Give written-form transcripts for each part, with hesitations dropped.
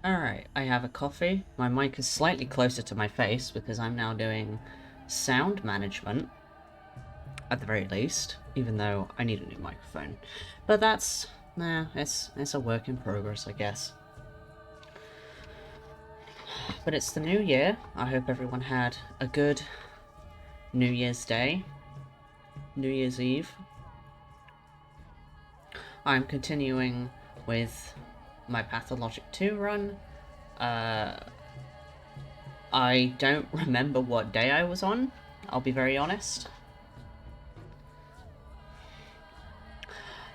Alright, I have a coffee. My mic is slightly closer to my face because I'm now doing sound management, at the very least, even though I need a new microphone. But that's, it's a work in progress, I guess. But it's the new year. I hope everyone had a good New Year's Day, New Year's Eve. I'm continuing with my Pathologic 2 run. I don't remember what day I was on, I'll be very honest.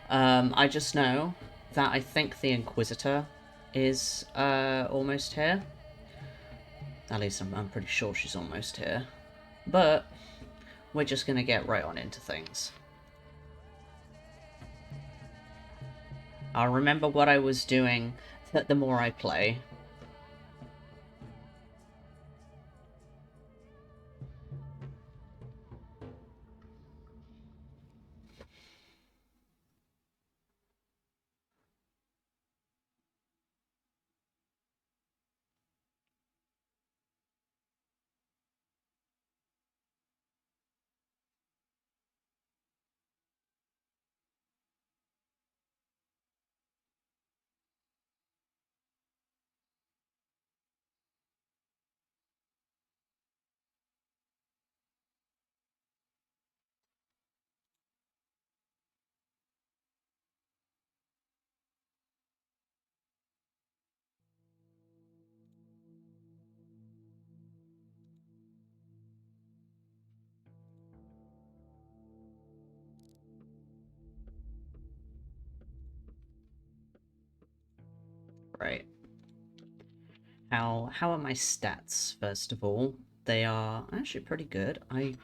I just know that I think the Inquisitor is almost here. At least I'm pretty sure she's almost here. But we're just gonna get right on into things. I'll remember what I was doing the more I play. Right. How are my stats, first of all? They are actually pretty good. I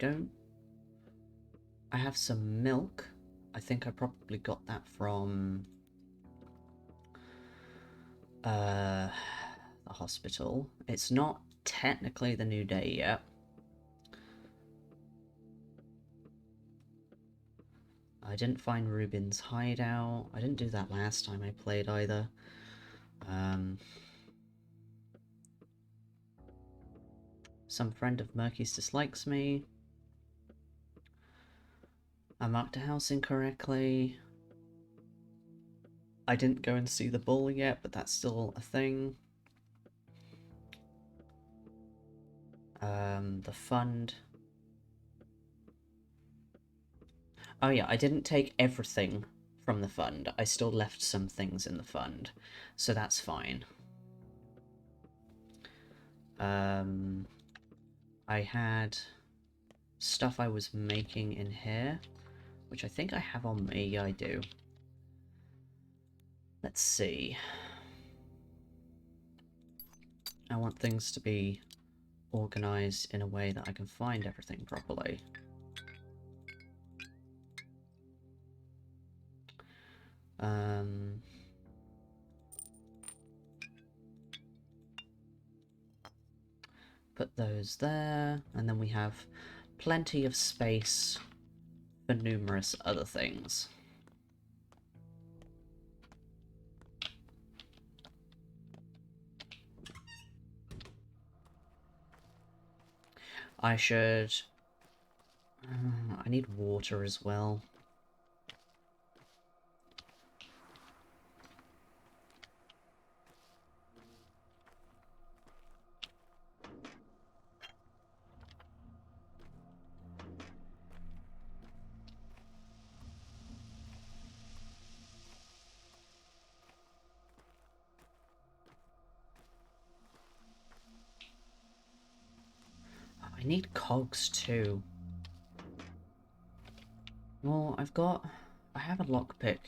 have some milk. I think I probably got that from the hospital. It's not technically the new day yet. I didn't find Rubin's hideout. I didn't do that last time I played either. Some friend of Murky's dislikes me. I marked a house incorrectly. I didn't go and see the bull yet, but that's still a thing. The fund. Oh yeah, I didn't take everything from the fund. I still left some things in the fund, so that's fine. I had stuff I was making in here, which I think I have on me. Yeah, I do. Let's see. I want things to be organized in a way that I can find everything properly. Put those there, and then we have plenty of space for numerous other things. I should... I need water as well. Oh, I need cogs too. Well, I have a lockpick.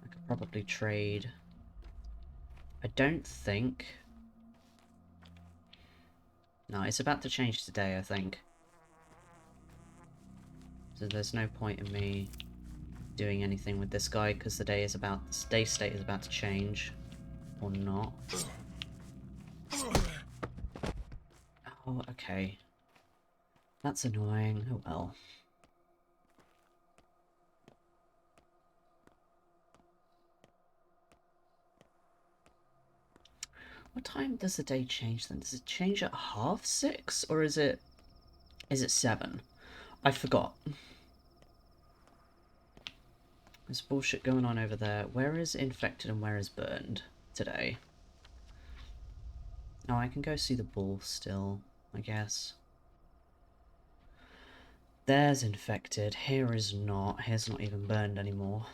I could probably trade. I don't think... No, it's about to change today, I think. So there's no point in me doing anything with this guy, because the day state is about to change. Or not. Oh, okay. That's annoying. Oh well. What time does the day change then? Does it change at 6:30 or is it 7? I forgot. There's bullshit going on over there. Where is infected and where is burned today? Oh, I can go see the bull still, I guess. There's infected. Here is not. Here's not even burned anymore.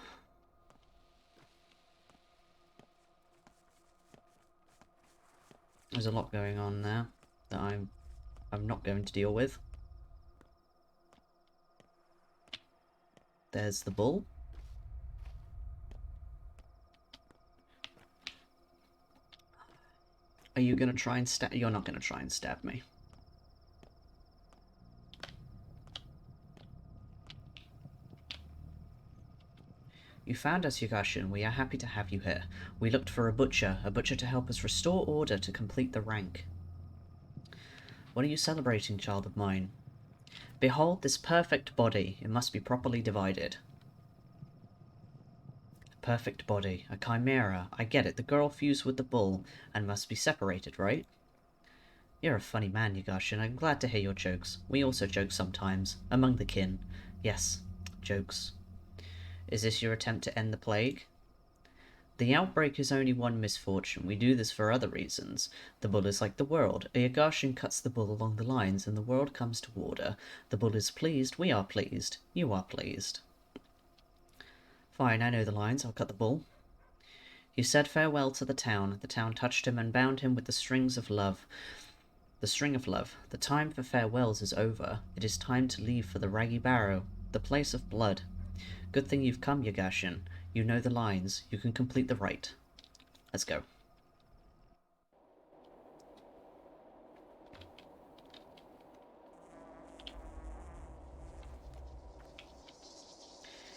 There's a lot going on there that I'm not going to deal with. There's the bull. Are you gonna try and stab? You're not gonna try and stab me. You found us, Yugashin. We are happy to have you here. We looked for a butcher to help us restore order to complete the rank. What are you celebrating, child of mine? Behold this perfect body. It must be properly divided. A perfect body. A chimera. I get it. The girl fused with the bull and must be separated, right? You're a funny man, Yugashin. I'm glad to hear your jokes. We also joke sometimes. Among the kin. Yes, jokes. Is this your attempt to end the plague? The outbreak is only one misfortune. We do this for other reasons. The bull is like the world. A Yugashin cuts the bull along the lines, and the world comes to order. The bull is pleased, we are pleased, you are pleased. Fine, I know the lines. I'll cut the bull. He said farewell to the town. The town touched him and bound him with the strings of love. The string of love. The time for farewells is over. It is time to leave for the Raggy Barrow, the place of blood. Good thing you've come, Yugashin. You know the lines. You can complete the rite. Let's go.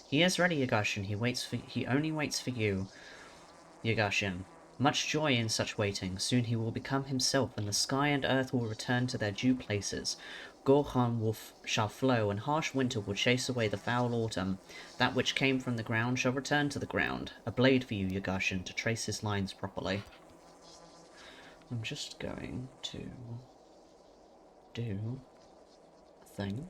He is ready, Yugashin. He only waits for you, Yugashin. Much joy in such waiting. Soon he will become himself, and the sky and earth will return to their due places. Gorhan shall flow, and harsh winter will chase away the foul autumn. That which came from the ground shall return to the ground. A blade for you, Yugashin, to trace his lines properly. I'm just going to do a thing.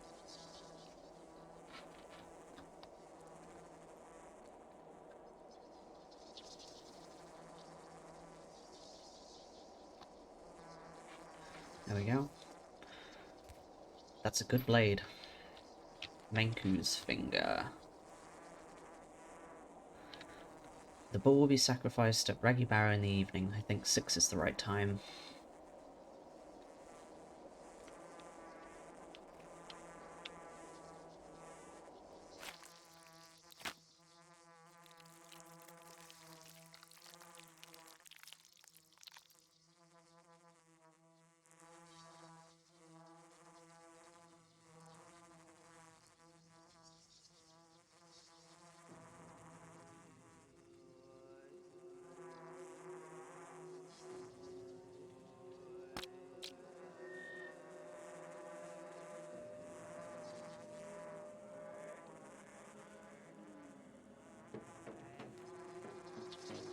There we go. That's a good blade. Menku's finger. The bull will be sacrificed at Raggy Barrow in the evening. I think 6 is the right time.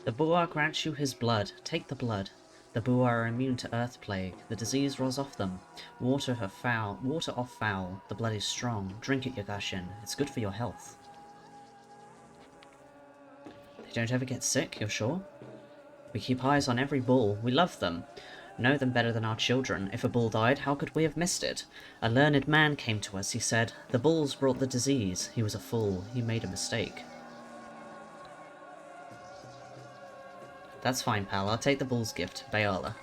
The Buar grants you his blood. Take the blood. The Buar are immune to earth plague. The disease rolls off them. Water off foul. The blood is strong. Drink it, Yugashin. It's good for your health. They don't ever get sick, you're sure? We keep eyes on every bull. We love them. Know them better than our children. If a bull died, how could we have missed it? A learned man came to us. He said, the bulls brought the disease. He was a fool. He made a mistake. That's fine, pal. I'll take the bull's gift. Bayala.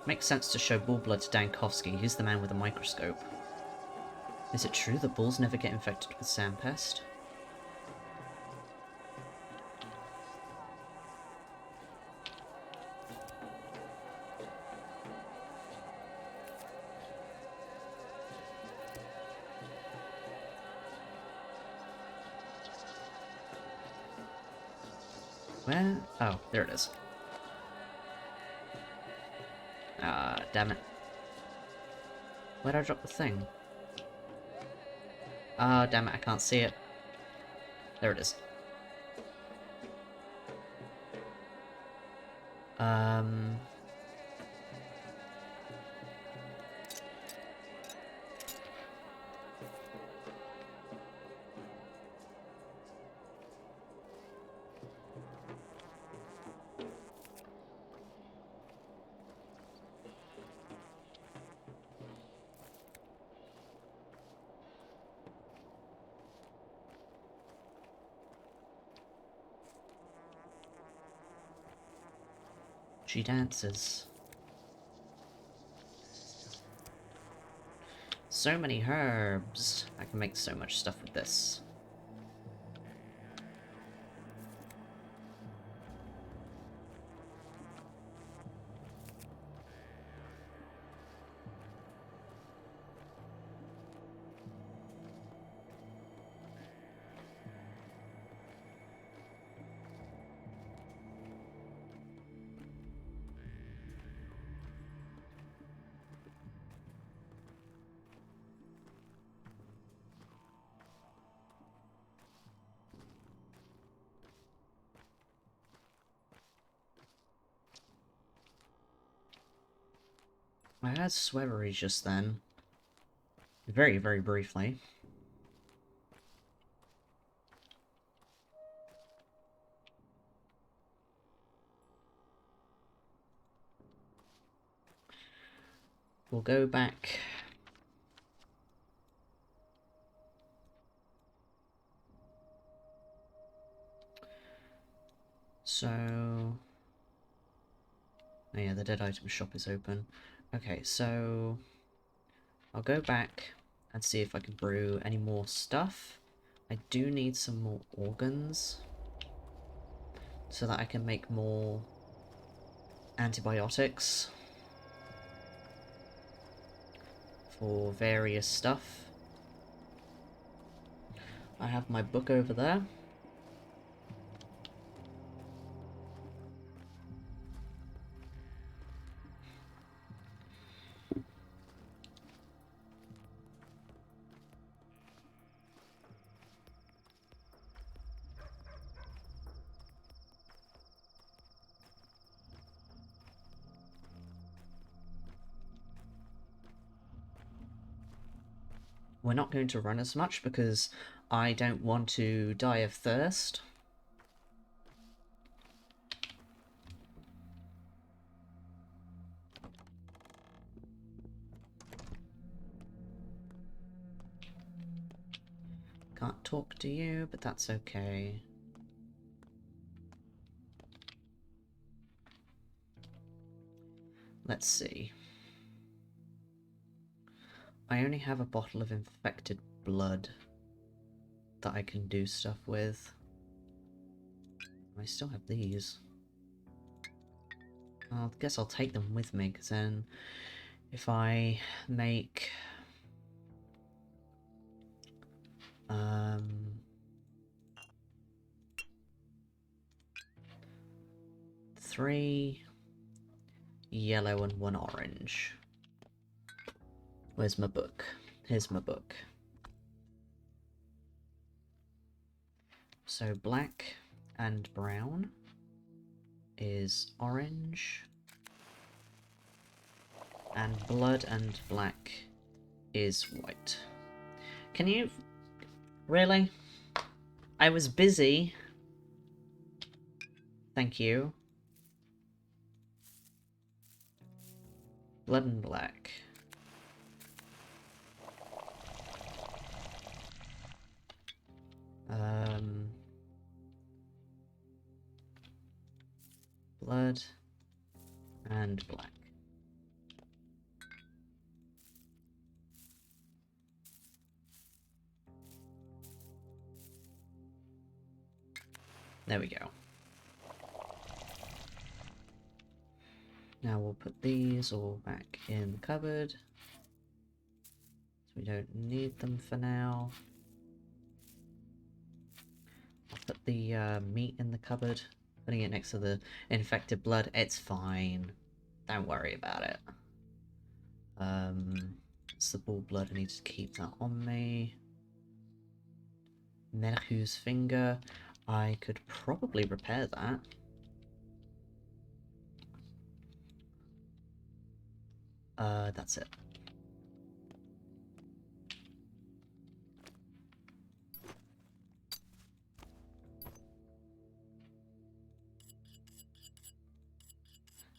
Makes sense to show bull blood to Dankovsky. He's the man with the microscope. Is it true that bulls never get infected with sandpest? Where? Oh, there it is. Damn it. Where'd I drop the thing? Ah, damn it, I can't see it. There it is. Um... She dances. So many herbs. I can make so much stuff with this. I had Swevery just then. Very, very briefly. We'll go back. So... Oh yeah, the dead item shop is open. Okay, so... I'll go back and see if I can brew any more stuff. I do need some more organs so that I can make more antibiotics for various stuff. I have my book over there. We're not going to run as much because I don't want to die of thirst. Can't talk to you, but that's okay. Let's see. I only have a bottle of infected blood that I can do stuff with. I still have these. I guess I'll take them with me, because then if I make... 3 yellow and 1 orange. Where's my book? Here's my book. So black and brown is orange, and blood and black is white. Can you... Really? I was busy. Thank you. Blood and black. Blood and black. There we go. Now we'll put these all back in the cupboard. So we don't need them for now. I'll put the meat in the cupboard. Putting it next to the infected blood. It's fine. Don't worry about it. It's the bull blood. I need to keep that on me. Merhu's finger. I could probably repair that. That's it.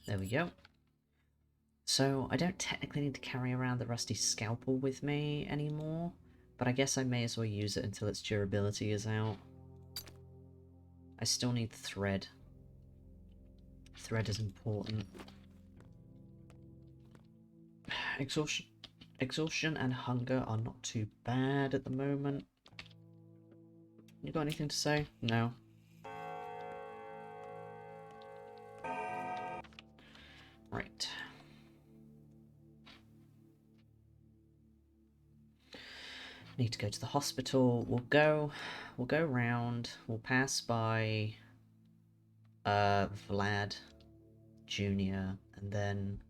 There we go. So, I don't technically need to carry around the rusty scalpel with me anymore, but I guess I may as well use it until its durability is out. I still need thread. Thread is important. Exhaustion and hunger are not too bad at the moment. You got anything to say? No. Right. Need to go to the hospital. We'll go round. We'll pass by Vlad Jr. and then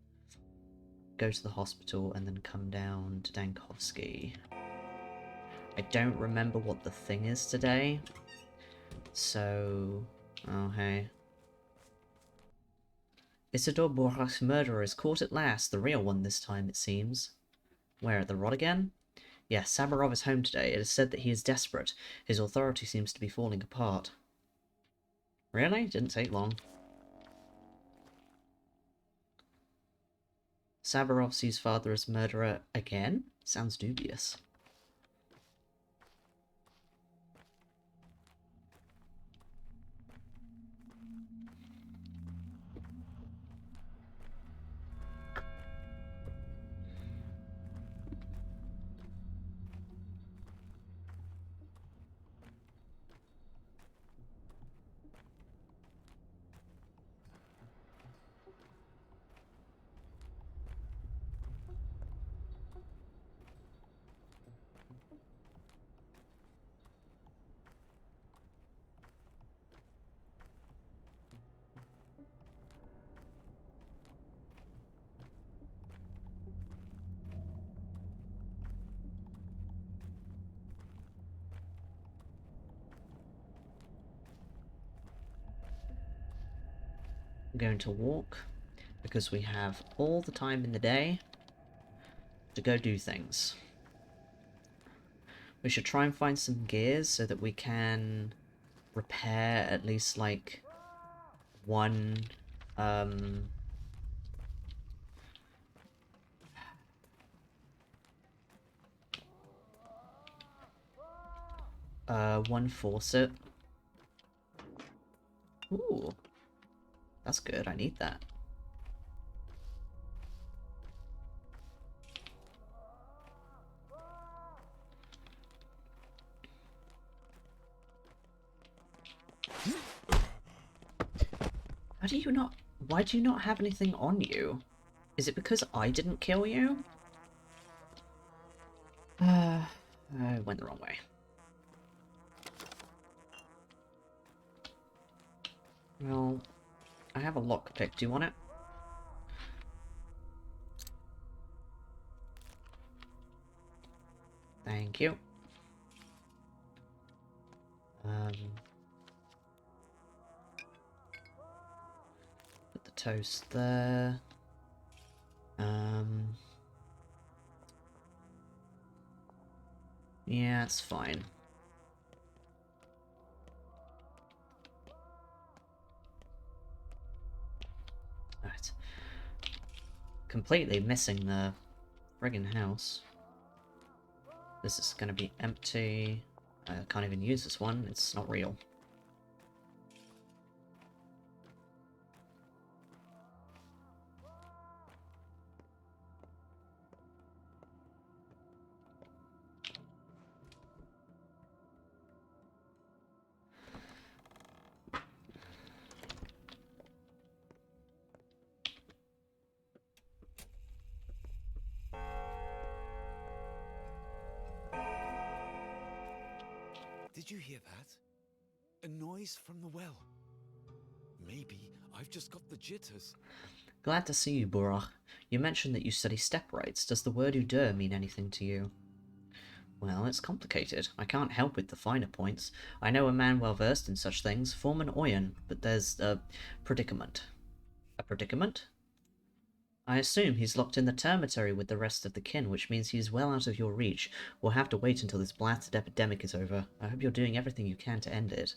go to the hospital and then come down to Dankovsky. I don't remember what the thing is today. So... oh, hey. Isidore Borach's murderer is caught at last. The real one this time, it seems. Where, at the rod again? Yes, Samarov is home today. It is said that he is desperate. His authority seems to be falling apart. Really? Didn't take long. Samarov sees father as murderer again? Sounds dubious. I'm going to walk, because we have all the time in the day to go do things. We should try and find some gears so that we can repair at least, like, one, one faucet. Ooh. That's good, I need that. How do you not... why do you not have anything on you? Is it because I didn't kill you? I went the wrong way. Well, I have a lockpick. Do you want it? Thank you. Put the toast there. Yeah, it's fine. Right. Completely missing the friggin' house. This is gonna be empty. I can't even use this one, it's not real. Did you hear that? A noise from the well. Maybe I've just got the jitters. Glad to see you, Burach. You mentioned that you study step rights. Does the word udeur mean anything to you? Well, it's complicated. I can't help with the finer points. I know a man well versed in such things, form an oyen, but there's a predicament. A predicament? I assume he's locked in the termitary with the rest of the kin, which means he's well out of your reach. We'll have to wait until this blasted epidemic is over. I hope you're doing everything you can to end it.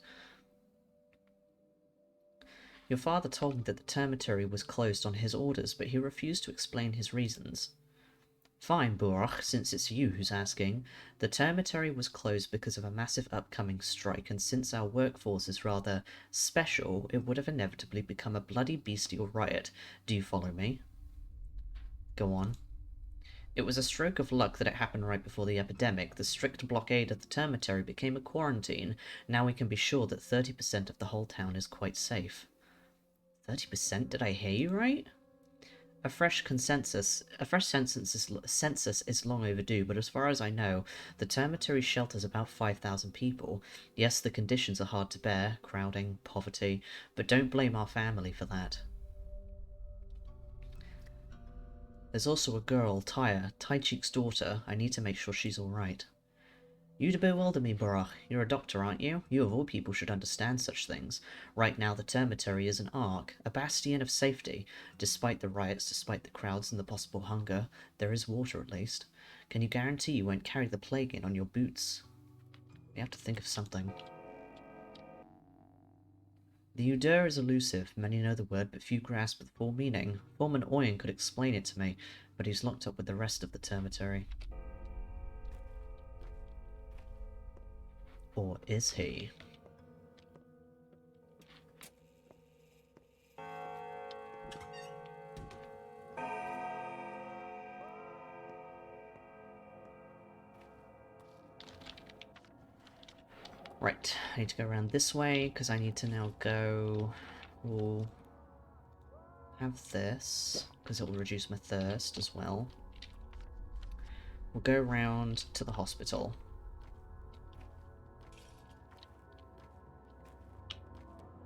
Your father told me that the termitary was closed on his orders, but he refused to explain his reasons. Fine, Burach, since it's you who's asking. The termitary was closed because of a massive upcoming strike, and since our workforce is rather special, it would have inevitably become a bloody bestial riot. Do you follow me? Go on. It was a stroke of luck that it happened right before the epidemic. The strict blockade of the termitary became a quarantine. Now we can be sure that 30% of the whole town is quite safe. 30%? Did I hear you right? A fresh census is long overdue, but as far as I know, the termitary shelters about 5,000 people. Yes, the conditions are hard to bear, crowding, poverty, but don't blame our family for that. There's also a girl, Tyre, Tai-Cheek's daughter. I need to make sure she's alright. You bewilder me, Barach. You're a doctor, aren't you? You of all people should understand such things. Right now the termitary is an ark, a bastion of safety. Despite the riots, despite the crowds and the possible hunger, there is water at least. Can you guarantee you won't carry the plague in on your boots? We have to think of something. The Udur is elusive. Many know the word, but few grasp the full meaning. Foreman Oyen could explain it to me, but he's locked up with the rest of the termitary. Or is he? Right, I need to go around this way, because I need to now go... We'll have this, because it will reduce my thirst as well. We'll go around to the hospital.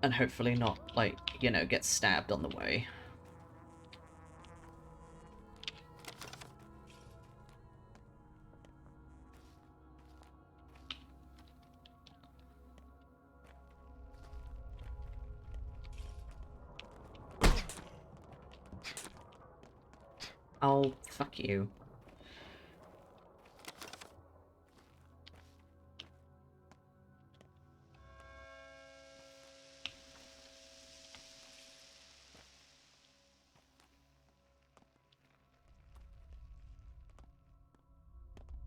And hopefully not, like, you know, get stabbed on the way. Oh, fuck you.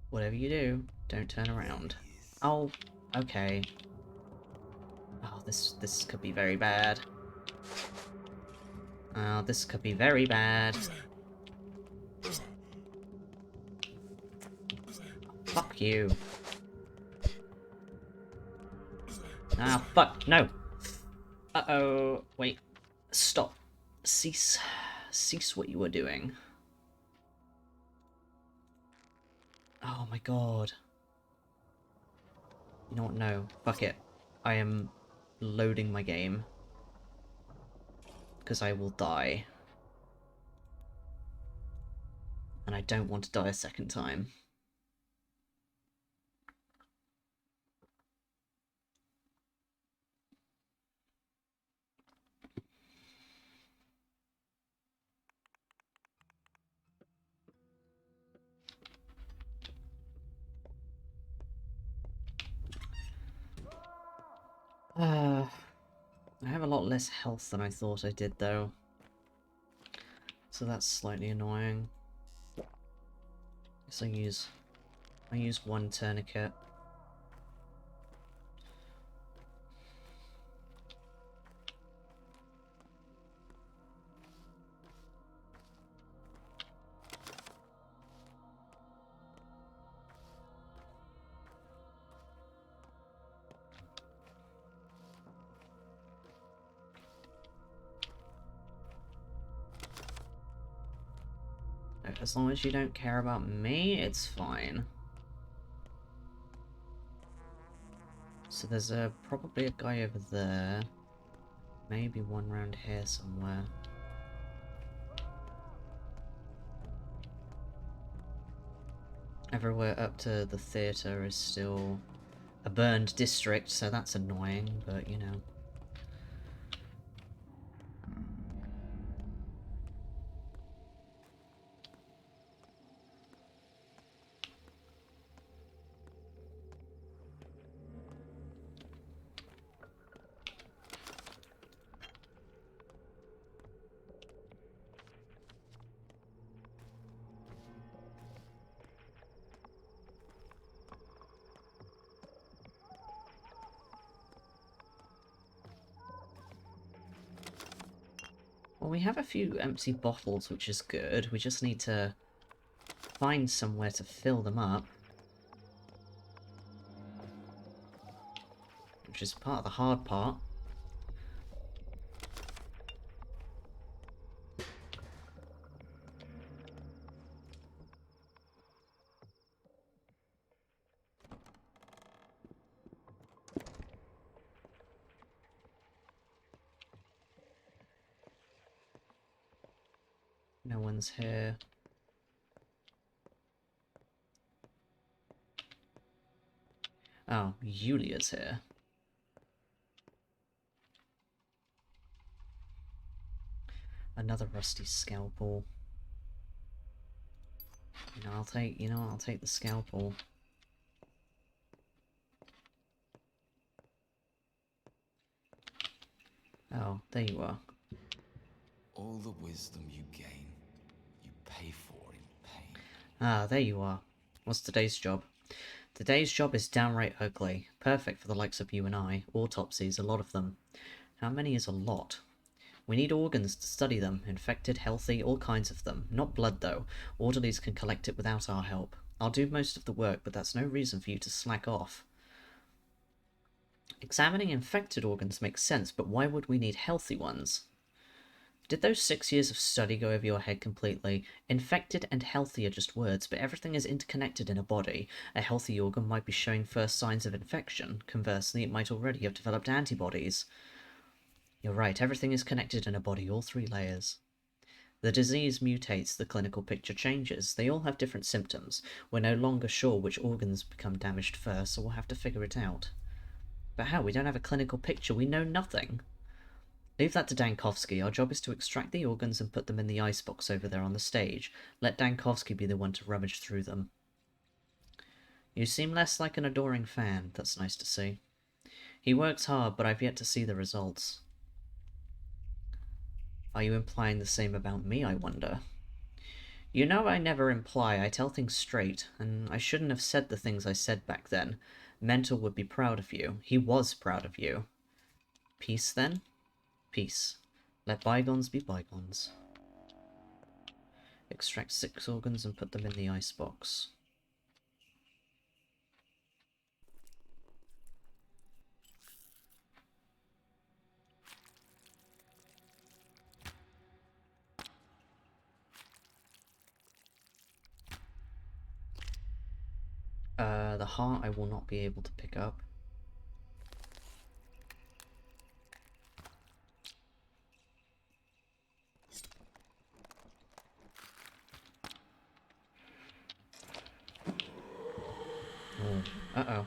Whatever you do, don't turn around. Oh, okay. Oh, this could be very bad. Oh, this could be very bad. Fuck you. Ah, fuck, no! Uh-oh, wait. Stop. Cease. Cease what you were doing. Oh my god. You know what, no. Fuck it. I am loading my game. Because I will die. And I don't want to die a second time. I have a lot less health than I thought I did, though. So that's slightly annoying. Guess I use one tourniquet. As long as you don't care about me, it's fine. So there's probably a guy over there. Maybe one round here somewhere. Everywhere up to the theatre is still a burned district, so that's annoying, but you know. Well, we have a few empty bottles, which is good. We just need to find somewhere to fill them up. Which is part of the hard part. No one's here. Oh, Yulia's here. Another rusty scalpel. I'll take the scalpel. Oh, there you are. All the wisdom you gain, you pay for in pain. Ah, there you are. What's today's job? Today's job is downright ugly. Perfect for the likes of you and I. Autopsies, a lot of them. How many is a lot? We need organs to study them. Infected, healthy, all kinds of them. Not blood, though. Orderlies can collect it without our help. I'll do most of the work, but that's no reason for you to slack off. Examining infected organs makes sense, but why would we need healthy ones? Did those 6 years of study go over your head completely? Infected and healthy are just words, but everything is interconnected in a body. A healthy organ might be showing first signs of infection. Conversely, it might already have developed antibodies. You're right, everything is connected in a body, all 3 layers. The disease mutates, the clinical picture changes. They all have different symptoms. We're no longer sure which organs become damaged first, so we'll have to figure it out. But how? We don't have a clinical picture. We know nothing. Leave that to Dankovsky. Our job is to extract the organs and put them in the icebox over there on the stage. Let Dankovsky be the one to rummage through them. You seem less like an adoring fan. That's nice to see. He works hard, but I've yet to see the results. Are you implying the same about me, I wonder? You know I never imply, I tell things straight, and I shouldn't have said the things I said back then. Mentor would be proud of you. He was proud of you. Peace, then? Peace. Let bygones be bygones. Extract 6 organs and put them in the icebox. The heart I will not be able to pick up. Oh, uh-oh.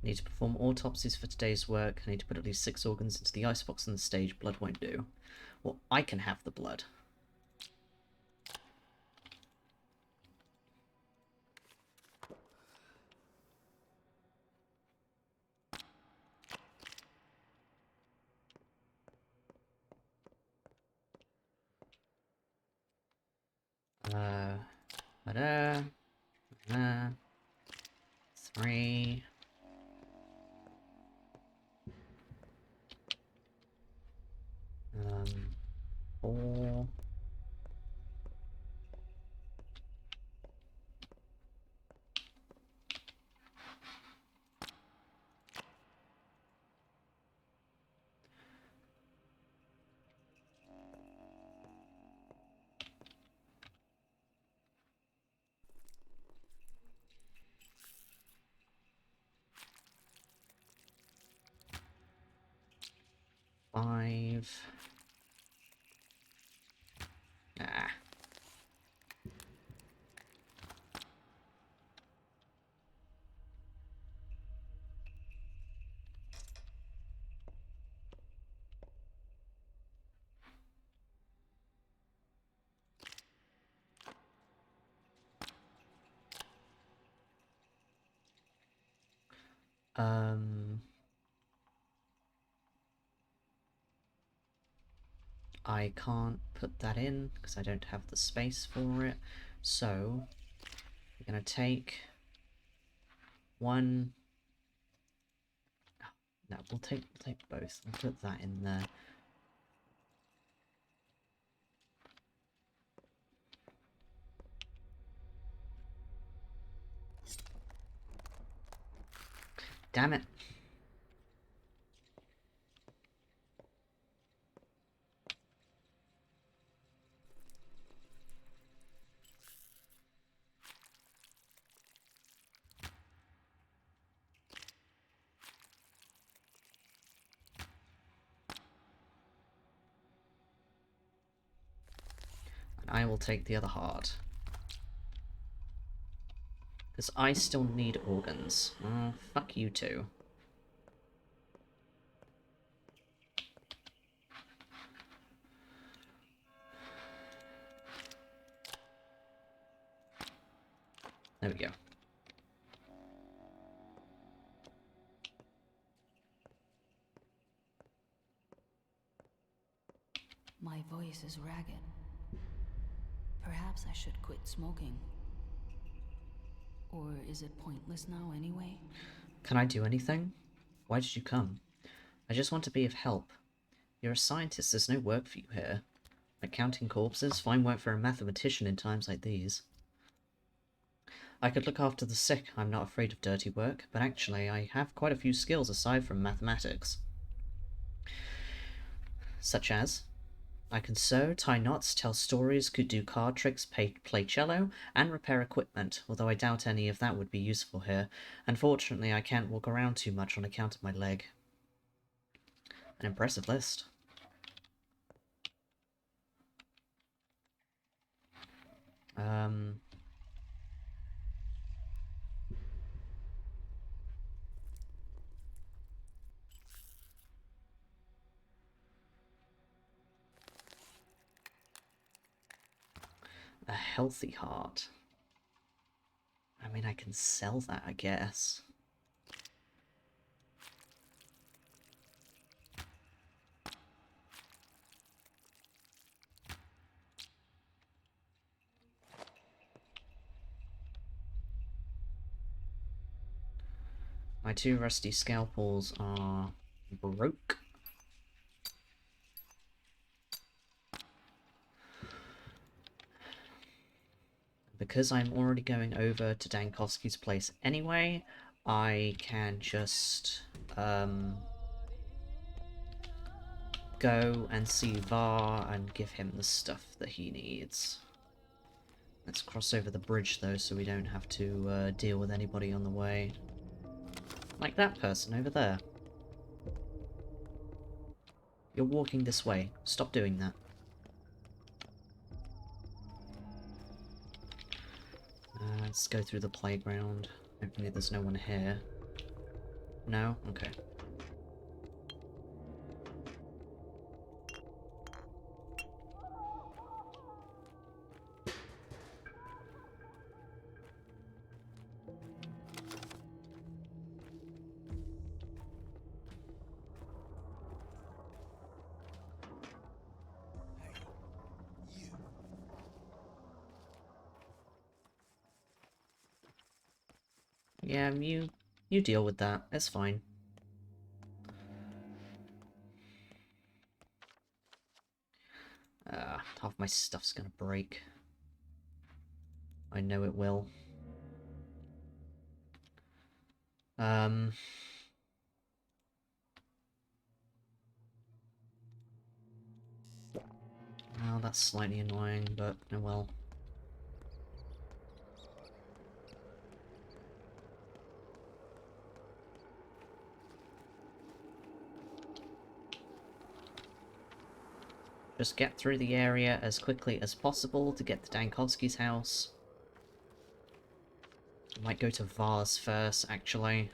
Need to perform autopsies for today's work. I need to put at least 6 organs into the icebox on the stage. Blood won't do. Well, I can have the blood. Da-da. 3. 4. 5. Ah. I can't put that in because I don't have the space for it. So, we're going to take 1... No, we'll take both. We'll put that in there. Damn it. And I will take the other heart. Because I still need organs. Oh, fuck you too. There we go. My voice is ragged. Perhaps I should quit smoking. Or is it pointless now anyway? Can I do anything? Why did you come? I just want to be of help. You're a scientist, there's no work for you here. Like counting corpses, fine work for a mathematician in times like these. I could look after the sick, I'm not afraid of dirty work, but actually I have quite a few skills aside from mathematics. Such as, I can sew, tie knots, tell stories, could do card tricks, play cello, and repair equipment, although I doubt any of that would be useful here. Unfortunately, I can't walk around too much on account of my leg. An impressive list. A healthy heart. I mean, I can sell that, I guess. My two rusty scalpels are broke. Because I'm already going over to Dankovsky's place anyway, I can just go and see Var and give him the stuff that he needs. Let's cross over the bridge though, so we don't have to deal with anybody on the way. Like that person over there. You're walking this way. Stop doing that. Let's go through the playground. Hopefully there's no one here. No? Okay. Yeah, you deal with that. It's fine. Half my stuff's gonna break. I know it will. Well, that's slightly annoying, but oh well. Just get through the area as quickly as possible to get to Dankovsky's house. I might go to Vars first, actually.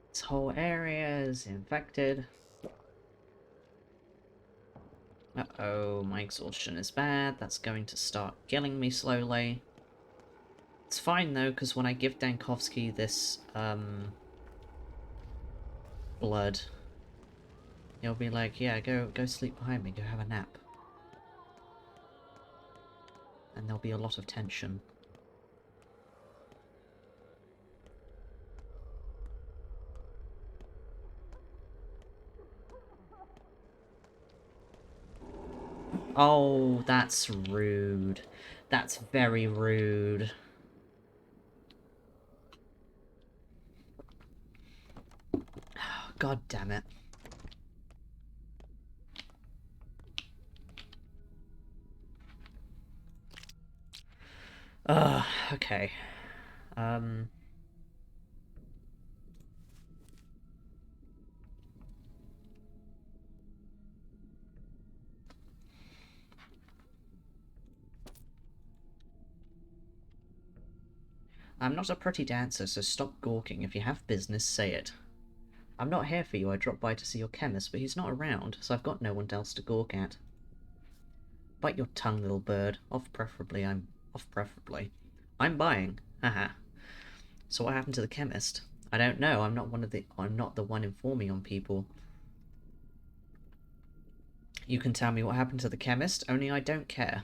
This whole area is infected. Uh-oh, my exhaustion is bad. That's going to start killing me slowly. It's fine though, because when I give Dankovsky this, blood, he'll be like, yeah, go sleep behind me, go have a nap. And there'll be a lot of tension. Oh, that's rude. That's very rude. God damn it. Okay. Um... I'm not a pretty dancer, so stop gawking. If you have business, say it. I'm not here for you. I dropped by to see your chemist, but he's not around, so I've got no one else to gawk at. Bite your tongue, little bird. Off preferably. I'm buying. Haha. So what happened to the chemist? I don't know. I'm not the one informing on people. You can tell me what happened to the chemist, only I don't care.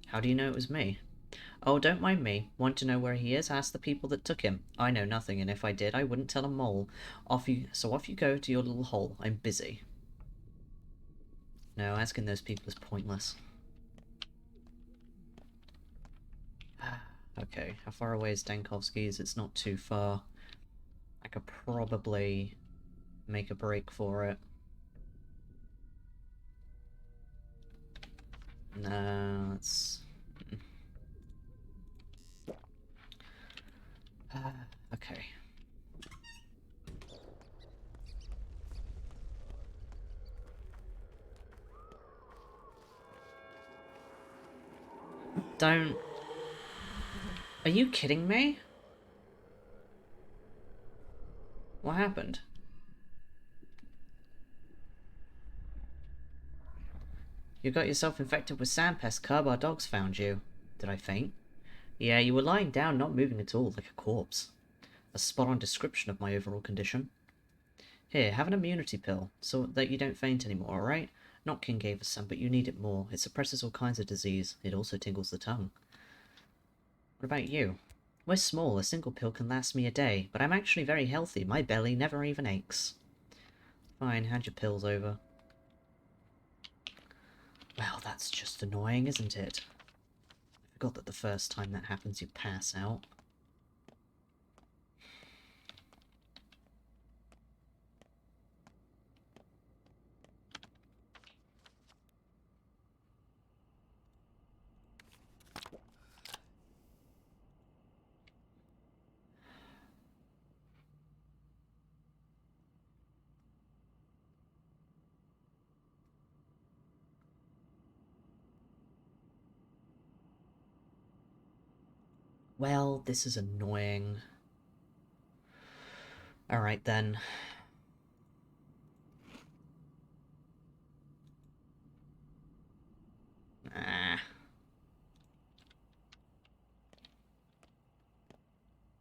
How do you know it was me? Oh, don't mind me. Want to know where he is? Ask the people that took him. I know nothing, and if I did, I wouldn't tell a mole. Off you go to your little hole. I'm busy. No, asking those people is pointless. Okay, how far away is Dankovsky's? It's not too far. I could probably make a break for it. No, it's... okay. Don't... Are you kidding me? What happened? You got yourself infected with sandpest, Cub. Our dogs found you. Did I faint? Yeah, you were lying down, not moving at all, like a corpse. A spot-on description of my overall condition. Here, have an immunity pill, so that you don't faint anymore, alright? Not King gave us some, but you need it more. It suppresses all kinds of disease. It also tingles the tongue. What about you? We're small, a single pill can last me a day, but I'm actually very healthy. My belly never even aches. Fine, hand your pills over. Well, that's just annoying, isn't it? I forgot that the first time that happens you pass out. Well, this is annoying. Alright then. Ah.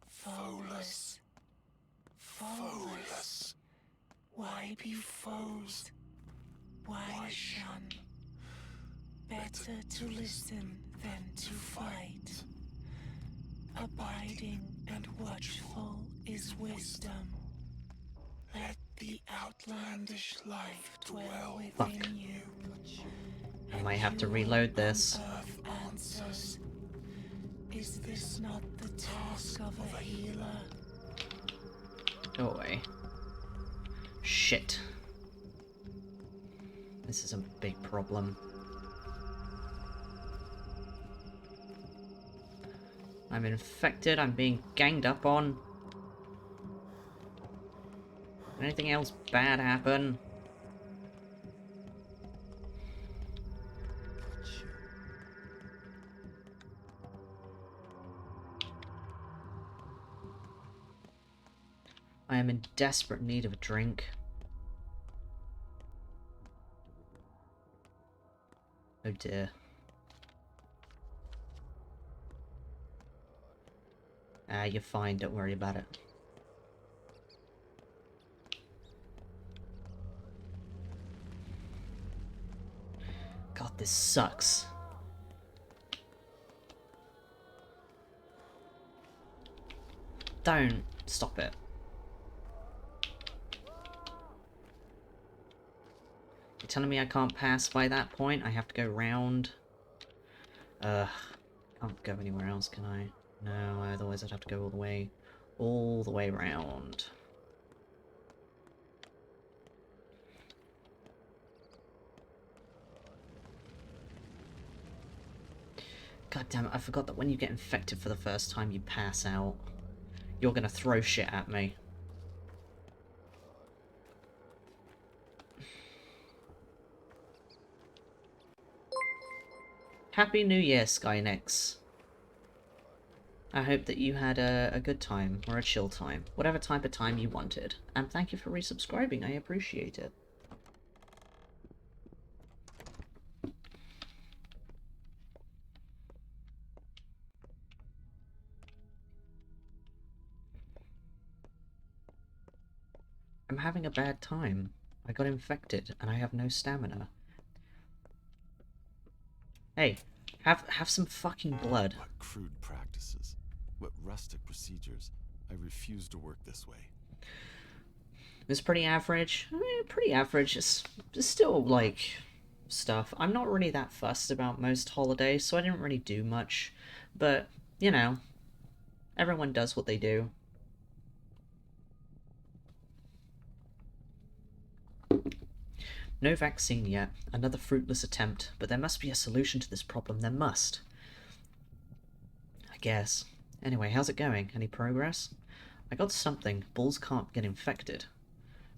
Foeless. Foeless. Why be foes? Why shun? Better to listen than to fight. Abiding and watchful is wisdom. Let the outlandish life dwell within you. I might have to reload this. Earth answers. Is this not the task of a healer? Go away. Shit. This is a big problem. I'm infected, I'm being ganged up on. Anything else bad happen? I am in desperate need of a drink. Oh dear. Ah, you're fine, don't worry about it. God, this sucks. Don't stop it. You're telling me I can't pass by that point? I have to go round? Can't go anywhere else, can I? No, otherwise I'd have to go all the way round. God damn it, I forgot that when you get infected for the first time, you pass out. You're gonna throw shit at me. Happy New Year, Skynix. I hope that you had a good time, or a chill time, whatever type of time you wanted. And thank you for resubscribing, I appreciate it. I'm having a bad time. I got infected, and I have no stamina. Hey, have some fucking blood. What crude practices, what rustic procedures. I refuse to work this way. It was pretty average. I mean, pretty average. It's still, like, stuff. I'm not really that fussed about most holidays, so I didn't really do much. But, you know, everyone does what they do. No vaccine yet. Another fruitless attempt. But there must be a solution to this problem. There must. I guess. Anyway, how's it going? Any progress? I got something. Bulls can't get infected.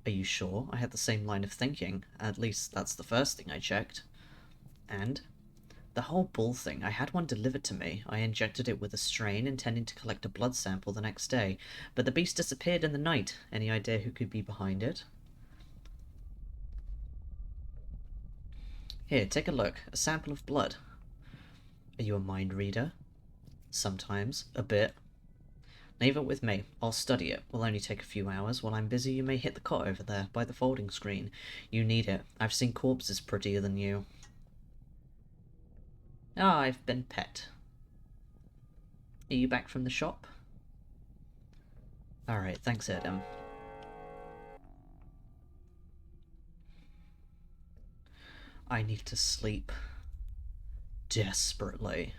Are you sure? I had the same line of thinking. At least that's the first thing I checked. And? The whole bull thing. I had one delivered to me. I injected it with a strain, intending to collect a blood sample the next day. But the beast disappeared in the night. Any idea who could be behind it? Here, take a look. A sample of blood. Are you a mind reader? Sometimes. A bit. Leave it with me. I'll study it. Will only take a few hours. While I'm busy, you may hit the cot over there, by the folding screen. You need it. I've seen corpses prettier than you. Ah, I've been pet. Are you back from the shop? Alright, thanks, Adam. I need to sleep. Desperately.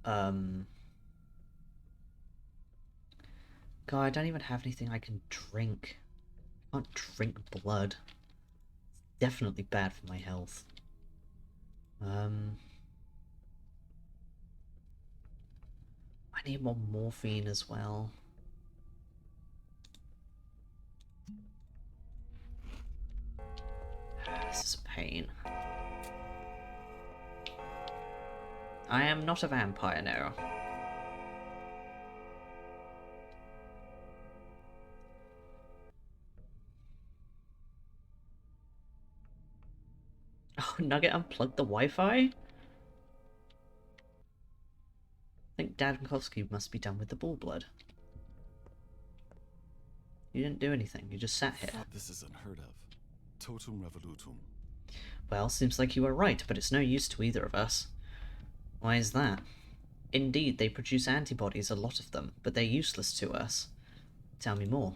God, I don't even have anything I can drink. I can't drink blood. It's definitely bad for my health. I need more morphine as well. This is a pain. I am not a vampire now. Oh, Nugget unplugged the Wi-Fi? I think Dankowski must be done with the bull blood. You didn't do anything, you just sat here. This is unheard of. Totum revolutum. Well, seems like you were right, but it's no use to either of us. Why is that? Indeed, they produce antibodies, a lot of them, but they're useless to us. Tell me more.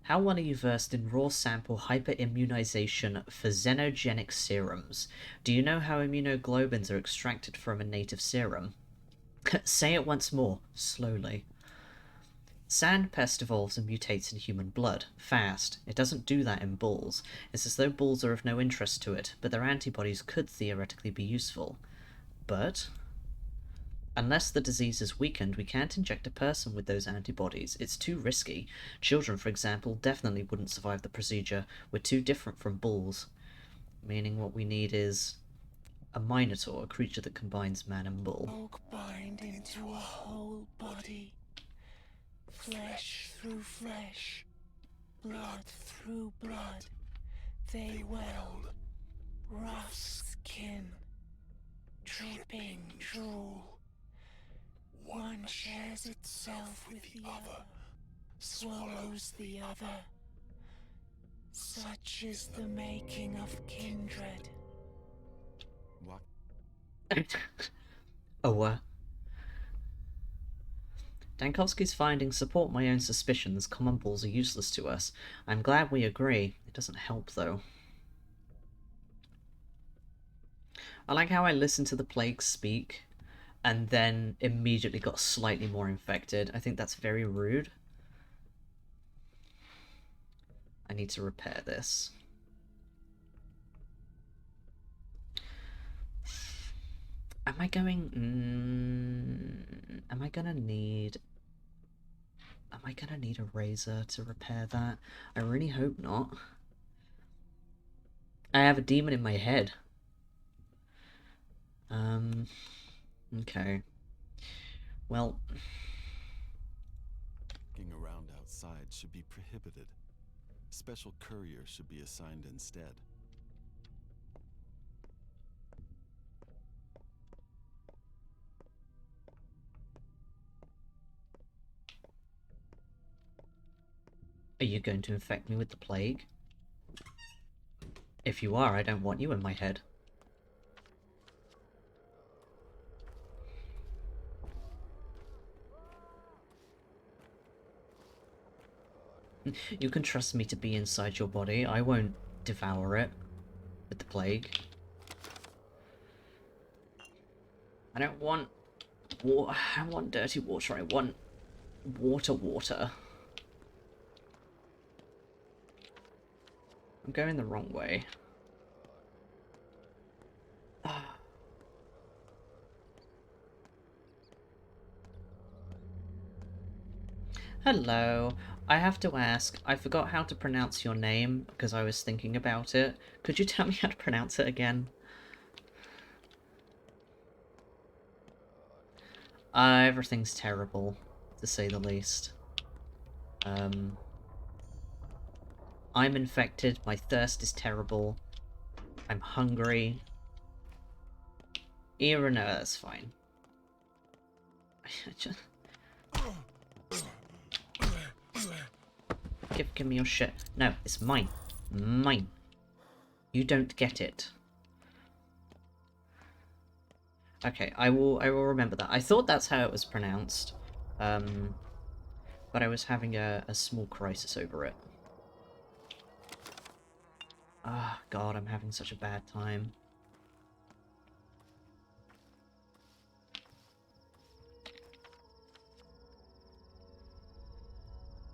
How well are you versed in raw sample hyperimmunization for xenogenic serums? Do you know how immunoglobulins are extracted from a native serum? Say it once more, slowly. Sand pest evolves and mutates in human blood, fast. It doesn't do that in bulls. It's as though bulls are of no interest to it, but their antibodies could theoretically be useful. But unless the disease is weakened, we can't inject a person with those antibodies. It's too risky. Children, for example, definitely wouldn't survive the procedure. We're too different from bulls. Meaning what we need is a minotaur, a creature that combines man and bull. Oak bind into a whole body. Flesh through flesh. Blood through blood. They weld. rough skin, dripping drool. One shares itself with the other, swallows the other. Such is the making of kindred. What? Oh, Dankovsky's findings support my own suspicions. Common balls are useless to us. I'm glad we agree. It doesn't help, though. I like how I listened to the plague speak, and then immediately got slightly more infected. I think that's very rude. I need to repair this. Am I going... am I gonna need... Am I gonna need a razor to repair that? I really hope not. I have a demon in my head. Okay. Well... Walking around outside should be prohibited. Special couriers should be assigned instead. Are you going to infect me with the plague? If you are, I don't want you in my head. You can trust me to be inside your body. I won't devour it with the plague. I don't want water. I don't want dirty water. I want water. I'm going the wrong way. Hello. I have to ask, I forgot how to pronounce your name because I was thinking about it. Could you tell me how to pronounce it again? Everything's terrible, to say the least. I'm infected, my thirst is terrible, I'm hungry. No, that's fine. Give me your shit. No, it's mine. Mine. You don't get it. Okay, I will remember that. I thought that's how it was pronounced. But I was having a small crisis over it. Ah, God, I'm having such a bad time.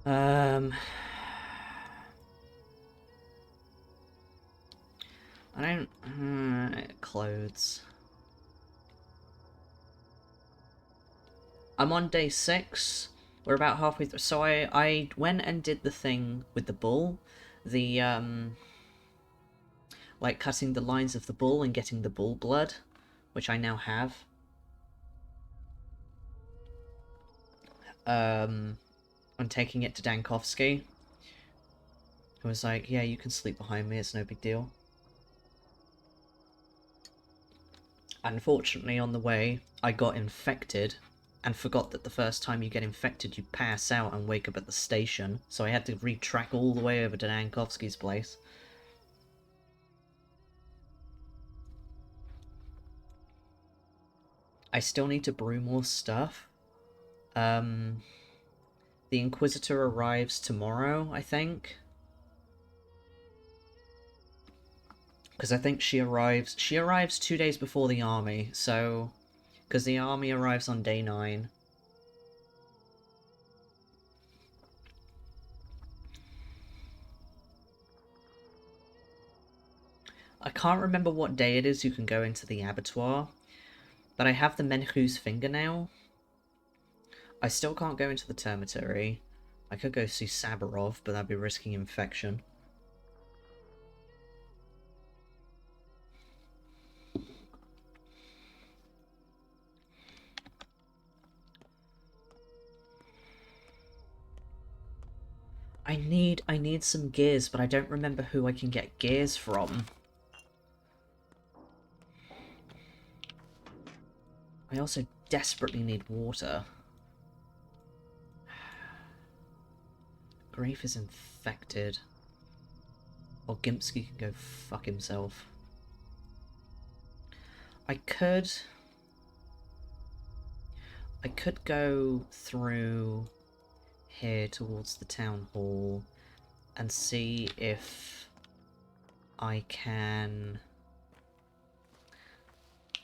I don't... clothes. I'm on day 6. We're about halfway through. So I went and did the thing with the bull. The, like cutting the lines of the bull and getting the bull blood, which I now have. I'm taking it to Dankovsky, who was like, yeah, you can sleep behind me, it's no big deal. Unfortunately, on the way, I got infected, and forgot that the first time you get infected, you pass out and wake up at the station, so I had to retrack all the way over to Dankovsky's place. I still need to brew more stuff. The Inquisitor arrives tomorrow, I think. Because I think she arrives 2 days before the army, so... Because the army arrives on day 9. I can't remember what day it is you can go into the abattoir, but I have the Menhu's finger now. I still can't go into the termitary. I could go see Sabarov, but that'd be risking infection. I need some gears, but I don't remember who I can get gears from. I also desperately need water. Grafe is infected. Or Gimpsky can go fuck himself. I could go through here towards the town hall and see if I can,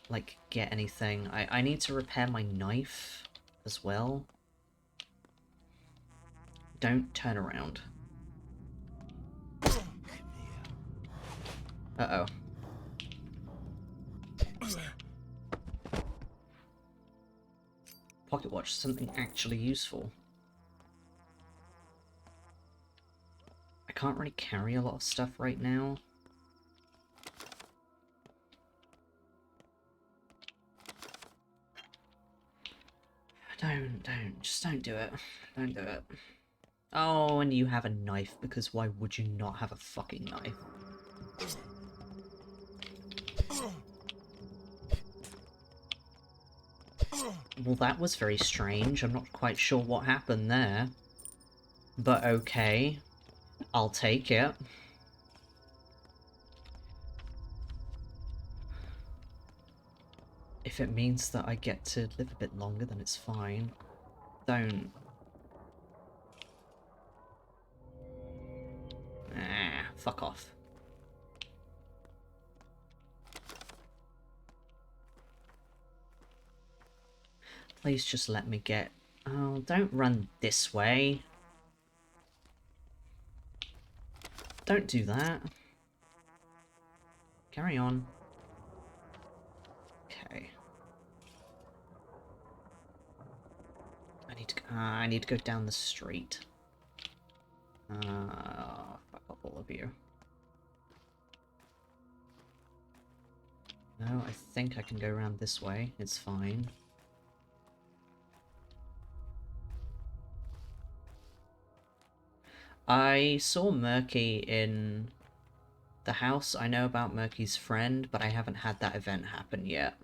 like, get anything. I need to repair my knife as well. Don't turn around. Uh-oh. Pocket watch, something actually useful. I can't really carry a lot of stuff right now. Just don't do it. Don't do it. Oh, and you have a knife, because why would you not have a fucking knife? Well, that was very strange. I'm not quite sure what happened there. But okay. I'll take it. If it means that I get to live a bit longer, then it's fine. Don't. Ah, fuck off. Please just let me get... Oh, don't run this way. Don't do that. Carry on. Okay. I need to go down the street. Fuck off, all of you. No, I think I can go around this way. It's fine. I saw Murky in the house. I know about Murky's friend, but I haven't had that event happen yet.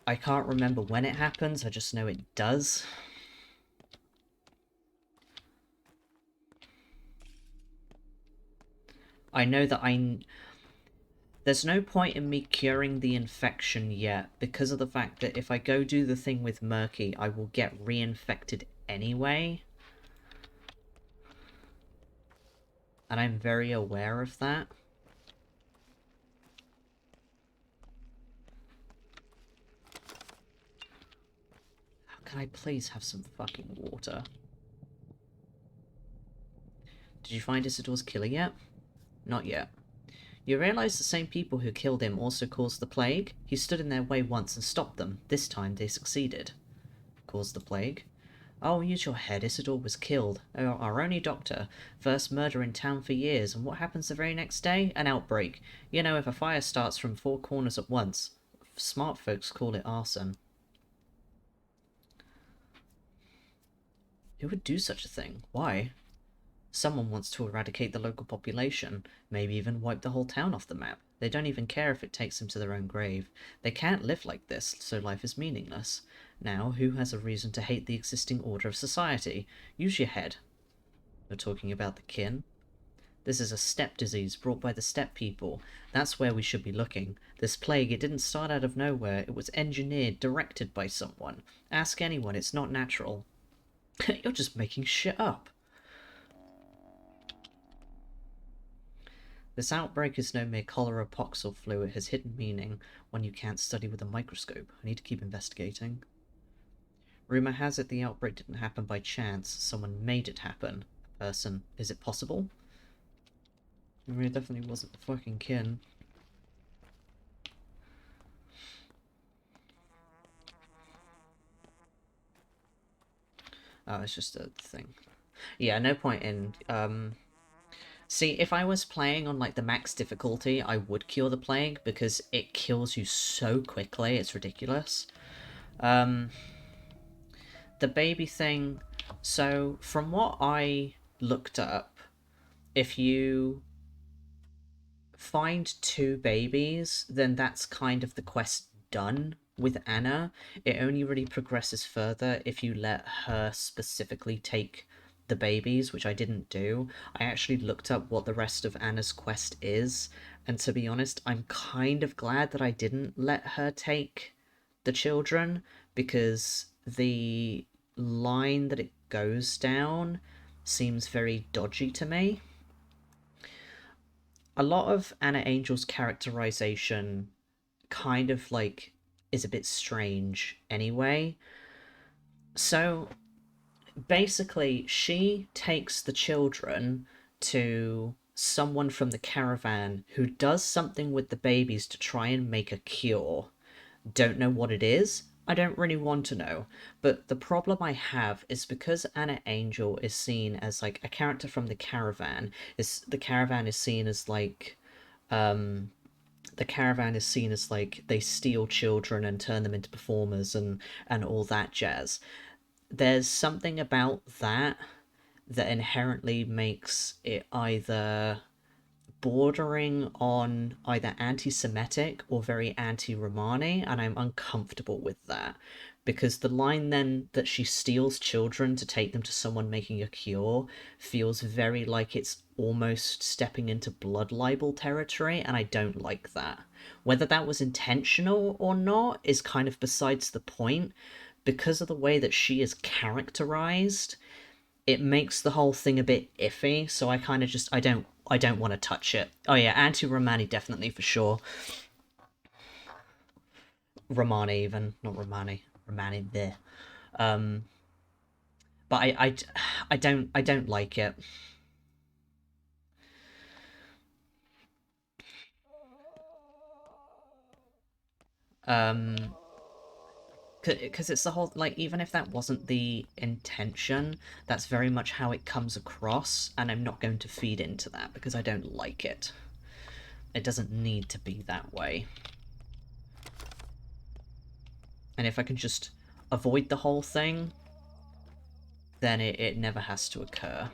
I can't remember when it happens, I just know it does. I know that there's no point in me curing the infection yet, because of the fact that if I go do the thing with Murky, I will get reinfected anyway. And I'm very aware of that. Can I please have some fucking water? Did you find Isidor's killer yet? Not yet. You realize the same people who killed him also caused the plague? He stood in their way once and stopped them. This time they succeeded. Caused the plague? Oh, use your head. Isidore was killed. Our only doctor. First murder in town for years. And what happens the very next day? An outbreak. You know, if a fire starts from 4 corners at once. Smart folks call it arson. Who would do such a thing? Why? Someone wants to eradicate the local population, maybe even wipe the whole town off the map. They don't even care if it takes them to their own grave. They can't live like this, so life is meaningless. Now, who has a reason to hate the existing order of society? Use your head. We're talking about the kin. This is a steppe disease brought by the steppe people. That's where we should be looking. This plague, it didn't start out of nowhere. It was engineered, directed by someone. Ask anyone, it's not natural. You're just making shit up. This outbreak is no mere cholera, pox, or flu. It has hidden meaning, one you can't study with a microscope. I need to keep investigating. Rumor has it the outbreak didn't happen by chance. Someone made it happen. A person. Is it possible? I mean, it definitely wasn't the fucking kin. Oh, it's just a thing. Yeah, no point in, See, if I was playing on, like, the max difficulty, I would cure the plague, because it kills you so quickly, it's ridiculous. The baby thing... So, from what I looked up, if you find 2 babies, then that's kind of the quest done with Anna. It only really progresses further if you let her specifically take the babies, which I didn't do. I actually looked up what the rest of Anna's quest is, and to be honest, I'm kind of glad that I didn't let her take the children, because the line that it goes down seems very dodgy to me. A lot of Anna Angel's characterization kind of like is a bit strange anyway. So basically, she takes the children to someone from the caravan who does something with the babies to try and make a cure. Don't know what it is. I don't really want to know. But the problem I have is because Anna Angel is seen as like a character from the caravan, is the caravan is seen as like the caravan is seen as like they steal children and turn them into performers and all that jazz. There's something about that that inherently makes it either bordering on either anti-Semitic or very anti-Romani, and I'm uncomfortable with that. Because the line then that she steals children to take them to someone making a cure feels very like it's almost stepping into blood libel territory, and I don't like that. Whether that was intentional or not is kind of besides the point. Because of the way that she is characterized, it makes the whole thing a bit iffy, so I kind of just, I don't want to touch it. Oh yeah, anti-Romani definitely for sure. Romani even, not Romani. Romani there. Um, but I don't like it. Um, because it's the whole, like, even if that wasn't the intention, that's very much how it comes across, and I'm not going to feed into that because I don't like it. It doesn't need to be that way. And if I can just avoid the whole thing, then it never has to occur.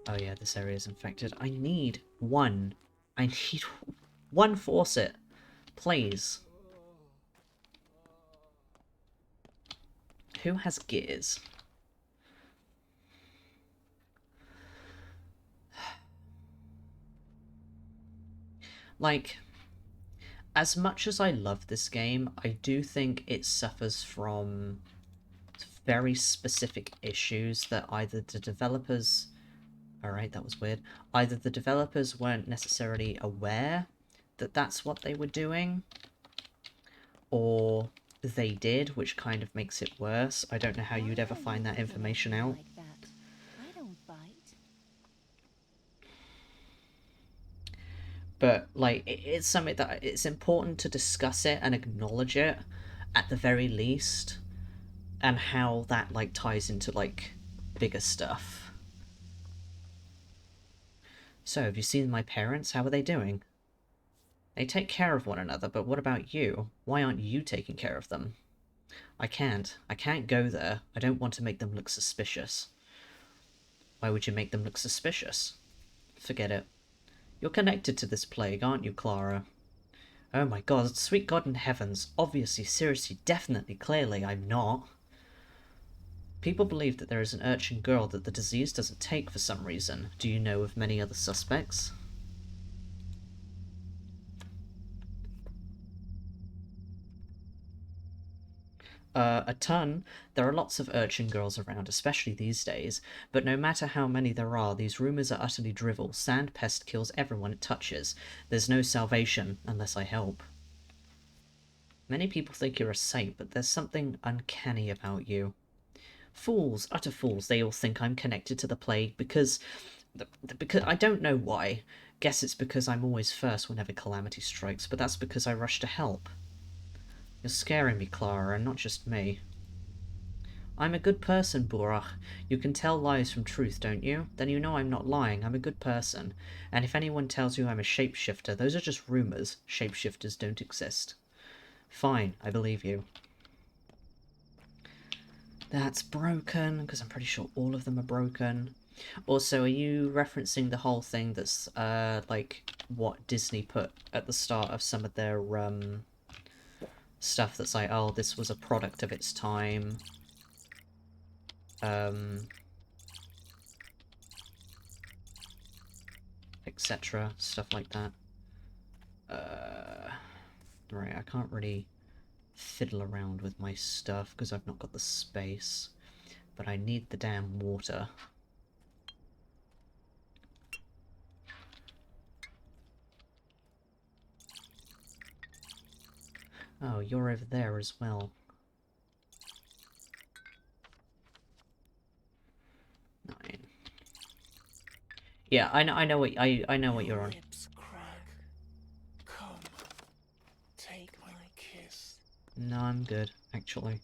Oh yeah, this area is infected. I need one. I need one faucet. Please. Who has gears? Like, as much as I love this game, I do think it suffers from very specific issues that either the developers... Alright, that was weird. Either the developers weren't necessarily aware that that's what they were doing, or they did, which kind of makes it worse. I don't know how you'd ever find that information out. Like that. I don't bite. But, like, it's something that it's important to discuss it and acknowledge it, at the very least, and how that, like, ties into, like, bigger stuff. So, have you seen my parents? How are they doing? They take care of one another, but what about you? Why aren't you taking care of them? I can't. I can't go there. I don't want to make them look suspicious. Why would you make them look suspicious? Forget it. You're connected to this plague, aren't you, Clara? Oh my god, sweet god in heavens. Obviously, seriously, definitely, clearly, I'm not. People believe that there is an urchin girl that the disease doesn't take for some reason. Do you know of many other suspects? A ton. There are lots of urchin girls around, especially these days, but no matter how many there are, these rumours are utterly drivel. Sand pest kills everyone it touches. There's no salvation unless I help. Many people think you're a saint, but there's something uncanny about you. Fools, utter fools, they all think I'm connected to the plague because I don't know why. Guess it's because I'm always first whenever calamity strikes, but that's because I rush to help. You're scaring me, Clara, and not just me. I'm a good person, Burach. You can tell lies from truth, don't you? Then you know I'm not lying. I'm a good person. And if anyone tells you I'm a shapeshifter, those are just rumours. Shapeshifters don't exist. Fine, I believe you. That's broken, because I'm pretty sure all of them are broken. Also, are you referencing the whole thing that's, like, what Disney put at the start of some of their, stuff that's like, oh, this was a product of its time, etc., stuff like that? Right, I can't really fiddle around with my stuff because I've not got the space, but I need the damn water. Oh, you're over there as well. 9. Yeah, I know what I know what you're on. Lips crack. Come, take my kiss. No, I'm good, actually.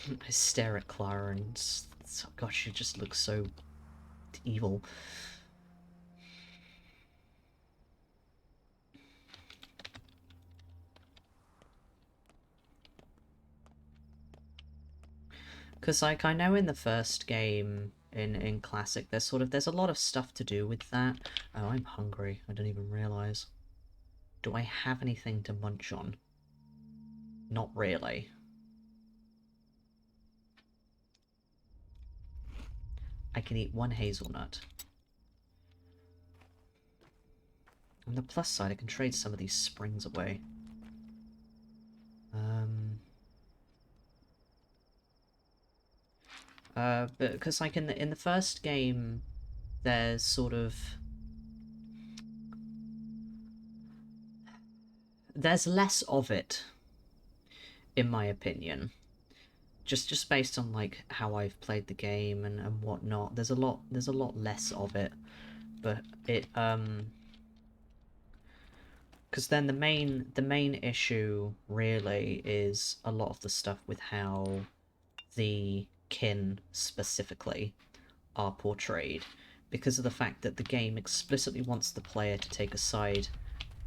I stare at Clara and gosh, she just looks so evil. Because, like, I know in the first game, in Classic, there's a lot of stuff to do with that. Oh, I'm hungry. I don't even realise. Do I have anything to munch on? Not really. I can eat 1 hazelnut. On the plus side, I can trade some of these springs away. Because like in the first game, there's sort of... there's less of it, in my opinion. Just based on like how I've played the game and whatnot, there's a lot less of it. But it because then the main issue really is a lot of the stuff with how the kin specifically are portrayed, because of the fact that the game explicitly wants the player to take a side,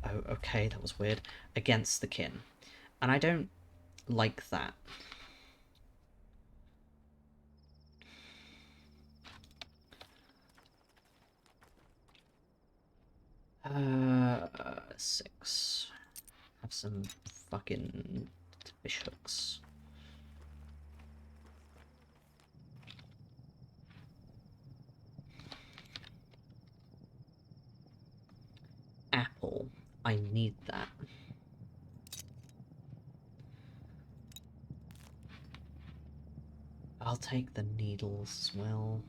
oh okay, that was weird, against the kin. And I don't like that. Uh, 6. Have some fucking fish hooks. Apple. I need that. I'll take the needles as well.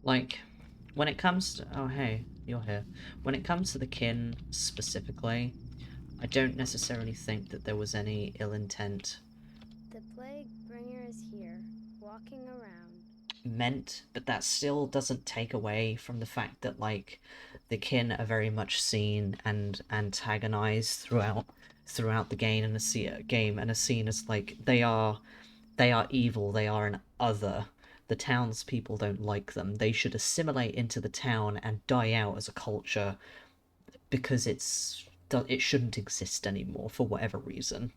Like, when it comes to... oh, hey, you're here. When it comes to the kin, specifically, I don't necessarily think that there was any ill intent The plague bringer is here, walking around. meant, but that still doesn't take away from the fact that, like, the kin are very much seen and antagonized throughout the game and are seen as, like, they are evil, they are an other. The townspeople don't like them. They should assimilate into the town and die out as a culture because it shouldn't exist anymore for whatever reason.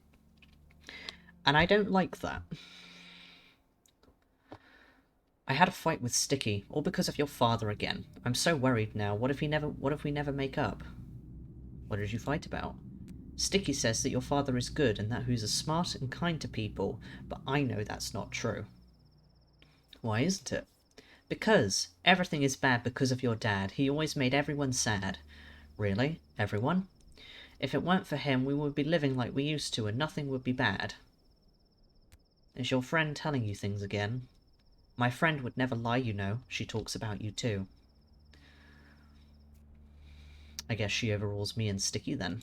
And I don't like that. I had a fight with Sticky, all because of your father again. I'm so worried now. What if we never make up? What did you fight about? Sticky says that your father is good and that he's smart and kind to people, but I know that's not true. Why isn't it? Because everything is bad because of your dad. He always made everyone sad. Really? Everyone? If it weren't for him, we would be living like we used to and nothing would be bad. Is your friend telling you things again? My friend would never lie, you know. She talks about you too. I guess she overrules me and Sticky then.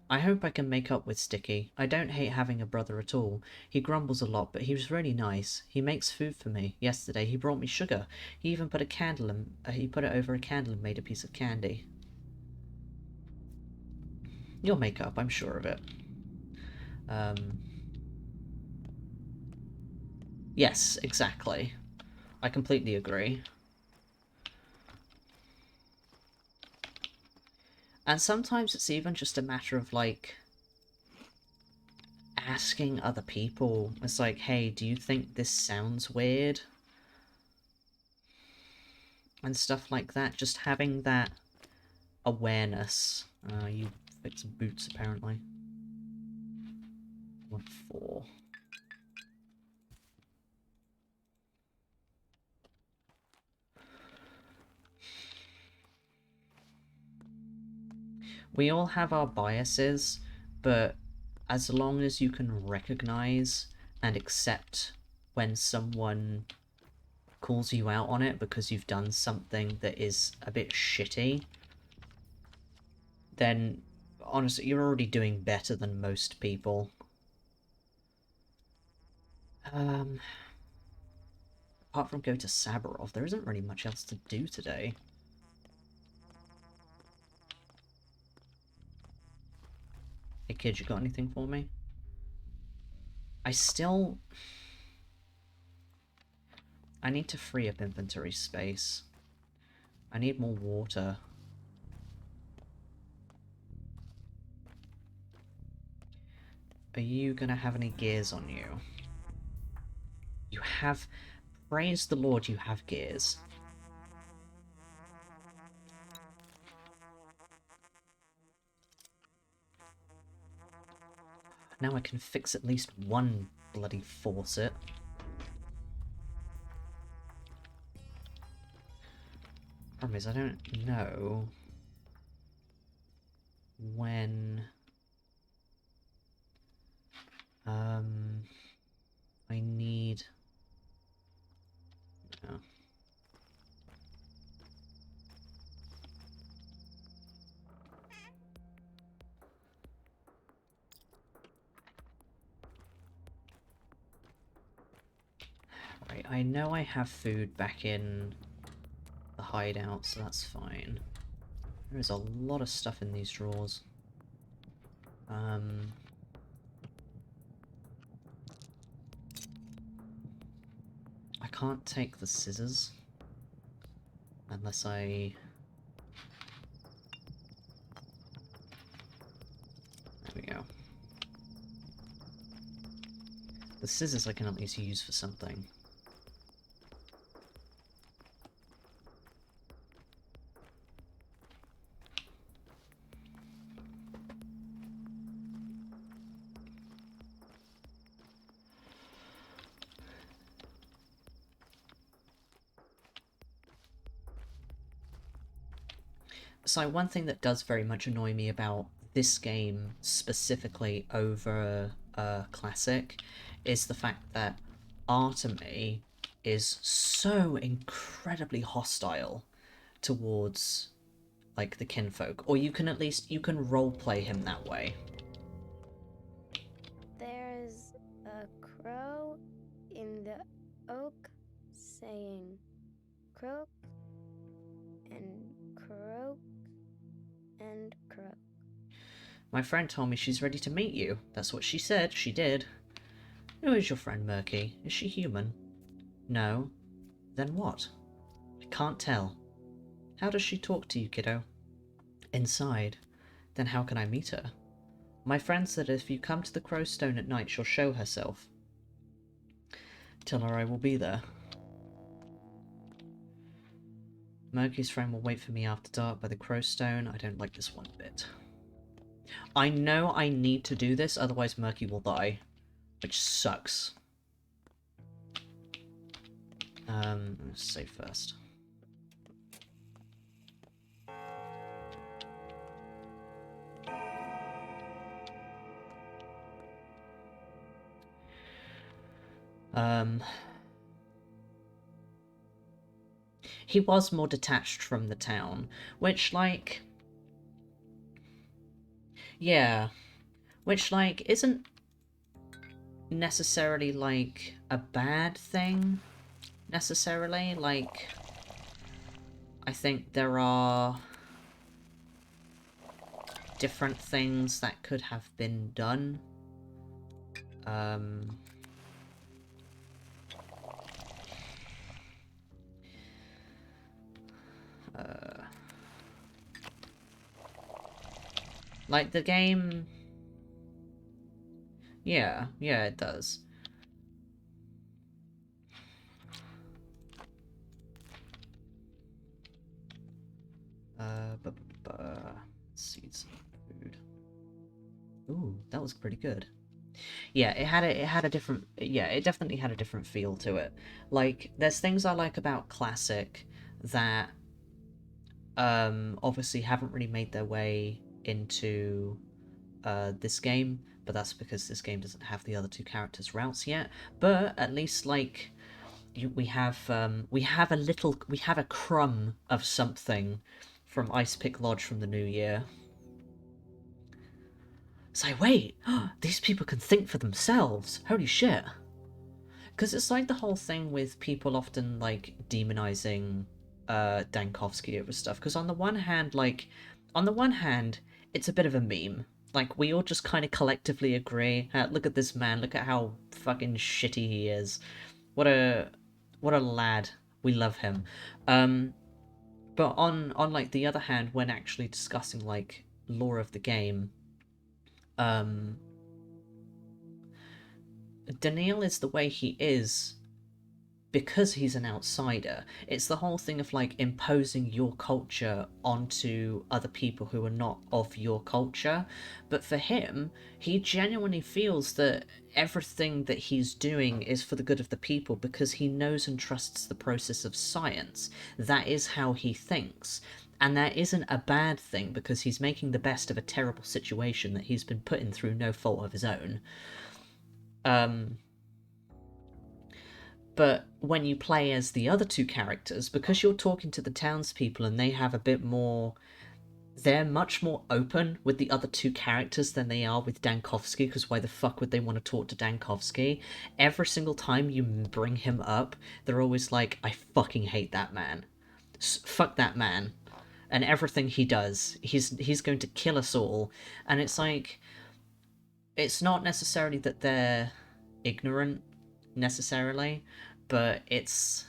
I hope I can make up with Sticky. I don't hate having a brother at all. He grumbles a lot, but he was really nice. He makes food for me. Yesterday, he brought me sugar. He even put a candle in, he put it over a candle and made a piece of candy. You'll make up, I'm sure of it. Yes, exactly. I completely agree. And sometimes it's even just a matter of, like, asking other people. It's like, hey, do you think this sounds weird? And stuff like that. Just having that awareness. You fix boots, apparently. 1-4. We all have our biases, but as long as you can recognize and accept when someone calls you out on it because you've done something that is a bit shitty, then honestly, you're already doing better than most people. Apart from go to Sabarov, there isn't really much else to do today. Hey kid, you got anything for me? I need to free up inventory space. I need more water. Are you gonna have any gears on you? You have... Praise the Lord, you have gears. Now I can fix at least one bloody faucet. Problem is, I don't know when... I need... No. Right, I know I have food back in the hideout, so that's fine. There's a lot of stuff in these drawers. I can't take the scissors unless I... There we go. The scissors I can at least use for something. So one thing that does very much annoy me about this game specifically over Classic is the fact that Artemy is so incredibly hostile towards like the kinfolk, or you can at least roleplay him that way. There's a crow in the oak saying croak and croak and croak. My friend told me she's ready to meet you. That's what she said. She did. Who is your friend, Murky? Is she human? No. Then what? I can't tell. How does she talk to you, kiddo? Inside. Then how can I meet her? My friend said if you come to the Crowstone at night, she'll show herself. Tell her I will be there. Murky's friend will wait for me after dark by the Crowstone. I don't like this one bit. I know I need to do this, otherwise Murky will die. Which sucks. Let's save first. He was more detached from the town, which, like... Yeah, which, like, isn't necessarily, like, a bad thing, necessarily. Like, I think there are different things that could have been done. Um... Like, the game... Yeah, it does. Seeds and food. Ooh, that was pretty good. Yeah, it had a different... Yeah, it definitely had a different feel to it. Like, there's things I like about Classic that, obviously haven't really made their way into this game, but that's because this game doesn't have the other two characters' routes yet. But at least, like, we have a crumb of something from Ice Pick Lodge from the new year. Say, wait, these people can think for themselves. Holy shit. Because it's like the whole thing with people often, like, demonizing Dankovsky over stuff. Because on the one hand, it's a bit of a meme. Like, we all just kind of collectively agree, look at this man, look at how fucking shitty he is. What a lad. We love him. But on like the other hand, when actually discussing like lore of the game, Daniil is the way he is because he's an outsider. It's the whole thing of like imposing your culture onto other people who are not of your culture. But for him, he genuinely feels that everything that he's doing is for the good of the people because he knows and trusts the process of science. That is how he thinks. And that isn't a bad thing because he's making the best of a terrible situation that he's been put in through no fault of his own. But when you play as the other two characters, because you're talking to the townspeople and they have a bit more... They're much more open with the other two characters than they are with Dankovsky, because why the fuck would they want to talk to Dankovsky? Every single time you bring him up, they're always like, I fucking hate that man. Fuck that man. And everything he does, he's going to kill us all. And it's like... It's not necessarily that they're ignorant, necessarily, but it's...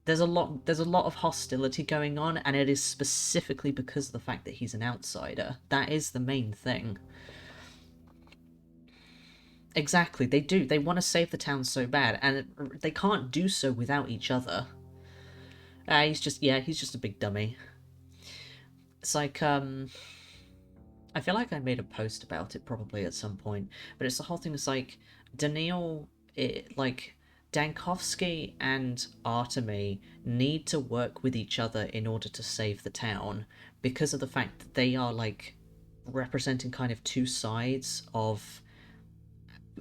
There's a lot of hostility going on, and it is specifically because of the fact that he's an outsider. That is the main thing. Exactly, they do. They want to save the town so bad, and they can't do so without each other. He's just a big dummy. It's like, I feel like I made a post about it probably at some point, but it's the whole thing is like, Daniil, Dankovsky and Artemy need to work with each other in order to save the town, because of the fact that they are, like, representing kind of two sides of,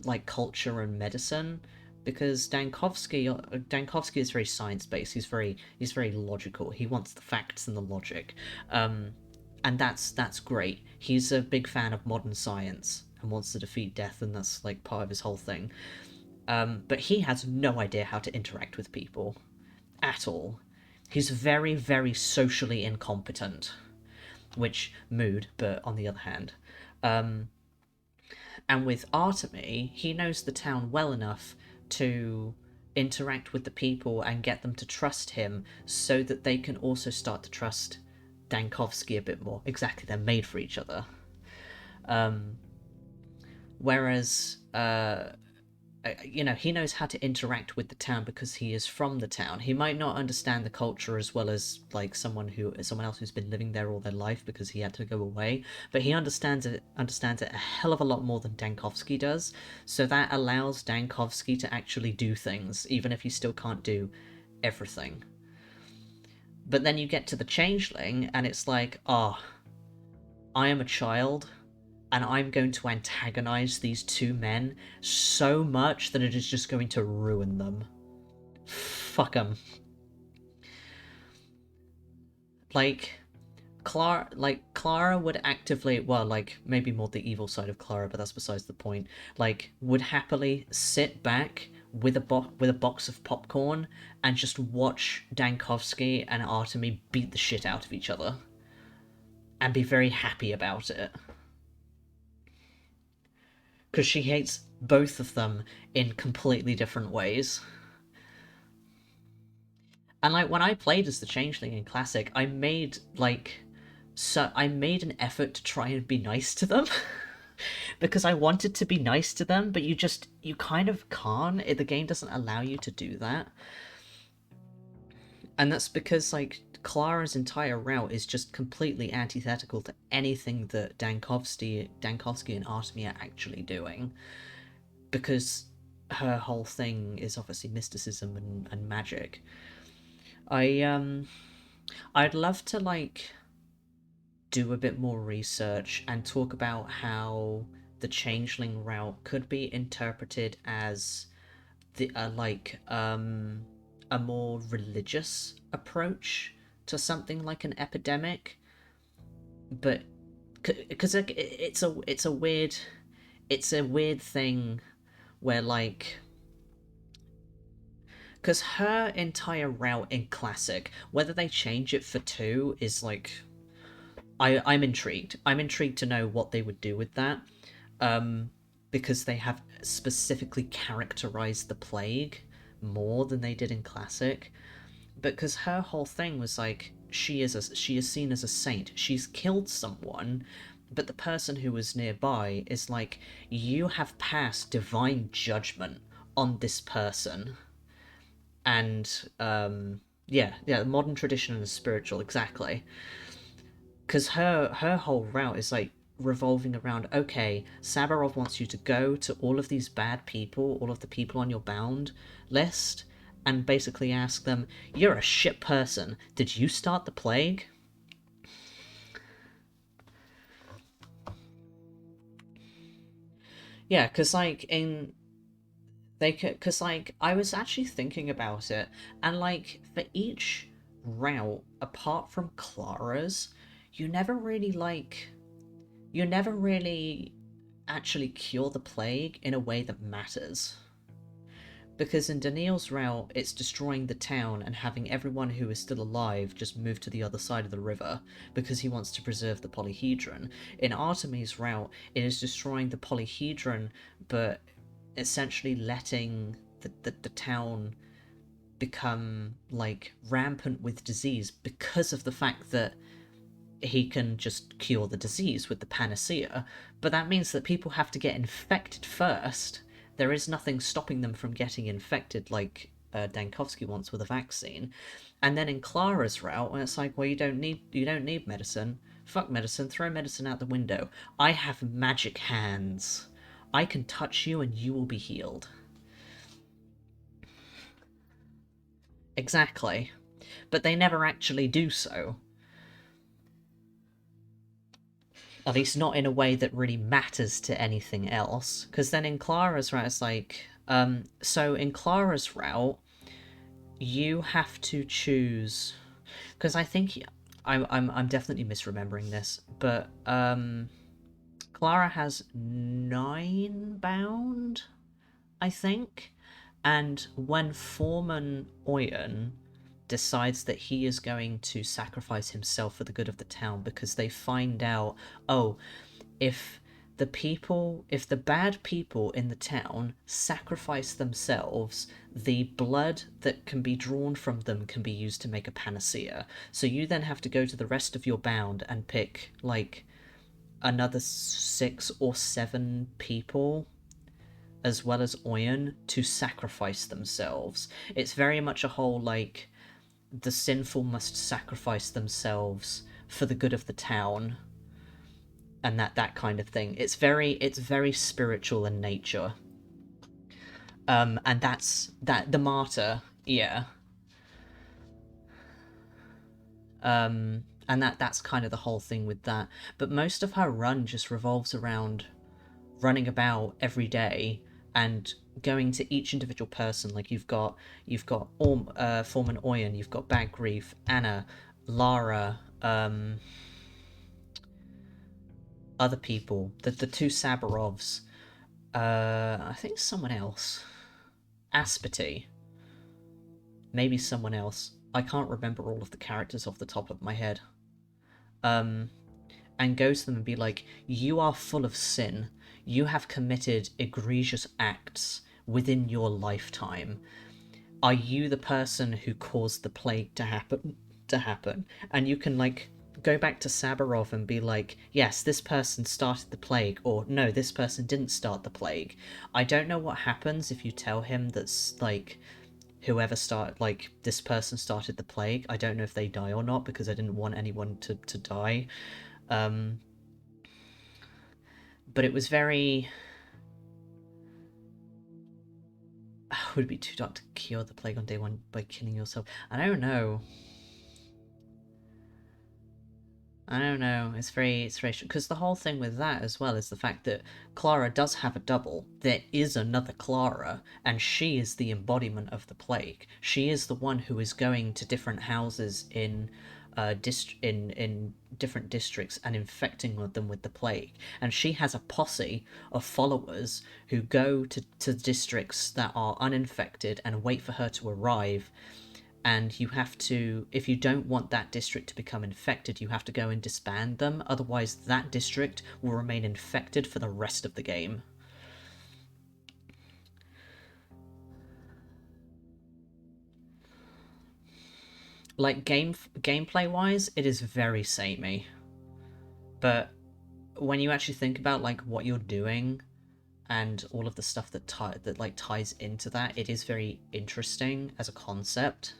like, culture and medicine. Because Dankovsky is very science-based, he's very logical, he wants the facts and the logic. And that's great. He's a big fan of modern science and wants to defeat death, and that's like part of his whole thing. But he has no idea how to interact with people at all. He's very, very socially incompetent, which mood, but on the other hand. And with Artemy, he knows the town well enough to interact with the people and get them to trust him so that they can also start to trust Dankovsky a bit more. Exactly, they're made for each other. Whereas, you know, he knows how to interact with the town because he is from the town. He might not understand the culture as well as, like, someone else who's been living there all their life because he had to go away, but he understands it a hell of a lot more than Dankovsky does, so that allows Dankovsky to actually do things, even if he still can't do everything. But then you get to the Changeling, and it's like, I am a child, and I'm going to antagonize these two men so much that it is just going to ruin them. Fuck them. Like, Clara would actively, well, like, maybe more the evil side of Clara, but that's besides the point, like, would happily sit back with a box of popcorn and just watch Dankovsky and Artemy beat the shit out of each other. And be very happy about it. Because she hates both of them in completely different ways. And, like, when I played as the Changeling in Classic, I made, like... So I made an effort to try and be nice to them. Because I wanted to be nice to them, but you kind of can't. The game doesn't allow you to do that. And that's because, like, Clara's entire route is just completely antithetical to anything that Dankovsky and Artemy are actually doing. Because her whole thing is obviously mysticism and magic. I'd love to, like, do a bit more research and talk about how the Changeling route could be interpreted as the a more religious approach to something like an epidemic, but because it's a weird thing where, like, because her entire route in Classic, whether they change it for 2 is like, I'm intrigued. I'm intrigued to know what they would do with that, because they have specifically characterized the plague more than they did in Classic. Because her whole thing was like, she is seen as a saint. She's killed someone, but the person who was nearby is like, you have passed divine judgment on this person. And yeah, modern tradition and spiritual, exactly. Because her whole route is like revolving around, okay, Sabarov wants you to go to all of these bad people, all of the people on your bound list, and basically ask them, you're a shit person, did you start the plague? Yeah, because like because like I was actually thinking about it, and like for each route apart from Clara's, you never really actually cure the plague in a way that matters. Because in Daniil's route, it's destroying the town and having everyone who is still alive just move to the other side of the river, because he wants to preserve the polyhedron. In Artemy's route, it is destroying the polyhedron, but essentially letting the town become, like, rampant with disease because of the fact that he can just cure the disease with the panacea. But that means that people have to get infected first. There is nothing stopping them from getting infected like Dankovsky wants with a vaccine. And then in Clara's route, when it's like, well, you don't need medicine. Fuck medicine, throw medicine out the window. I have magic hands. I can touch you and you will be healed. Exactly. But they never actually do so. At least not in a way that really matters to anything else. Because then in Clara's route, it's like... so in Clara's route, you have to choose... Because I think... I'm definitely misremembering this, but Clara has 9 bound, I think. And when Foreman Oyen decides that he is going to sacrifice himself for the good of the town, because they find out, oh, if the bad people in the town sacrifice themselves, the blood that can be drawn from them can be used to make a panacea. So you then have to go to the rest of your bound and pick, like, another 6 or 7 people, as well as Oyen, to sacrifice themselves. It's very much a whole, like, the sinful must sacrifice themselves for the good of the town, and that kind of thing. It's very spiritual in nature. And that's the martyr, yeah. And that's kind of the whole thing with that. But most of her run just revolves around running about every day and going to each individual person. Like, you've got Foreman Oyen, you've got Bad Grief, Anna, Lara, other people, the two Sabarovs, I think someone else, Aspity, maybe someone else. I can't remember all of the characters off the top of my head. And go to them and be like, you are full of sin. You have committed egregious acts within your lifetime. Are you the person who caused the plague to happen? And you can, like, go back to Sabarov and be like, yes, this person started the plague, or no, this person didn't start the plague. I don't know what happens if you tell him that's, like, whoever started, like, this person started the plague. I don't know if they die or not, because I didn't want anyone to die. But it was very... would it be too dark to cure the plague on day one by killing yourself? I don't know. It's very because the whole thing with that as well is the fact that Clara does have a double. There is another Clara, and she is the embodiment of the plague. She is the one who is going to different houses in in different districts and infecting them with the plague. And she has a posse of followers who go to districts that are uninfected and wait for her to arrive. And you have to, if you don't want that district to become infected, you have to go and disband them, otherwise that district will remain infected for the rest of the game. Like, gameplay-wise, it is very samey. But when you actually think about, like, what you're doing and all of the stuff that ties into that, it is very interesting as a concept.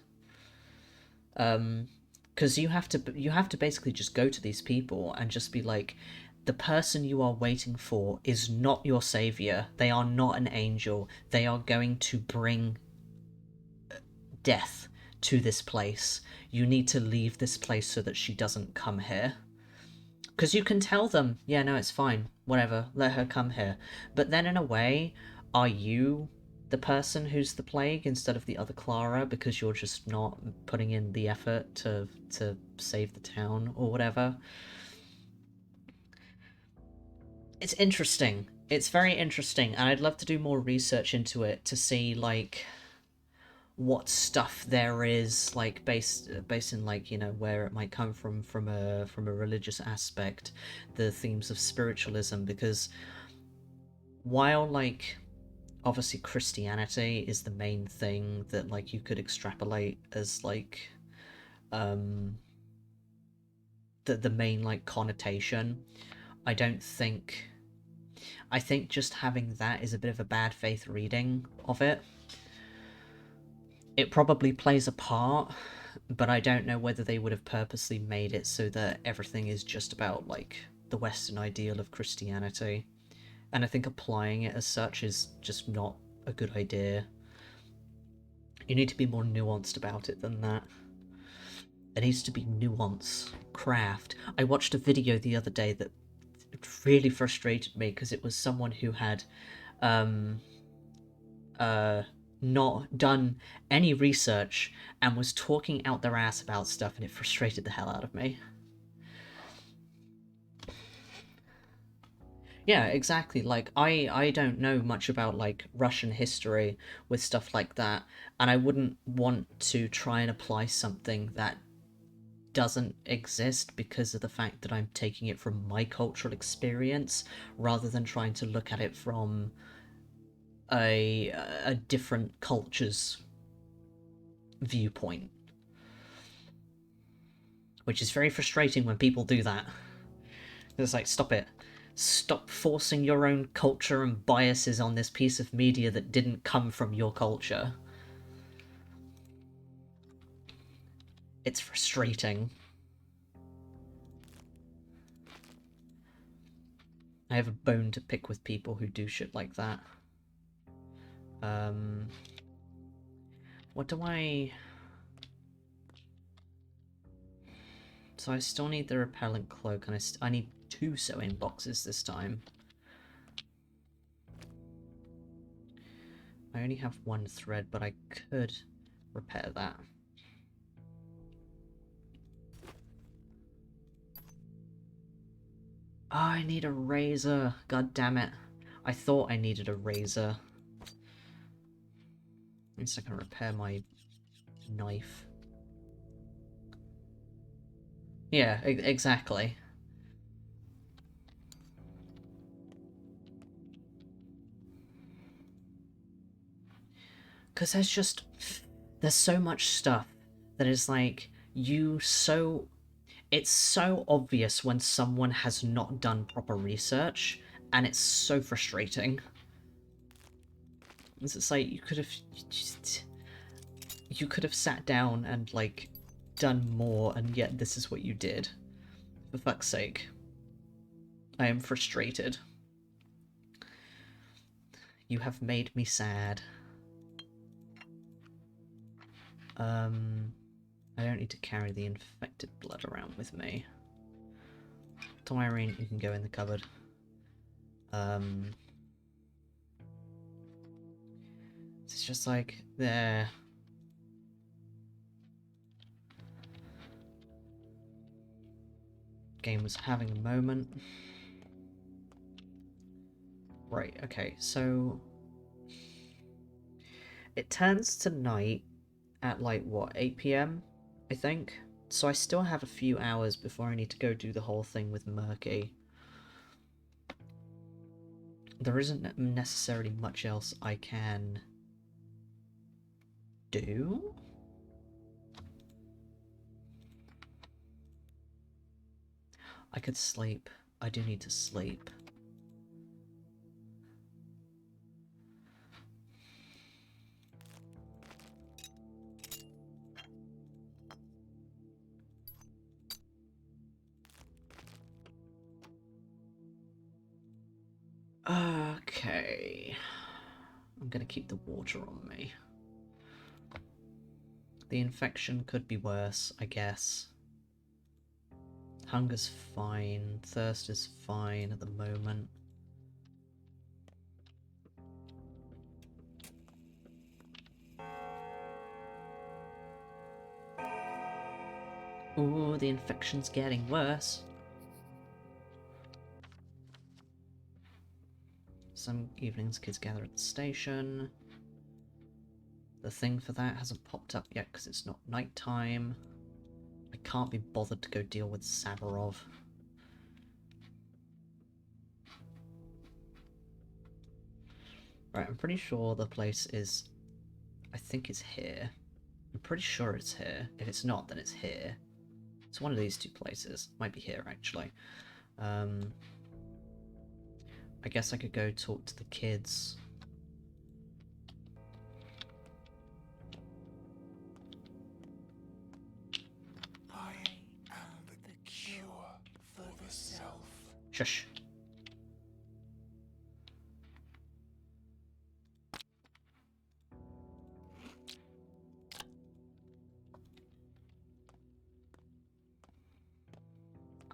Because you have to basically just go to these people and just be like, the person you are waiting for is not your savior. They are not an angel. They are going to bring death to this place. You need to leave this place so that she doesn't come here. Because you can tell them, yeah, no, it's fine, whatever, let her come here. But then in a way, are you the person who's the plague instead of the other Clara because you're just not putting in the effort to save the town or whatever? It's interesting. It's very interesting, and I'd love to do more research into it to see, like, what stuff there is, like, based in, like, you know, where it might come from a religious aspect, the themes of spiritualism, because while, like, obviously Christianity is the main thing that, like, you could extrapolate as, like, the main, like, connotation, I think just having that is a bit of a bad faith reading of it. It probably plays a part, but I don't know whether they would have purposely made it so that everything is just about, like, the Western ideal of Christianity. And I think applying it as such is just not a good idea. You need to be more nuanced about it than that. There needs to be nuance, craft. I watched a video the other day that really frustrated me because it was someone who had not done any research and was talking out their ass about stuff, and it frustrated the hell out of me. Yeah, exactly. Like, I don't know much about, like, Russian history with stuff like that, and I wouldn't want to try and apply something that doesn't exist because of the fact that I'm taking it from my cultural experience rather than trying to look at it from a different culture's viewpoint. Which is very frustrating when people do that. It's like, stop it. Stop forcing your own culture and biases on this piece of media that didn't come from your culture. It's frustrating. I have a bone to pick with people who do shit like that. What do I... So I still need the repellent cloak, and I need 2 sewing boxes this time. I only have 1 thread, but I could repair that. Oh, I need a razor. God damn it. I thought I needed a razor. At least I can repair my knife. Yeah, exactly. Because there's so much stuff that is like, it's so obvious when someone has not done proper research, and it's so frustrating. It's like, you could have sat down and, like, done more, and yet this is what you did. For fuck's sake. I am frustrated. You have made me sad. I don't need to carry the infected blood around with me. Tyrene, you can go in the cupboard. It's just like, there. Game was having a moment. Right, okay, so... It turns to night at, like, what, 8 PM, I think? So I still have a few hours before I need to go do the whole thing with Murky. There isn't necessarily much else I can do? I could sleep. I do need to sleep. Okay. I'm gonna keep the water on me. The infection could be worse, I guess. Hunger's fine. Thirst is fine at the moment. Ooh, the infection's getting worse. Some evenings kids gather at the station. The thing for that hasn't popped up yet because it's not nighttime. I can't be bothered to go deal with Savarov. Right, I'm pretty sure the place is... I think it's here. I'm pretty sure it's here. If it's not, then it's here. It's one of these two places. Might be here, actually. I guess I could go talk to the kids. I am the cure for the self. Shush.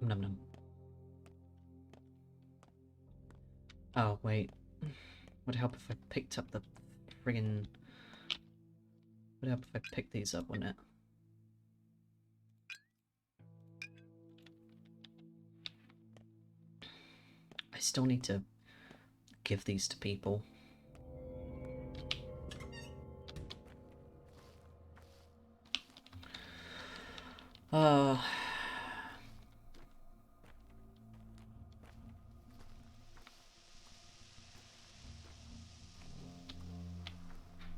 Num num. Oh, wait. Would help if I picked up the friggin... Would help if I picked these up, wouldn't it? I still need to give these to people.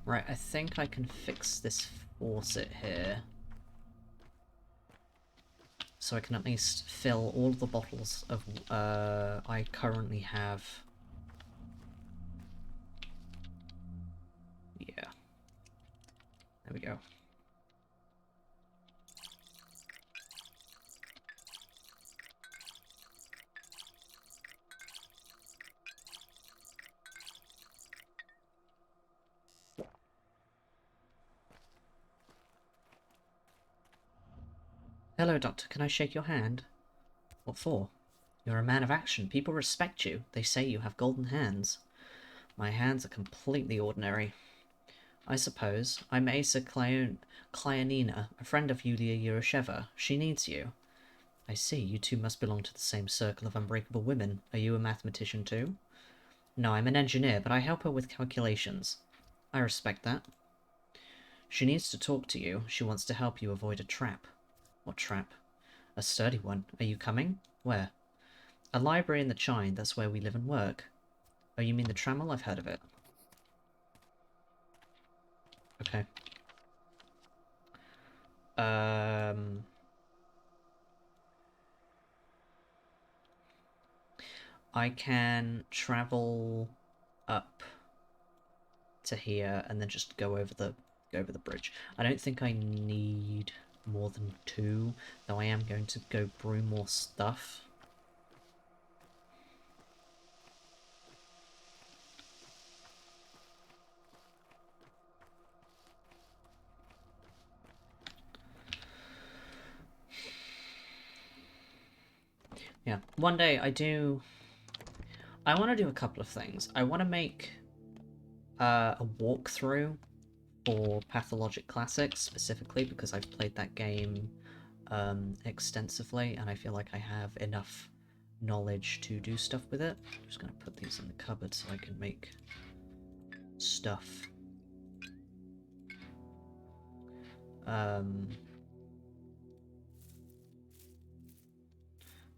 Right, I think I can fix this faucet here. So I can at least fill all the bottles of I currently have. Yeah. There we go. Hello, Doctor. Can I shake your hand? What for? You're a man of action. People respect you. They say you have golden hands. My hands are completely ordinary. I suppose. I'm Asa Klyanina, a friend of Yulia Yurosheva. She needs you. I see, you two must belong to the same circle of unbreakable women. Are you a mathematician too? No, I'm an engineer, but I help her with calculations. I respect that. She needs to talk to you. She wants to help you avoid a trap. What trap? A sturdy one. Are you coming? Where? A library in the Chine. That's where we live and work. Oh, you mean the Trammel? I've heard of it. Okay. I can travel up to here and then just go over the bridge. I don't think I need more than 2, though I am going to go brew more stuff. Yeah, one day I want to do a couple of things. I want to make a walkthrough for Pathologic Classics, specifically because I've played that game extensively, and I feel like I have enough knowledge to do stuff with it. I'm just going to put these in the cupboard so I can make stuff.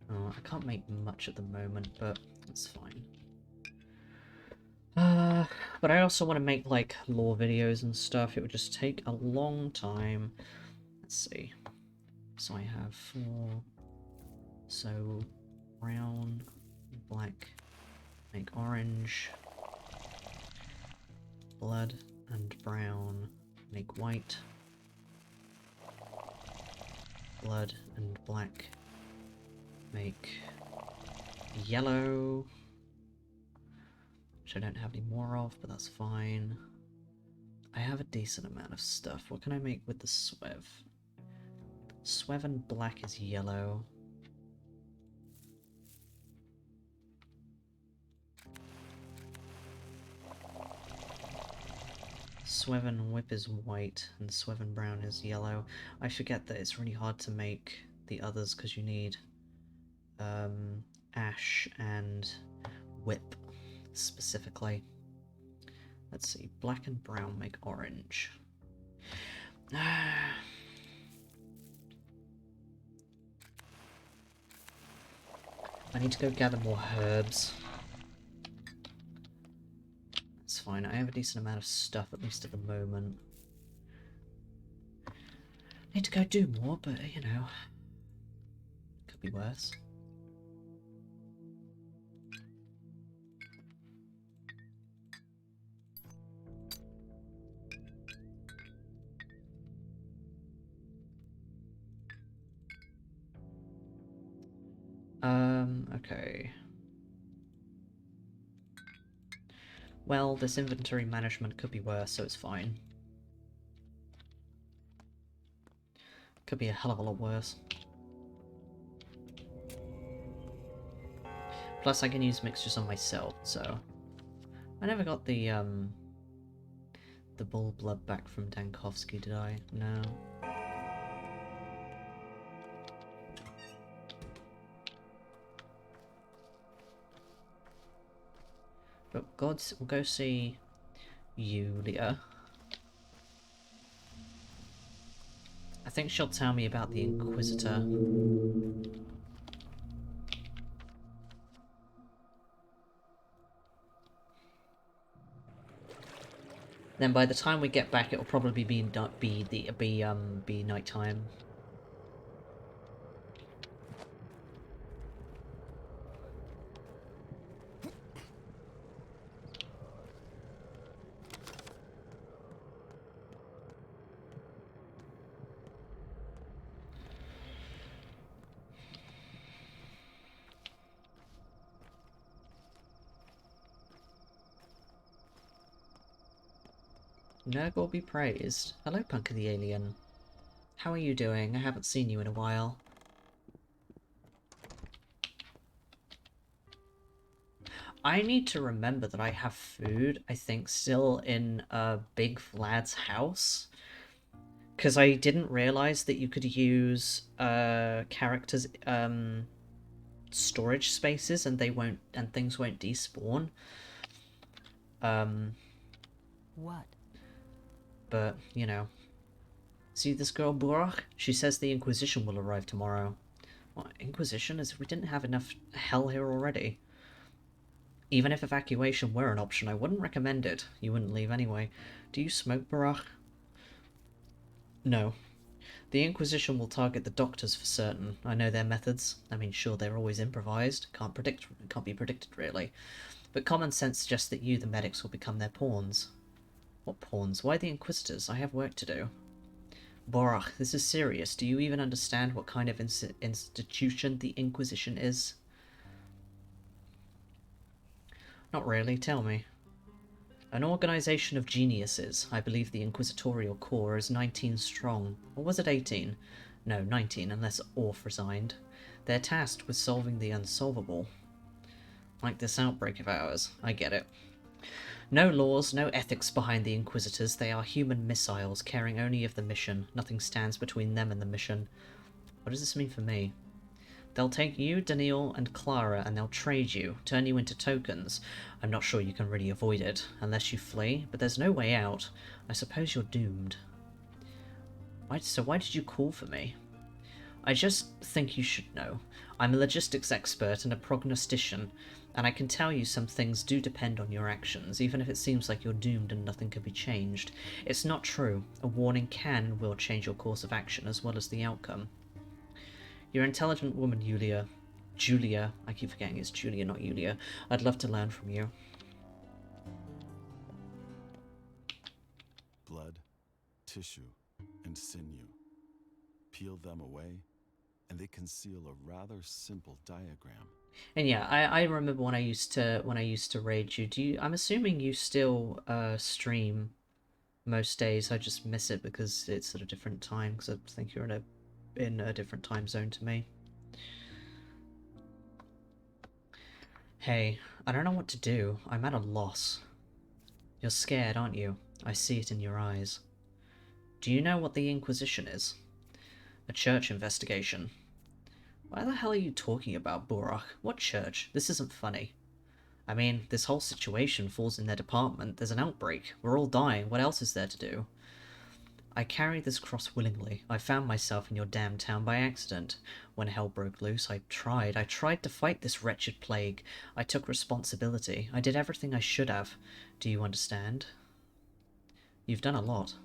Oh, I can't make much at the moment, but that's fine. But I also want to make, like, lore videos and stuff. It would just take a long time. Let's see. So I have 4. So, brown, black, make orange. Blood and brown, make white. Blood and black, make yellow. Which I don't have any more of, but that's fine. I have a decent amount of stuff. What can I make with the Swev? Swev and black is yellow. Swev and whip is white, and Swev and brown is yellow. I forget that it's really hard to make the others because you need ash and whip specifically. Let's see, black and brown make orange. I need to go gather more herbs. That's fine, I have a decent amount of stuff, at least at the moment. Need to go do more, but, you know, could be worse. Okay. Well, this inventory management could be worse, so it's fine. Could be a hell of a lot worse. Plus, I can use mixtures on myself, so... I never got the bull blood back from Dankovsky, did I? No. But gods, we'll go see Yulia. I think she'll tell me about the Inquisitor. Then by the time we get back, it'll probably be nighttime. Nurgle be praised. Hello, Punker the Alien. How are you doing? I haven't seen you in a while. I need to remember that I have food, I think, still in Big Vlad's house. Because I didn't realize that you could use characters' storage spaces and things won't despawn. What? But, you know. See this girl Burach? She says the Inquisition will arrive tomorrow. What, Inquisition? As if we didn't have enough hell here already. Even if evacuation were an option, I wouldn't recommend it. You wouldn't leave anyway. Do you smoke, Burach? No. The Inquisition will target the doctors for certain. I know their methods. I mean, sure, they're always improvised. Can't be predicted, really. But common sense suggests that you, the medics, will become their pawns. What pawns? Why the Inquisitors? I have work to do. Borach, this is serious. Do you even understand what kind of institution the Inquisition is? Not really, tell me. An organization of geniuses. I believe the Inquisitorial Corps is 19 strong. Or was it 18? No, 19, unless Orff resigned. They're tasked with solving the unsolvable. Like this outbreak of ours. I get it. No laws, no ethics behind the Inquisitors. They are human missiles, caring only of the mission. Nothing stands between them and the mission. What does this mean for me? They'll take you, Daniel, and Clara, and they'll trade you, turn you into tokens. I'm not sure you can really avoid it, unless you flee, but there's no way out. I suppose you're doomed. So why did you call for me? I just think you should know. I'm a logistics expert and a prognostician, and I can tell you some things do depend on your actions, even if it seems like you're doomed and nothing can be changed. It's not true. A warning can and will change your course of action, as well as the outcome. You're an intelligent woman, Julia. Julia. I keep forgetting it's Julia, not Julia. I'd love to learn from you. Blood, tissue, and sinew. Peel them away, and they conceal a rather simple diagram. And yeah, I remember when I used to raid you. I'm assuming you still stream most days. I just miss it because it's at a different time. Because I think you're in a different time zone to me. Hey, I don't know what to do. I'm at a loss. You're scared, aren't you? I see it in your eyes. Do you know what the Inquisition is? A church investigation. Why the hell are you talking about, Borach? What church? This isn't funny. I mean, this whole situation falls in their department. There's an outbreak. We're all dying. What else is there to do? I carried this cross willingly. I found myself in your damn town by accident. When hell broke loose, I tried to fight this wretched plague. I took responsibility. I did everything I should have. Do you understand? You've done a lot.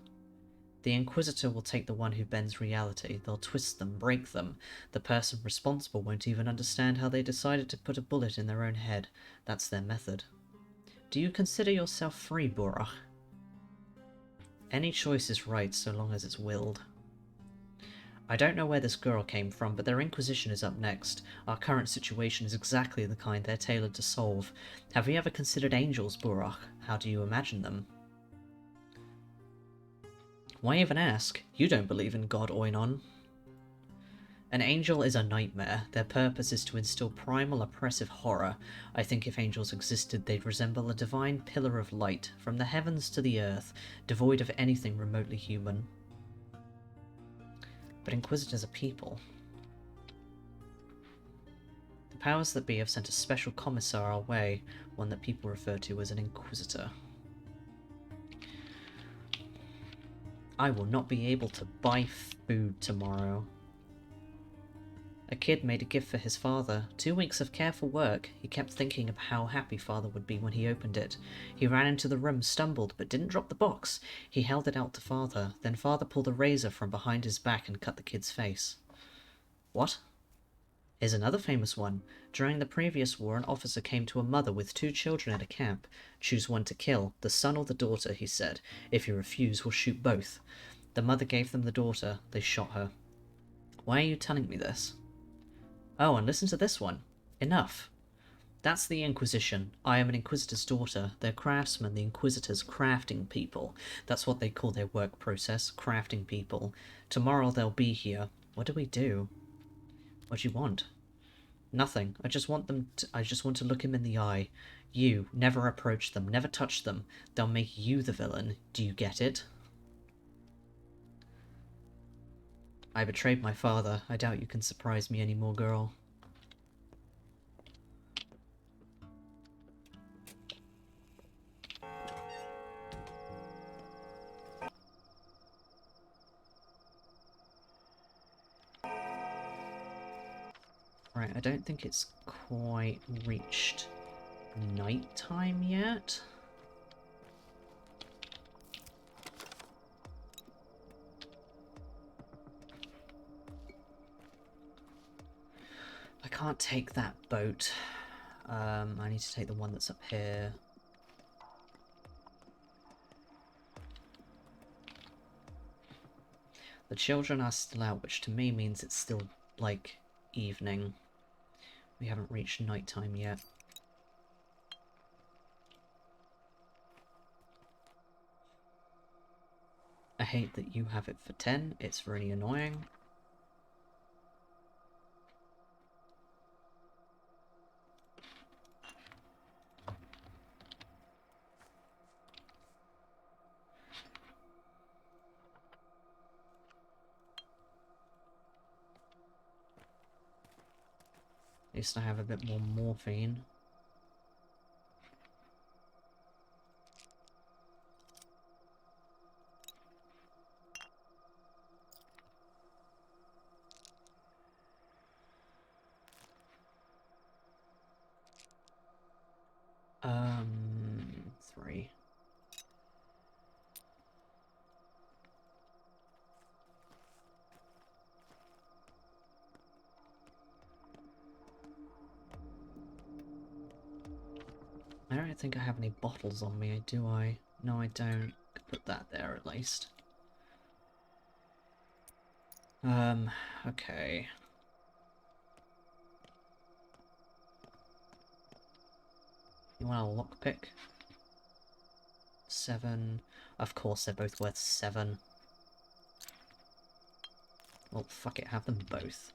The Inquisitor will take the one who bends reality. They'll twist them, break them. The person responsible won't even understand how they decided to put a bullet in their own head. That's their method. Do you consider yourself free, Borach? Any choice is right so long as it's willed. I don't know where this girl came from, but their Inquisition is up next. Our current situation is exactly the kind they're tailored to solve. Have you ever considered angels, Borach? How do you imagine them? Why even ask? You don't believe in God, Oinon. An angel is a nightmare. Their purpose is to instill primal oppressive horror. I think if angels existed, they'd resemble a divine pillar of light, from the heavens to the earth, devoid of anything remotely human. But Inquisitors are people. The powers that be have sent a special commissar our way, one that people refer to as an Inquisitor. I will not be able to buy food tomorrow. A kid made a gift for his father. 2 weeks of careful work. He kept thinking of how happy father would be when he opened it. He ran into the room, stumbled, but didn't drop the box. He held it out to father. Then father pulled a razor from behind his back and cut the kid's face. What? Here's another famous one. During the previous war, an officer came to a mother with 2 children at a camp. Choose one to kill, the son or the daughter, he said. If you refuse, we'll shoot both. The mother gave them the daughter. They shot her. Why are you telling me this? Oh, and listen to this one. Enough. That's the Inquisition. I am an Inquisitor's daughter. They're craftsmen, the Inquisitors, crafting people. That's what they call their work process, crafting people. Tomorrow they'll be here. What do we do? What do you want? Nothing. I just want to look him in the eye. You, never approach them, never touch them. They'll make you the villain. Do you get it? I betrayed my father. I doubt you can surprise me anymore, girl. Right, I don't think it's quite reached nighttime yet. I can't take that boat. I need to take the one that's up here. The children are still out, which to me means it's still, like, evening. We haven't reached nighttime yet. I hate that you have it for 10. It's really annoying. At least I have a bit more morphine. Um, 3. I don't think I have any bottles on me, do I? No, I don't. Could put that there at least. Okay. You want a lockpick? 7. Of course, they're both worth 7. Well, fuck it, have them both.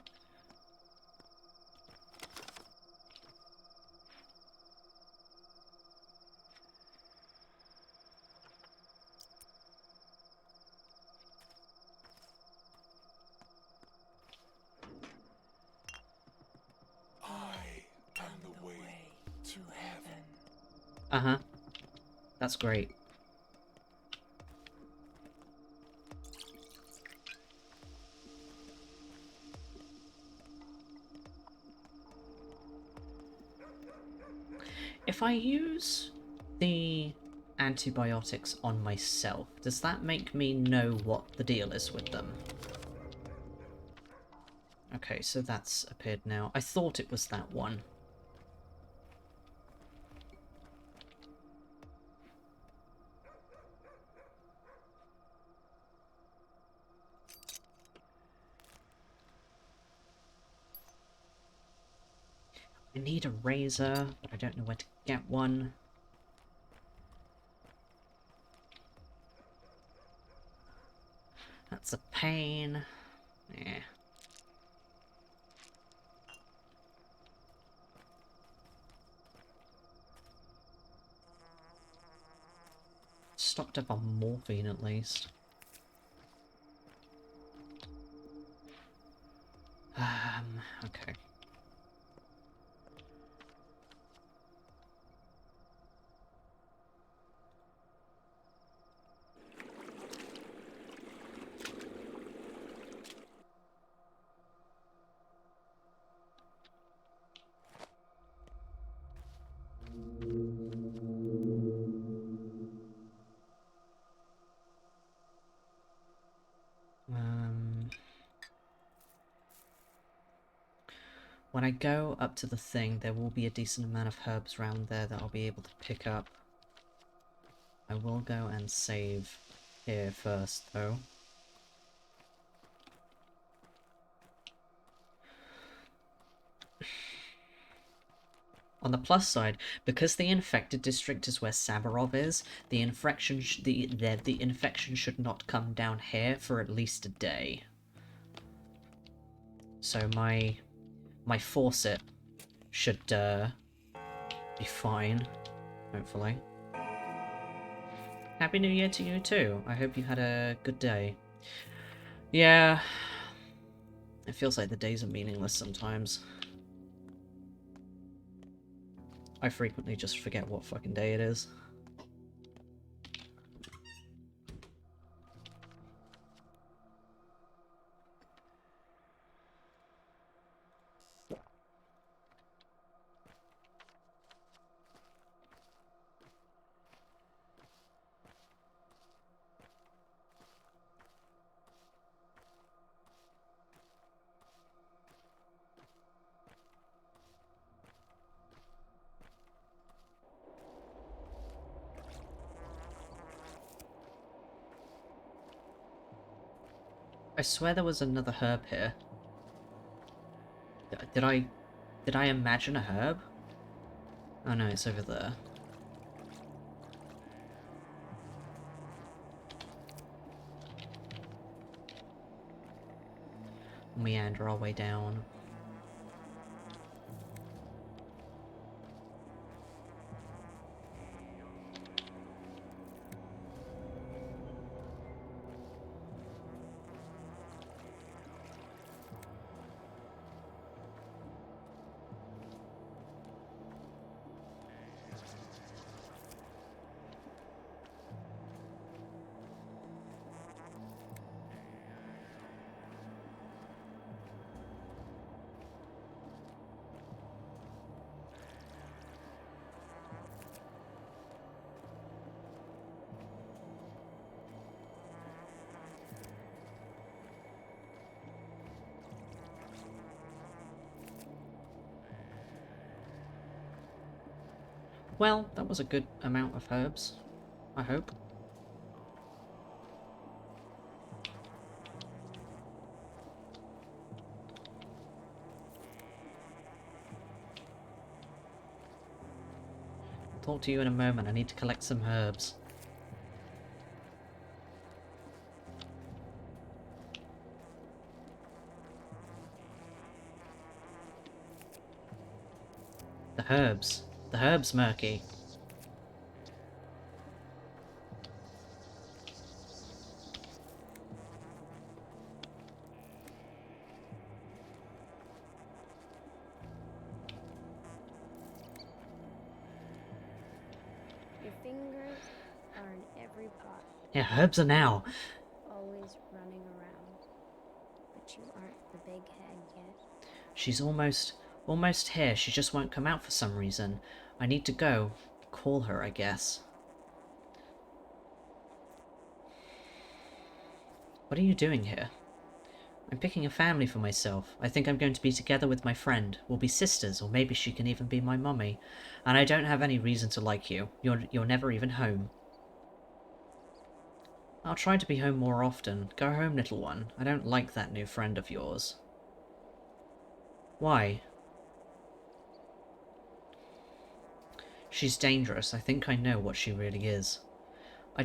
I am the way to heaven. Uh-huh. That's great. If I use the antibiotics on myself, does that make me know what the deal is with them? Okay, so that's appeared now. I thought it was that one. I need a razor, but I don't know where to get one. That's a pain. Yeah. Stocked up on morphine at least. Okay. When I go up to the thing, there will be a decent amount of herbs around there that I'll be able to pick up. I will go and save here first, though. On the plus side, because the infected district is where Sabarov is, the infection the infection should not come down here for at least a day. So my faucet should be fine, hopefully. Happy New Year to you too. I hope you had a good day. Yeah, It feels like the days are meaningless sometimes. I frequently just forget what fucking day it is. I swear there was another herb here. Did I imagine a herb? Oh no, it's over there. Meander our way down. Well, that was a good amount of herbs, I hope. I'll talk to you in a moment, I need to collect some herbs. The herbs. The herbs, Murky. Your fingers are in every pot, Yeah, herbs are now. always running around. But you aren't the big head yet. She's almost here. She just won't come out for some reason. I need to go. Call her, I guess. What are you doing here? I'm picking a family for myself. I think I'm going to be together with my friend. We'll be sisters, or maybe she can even be my mummy. And I don't have any reason to like you. You're never even home. I'll try to be home more often. Go home, little one. I don't like that new friend of yours. Why? She's dangerous. I think I know what she really is. I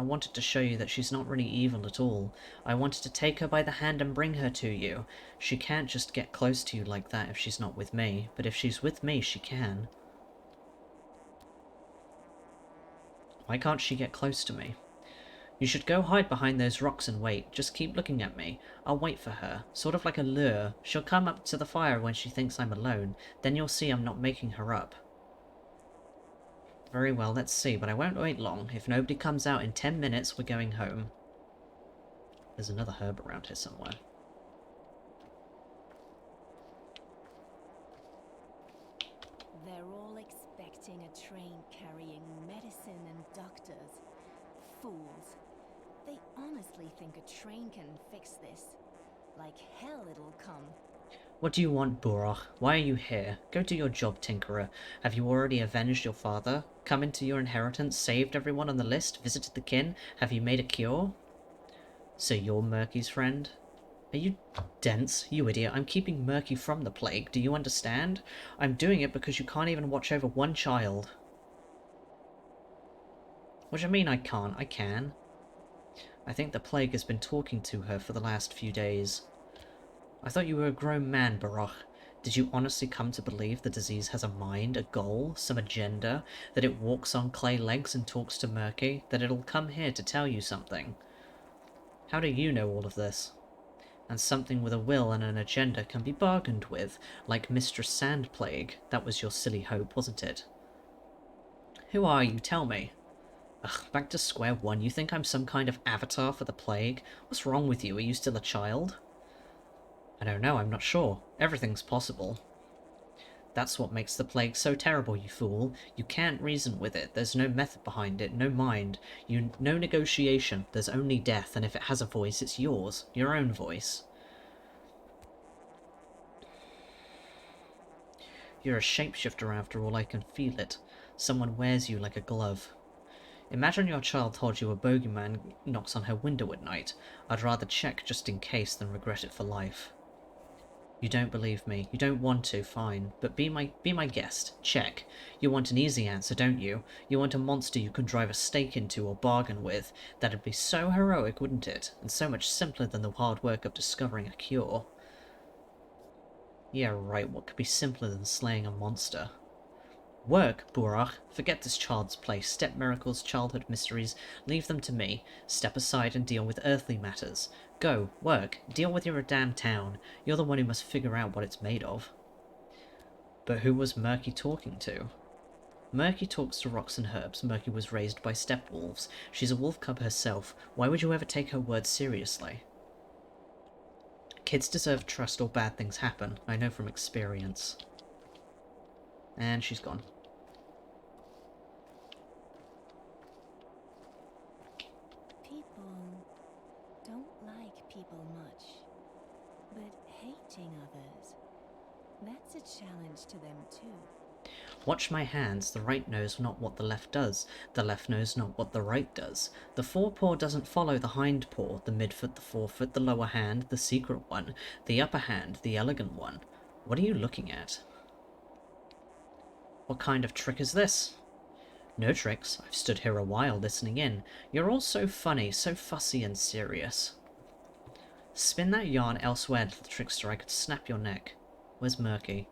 wanted to show you that she's not really evil at all. I wanted to take her by the hand and bring her to you. She can't just get close to you like that if she's not with me, but if she's with me, she can. Why can't she get close to me? You should go hide behind those rocks and wait. Just keep looking at me. I'll wait for her. Sort of like a lure. She'll come up to the fire when she thinks I'm alone. Then you'll see I'm not making her up. Very well, let's see, but I won't wait long. If nobody comes out in 10 minutes, we're going home. There's another herb around here somewhere. They're all expecting a train carrying medicine and doctors. Fools. They honestly think a train can fix this. Like hell it'll come. What do you want, Burach? Why are you here? Go do your job, Tinkerer. Have you already avenged your father? Come into your inheritance? Saved everyone on the list? Visited the kin? Have you made a cure? So you're Murky's friend? Are you dense? You idiot. I'm keeping Murky from the plague. Do you understand? I'm doing it because you can't even watch over one child. What do you mean I can't? I can. I think the plague has been talking to her for the last few days. I thought you were a grown man, Barach. Did you honestly come to believe the disease has a mind, a goal, some agenda, that it walks on clay legs and talks to Murky, that it'll come here to tell you something? How do you know all of this? And something with a will and an agenda can be bargained with, like Mistress Sandplague. That was your silly hope, wasn't it? Who are you? Tell me. Ugh, back to square one. You think I'm some kind of avatar for the plague? What's wrong with you? Are you still a child? I don't know, I'm not sure. Everything's possible. That's what makes the plague so terrible, you fool. You can't reason with it. There's no method behind it, no mind. No negotiation. There's only death, and if it has a voice, it's yours. Your own voice. You're a shapeshifter after all, I can feel it. Someone wears you like a glove. Imagine your child told you a bogeyman knocks on her window at night. I'd rather check just in case than regret it for life. You don't believe me. You don't want to, fine. But be my guest. Check. You want an easy answer, don't you? You want a monster you can drive a stake into or bargain with. That'd be so heroic, wouldn't it? And so much simpler than the hard work of discovering a cure. Yeah, right, what could be simpler than slaying a monster? Work, Burach. Forget this child's play. Step miracles, childhood mysteries. Leave them to me. Step aside and deal with earthly matters. Go, work. Deal with your damn town. You're the one who must figure out what it's made of. But who was Murky talking to? Murky talks to rocks and herbs. Murky was raised by steppe wolves. She's a wolf cub herself. Why would you ever take her words seriously? Kids deserve trust or bad things happen. I know from experience. And she's gone. People don't like people much, but hating others, that's a challenge to them too. Watch my hands. The right knows not what the left does. The left knows not what the right does. The forepaw doesn't follow the hind paw. The midfoot, the forefoot, the lower hand, the secret one. The upper hand, the elegant one. What are you looking at? What kind of trick is this? No tricks. I've stood here a while listening in. You're all so funny, so fussy and serious. Spin that yarn elsewhere, little trickster. I could snap your neck. Where's Murky?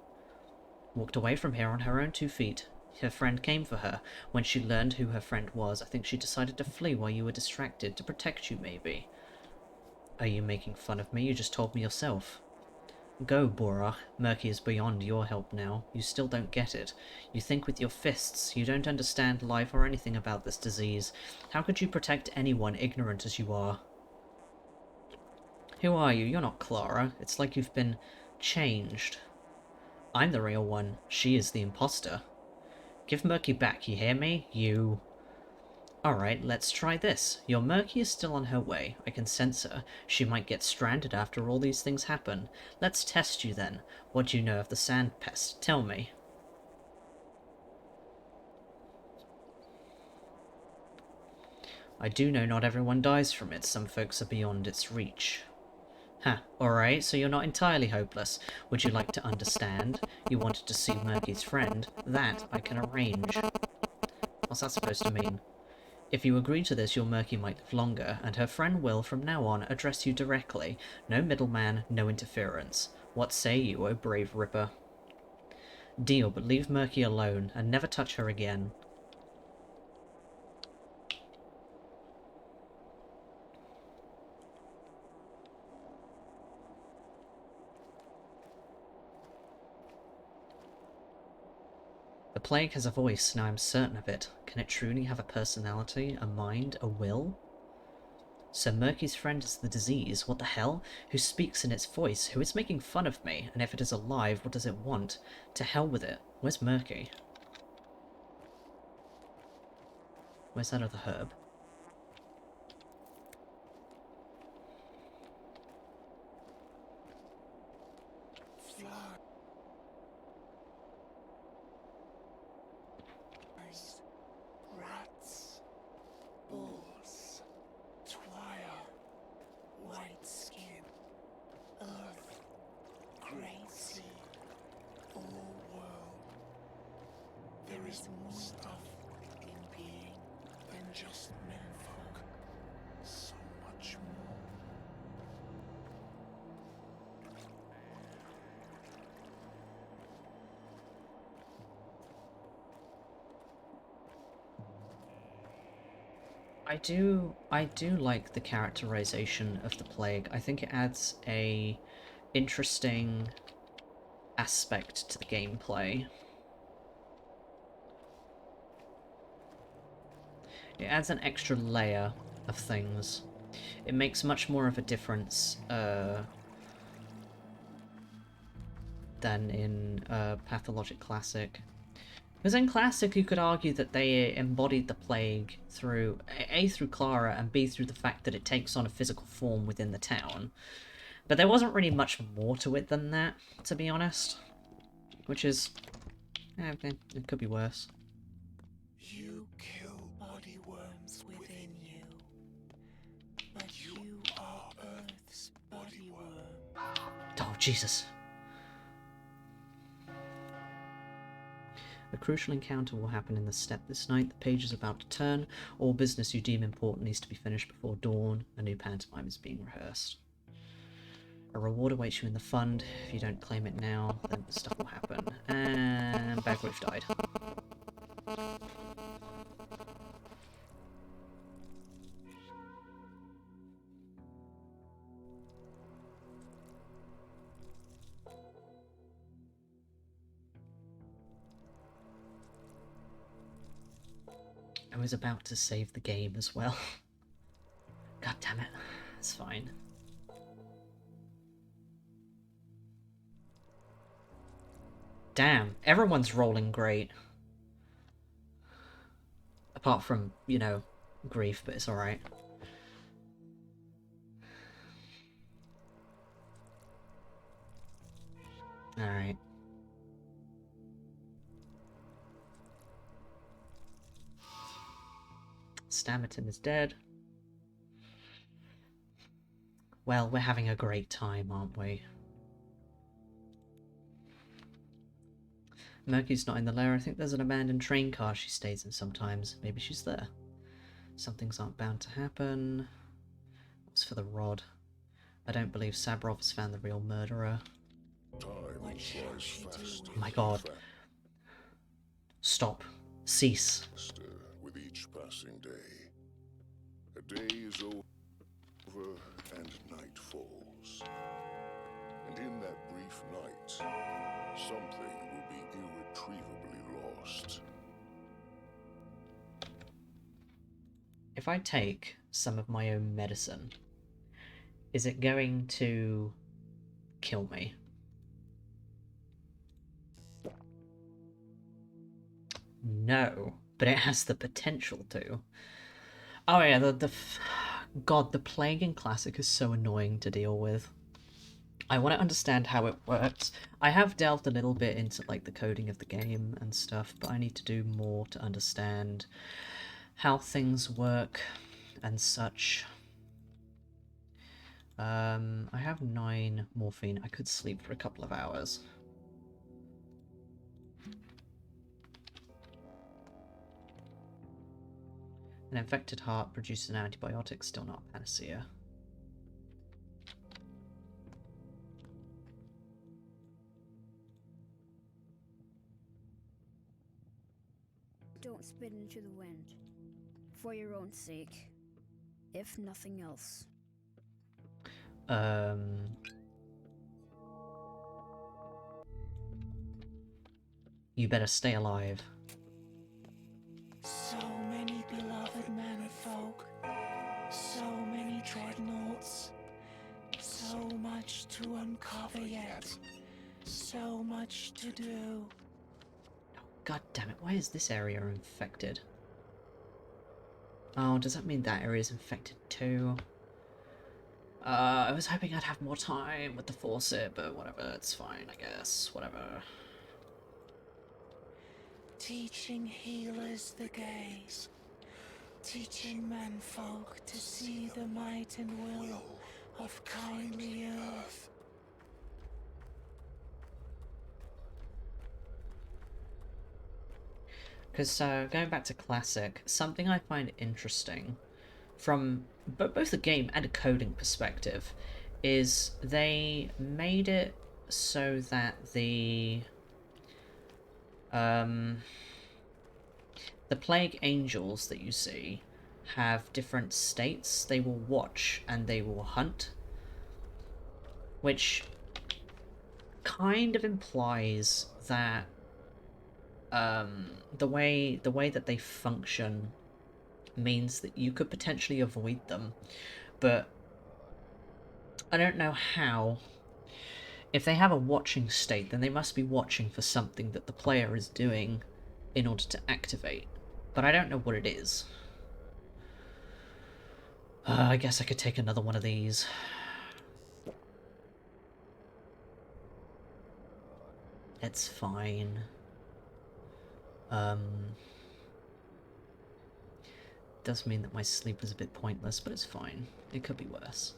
Walked away from here on her own 2 feet. Her friend came for her. When she learned who her friend was, I think she decided to flee while you were distracted. To protect you, maybe. Are you making fun of me? You just told me yourself. Go, Borach. Murky is beyond your help now. You still don't get it. You think with your fists. You don't understand life or anything about this disease. How could you protect anyone ignorant as you are? Who are you? You're not Clara. It's like you've been changed. I'm the real one. She is the imposter. Give Murky back, you hear me? You... Alright, let's try this. Your Murky is still on her way. I can sense her. She might get stranded after all these things happen. Let's test you then. What do you know of the sand pest? Tell me. I do know not everyone dies from it. Some folks are beyond its reach. Huh, alright, so you're not entirely hopeless. Would you like to understand? You wanted to see Murky's friend. That I can arrange. What's that supposed to mean? If you agree to this, your Murky might live longer, and her friend will, from now on, address you directly. No middleman, no interference. What say you, O brave Ripper? Deal, but leave Murky alone, and never touch her again. The plague has a voice, now I'm certain of it. Can it truly have a personality, a mind, a will? So Murky's friend is the disease, what the hell? Who speaks in its voice? Who is making fun of me? And if it is alive, what does it want? To hell with it. Where's Murky? Where's that other herb? Rats, bulls, twire, white skin, earth, great sea, all world. There is more stuff in being than just menfolk. So much more. I do like the characterization of the plague. I think it adds a interesting aspect to the gameplay. It adds an extra layer of things. It makes much more of a difference than in Pathologic Classic. Because in Classic you could argue that they embodied the plague through A, through Clara, and B, through the fact that it takes on a physical form within the town. But there wasn't really much more to it than that, to be honest. Which is... okay, it could be worse. You kill body worms within you, but you are Earth's body worm. Oh, Jesus. A crucial encounter will happen in the steppe this night. The page is about to turn. All business you deem important needs to be finished before dawn. A new pantomime is being rehearsed. A reward awaits you in the fund. If you don't claim it now, then stuff will happen. And Bagwolf died. I was about to save the game as well. God damn it. It's fine. Damn, everyone's rolling great. Apart from, you know, grief, but it's alright. Alright. Stamerton is dead. Well, we're having a great time, aren't we? Murky's not in the lair. I think there's an abandoned train car she stays in sometimes. Maybe she's there. Some things aren't bound to happen. What's for the rod? I don't believe Sabrov has found the real murderer. What shall she do? Oh my god. Stop. Cease. With each passing day, a day is over and night falls. And in that brief night, something will be irretrievably lost. If I take some of my own medicine, is it going to kill me? No, but it has the potential to. Oh yeah, God, the plague in Classic is so annoying to deal with. I want to understand how it works. I have delved a little bit into like the coding of the game and stuff, but I need to do more to understand how things work and such. I have 9 morphine. I could sleep for a couple of hours. An infected heart produces an antibiotic, still not a panacea. Don't spit into the wind. For your own sake. If nothing else. You better stay alive. So many beloved menfolk, so many dreadnoughts, so much to uncover yet, so much to do. God damn it, why is this area infected? Oh, does that mean that area is infected too? I was hoping I'd have more time with the faucet, but whatever, it's fine, I guess. Whatever. Teaching healers the gaze, teaching menfolk to see the might and will of kindly earth. Because, going back to Classic, something I find interesting from both the game and a coding perspective is they made it so that the plague angels that you see have different states. They will watch and they will hunt, which kind of implies that the way that they function means that you could potentially avoid them, but I don't know how. If they have a watching state, then they must be watching for something that the player is doing in order to activate, but I don't know what it is. I guess I could take another one of these. It's fine. Does mean that my sleep is a bit pointless, but it's fine. It could be worse.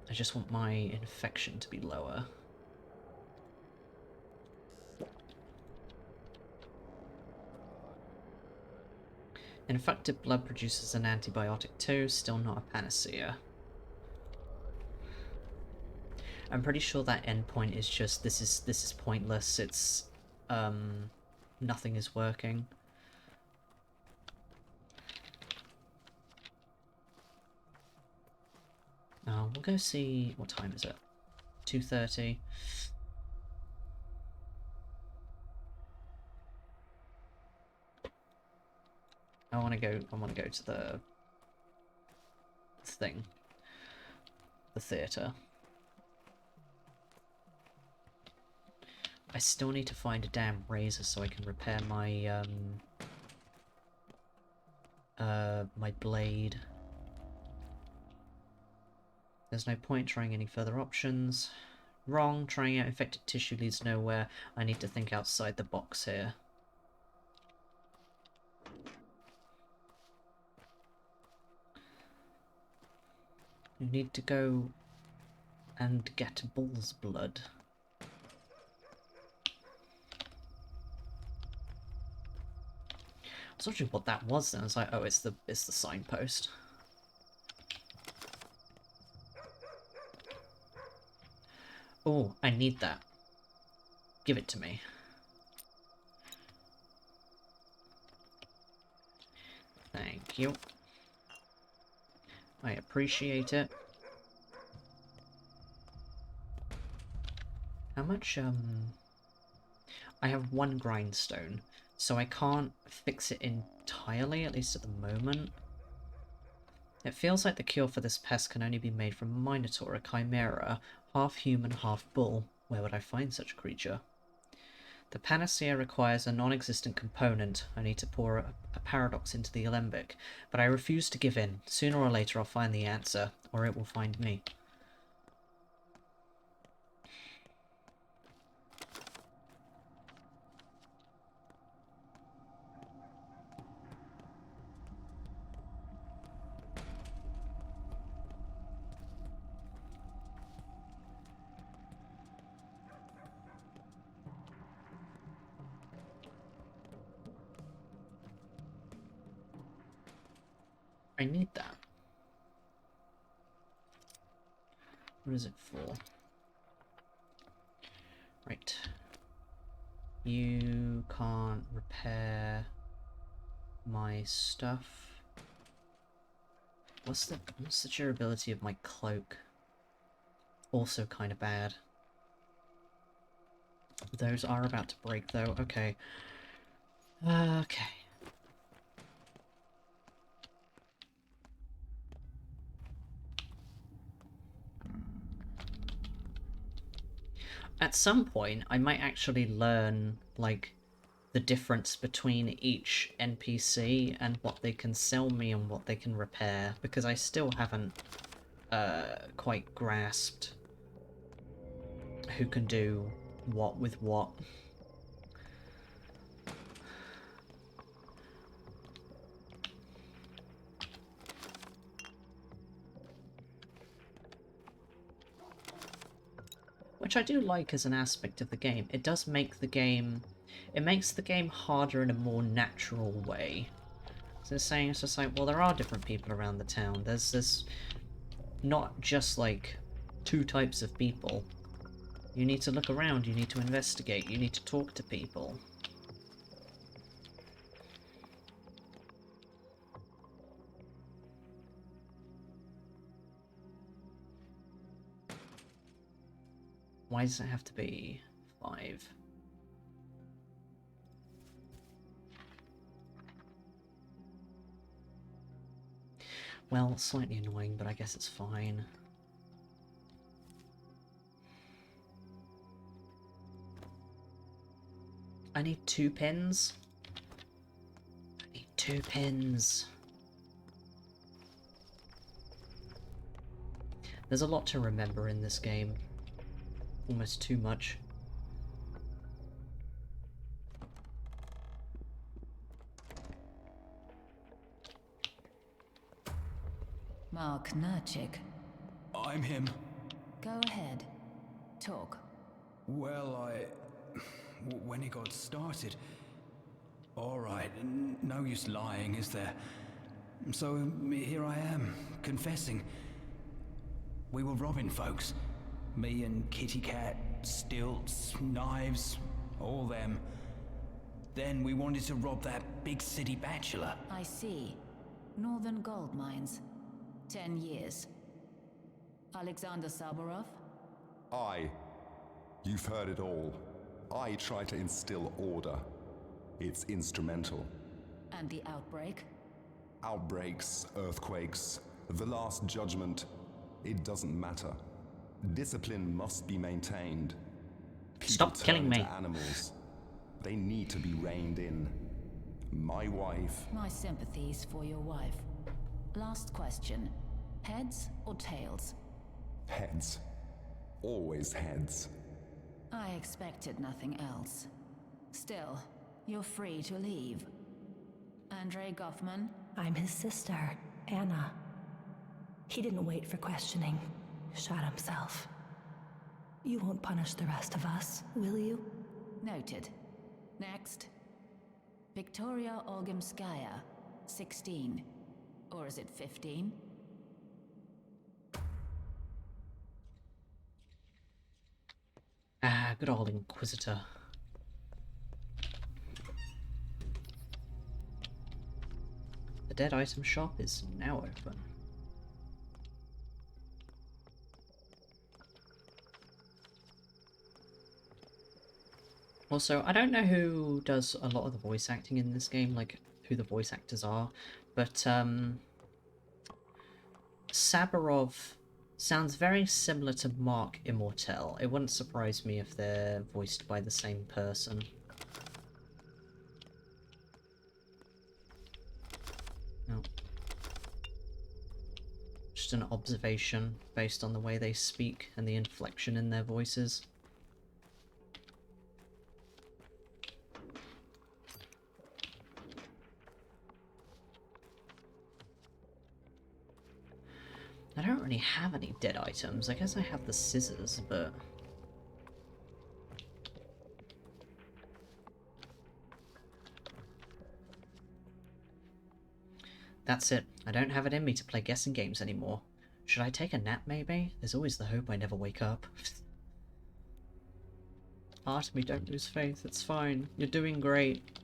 I just want my infection to be lower. Infected blood produces an antibiotic too, still not a panacea. I'm pretty sure that endpoint is just this is pointless. It's nothing is working. We'll go see what time is it. 2:30. I want to go to the thing. The theater. I still need to find a damn razor so I can repair my my blade. There's no point trying any further options. Wrong, trying out infected tissue leads nowhere. I need to think outside the box here. You need to go and get bull's blood. I was wondering what that was then. I was like, oh, it's the signpost. Oh, I need that. Give it to me. Thank you. I appreciate it. How much, I have one grindstone, so I can't fix it entirely, at least at the moment. It feels like the cure for this pest can only be made from a Minotaur, a chimera, half human, half bull. Where would I find such a creature? The panacea requires a non-existent component. I need to pour a paradox into the alembic, but I refuse to give in. Sooner or later I'll find the answer, or it will find me. I need that. What is it for? Right. You can't repair my stuff. What's the durability of my cloak? Also kind of bad. Those are about to break though. Okay. Okay. At some point, I might actually learn, like, the difference between each NPC and what they can sell me and what they can repair, because I still haven't quite grasped who can do what with what. Which I do like as an aspect of the game. It does make the game... It makes the game harder in a more natural way. So it's just like, well, there are different people around the town. There's not just, like, two types of people. You need to look around, you need to investigate, you need to talk to people. Why does it have to be 5? Well, slightly annoying, but I guess it's fine. I need 2 pins. I need 2 pins. There's a lot to remember in this game. Almost too much. Mark Nurchik. I'm him. Go ahead. Talk. Well, when it got started... Alright, no use lying, is there? So, here I am, confessing. We were robbing folks. Me and Kitty Cat, stilts, knives, all them. Then we wanted to rob that big city bachelor. I see. Northern gold mines. 10 years. Alexander Saburov? You've heard it all. I try to instill order. It's instrumental. And the outbreak? Outbreaks, earthquakes, the Last Judgment, it doesn't matter. Discipline must be maintained. People Stop killing turn me. into animals. They need to be reined in. My wife... My sympathies for your wife. Last question. Heads or tails? Heads. Always heads. I expected nothing else. Still, you're free to leave. Andrei Goffman? I'm his sister, Anna. He didn't wait for questioning. Shot himself. You won't punish the rest of us, will you? Noted. Next. Victoria Olgimskaya, 16. Or is it 15? Ah, good old Inquisitor. The dead item shop is now open. Also, I don't know who does a lot of the voice acting in this game, like who the voice actors are, but Saburov sounds very similar to Mark Immortel. It wouldn't surprise me if they're voiced by the same person. No. Just an observation based on the way they speak and the inflection in their voices. I don't really have any dead items. I guess I have the scissors, but... That's it. I don't have it in me to play guessing games anymore. Should I take a nap, maybe? There's always the hope I never wake up. Part of me, don't lose faith. It's fine. You're doing great.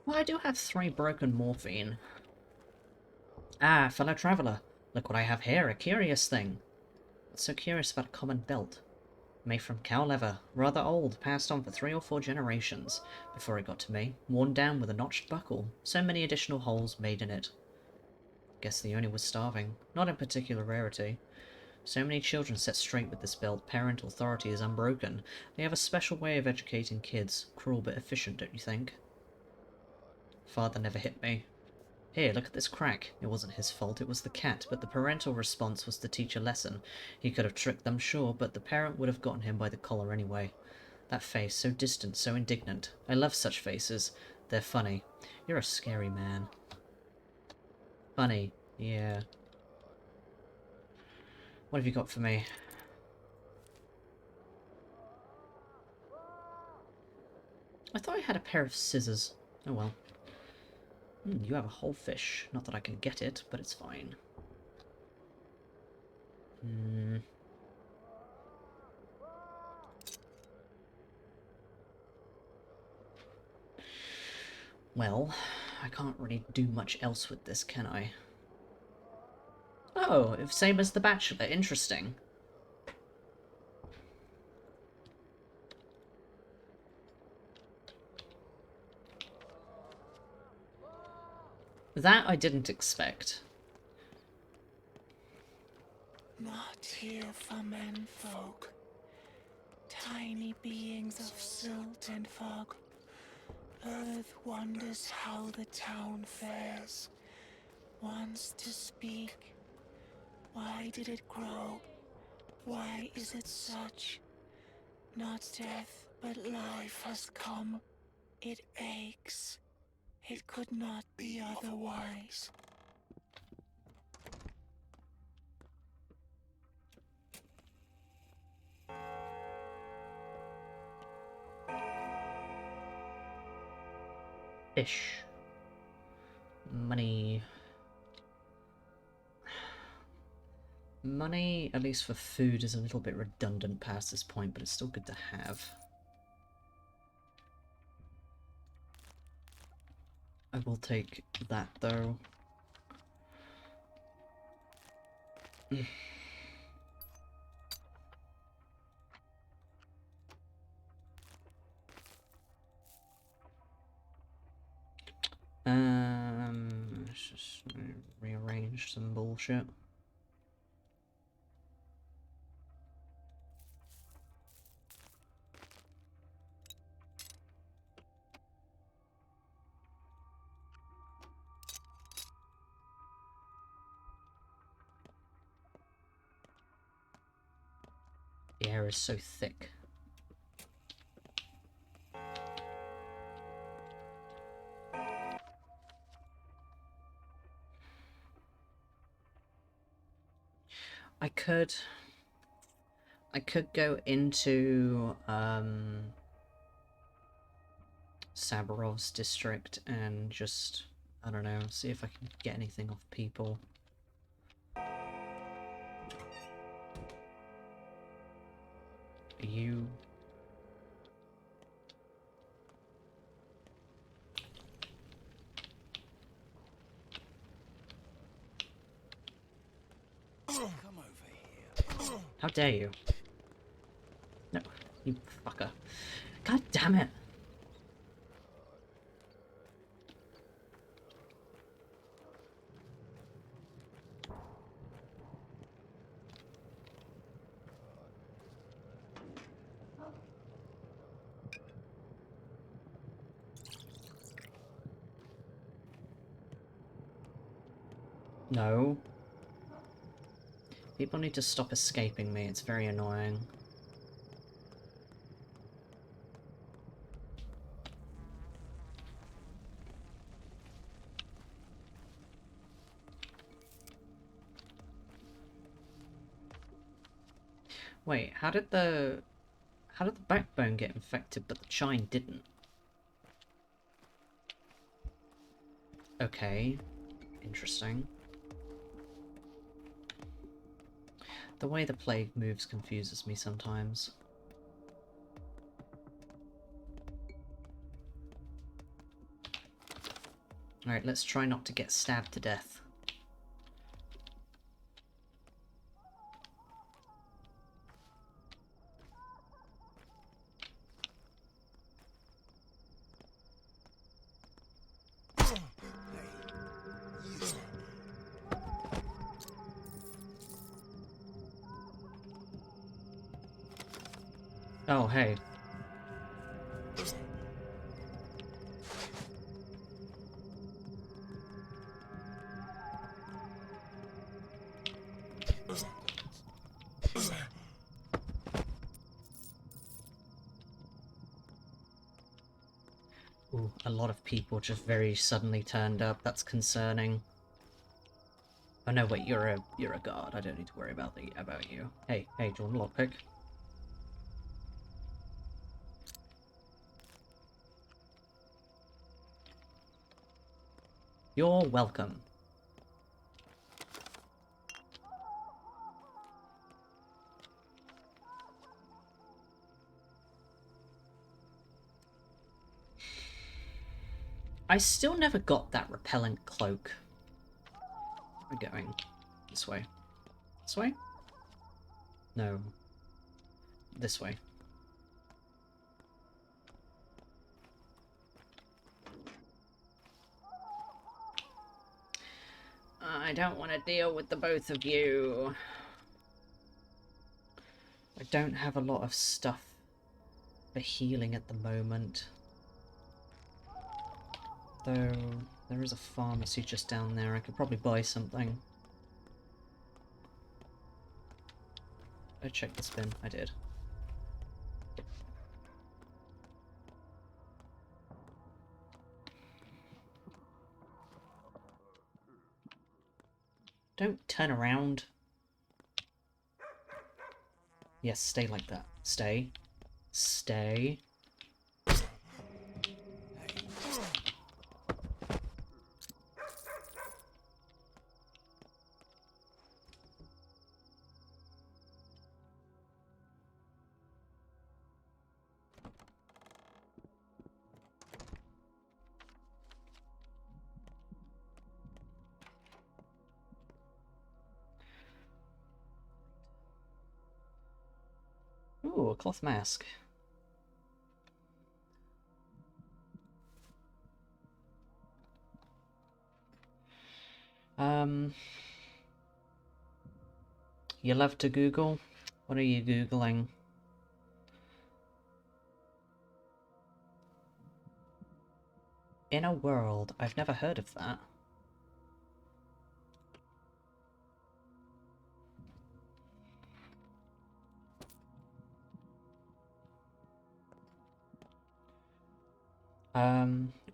Well, I do have 3 broken morphine. Ah, fellow traveller. Look what I have here, a curious thing. What's so curious about a common belt? Made from cow leather, rather old, passed on for 3 or 4 generations before it got to me, worn down with a notched buckle, so many additional holes made in it. Guess the owner was starving, not in particular rarity. So many children set straight with this belt, parental authority is unbroken. They have a special way of educating kids, cruel but efficient, don't you think? Father never hit me. Here, look at this crack. It wasn't his fault, it was the cat, but the parental response was to teach a lesson. He could have tricked them, sure, but the parent would have gotten him by the collar anyway. That face, so distant, so indignant. I love such faces. They're funny. You're a scary man. Funny, yeah. What have you got for me? I thought I had a pair of scissors. Oh well. You have a whole fish. Not that I can get it, but it's fine. Well, I can't really do much else with this, can I? Oh, same as The Bachelor. Interesting. That I didn't expect. Not here for menfolk. Tiny beings of silt and fog. Earth wonders how the town fares. Wants to speak. Why did it grow? Why is it such? Not death, but life has come. It aches. It could not be otherwise. Fish. Money. Money, at least for food, is a little bit redundant past this point, but it's still good to have. I will take that, though. Let's just rearrange some bullshit. The air is so thick. I could go into Sabarov's district and just, I don't know, see if I can get anything off people. Are you... Come over here. How dare you? No, you fucker. God damn it! No. People need to stop escaping me, it's very annoying. Wait, how did the backbone get infected but the chine didn't? Okay, interesting. The way the plague moves confuses me sometimes. Alright, let's try not to get stabbed to death. Oh, hey. Ooh, a lot of people just very suddenly turned up. That's concerning. Oh no, wait, you're a guard. I don't need to worry about you. Hey, do you want a lockpick? You're welcome. I still never got that repellent cloak. We're going this way. This way? No. This way. I don't want to deal with the both of you. I don't have a lot of stuff for healing at the moment. Though, there is a pharmacy just down there. I could probably buy something. I checked the bin. I did. Don't turn around. Yes, stay like that. Stay. Stay. Ooh, a cloth mask. You love to Google? What are you Googling? Inner World. I've never heard of that.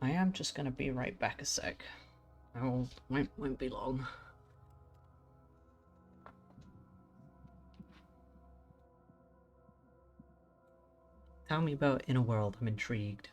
I am just gonna be right back a sec. Won't be long. Tell me about Inner World, I'm intrigued.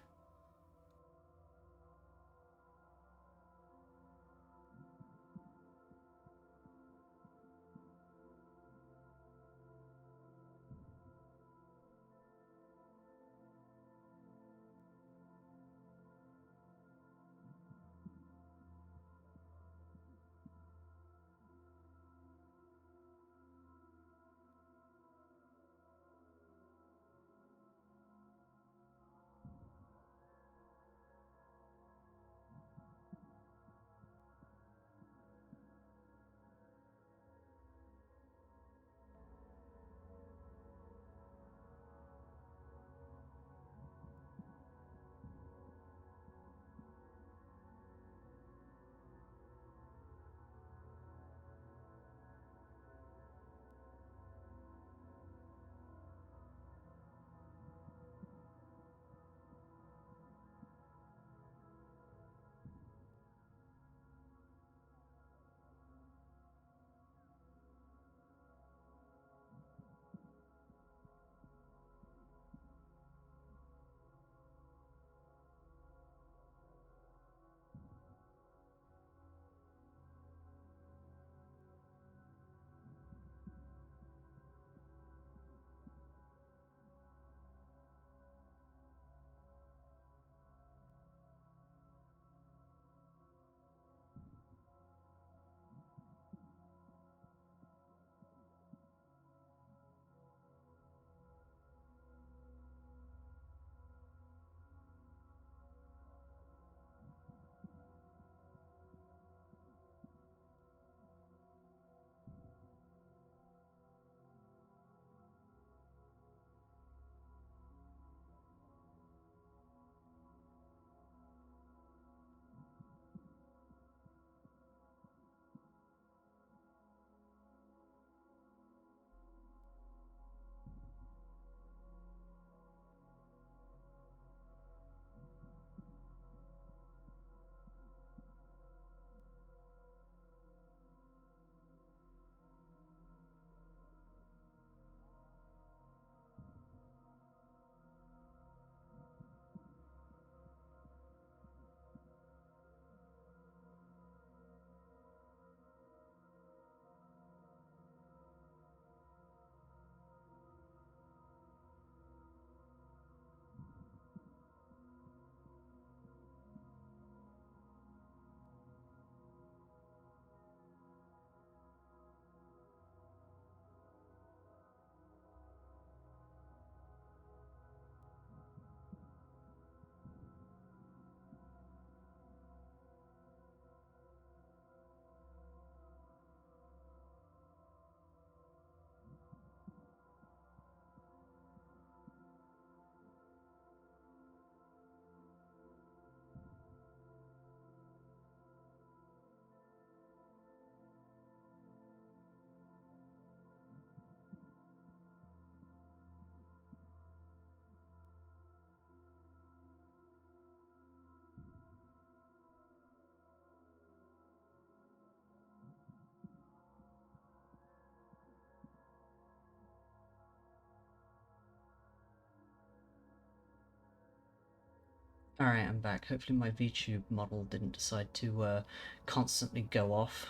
Alright, I'm back. Hopefully my VTube model didn't decide to constantly go off.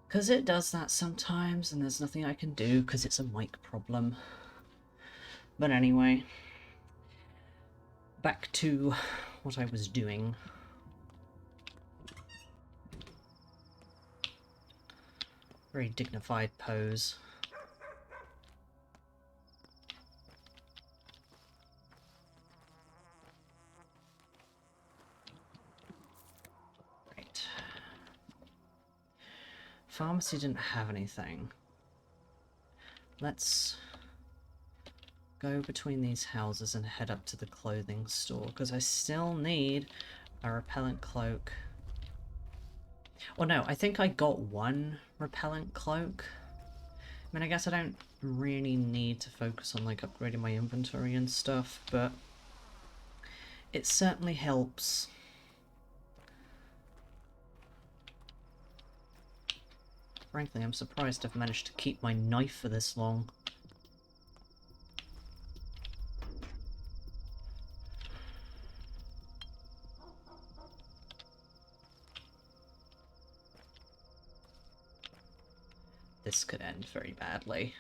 Because it does that sometimes, and there's nothing I can do because it's a mic problem. But anyway, back to what I was doing. Very dignified pose. Right. Pharmacy didn't have anything. Let's go between these houses and head up to the clothing store, because I still need a repellent cloak. Well, no, I think I got one repellent cloak. I mean, I guess I don't really need to focus on, like, upgrading my inventory and stuff, but it certainly helps. Frankly, I'm surprised I've managed to keep my knife for this long. This could end very badly.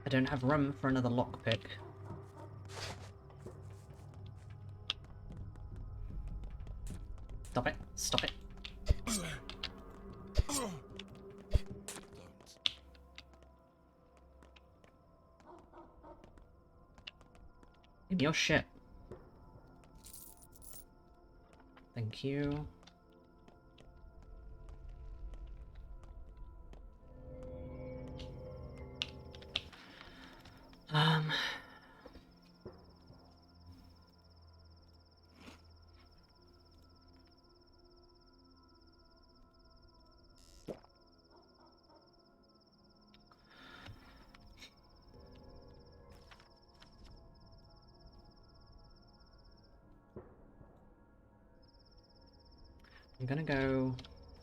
I don't have room for another lockpick. Stop it. Stop it. Give me your shit. Thank you.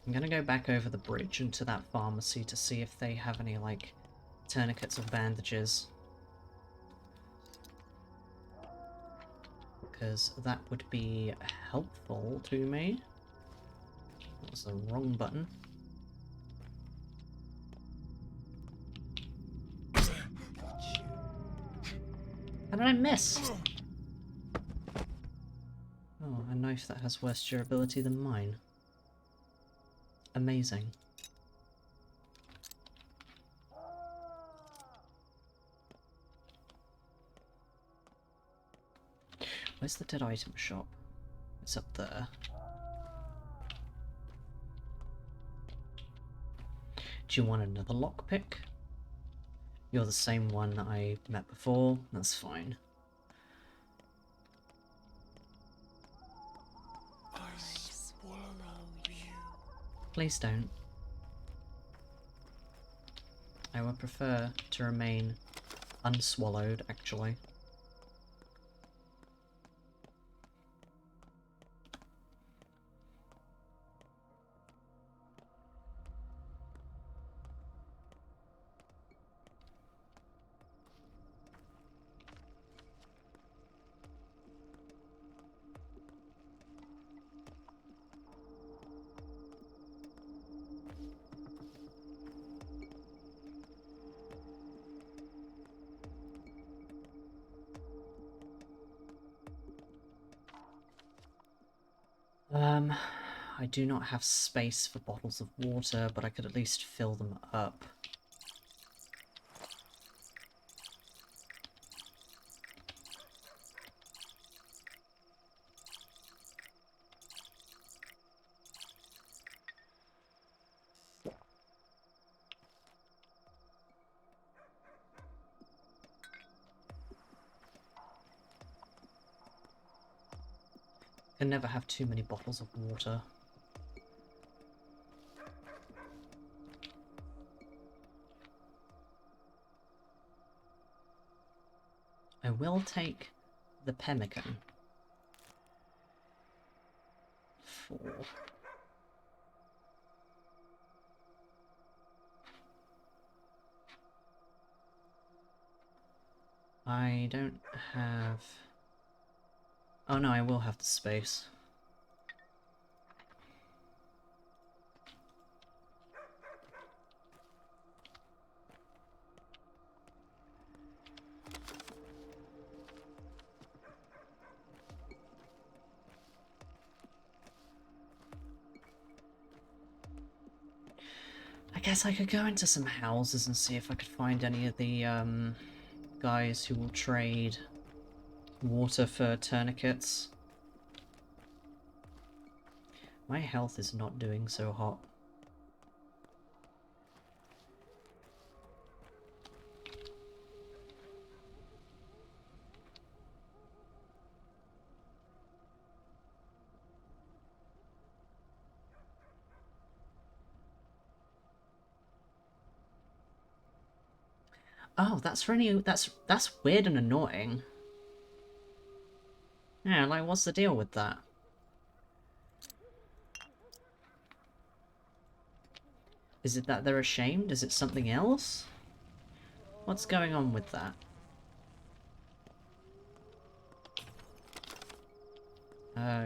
I'm gonna go back over the bridge into that pharmacy to see if they have any, like, tourniquets or bandages. Because that would be helpful to me. That was the wrong button. How did I miss? Oh, a knife that has worse durability than mine. Amazing. Where's the dead item shop? It's up there. Do you want another lockpick? You're the same one that I met before. That's fine. I swallow you. Please don't. I would prefer to remain unswallowed, actually. I do not have space for bottles of water, but I could at least fill them up. Can never have too many bottles of water. I will take the pemmican. for? I don't have... Oh no, I will have the space. I guess I could go into some houses and see if I could find any of the guys who will trade water for tourniquets. My health is not doing so hot. Oh, that's really... that's weird and annoying. Yeah, like, what's the deal with that? Is it that they're ashamed? Is it something else? What's going on with that?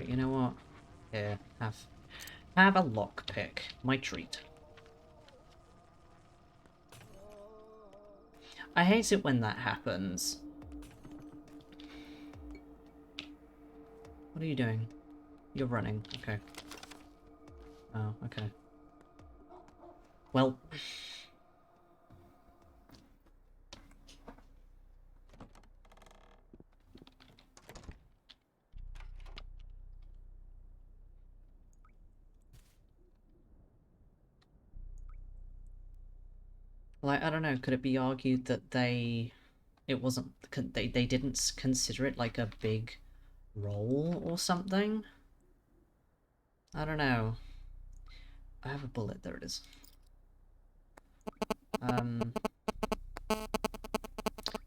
You know what? Here, have a lockpick. My treat. I hate it when that happens. What are you doing? You're running. Okay. Oh, okay. Well... like, I don't know, could it be argued that it wasn't... they didn't consider it like a big role or something? I don't know. I have a bullet, there it is.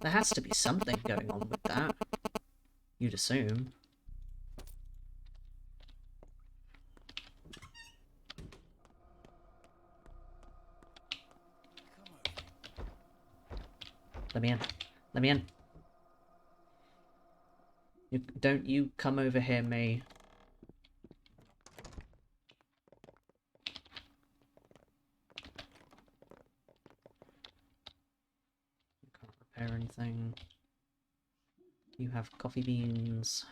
There has to be something going on with that. You'd assume. Let me in. Let me in. Don't you come over here, me. Can't repair anything. You have coffee beans.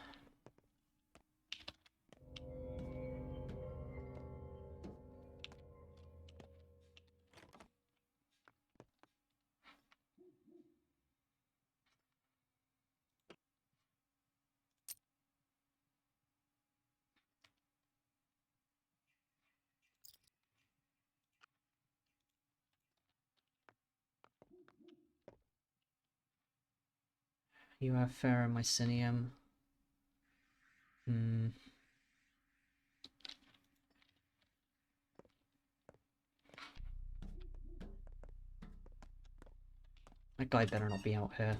You have ferromycinium. Hmm. That guy better not be out here.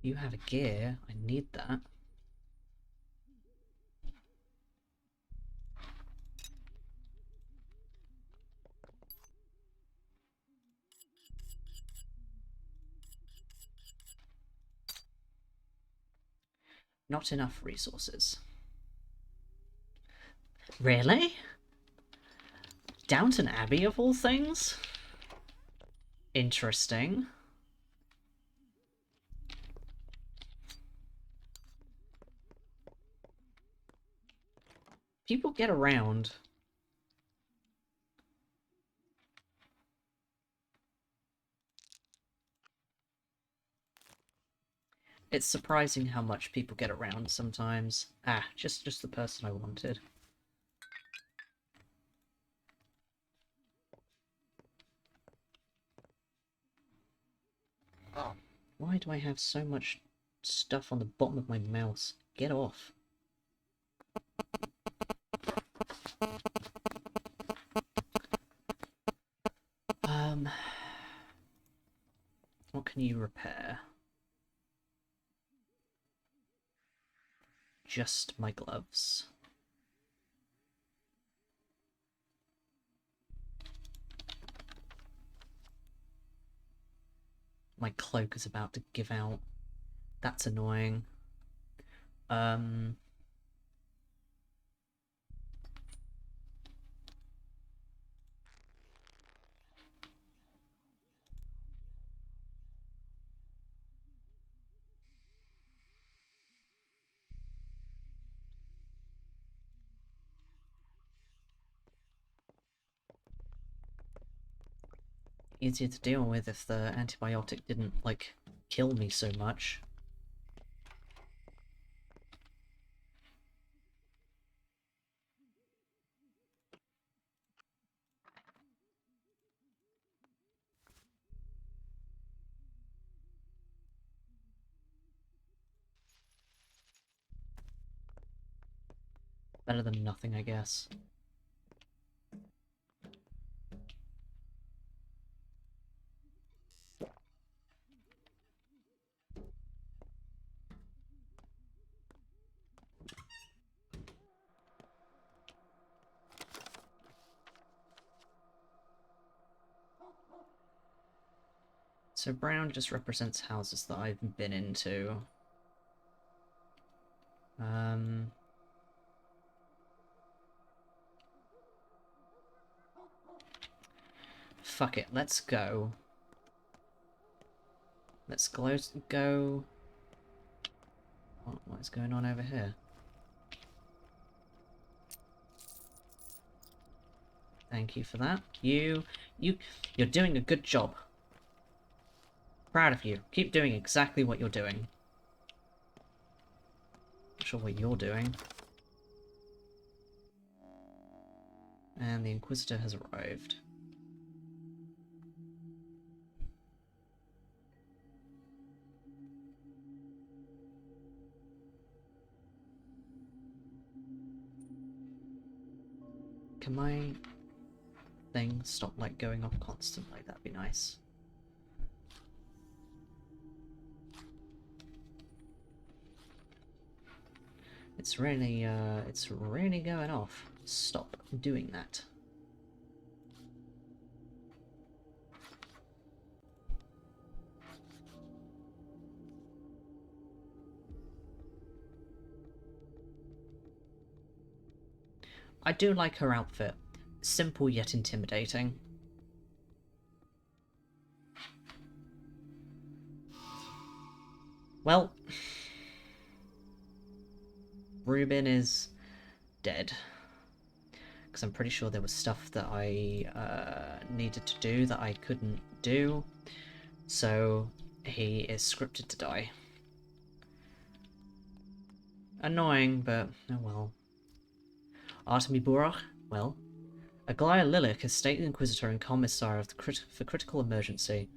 You have a gear. I need that. Not enough resources. Really? Downton Abbey of all things? Interesting. People get around. It's surprising how much people get around sometimes. Ah, just the person I wanted. Why do I have so much stuff on the bottom of my mouse? Get off. What can you repair? Just my gloves. My cloak is about to give out. That's annoying. Easier to deal with if the antibiotic didn't, like, kill me so much. Better than nothing, I guess. So brown just represents houses that I've been into. Fuck it, let's go. Let's go... What is going on over here? Thank you for that. You're doing a good job. Proud of you. Keep doing exactly what you're doing. Not sure what you're doing. And the Inquisitor has arrived. Can my thing stop, like, going off constantly? That'd be nice. It's really going off. Stop doing that. I do like her outfit. Simple yet intimidating. Well, Reuben is dead. Because I'm pretty sure there was stuff that I needed to do that I couldn't do. So he is scripted to die. Annoying, but oh well. Artemi Burach, well. Aglaya Lilik, a state inquisitor and commissar of the for critical emergency,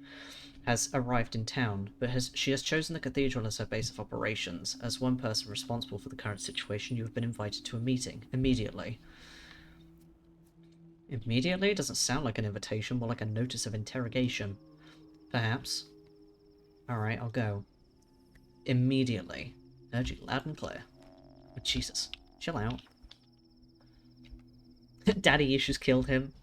has arrived in town, but she has chosen the cathedral as her base of operations. As one person responsible for the current situation, you have been invited to a meeting. Immediately. Immediately? Doesn't sound like an invitation, more like a notice of interrogation. Perhaps. Alright, I'll go. Immediately. Heard you loud and clear. Oh, Jesus. Chill out. Daddy issues killed him.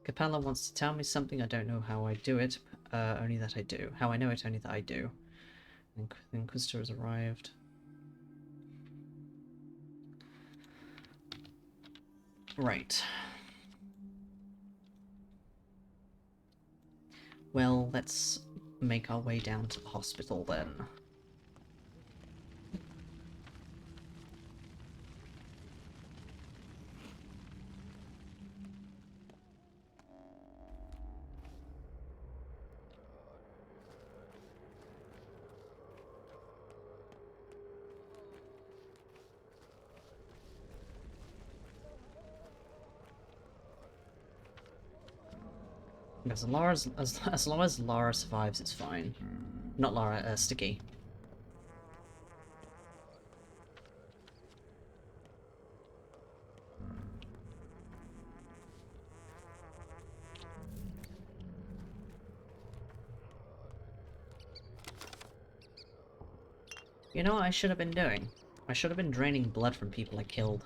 Capella wants to tell me something. I don't know how I do it. Only that I do. How I know it, only that I do. The Inquisitor has arrived. Right. Well, let's make our way down to the hospital then. As long as Lara survives, it's fine. Not Lara, Sticky. You know what I should have been doing? I should have been draining blood from people I killed.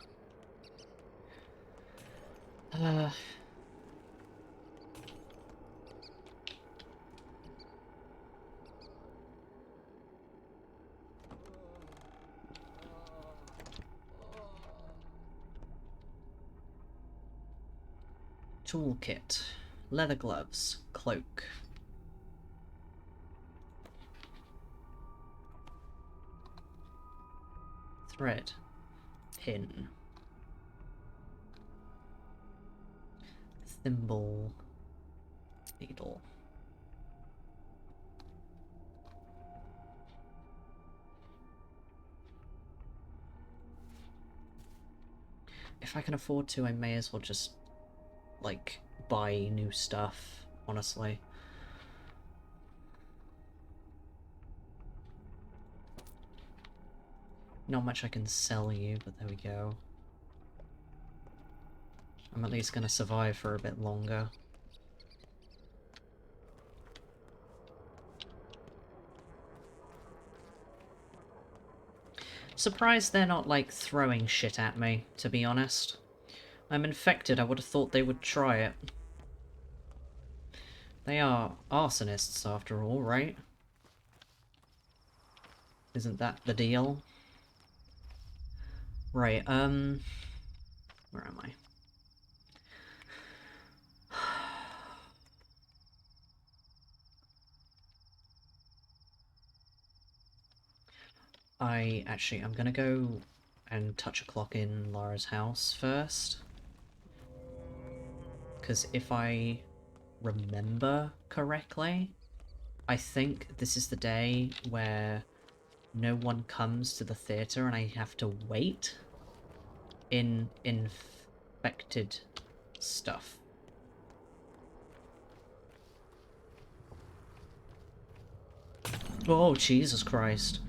Toolkit. Leather gloves. Cloak. Thread. Pin. Thimble. Needle. If I can afford to, I may as well just, like, buy new stuff, honestly. Not much I can sell you, but there we go. I'm at least gonna survive for a bit longer. Surprised they're not, like, throwing shit at me, to be honest. I'm infected, I would have thought they would try it. They are arsonists, after all, right? Isn't that the deal? Right, where am I? I'm gonna go and touch a clock in Lara's house first. Because if I remember correctly, I think this is the day where no one comes to the theatre and I have to wait in infected stuff. Oh, Jesus Christ.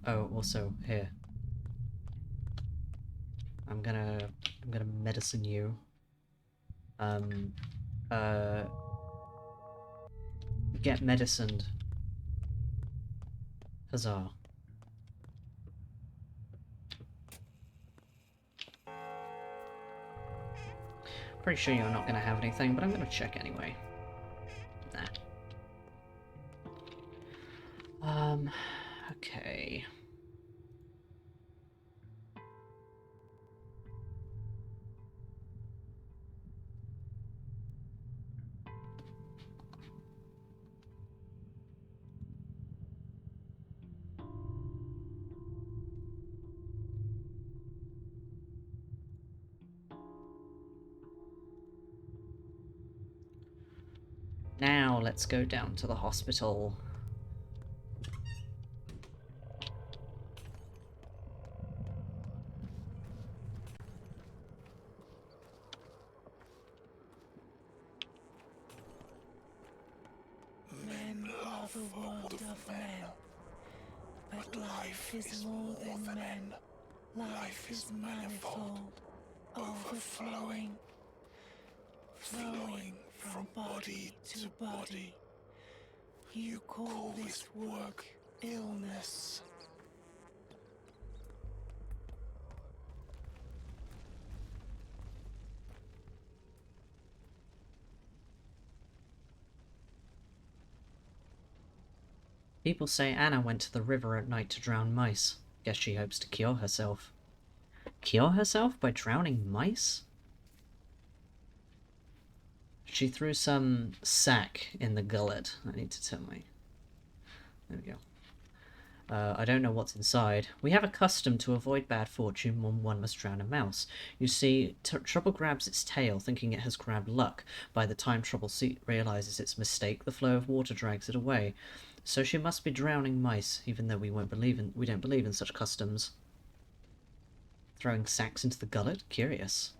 Oh, also, here. I'm gonna medicine you. Get medicined. Huzzah. Pretty sure you're not gonna have anything, but I'm gonna check anyway. Nah. Okay. Now let's go down to the hospital. Men love the world of men, but life is more than men. Life is manifold, overflowing, flowing from body to body. You call this work illness. People say Anna went to the river at night to drown mice. Guess she hopes to cure herself. Cure herself by drowning mice? She threw some sack in the gullet. I need to tell me. There we go. I don't know what's inside. We have a custom to avoid bad fortune when one must drown a mouse. You see, Trouble grabs its tail, thinking it has grabbed luck. By the time Trouble realizes its mistake, the flow of water drags it away. So she must be drowning mice, even though we don't believe in such customs. Throwing sacks into the gullet? Curious.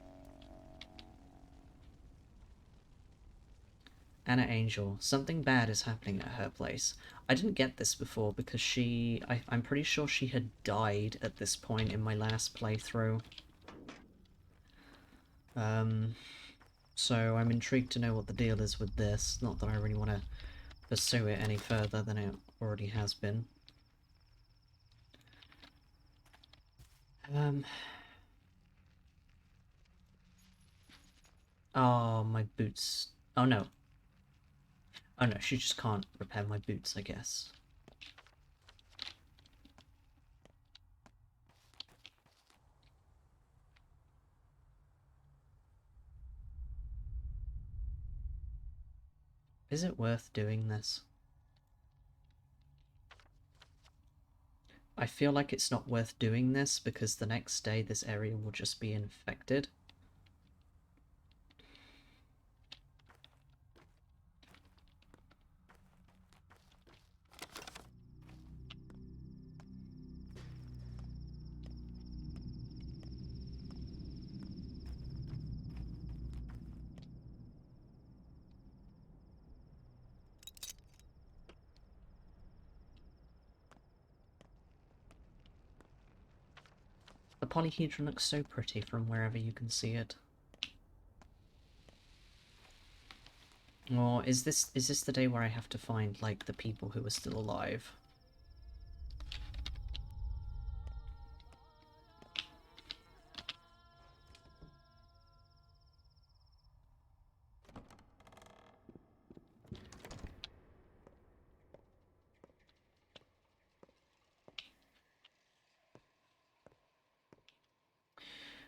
Anna Angel. Something bad is happening at her place. I didn't get this before because I'm pretty sure she had died at this point in my last playthrough. So I'm intrigued to know what the deal is with this. Not that I really want to pursue it any further than it already has been. Oh, my boots. Oh no. Oh no, she just can't repair my boots, I guess. Is it worth doing this? I feel like it's not worth doing this because the next day this area will just be infected. The polyhedron looks so pretty from wherever you can see it. Or is this the day where I have to find, like, the people who are still alive?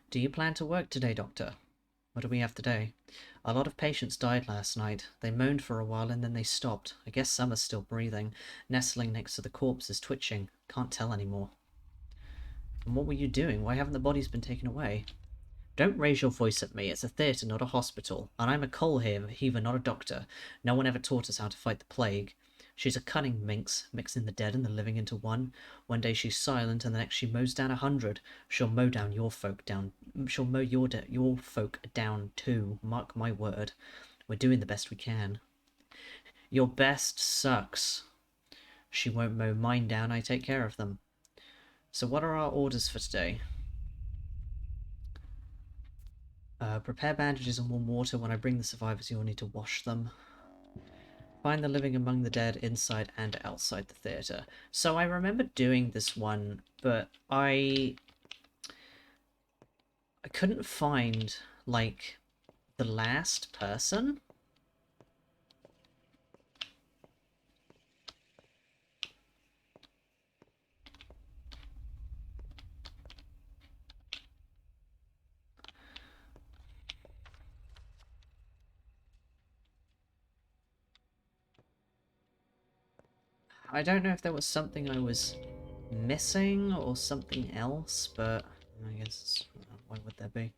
Do you plan to work today, Doctor? What do we have today? A lot of patients died last night. They moaned for a while and then they stopped. I guess some are still breathing. Nestling next to the corpse is twitching. Can't tell anymore. And what were you doing? Why haven't the bodies been taken away? Don't raise your voice at me. It's a theatre, not a hospital. And I'm a coal heaver, not a doctor. No one ever taught us how to fight the plague. She's a cunning minx, mixing the dead and the living into one. One day she's silent, and the next she mows down 100. She'll mow down your folk down. She'll mow your folk down too. Mark my word. We're doing the best we can. Your best sucks. She won't mow mine down. I take care of them. So what are our orders for today? Prepare bandages and warm water. When I bring the survivors, you'll need to wash them. Find the living among the dead inside and outside the theatre. So I remember doing this one, but I couldn't find, like, the last person. I don't know if there was something I was missing or something else, but I guess why would there be?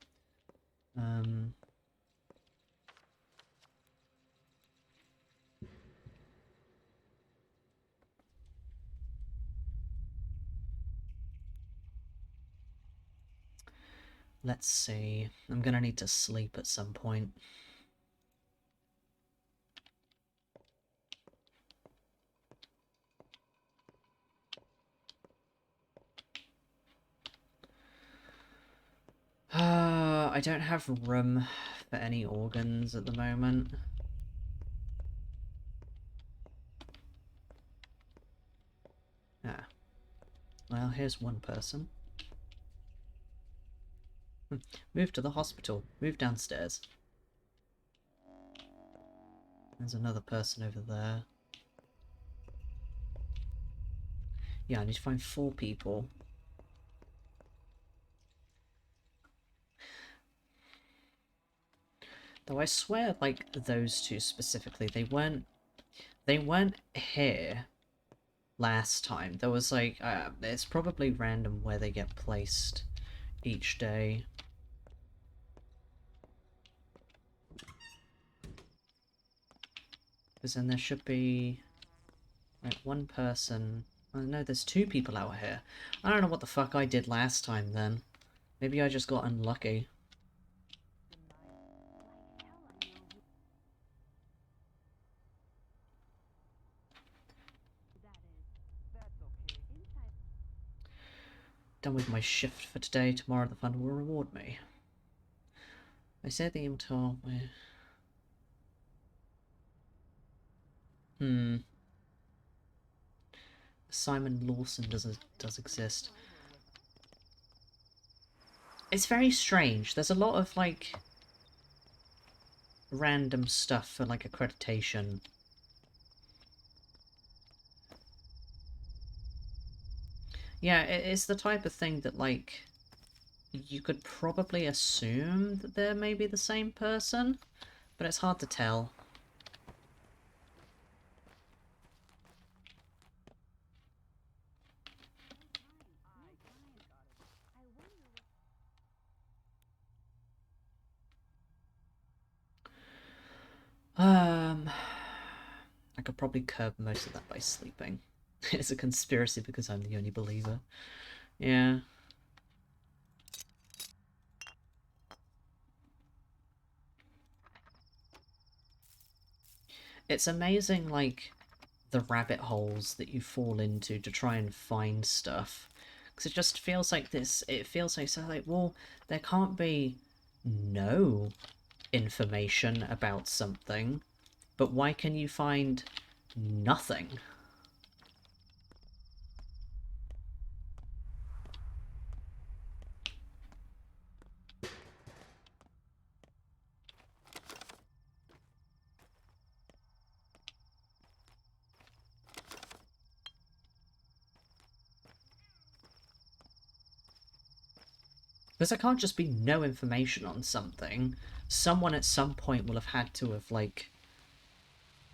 Let's see. I'm gonna need to sleep at some point. I don't have room for any organs at the moment. Ah. Well, here's one person. Move to the hospital. Move downstairs. There's another person over there. Yeah, I need to find 4 people. Though I swear, like, those two specifically, they weren't here. last time. There was like, it's probably random where they get placed each day. Because then there should be like one person. Oh no, there's two people out here. I don't know what the fuck I did last time then. Maybe I just got unlucky. Done with my shift for today. Tomorrow the fund will reward me. I said the imtal. Simon Lawson does exist. It's very strange. There's a lot of like random stuff for like accreditation. Yeah, it's the type of thing that like you could probably assume that they're maybe the same person, but it's hard to tell. I could probably curb most of that by sleeping. It's a conspiracy because I'm the only believer. Yeah. It's amazing, like, the rabbit holes that you fall into to try and find stuff. Because it just feels like this, it feels like, so like, well, there can't be no information about something, but why can you find nothing? Because there can't just be no information on something. Someone at some point will have had to have, like,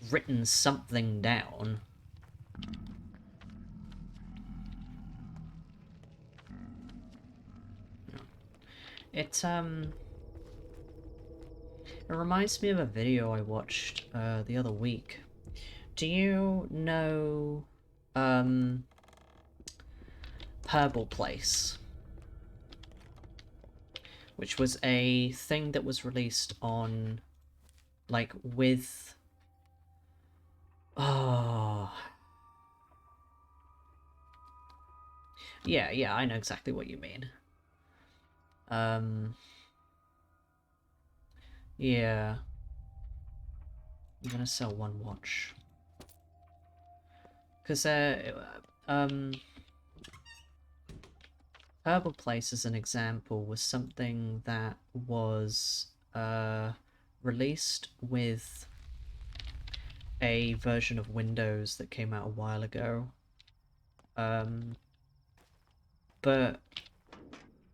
written something down. It reminds me of a video I watched the other week. Do you know Herbal Place? Which was a thing that was released on, like, with... Oh... Yeah, I know exactly what you mean. Yeah. I'm gonna sell one watch. Because, Herbal Place, as an example, was something that was, released with a version of Windows that came out a while ago. But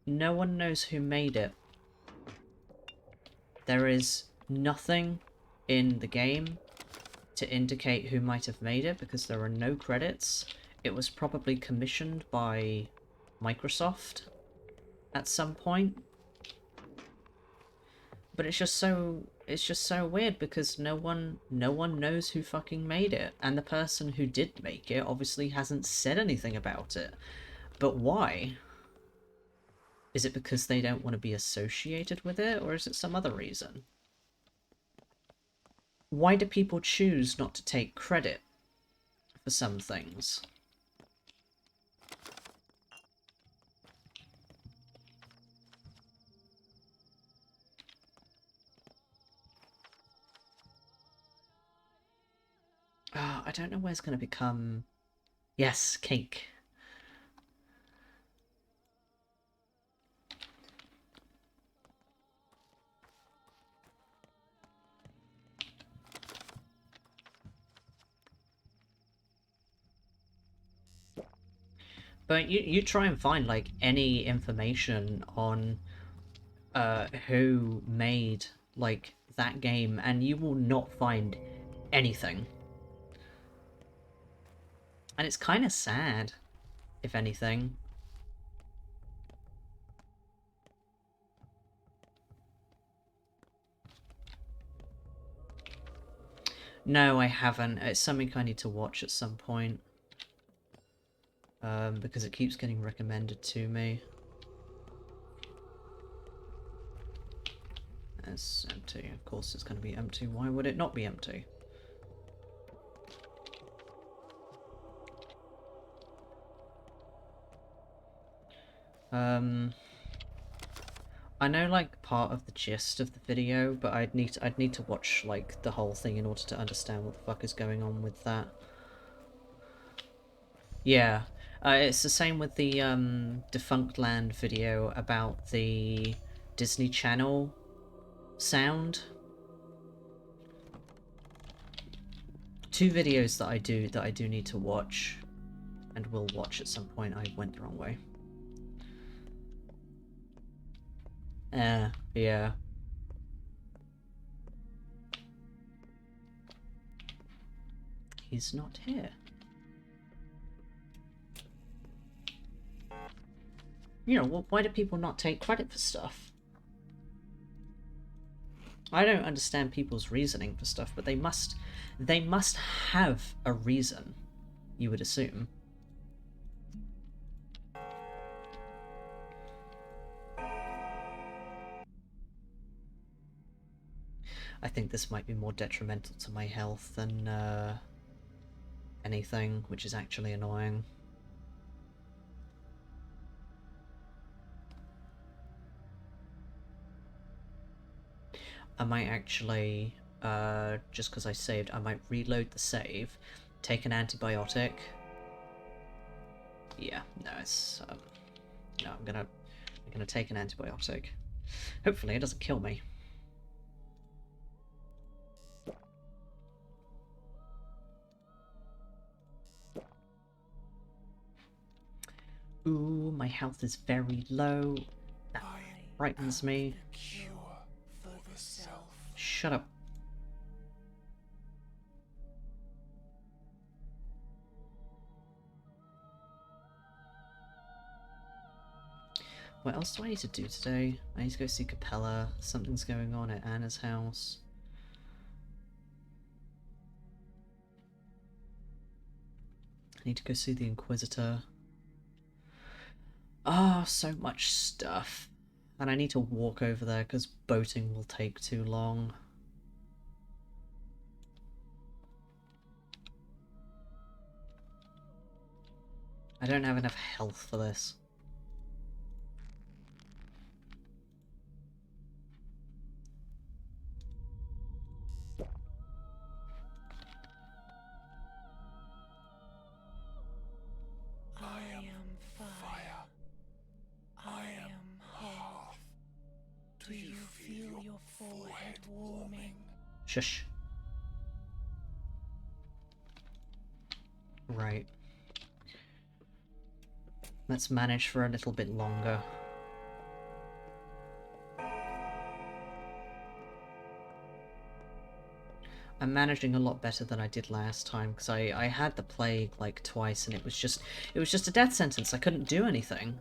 no one knows who made it. There is nothing in the game to indicate who might have made it because there are no credits. It was probably commissioned by Microsoft at some point. But it's just so weird because no one knows who fucking made it, and the person who did make it obviously hasn't said anything about it. But why? Is it because they don't want to be associated with it, or is it some other reason? Why do people choose not to take credit for some things? Oh, I don't know where it's going to become... Yes, cake. But you try and find, like, any information on who made, like, that game, and you will not find anything. And it's kind of sad, if anything. No, I haven't. It's something I need to watch at some point. Because it keeps getting recommended to me. It's empty. Of course it's going to be empty. Why would it not be empty? I know like part of the gist of the video, but I'd need to watch like the whole thing in order to understand what the fuck is going on with that. Yeah, it's the same with the Defunct Land video about the Disney Channel sound. Two videos that I do need to watch, and will watch at some point. I went the wrong way. Yeah. He's not here. You know, why do people not take credit for stuff? I don't understand people's reasoning for stuff, but they must have a reason, you would assume. I think this might be more detrimental to my health than anything, which is actually annoying. I might actually, just because I saved, I might reload the save, take an antibiotic. Yeah, no, it's no, I'm gonna take an antibiotic. Hopefully it doesn't kill me. Ooh, my health is very low. That frightens me. Shut up. What else do I need to do today? I need to go see Capella. Something's going on at Anna's house. I need to go see the Inquisitor. Ah, so much stuff. And I need to walk over there because boating will take too long. I don't have enough health for this. Do you feel your forehead warming? Shush. Right. Let's manage for a little bit longer. I'm managing a lot better than I did last time, because I had the plague like twice and it was just a death sentence. I couldn't do anything.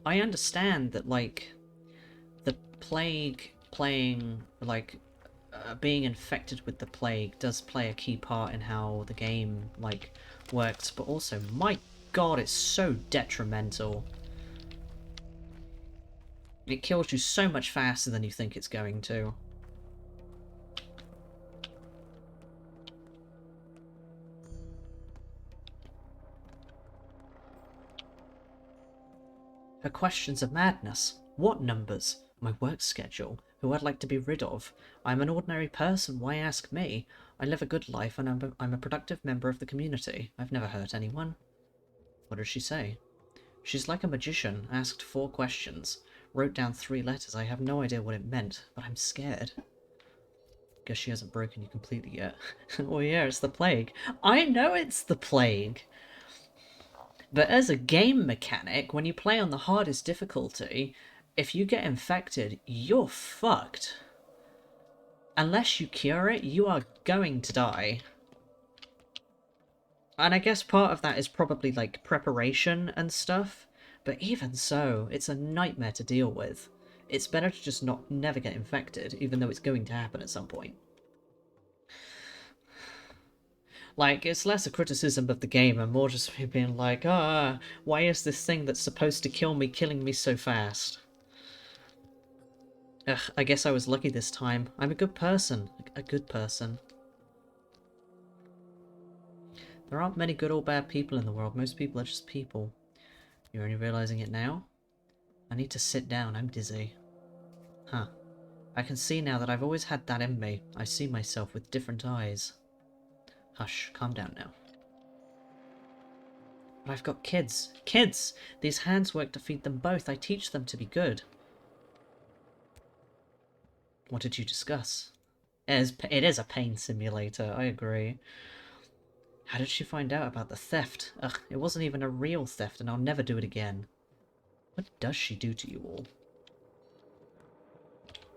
I understand that, like, the plague playing, like, being infected with the plague does play a key part in how the game, like, works, but also, my god, it's so detrimental. It kills you so much faster than you think it's going to. Her questions are madness. What numbers? My work schedule. Who I'd like to be rid of. I'm an ordinary person, why ask me? I live a good life and I'm a productive member of the community. I've never hurt anyone. What does she say? She's like a magician, asked 4 questions. Wrote down 3 letters. I have no idea what it meant, but I'm scared. Guess she hasn't broken you completely yet. Oh yeah, it's the plague. I know it's the plague! But as a game mechanic, when you play on the hardest difficulty, if you get infected, you're fucked. unless you cure it, you are going to die. And I guess part of that is probably, like, preparation and stuff. But even so, it's a nightmare to deal with. It's better to just never get infected, even though it's going to happen at some point. Like, it's less a criticism of the game and more just me being like, why is this thing that's supposed to kill me killing me so fast? Ugh, I guess I was lucky this time. I'm a good person. A good person. There aren't many good or bad people in the world. Most people are just people. You're only realizing it now? I need to sit down. I'm dizzy. Huh. I can see now that I've always had that in me. I see myself with different eyes. Hush, calm down now. But I've got kids. Kids! These hands work to feed them both. I teach them to be good. What did you discuss? It is a pain simulator, I agree. How did she find out about the theft? Ugh, it wasn't even a real theft, and I'll never do it again. What does she do to you all?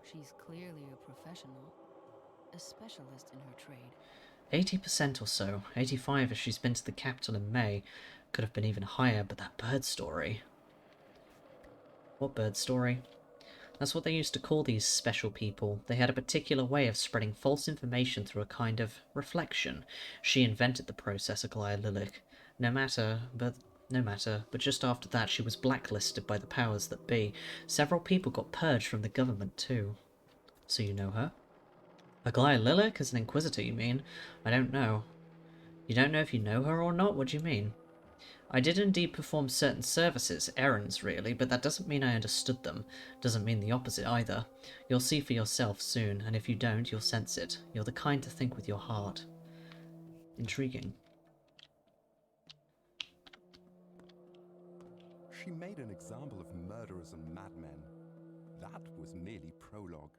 She's clearly a professional. A specialist in her trade. 80% or so. 85 if she's been to the capital in May. Could have been even higher, but that bird story... What bird story? That's what they used to call these special people. They had a particular way of spreading false information through a kind of reflection. She invented the process, Aglaia Lilik. No matter, but just after that she was blacklisted by the powers that be. Several people got purged from the government too. So you know her? Aglaia Lilik as an Inquisitor, you mean? I don't know. You don't know if you know her or not? What do you mean? I did indeed perform certain services, errands really, but that doesn't mean I understood them. Doesn't mean the opposite either. You'll see for yourself soon, and if you don't, you'll sense it. You're the kind to think with your heart. Intriguing. She made an example of murderers and madmen. That was merely prologue.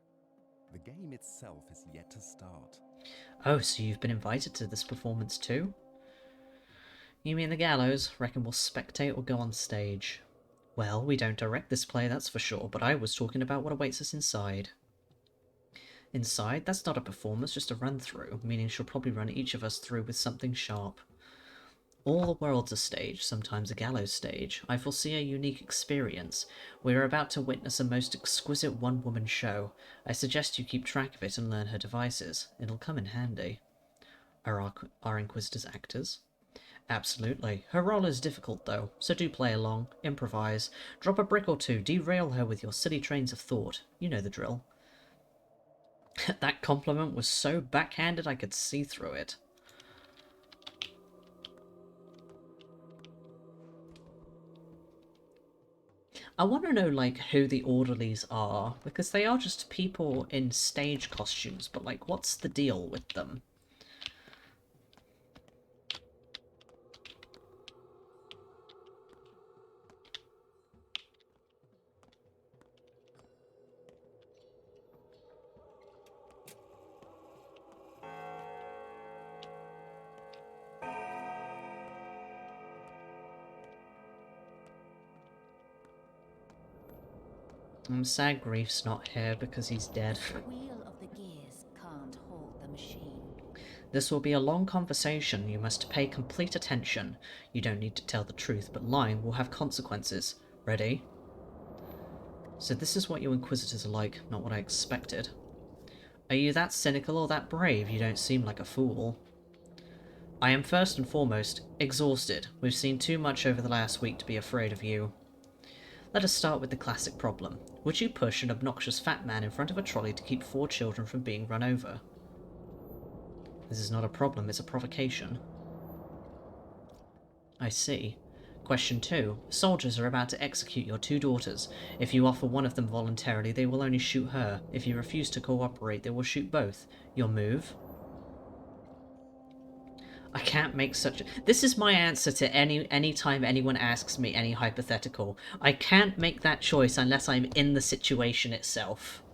The game itself is yet to start. Oh, so you've been invited to this performance too? You mean the gallows? Reckon we'll spectate or go on stage? Well, we don't direct this play, that's for sure, but I was talking about what awaits us inside. Inside? That's not a performance, just a run-through, meaning she'll probably run each of us through with something sharp. All the world's a stage, sometimes a gallows stage. I foresee a unique experience. We are about to witness a most exquisite one-woman show. I suggest you keep track of it and learn her devices. It'll come in handy. Are our Inquisitors actors? Absolutely. Her role is difficult, though, so do play along, improvise, drop a brick or two, derail her with your silly trains of thought. You know the drill. That compliment was so backhanded I could see through it. I want to know, like, who the orderlies are, because they are just people in stage costumes, but, like, what's the deal with them? I'm sad Grief's not here because he's dead. The wheel of the gears can't hold the machine. This will be a long conversation. You must pay complete attention. You don't need to tell the truth, but lying will have consequences. Ready? So this is what you Inquisitors are like, not what I expected. Are you that cynical or that brave? You don't seem like a fool. I am first and foremost exhausted. We've seen too much over the last week to be afraid of you. Let us start with the classic problem. Would you push an obnoxious fat man in front of a trolley to keep 4 children from being run over? This is not a problem, it's a provocation. I see. Question 2. Soldiers are about to execute your 2 daughters. If you offer one of them voluntarily, they will only shoot her. If you refuse to cooperate, they will shoot both. Your move? I can't make such a... This is my answer to any time anyone asks me any hypothetical. I can't make that choice unless I'm in the situation itself.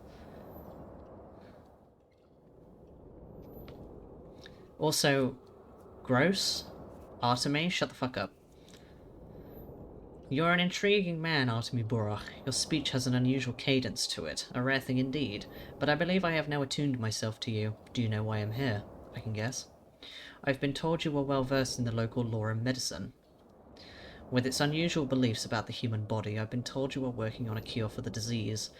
Also, gross? Artemy, shut the fuck up. You're an intriguing man, Artemi Burak. Your speech has an unusual cadence to it, a rare thing indeed, but I believe I have now attuned myself to you. Do you know why I'm here? I can guess. I've been told you were well versed in the local law and medicine. With its unusual beliefs about the human body, I've been told you are working on a cure for the disease.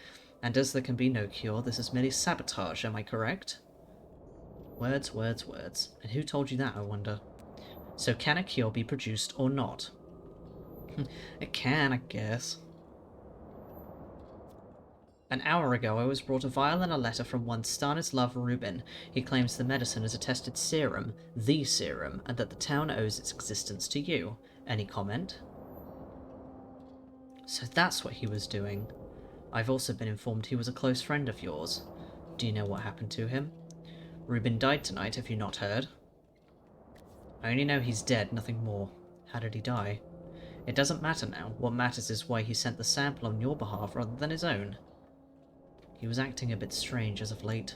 And as there can be no cure, this is merely sabotage, am I correct? Words, words, words. And who told you that, I wonder? So can a cure be produced or not? It can, I guess. An hour ago I was brought a vial and a letter from one Stanislav Rubin. He claims the medicine is a tested serum, the serum, and that the town owes its existence to you. Any comment? So that's what he was doing. I've also been informed he was a close friend of yours. Do you know what happened to him? Rubin died tonight, have you not heard? I only know he's dead, nothing more. How did he die? It doesn't matter now. What matters is why he sent the sample on your behalf rather than his own. He was acting a bit strange as of late.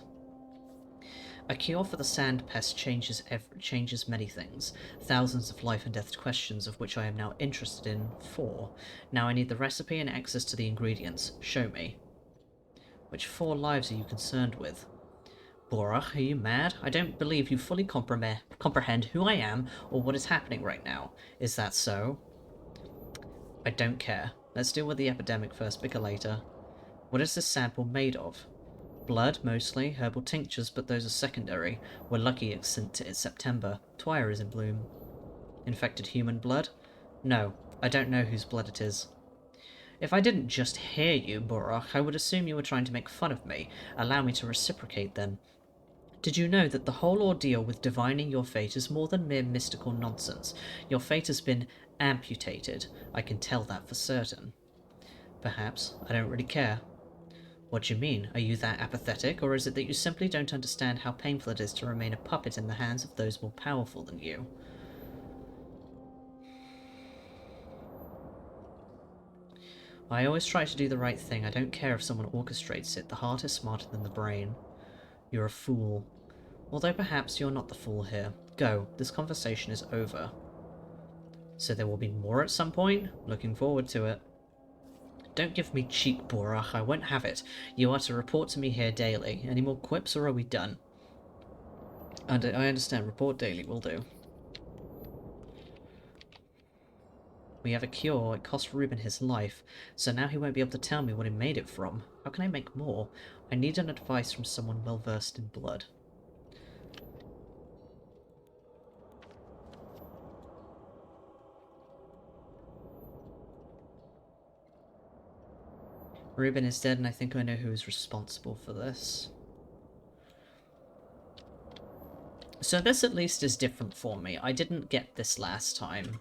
A cure for the sand pest changes many things. Thousands of life and death questions of which I am now interested in 4. Now I need the recipe and access to the ingredients. Show me. Which 4 lives are you concerned with? Burak, are you mad? I don't believe you fully comprehend who I am or what is happening right now. Is that so? I don't care. Let's deal with the epidemic first, bigger later. What is this sample made of? Blood, mostly. Herbal tinctures, but those are secondary. We're lucky it's September. Twire is in bloom. Infected human blood? No, I don't know whose blood it is. If I didn't just hear you, Burak, I would assume you were trying to make fun of me. Allow me to reciprocate then. Did you know that the whole ordeal with divining your fate is more than mere mystical nonsense? Your fate has been amputated. I can tell that for certain. Perhaps. I don't really care. What do you mean? Are you that apathetic, or is it that you simply don't understand how painful it is to remain a puppet in the hands of those more powerful than you? I always try to do the right thing. I don't care if someone orchestrates it. The heart is smarter than the brain. You're a fool. Although perhaps you're not the fool here. Go. This conversation is over. So there will be more at some point? Looking forward to it. Don't give me cheek, Burak. I won't have it. You are to report to me here daily. Any more quips, or are we done? And I understand. Report daily will do. We have a cure. It cost Reuben his life, so now he won't be able to tell me what he made it from. How can I make more? I need an advice from someone well versed in blood. Reuben is dead, and I think I know who is responsible for this. So this at least is different for me. I didn't get this last time.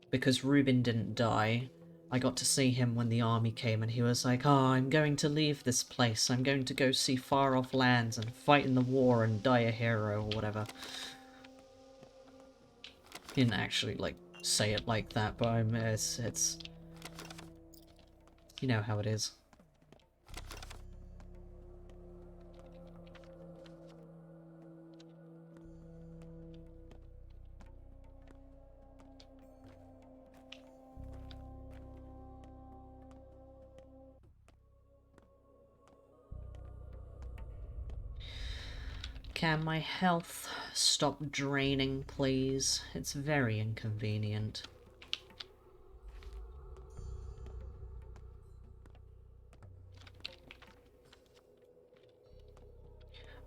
Because Reuben didn't die. I got to see him when the army came, and he was like, "Oh, I'm going to leave this place. I'm going to go see far-off lands and fight in the war and die a hero," or whatever. He didn't actually, like, say it like that, but it's... You know how it is. Can my health stop draining, please? It's very inconvenient.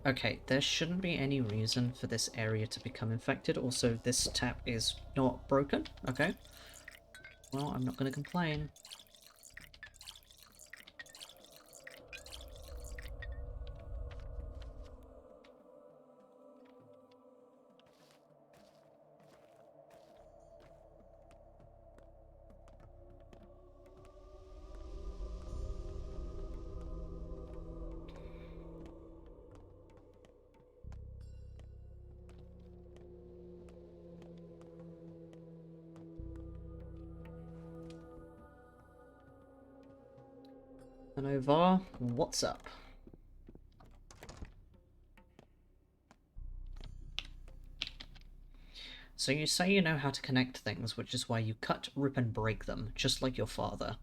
Okay, there shouldn't be any reason for this area to become infected. Also, this tap is not broken. Okay. Well, I'm not going to complain. Nova, what's up? So you say you know how to connect things, which is why you cut, rip and break them, just like your father.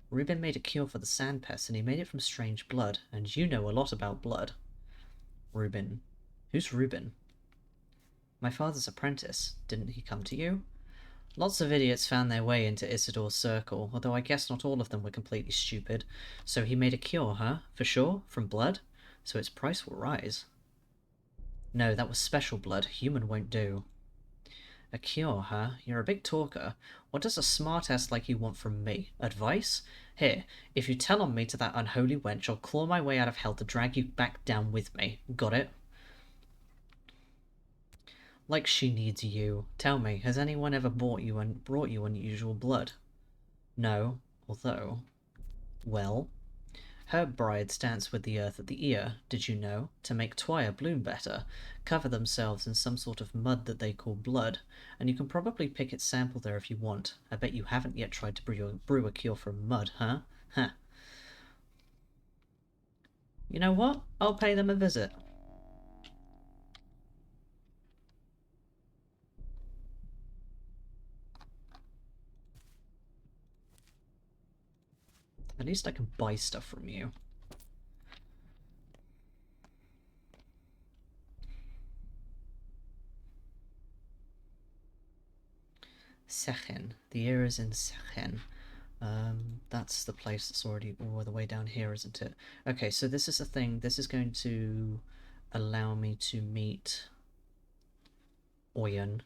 Reuben made a cure for the sand pest, and he made it from strange blood, and you know a lot about blood. Reuben. Who's Reuben? My father's apprentice. Didn't he come to you? Lots of idiots found their way into Isidore's circle, although I guess not all of them were completely stupid. So he made a cure, huh? For sure? From blood? So its price will rise. No, that was special blood. Human won't do. A cure, huh? You're a big talker. What does a smartass like you want from me? Advice? Here, if you tell on me to that unholy wench, I'll claw my way out of hell to drag you back down with me. Got it? Like she needs you. Tell me, has anyone ever brought you unusual blood? No, although... Well... Herb brides dance with the earth at the ear, did you know? To make Twire bloom better. Cover themselves in some sort of mud that they call blood, and you can probably pick its sample there if you want. I bet you haven't yet tried to brew a cure from mud, huh? Huh. You know what? I'll pay them a visit. At least I can buy stuff from you. Sechin. The ear is in Sechin. That's the place that's already all the way down here, isn't it? Okay, so this is a thing. This is going to allow me to meet Oyen.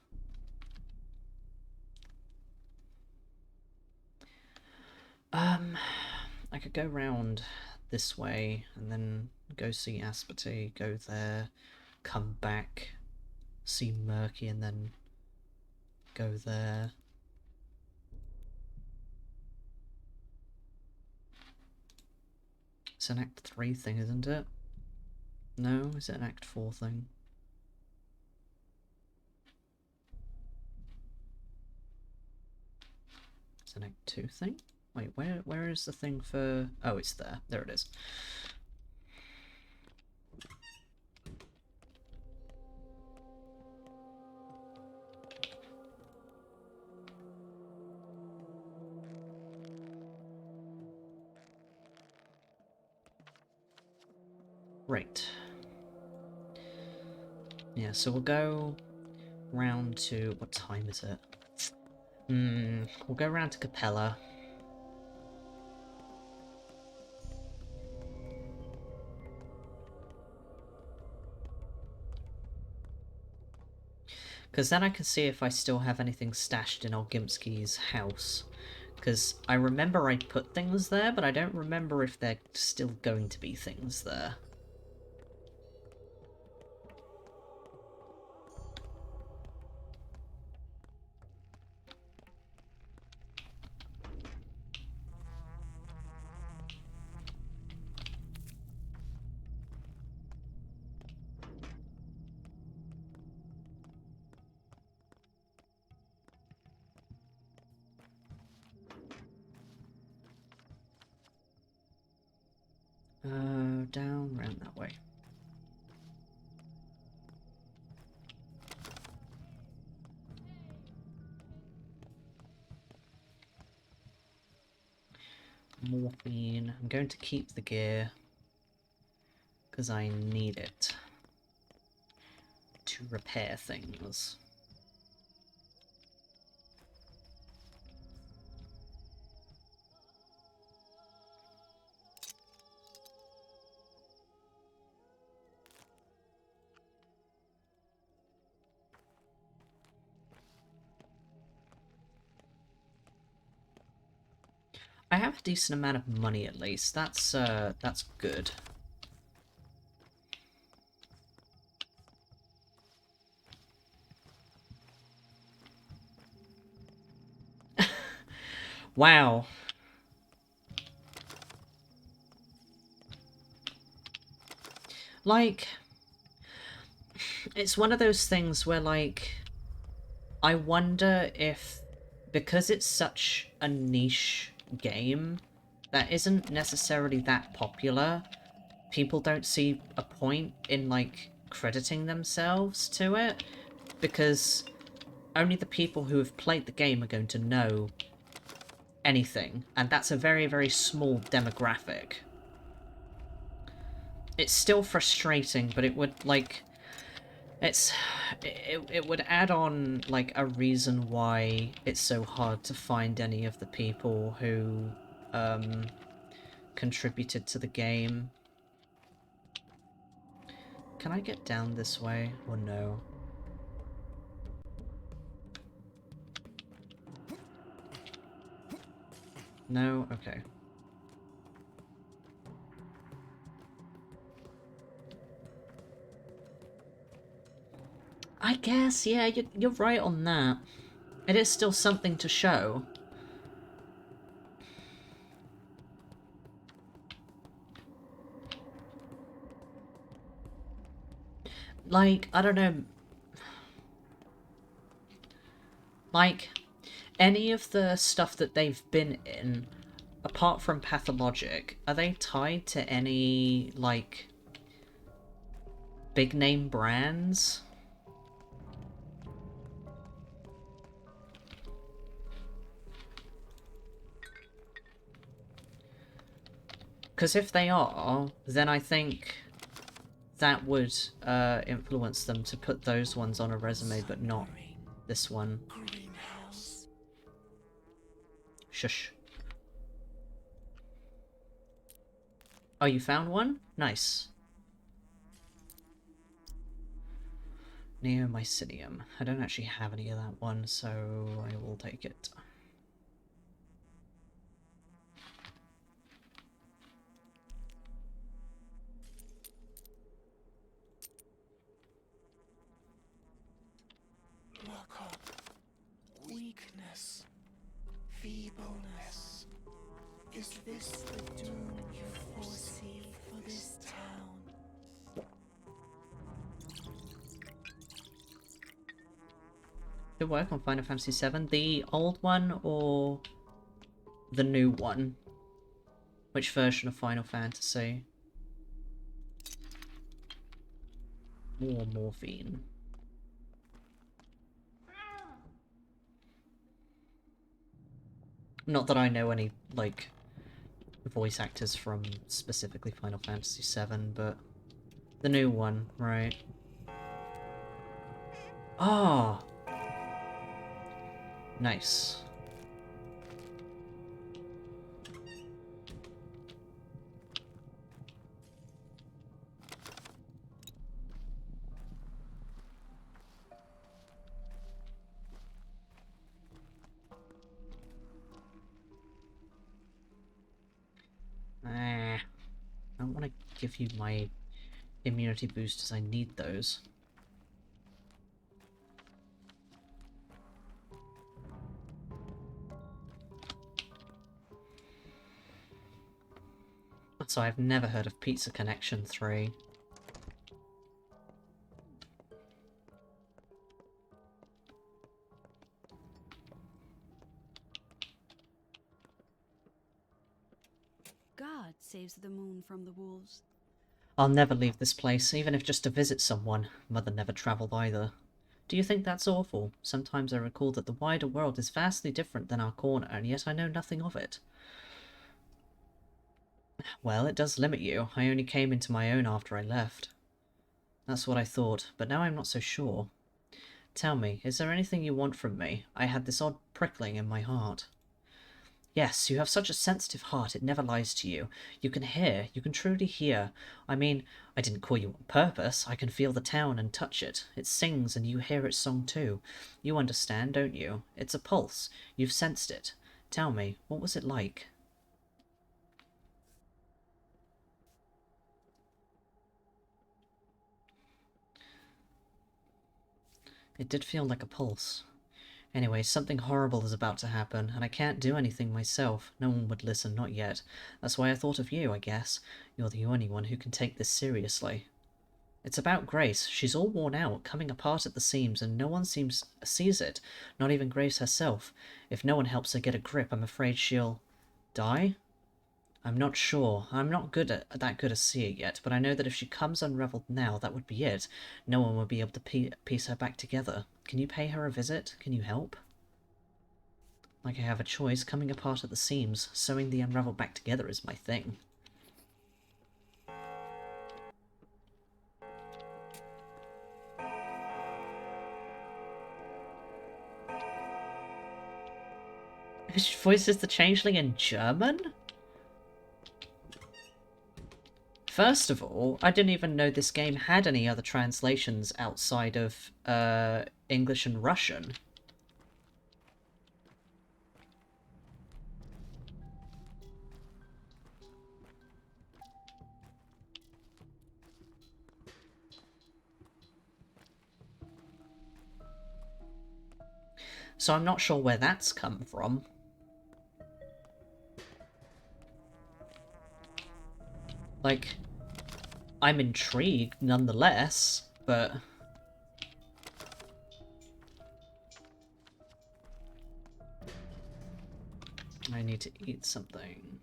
I could go round this way and then go see Asperty, go there, come back, see Murky, and then go there. It's an Act 3 thing, isn't it? No? Is it an Act 4 thing? It's an Act 2 thing? Wait, where is the thing for... Oh, it's there. There it is. Right. Yeah, so we'll go round to... What time is it? We'll go round to Capella. Because then I can see if I still have anything stashed in Olgimski's house. Because I remember I put things there, but I don't remember if they're still going to be things there. Down, round that way. Morphine. I'm going to keep the gear because I need it to repair things. I have a decent amount of money at least. That's good. Wow. Like, it's one of those things where, like, I wonder if, because it's such a niche game that isn't necessarily that popular, people don't see a point in, like, crediting themselves to it, because only the people who have played the game are going to know anything, and that's a very, very small demographic. It's still frustrating, but it would, like, it would add on, like, a reason why it's so hard to find any of the people who, contributed to the game. Can I get down this way, or no? No? Okay. I guess, yeah, you're right on that. It is still something to show. Like, I don't know. Like, any of the stuff that they've been in, apart from Pathologic, are they tied to any, like, big name brands? Because if they are, then I think that would influence them to put those ones on a resume, but not this one. Greenhouse. Shush. Oh, you found one? Nice. Neomycinium. I don't actually have any of that one, so I will take it. Look up. Weakness. Feebleness. Is this the doom you foresee for this town? Good work on Final Fantasy VII. The old one or the new one? Which version of Final Fantasy? More morphine. Not that I know any, like, voice actors from specifically Final Fantasy VII, but the new one, right? Ah! Nice. I don't want to give you my immunity boosters, I need those. So I've never heard of Pizza Connection 3. God saves the moon from the wolves. I'll never leave this place, even if just to visit someone. Mother never travelled either. Do you think that's awful? Sometimes I recall that the wider world is vastly different than our corner, and yet I know nothing of it. Well, it does limit you. I only came into my own after I left. That's what I thought, but now I'm not so sure. Tell me, is there anything you want from me? I had this odd prickling in my heart. Yes, you have such a sensitive heart, it never lies to you. You can hear, you can truly hear. I mean, I didn't call you on purpose. I can feel the town and touch it. It sings and you hear its song too. You understand, don't you? It's a pulse. You've sensed it. Tell me, what was it like? It did feel like a pulse. Anyway, something horrible is about to happen, and I can't do anything myself. No one would listen, not yet. That's why I thought of you, I guess. You're the only one who can take this seriously. It's about Grace. She's all worn out, coming apart at the seams, and no one sees it, not even Grace herself. If no one helps her get a grip, I'm afraid she'll... die? I'm not sure. I'm not that good at seeing yet, but I know that if she comes unraveled now, that would be it. No one would be able to piece her back together. Can you pay her a visit? Can you help? Like I have a choice, coming apart at the seams, sewing the unraveled back together is my thing. Which voices the changeling in German? First of all, I didn't even know this game had any other translations outside of English and Russian. So I'm not sure where that's come from. Like, I'm intrigued nonetheless, but... I need to eat something.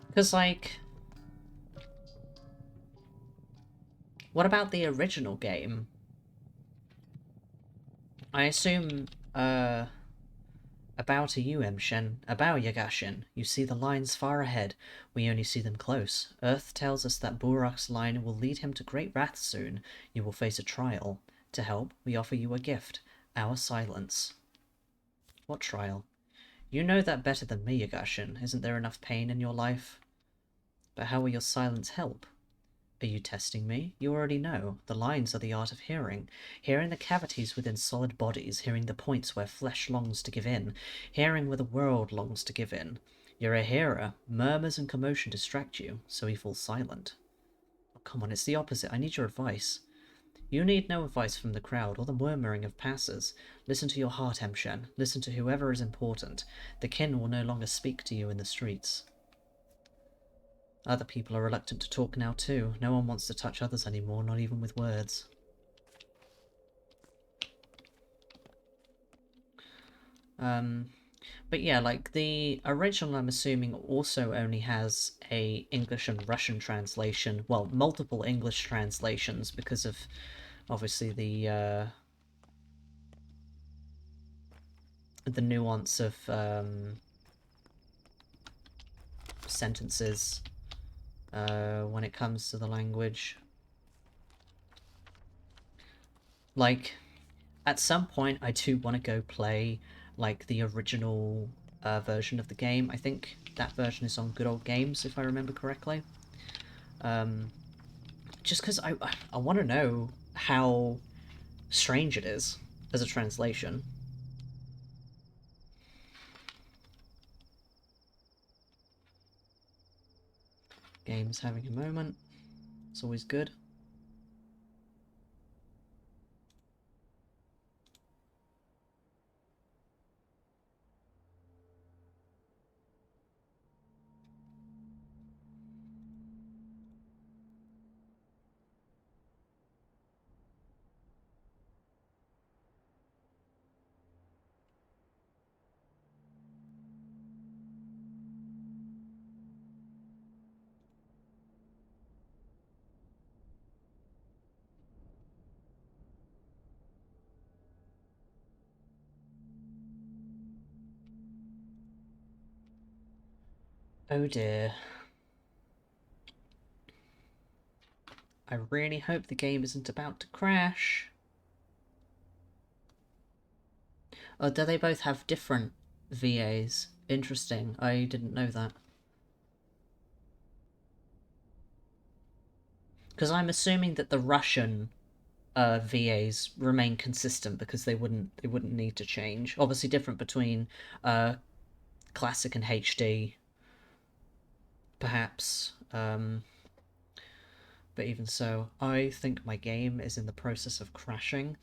Because, like... What about the original game? I assume, About to you, Emshen. About Yagashin. You see the lines far ahead. We only see them close. Earth tells us that Burak's line will lead him to great wrath soon. You will face a trial. To help, we offer you a gift. Our silence. What trial? You know that better than me, Yagashin. Isn't there enough pain in your life? But how will your silence help? Are you testing me? You already know. The lines are the art of hearing. Hearing the cavities within solid bodies, hearing the points where flesh longs to give in, hearing where the world longs to give in. You're a hearer. Murmurs and commotion distract you, so he falls silent. Oh, come on, it's the opposite. I need your advice. You need no advice from the crowd or the murmuring of passers. Listen to your heart, Emshen. Listen to whoever is important. The kin will no longer speak to you in the streets. Other people are reluctant to talk now too. No one wants to touch others anymore, not even with words. But yeah, like, the original, I'm assuming, also only has a English and Russian translation. Well, multiple English translations because of, obviously, the nuance of, sentences, when it comes to the language. Like, at some point, I do want to go play, like, the original version of the game. I think that version is on Good Old Games, if I remember correctly. Just because I want to know how strange it is as a translation. Game's having a moment. It's always good. Oh dear. I really hope the game isn't about to crash. Oh, do they both have different VAs? Interesting. I didn't know that. Because I'm assuming that the Russian VAs remain consistent because they wouldn't need to change. Obviously different between classic and HD, perhaps. But even so, I think my game is in the process of crashing.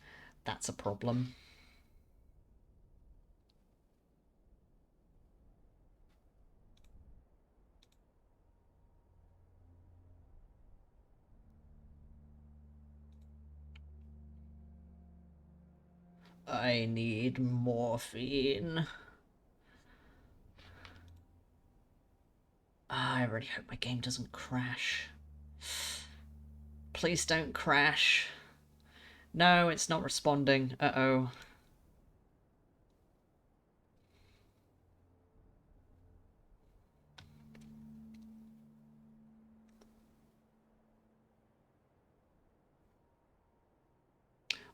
That's a problem. I need morphine. I really hope my game doesn't crash. Please don't crash. No, it's not responding. Uh-oh.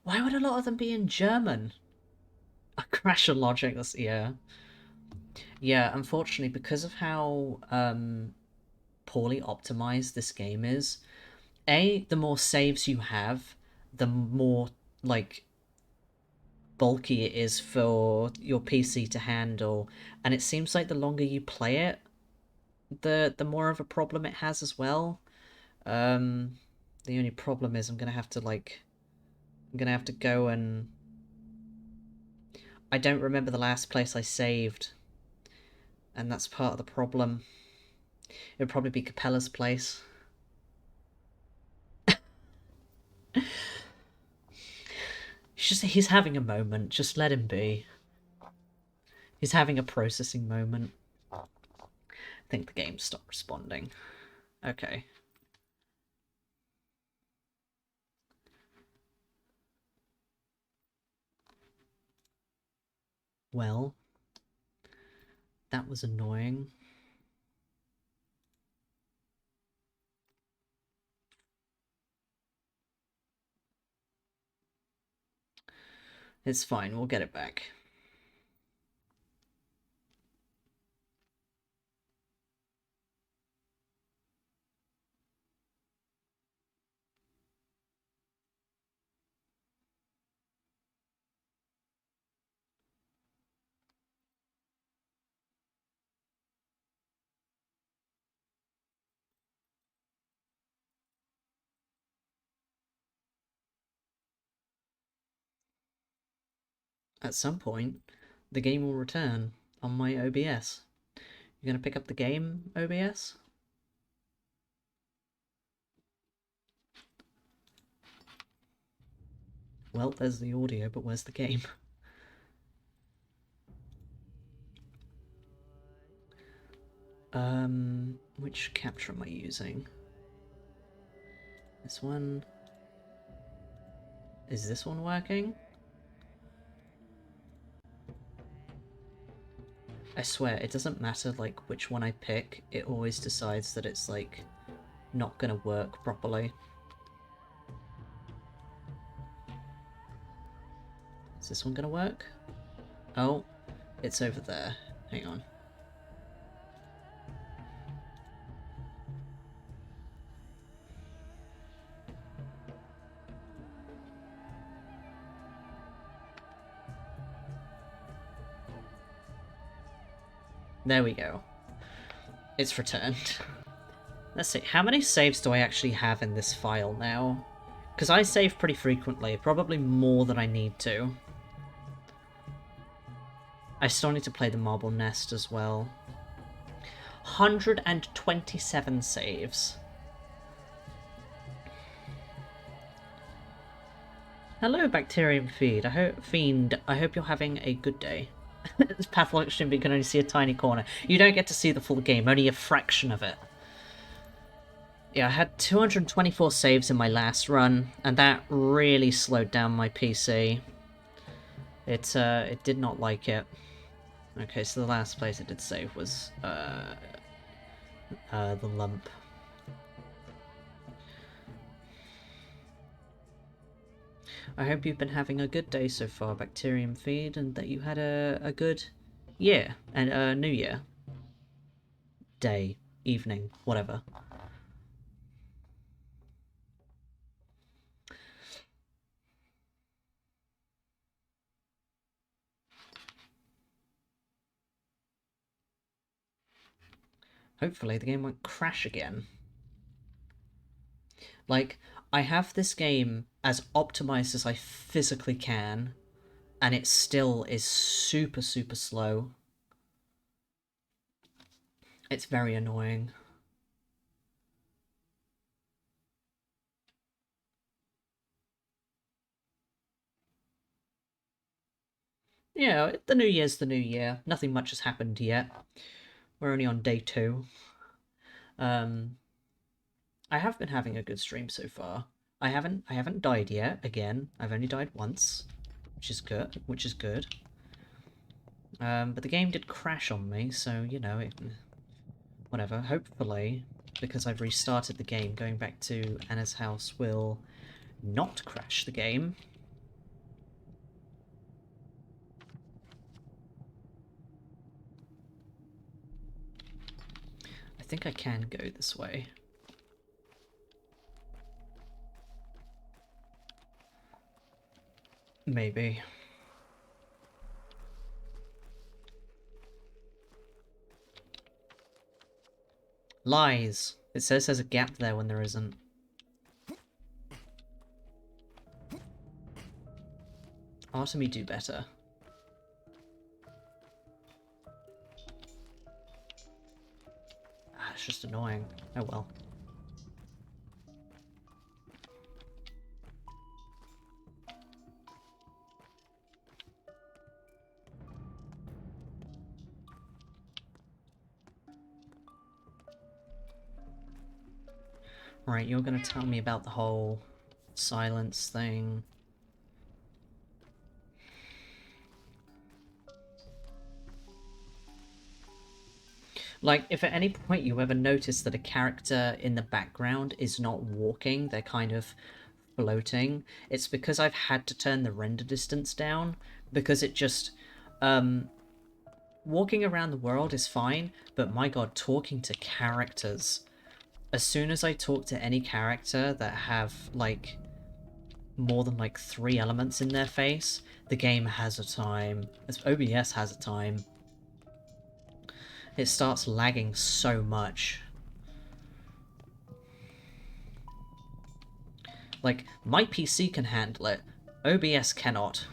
Why would a lot of them be in German? A crash on logic, that's, yeah. Yeah, unfortunately, because of how poorly optimized this game is, the more saves you have, the more, like, bulky it is for your PC to handle. And it seems like the longer you play it, the more of a problem it has as well. The only problem is I'm gonna have to go and... I don't remember the last place I saved, and that's part of the problem. It would probably be Capella's place. He's having a moment. Just let him be. He's having a processing moment. I think the game stopped responding. Okay. Well, that was annoying. It's fine, we'll get it back. At some point, the game will return on my OBS. You gonna pick up the game, OBS? Well, there's the audio, but where's the game? Which capture am I using? This one? Is this one working? I swear, it doesn't matter, like, which one I pick, it always decides that it's, like, not gonna work properly. Is this one gonna work? Oh, it's over there. Hang on. There we go. It's returned. Let's see, how many saves do I actually have in this file now? Because I save pretty frequently, probably more than I need to. I still need to play the Marble Nest as well. 127 saves. Hello, Bacterium Fiend. I hope you're having a good day. This Pathologic stream, you can only see a tiny corner. You don't get to see the full game, only a fraction of it. Yeah, I had 224 saves in my last run, and that really slowed down my PC. It did not like it. Okay, so the last place it did save was, the lump. I hope you've been having a good day so far, Bacterium Feed, and that you had a good year, and New Year. Day, evening, whatever. Hopefully the game won't crash again. Like, I have this game as optimized as I physically can, and it still is super, super slow. It's very annoying. Yeah, the new year's the new year. Nothing much has happened yet. We're only on day 2. I have been having a good stream so far. I haven't died yet. Again, I've only died once, which is good. But the game did crash on me, so you know, whatever. Hopefully, because I've restarted the game, going back to Anna's house will not crash the game. I think I can go this way. Maybe. Lies! It says there's a gap there when there isn't. Artemy do better. Ah, it's just annoying. Oh well. Right, you're gonna tell me about the whole silence thing. Like, if at any point you ever notice that a character in the background is not walking, they're kind of floating, it's because I've had to turn the render distance down, because it just, walking around the world is fine, but my god, talking to characters. As soon as I talk to any character that have, like, more than, like, 3 elements in their face, the game has a time. OBS has a time. It starts lagging so much. Like, my PC can handle it. OBS cannot.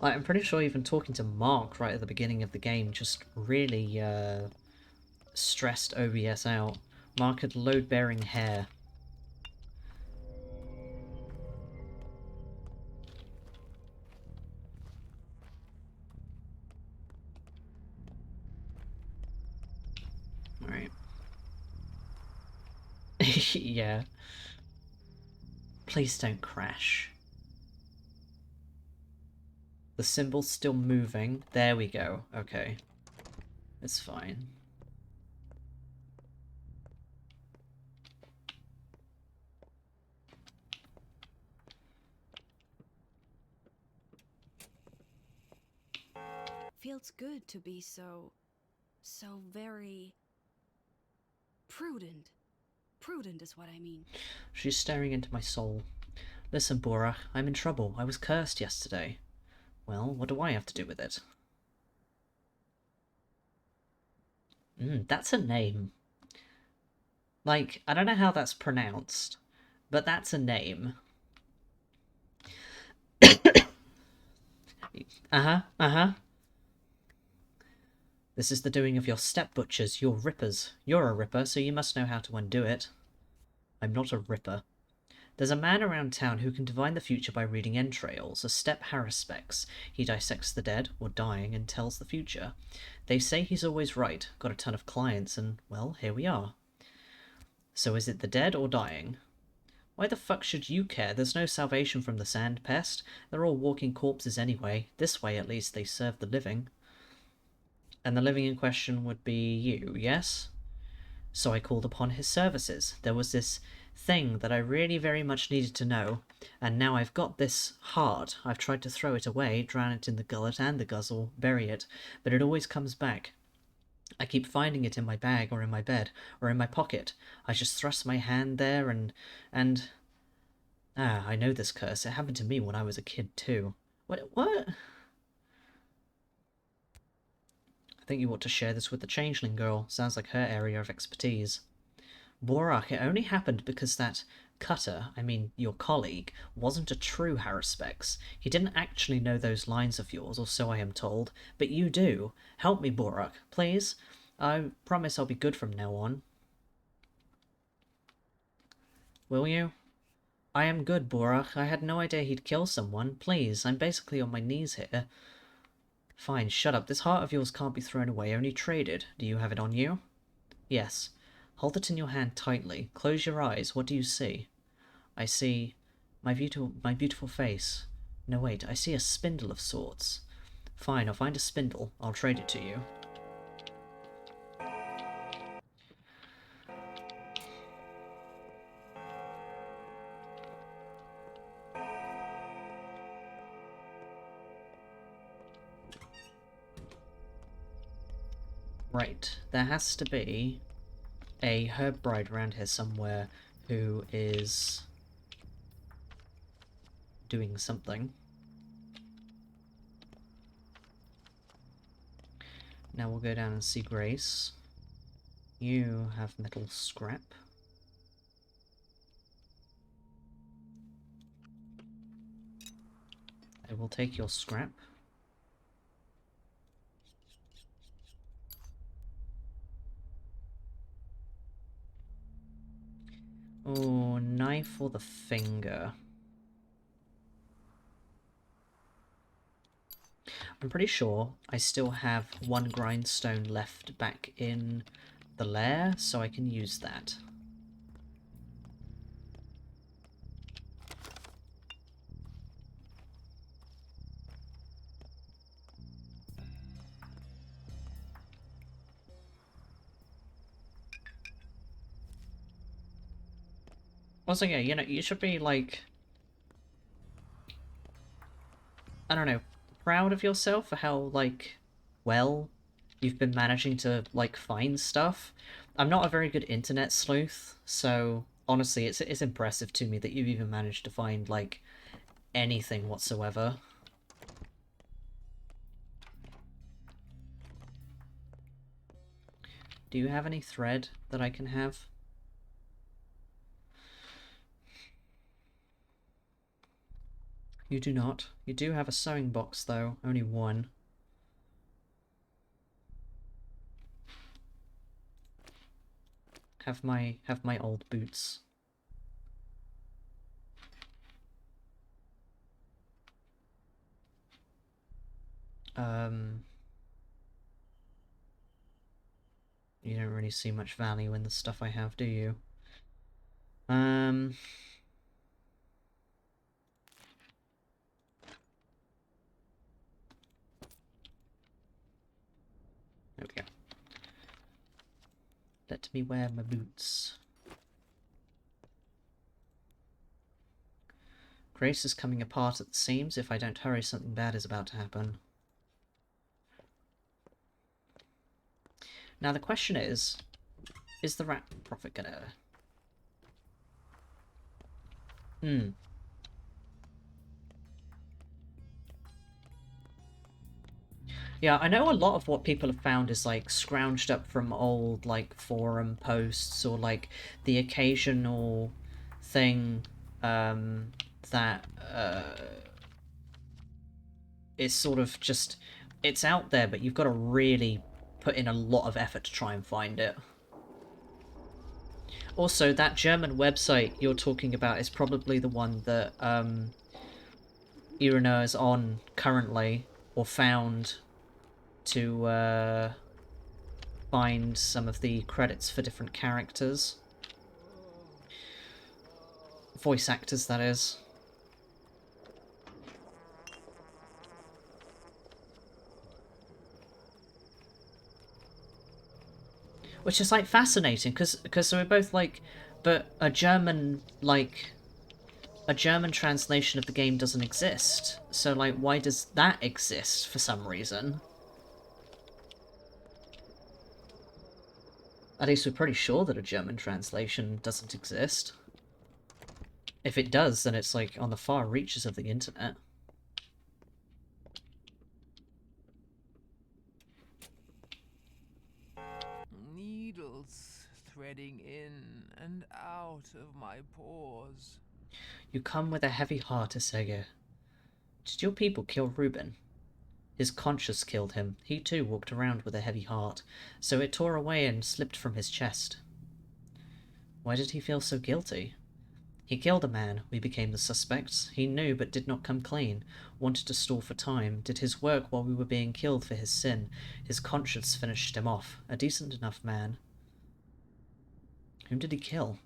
Like, I'm pretty sure even talking to Mark right at the beginning of the game just really stressed OBS out. Mark had load-bearing hair. Alright. Yeah. Please don't crash. The symbol's still moving. There we go. Okay. It's fine. Feels good to be so very prudent. Prudent is what I mean. She's staring into my soul. Listen, Bora, I'm in trouble. I was cursed yesterday. Well, what do I have to do with it? That's a name. Like, I don't know how that's pronounced, but that's a name. Uh-huh. This is the doing of your step-butchers, your rippers. You're a ripper, so you must know how to undo it. I'm not a ripper. There's a man around town who can divine the future by reading entrails, a step haruspex. He dissects the dead, or dying, and tells the future. They say he's always right, got a ton of clients, and, well, here we are. So is it the dead or dying? Why the fuck should you care? There's no salvation from the sand pest. They're all walking corpses anyway. This way, at least, they serve the living. And the living in question would be you, yes? So I called upon his services. There was this thing that I really very much needed to know, and now I've got this heart. I've tried to throw it away, drown it in the gullet and the guzzle, bury it, but it always comes back. I keep finding it in my bag, or in my bed, or in my pocket. I just thrust my hand there and... Ah, I know this curse. It happened to me when I was a kid, too. What? I think you ought to share this with the Changeling girl. Sounds like her area of expertise. Borak, it only happened because that cutter, I mean your colleague, wasn't a true haruspex. He didn't actually know those lines of yours, or so I am told, but you do. Help me, Borak, please. I promise I'll be good from now on. will you? I am good, Borak. I had no idea he'd kill someone. Please, I'm basically on my knees here. Fine, shut up. This heart of yours can't be thrown away, only traded. Do you have it on you? Yes. Hold it in your hand tightly. Close your eyes. What do you see? I see my beautiful face. No, wait, I see a spindle of sorts. Fine, I'll find a spindle. I'll trade it to you. Right, there has to be a herb bride around here somewhere who is doing something. Now we'll go down and see Grace. You have metal scrap. I will take your scrap. Oh, knife or the finger? I'm pretty sure I still have one grindstone left back in the lair, so I can use that. Also, yeah, you know, you should be, like, I don't know, proud of yourself for how, like, well you've been managing to, like, find stuff. I'm not a very good internet sleuth, so honestly, it's impressive to me that you've even managed to find, like, anything whatsoever. Do you have any thread that I can have? You do not. You do have a sewing box, though. Only one. Have my old boots. You don't really see much value in the stuff I have, do you? There we go. Let me wear my boots. Grace is coming apart at the seams. If I don't hurry, something bad is about to happen. Now the question is the rat prophet gonna... Yeah, I know a lot of what people have found is, like, scrounged up from old, like, forum posts or, like, the occasional thing, that, is sort of just... It's out there, but you've got to really put in a lot of effort to try and find it. Also, that German website you're talking about is probably the one that, Irina is on currently, or found to find some of the credits for different characters. Voice actors, that is. Which is, like, fascinating, because we're both like, but a German, like, a German translation of the game doesn't exist. So, like, why does that exist for some reason? At least we're pretty sure that a German translation doesn't exist. If it does, then it's, like, on the far reaches of the internet. Needles threading in and out of my pores. You come with a heavy heart, Asege. Did your people kill Reuben? His conscience killed him. He too walked around with a heavy heart, so it tore away and slipped from his chest. Why did he feel so guilty? He killed a man. We became the suspects. He knew but did not come clean. Wanted to stall for time. Did his work while we were being killed for his sin. His conscience finished him off. A decent enough man. Whom did he kill?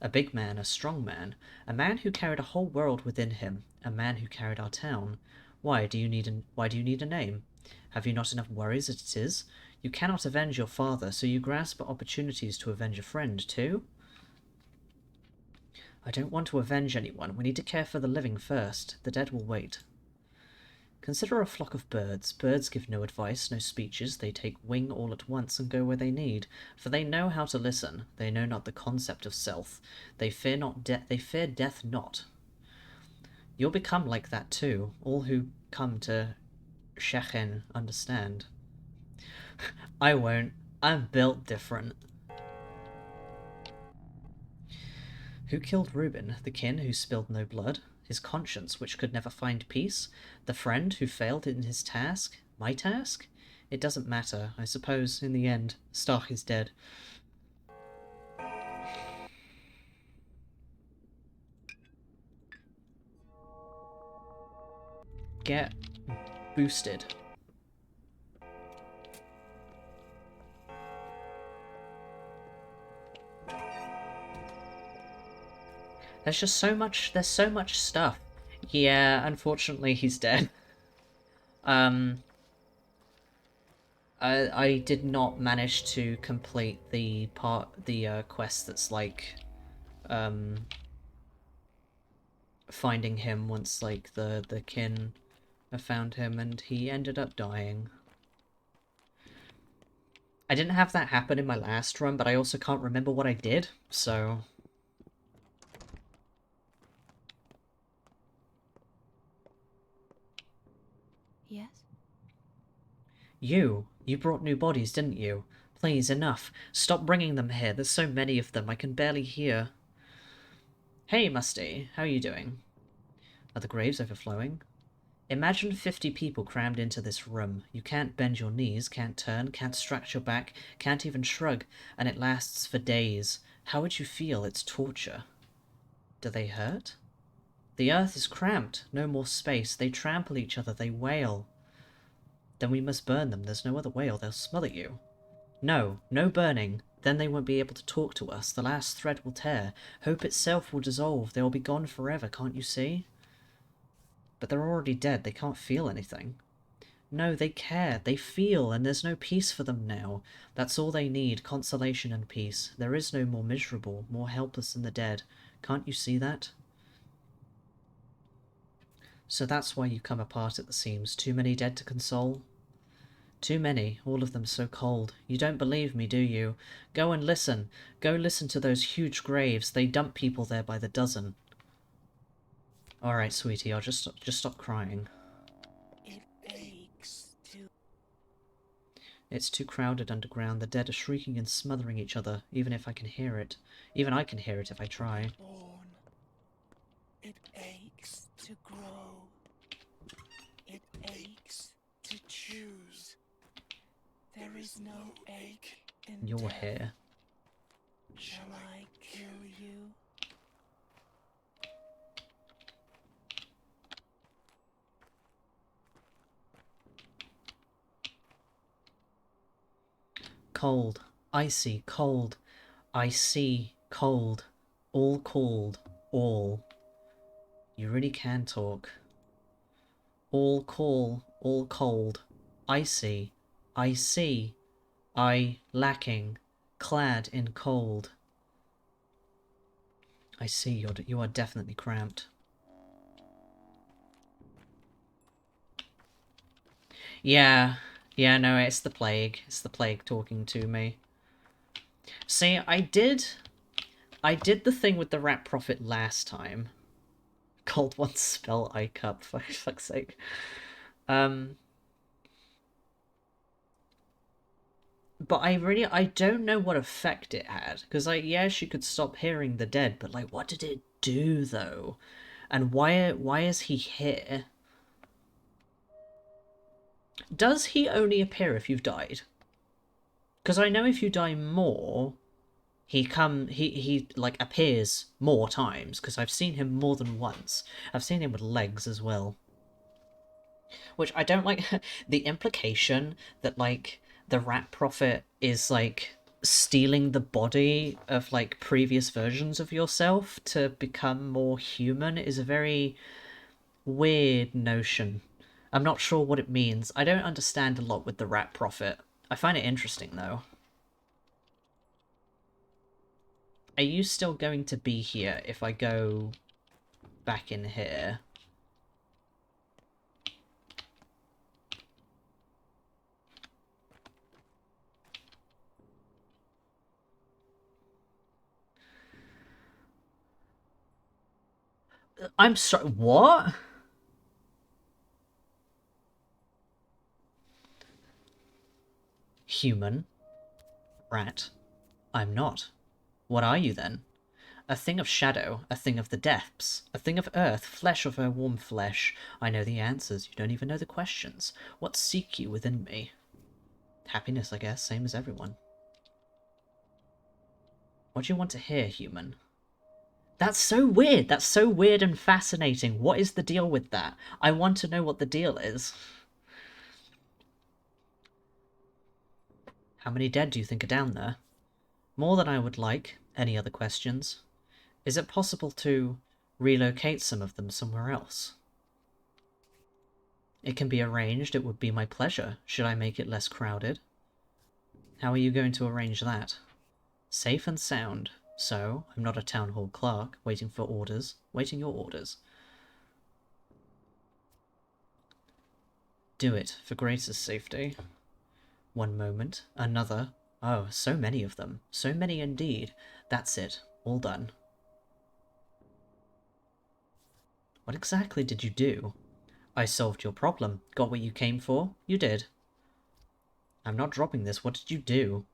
A big man, a strong man. A man who carried a whole world within him. A man who carried our town. Why do you need a name? Have you not enough worries as it is? You cannot avenge your father, so you grasp at opportunities to avenge a friend, too? I don't want to avenge anyone. We need to care for the living first. The dead will wait. Consider a flock of birds. Birds give no advice, no speeches. They take wing all at once and go where they need. For they know how to listen. They know not the concept of self. They fear not they fear death not. You'll become like that too. All who come to Shechin understand. I won't. I'm built different. Who killed Reuben? The kin who spilled no blood? His conscience, which could never find peace? The friend who failed in his task? My task? It doesn't matter. I suppose, in the end, Stark is dead. Get boosted. There's so much stuff. Yeah, unfortunately he's dead. I did not manage to complete the quest that's like, finding him once, like, the kin have found him, and he ended up dying. I didn't have that happen in my last run, but I also can't remember what I did, so... Yes? You brought new bodies, didn't you? Please, enough. Stop bringing them here. There's so many of them, I can barely hear. Hey, Musty. How are you doing? Are the graves overflowing? Imagine 50 people crammed into this room. You can't bend your knees, can't turn, can't stretch your back, can't even shrug, and it lasts for days. How would you feel? It's torture. Do they hurt? The earth is cramped. No more space. They trample each other. They wail. Then we must burn them. There's no other way, or they'll smother you. No, no burning. Then they won't be able to talk to us. The last thread will tear. Hope itself will dissolve. They will be gone forever, can't you see? But they're already dead. They can't feel anything. No, they care. They feel, and there's no peace for them now. That's all they need, consolation and peace. There is no more miserable, more helpless than the dead. Can't you see that? So that's why you come apart at the seams. Too many dead to console? Too many, all of them so cold. You don't believe me, do you? Go and listen. Go listen to those huge graves. They dump people there by the dozen. Alright, sweetie, I'll just stop crying. It aches to... It's too crowded underground. The dead are shrieking and smothering each other, even if I can hear it. Even I can hear it if I try. Born. It aches to grow. It aches to choose. There is no ache in You're death. here. Shall I kill you? Cold. Icy. Cold. I see. Cold. All cold. All. You really can talk. All cool. All cold. Icy. I see. I lacking. Clad in cold. I see, you are definitely cramped. Yeah, no, it's the plague. It's the plague talking to me. See, I did the thing with the Rat Prophet last time. Cold one spell eye cup, for fuck's sake. But I don't know what effect it had. Because, like, yeah, she could stop hearing the dead, but, like, what did it do, though? And why is he here? Does he only appear if you've died? Because I know if you die more, he like appears more times, because I've seen him more than once. I've seen him with legs as well. Which I don't like. The implication that, like, the Rat Prophet is, like, stealing the body of, like, previous versions of yourself to become more human is a very weird notion. I'm not sure what it means. I don't understand a lot with the Rat Prophet. I find it interesting, though. Are you still going to be here if I go back in here? I'm sorry, what? Human. Rat. I'm not. What are you, then? A thing of shadow, a thing of the depths, a thing of earth, flesh of her warm flesh. I know the answers, you don't even know the questions. What seek you within me? Happiness, I guess, same as everyone. What do you want to hear, human? That's so weird. That's so weird and fascinating. What is the deal with that? I want to know what the deal is. How many dead do you think are down there? More than I would like. Any other questions? Is it possible to relocate some of them somewhere else? It can be arranged. It would be my pleasure. Should I make it less crowded? How are you going to arrange that? Safe and sound. So, I'm not a town hall clerk, waiting for orders. Waiting your orders. Do it, for Grace's safety. One moment. Another. Oh, so many of them. So many indeed. That's it. All done. What exactly did you do? I solved your problem. Got what you came for? You did. I'm not dropping this. What did you do?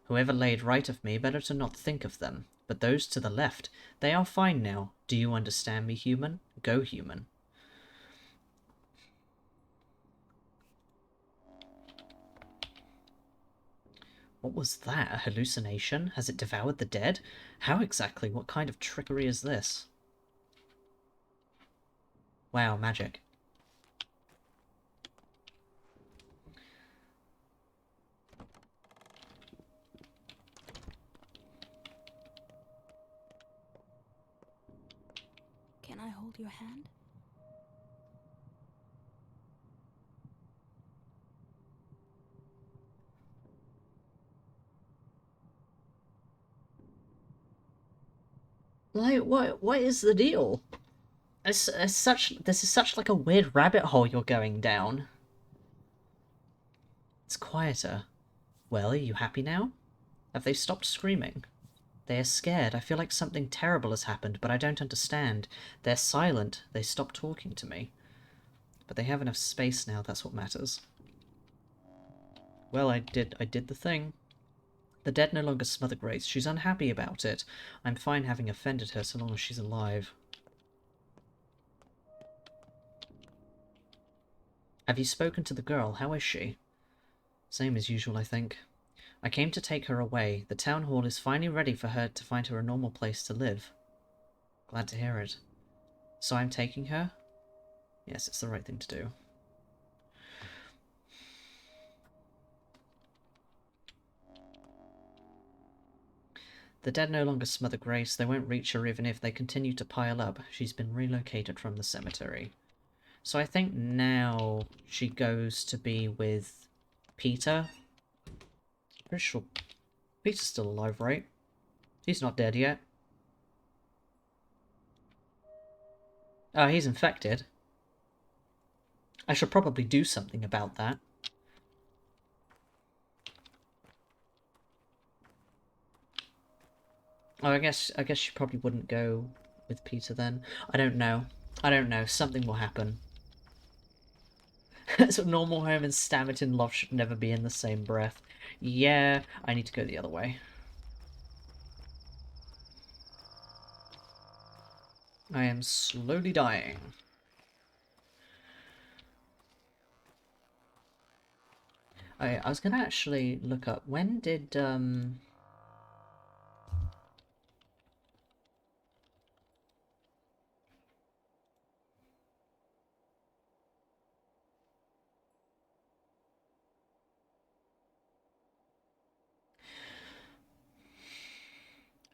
Whoever laid right of me, better to not think of them. But those to the left, they are fine now. Do you understand me, human? Go, human. What was that? A hallucination? Has it devoured the dead? How exactly? What kind of trickery is this? Wow, magic. Can I hold your hand? Like, what is the deal? This is such like a weird rabbit hole you're going down. It's quieter. Well, are you happy now? Have they stopped screaming? They are scared. I feel like something terrible has happened, but I don't understand. They're silent. They stopped talking to me. But they have enough space now, that's what matters. Well, I did the thing. The dead no longer smother Grace. She's unhappy about it. I'm fine having offended her so long as she's alive. Have you spoken to the girl? How is she? Same as usual, I think. I came to take her away. The town hall is finally ready for her to find her a normal place to live. Glad to hear it. So I'm taking her? Yes, it's the right thing to do. The dead no longer smother Grace. They won't reach her even if they continue to pile up. She's been relocated from the cemetery. So I think now she goes to be with Peter. Pretty sure Peter's still alive, right? He's not dead yet. Oh, he's infected. I should probably do something about that. Oh, I guess she probably wouldn't go with Peter then. I don't know. I don't know. Something will happen. So normal home and Stammerton love should never be in the same breath. Yeah, I need to go the other way. I am slowly dying. I was gonna actually look up, when did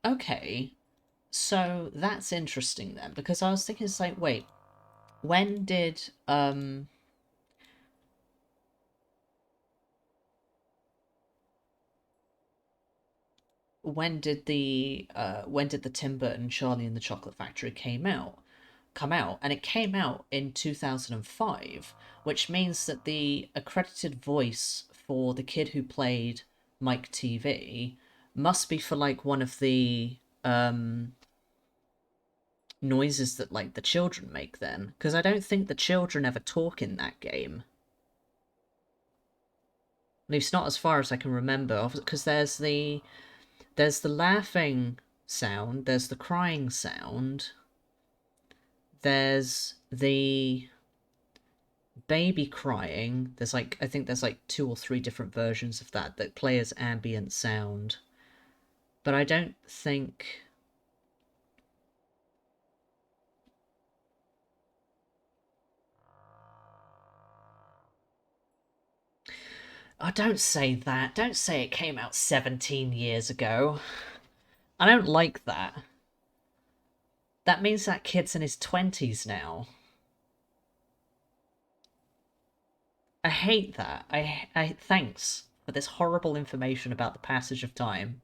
Okay, so that's interesting then, because I was thinking, it's like, wait, when did when did the Tim Burton Charlie and the Chocolate Factory come out, and it came out in 2005, which means that the accredited voice for the kid who played Mike TV must be for like one of the noises that like the children make then, because I don't think the children ever talk in that game. At least not as far as I can remember, because there's the laughing sound, there's the crying sound, there's the baby crying. There's like, I think there's like 2 or 3 different versions of that play as ambient sound. But I don't think... Oh, don't say that. Don't say it came out 17 years ago. I don't like that. That means that kid's in his 20s now. I hate that. I thanks for this horrible information about the passage of time.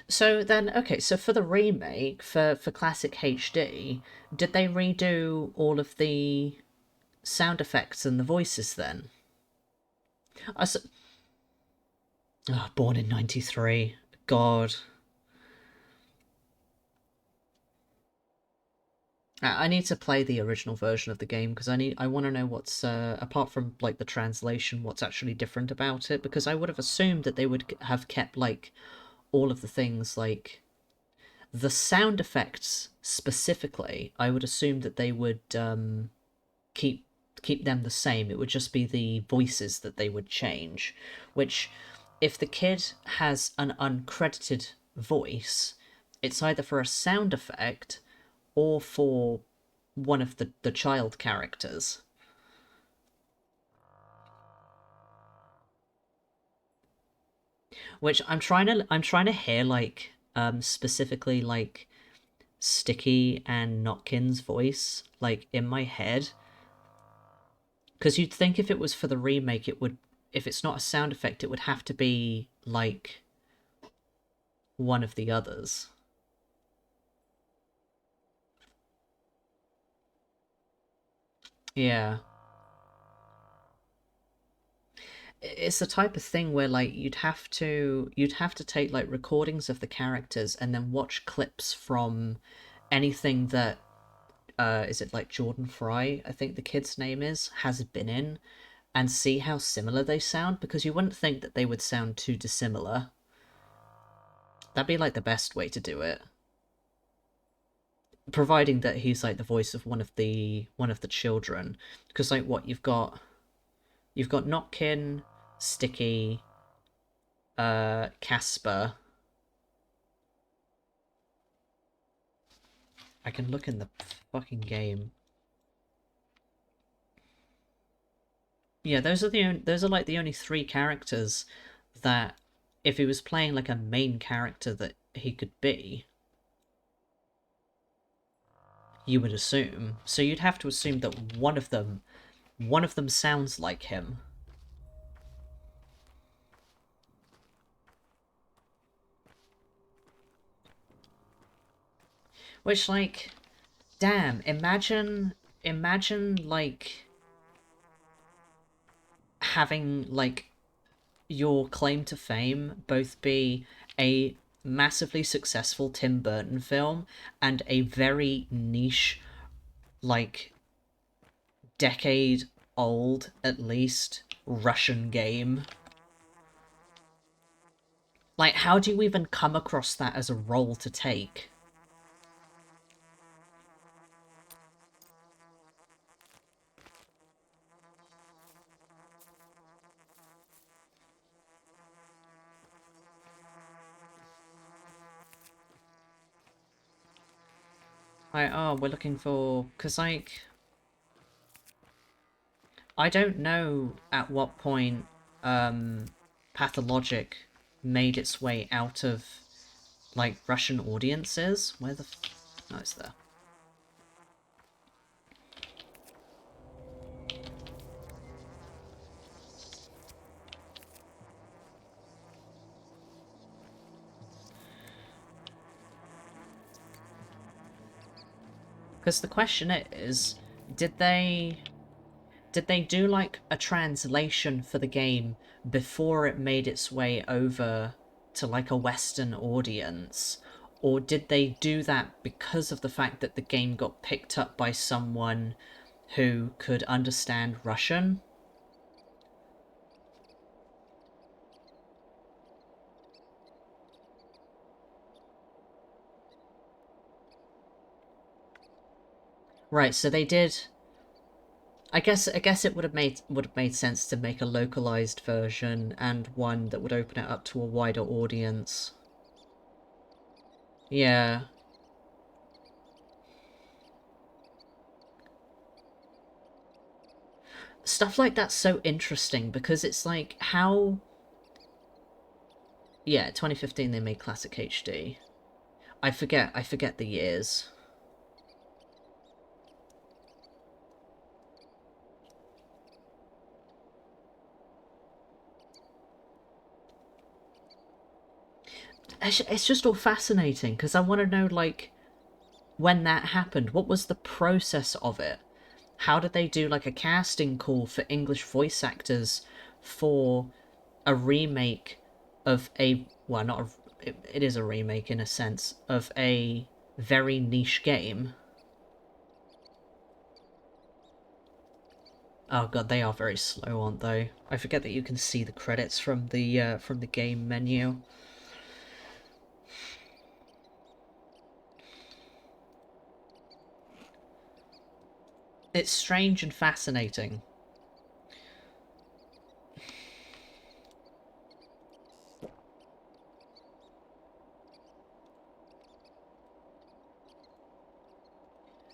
So then, okay, so for the remake, for Classic HD, did they redo all of the sound effects and the voices then? Born in 93. God. I need to play the original version of the game, because I want to know what's, apart from, like, the translation, what's actually different about it, because I would have assumed that they would have kept, like, all of the things, like... The sound effects, specifically, I would assume that they would, keep them the same. It would just be the voices that they would change, which, if the kid has an uncredited voice, it's either for a sound effect or for one of the child characters. Which I'm trying to hear, like, specifically, like, Sticky and Notkin's voice, like, in my head. Because you'd think if it was for the remake, it would... If it's not a sound effect, it would have to be, like, one of the others. Yeah. It's the type of thing where, like, you'd have to take, like, recordings of the characters and then watch clips from anything that, is it, like, Jordan Fry, I think the kid's name is, has been in, and see how similar they sound, because you wouldn't think that they would sound too dissimilar. That'd be, like, the best way to do it. Providing that he's, like, the voice of one of the children. Because, like, what, you've got Notkin, Sticky, Casper. I can look in the fucking game. Yeah, those are like the only 3 characters that, if he was playing like a main character, that he could be, you would assume. So you'd have to assume that one of them sounds like him. Which, like, damn, imagine, like, having, like, your claim to fame both be a massively successful Tim Burton film and a very niche, like, decade old, at least, Russian game. Like, how do you even come across that as a role to take? We're looking for... Because, like... I don't know at what point Pathologic made its way out of, like, Russian audiences. Where the no, it's there. Because the question is, did they do, like, a translation for the game before it made its way over to, like, a Western audience? Or did they do that because of the fact that the game got picked up by someone who could understand Russian? Right, so they did... I guess it would have made sense to make a localized version and one that would open it up to a wider audience. Yeah. Stuff like that's so interesting because it's like how... Yeah, 2015 they made Classic HD. I forget the years. It's just all fascinating, because I want to know, like, when that happened. What was the process of it? How did they do, like, a casting call for English voice actors for a remake of a... Well, not a... It is a remake, in a sense, of a very niche game. Oh god, they are very slow, aren't they? I forget that you can see the credits from the game menu. It's strange and fascinating.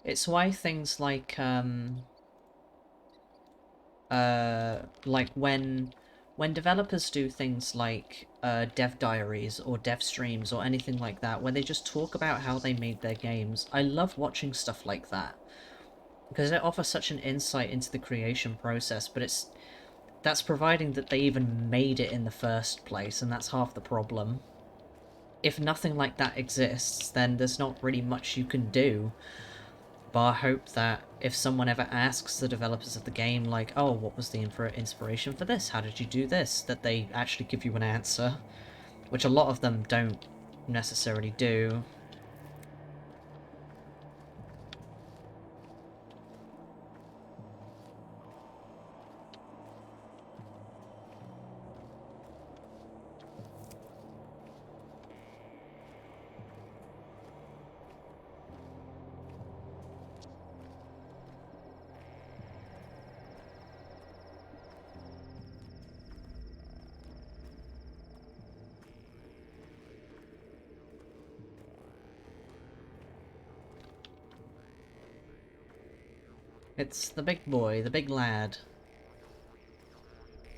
It's why things like when developers do things like dev diaries or dev streams or anything like that, where they just talk about how they made their games, I love watching stuff like that. Because it offers such an insight into the creation process, but that's providing that they even made it in the first place, and that's half the problem. If nothing like that exists, then there's not really much you can do, bar hope that if someone ever asks the developers of the game, like, oh, what was the inspiration for this? How did you do this? That they actually give you an answer, which a lot of them don't necessarily do. It's the big boy, the big lad.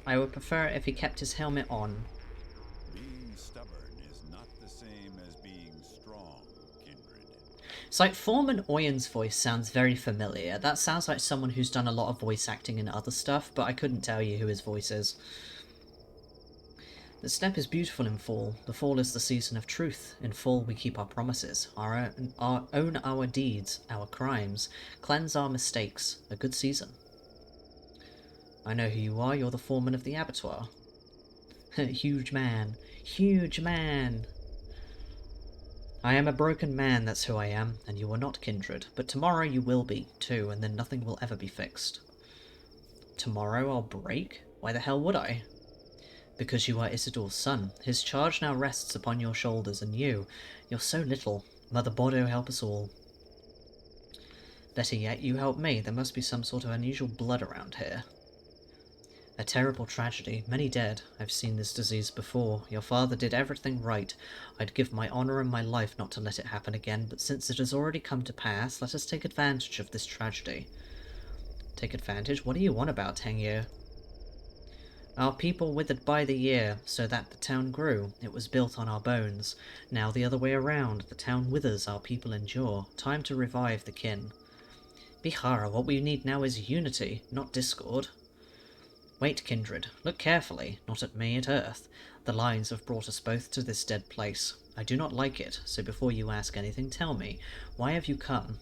I would prefer it if he kept his helmet on. Being stubborn is not the same as being strong, kindred. It's like Foreman Oyen's voice sounds very familiar. That sounds like someone who's done a lot of voice acting in other stuff, but I couldn't tell you who his voice is. The steppe is beautiful in fall. The fall is the season of truth. In fall we keep our promises, own our deeds, our crimes, cleanse our mistakes. A good season. I know who you are, you're the foreman of the abattoir. Huge man. Huge man! I am a broken man, that's who I am, and you are not kindred. But tomorrow you will be, too, and then nothing will ever be fixed. Tomorrow I'll break? Why the hell would I? Because you are Isidore's son. His charge now rests upon your shoulders, and you're so little. Mother Bordeaux help us all. Better yet, you help me. There must be some sort of unusual blood around here. A terrible tragedy. Many dead. I've seen this disease before. Your father did everything right. I'd give my honor and my life not to let it happen again, but since it has already come to pass, let us take advantage of this tragedy. Take advantage? What do you want about Tengyou? Our people withered by the year, so that the town grew. It was built on our bones. Now the other way around. The town withers, our people endure. Time to revive the kin. Bihara, what we need now is unity, not discord. Wait, kindred. Look carefully, not at me, at Earth. The lines have brought us both to this dead place. I do not like it, so before you ask anything, tell me, why have you come?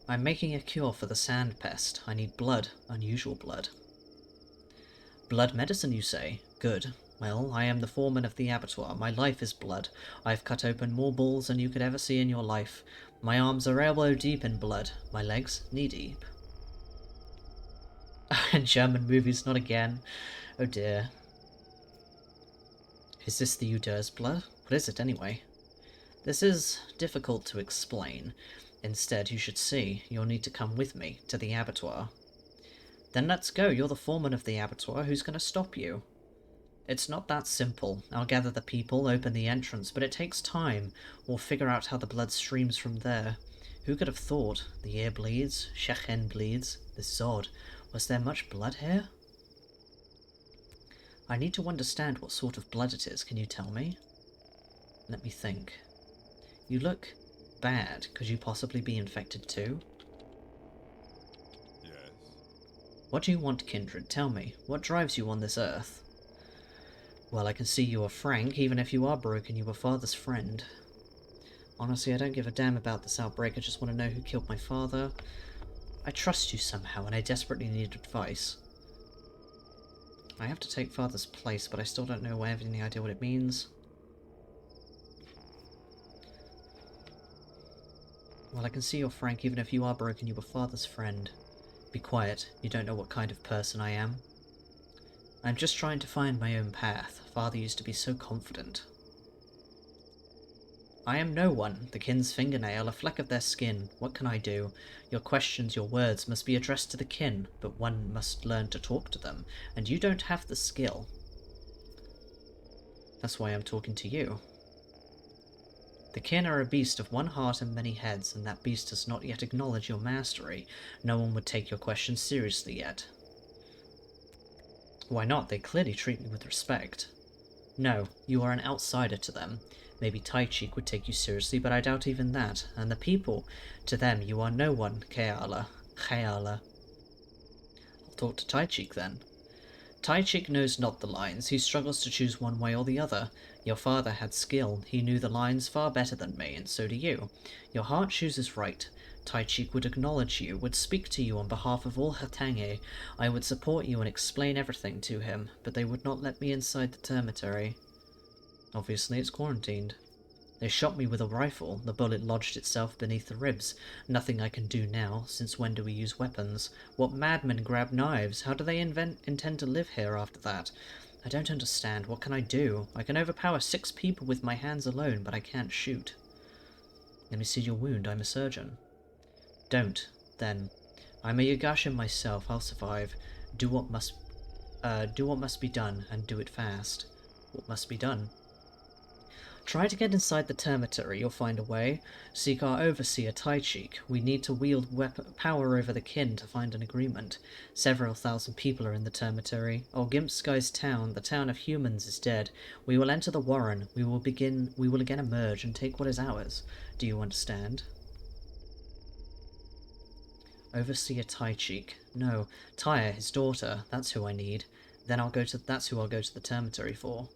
I'm making a cure for the sand pest. I need blood, unusual blood. Blood medicine, you say? Good. Well, I am the foreman of the abattoir. My life is blood. I've cut open more bulls than you could ever see in your life. My arms are elbow deep in blood. My legs knee deep. German movies, not again. Oh dear. Is this the Uder's blood? What is it anyway? This is difficult to explain. Instead, you should see. You'll need to come with me to the abattoir. Then let's go. You're the foreman of the abattoir. Who's going to stop you? It's not that simple. I'll gather the people, open the entrance, but it takes time. We'll figure out how the blood streams from there. Who could have thought? The ear bleeds, Shekhen bleeds. This is odd. Was there much blood here? I need to understand what sort of blood it is. Can you tell me? Let me think. You look bad. Could you possibly be infected too? Yes. What do you want, kindred? Tell me. What drives you on this earth? Well, I can see you are frank. Even if you are broken, you were father's friend. Honestly, I don't give a damn about this outbreak. I just want to know who killed my father. I trust you somehow, and I desperately need advice. I have to take father's place, but I still don't know. I have any idea what it means. Well, I can see you're frank. Even if you are broken, you were father's friend. Be quiet. You don't know what kind of person I am. I'm just trying to find my own path. Father used to be so confident. I am no one, the kin's fingernail, a fleck of their skin. What can I do? Your questions, your words must be addressed to the kin, but one must learn to talk to them, and you don't have the skill. That's why I'm talking to you. The kin are a beast of one heart and many heads, and that beast does not yet acknowledge your mastery. No one would take your questions seriously yet. Why not? They clearly treat me with respect. No, you are an outsider to them. Maybe Taichik would take you seriously, but I doubt even that. And the people, to them you are no one, Keala. I'll talk to Taichik then. Taichik knows not the lines. He struggles to choose one way or the other. Your father had skill. He knew the lines far better than me, and so do you. Your heart chooses right. Taichik would acknowledge you, would speak to you on behalf of all Hatange. I would support you and explain everything to him, but they would not let me inside the termitory. Obviously, it's quarantined. They shot me with a rifle. The bullet lodged itself beneath the ribs. Nothing I can do now. Since when do we use weapons? What madmen grab knives? How do they intend to live here after that? I don't understand. What can I do? I can overpower 6 people with my hands alone, but I can't shoot. Let me see your wound. I'm a surgeon. Don't, then. I'm a Yagashin myself. I'll survive. Do what must be done, and do it fast. What must be done? Try to get inside the termitory. You'll find a way. Seek our overseer, Taichik. We need to wield power over the kin to find an agreement. Several thousand people are in the termitory. Olgimpsky's town, the town of humans, is dead. We will enter the warren. We will again emerge and take what is ours. Do you understand? Overseer Taichik. No, Taya, his daughter. That's who I need. Then that's who I'll go to the termitory for.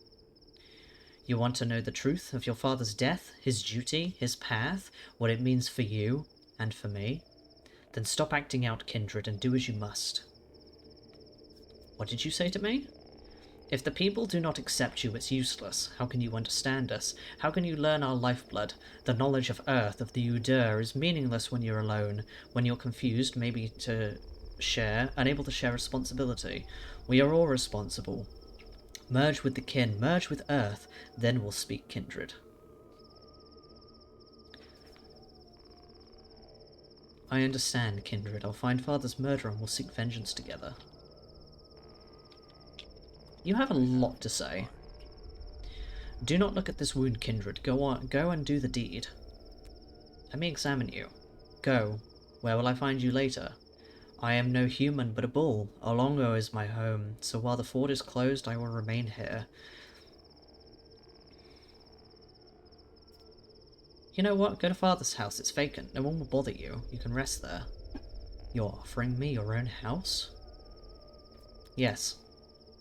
You want to know the truth of your father's death, his duty, his path, what it means for you and for me? Then stop acting out, kindred, and do as you must. What did you say to me? If the people do not accept you, it's useless. How can you understand us? How can you learn our lifeblood? The knowledge of Earth, of the Udur, is meaningless when you're alone. When you're confused, unable to share responsibility. We are all responsible. Merge with the kin, merge with Earth, then we'll speak, kindred. I understand, kindred. I'll find father's murderer and we'll seek vengeance together. You have a lot to say. Do not look at this wound, kindred. Go on, go and do the deed. Let me examine you. Go. Where will I find you later? I am no human, but a bull. Olongo is my home, so while the fort is closed, I will remain here. You know what? Go to Father's house. It's vacant. No one will bother you. You can rest there. You're offering me your own house? Yes.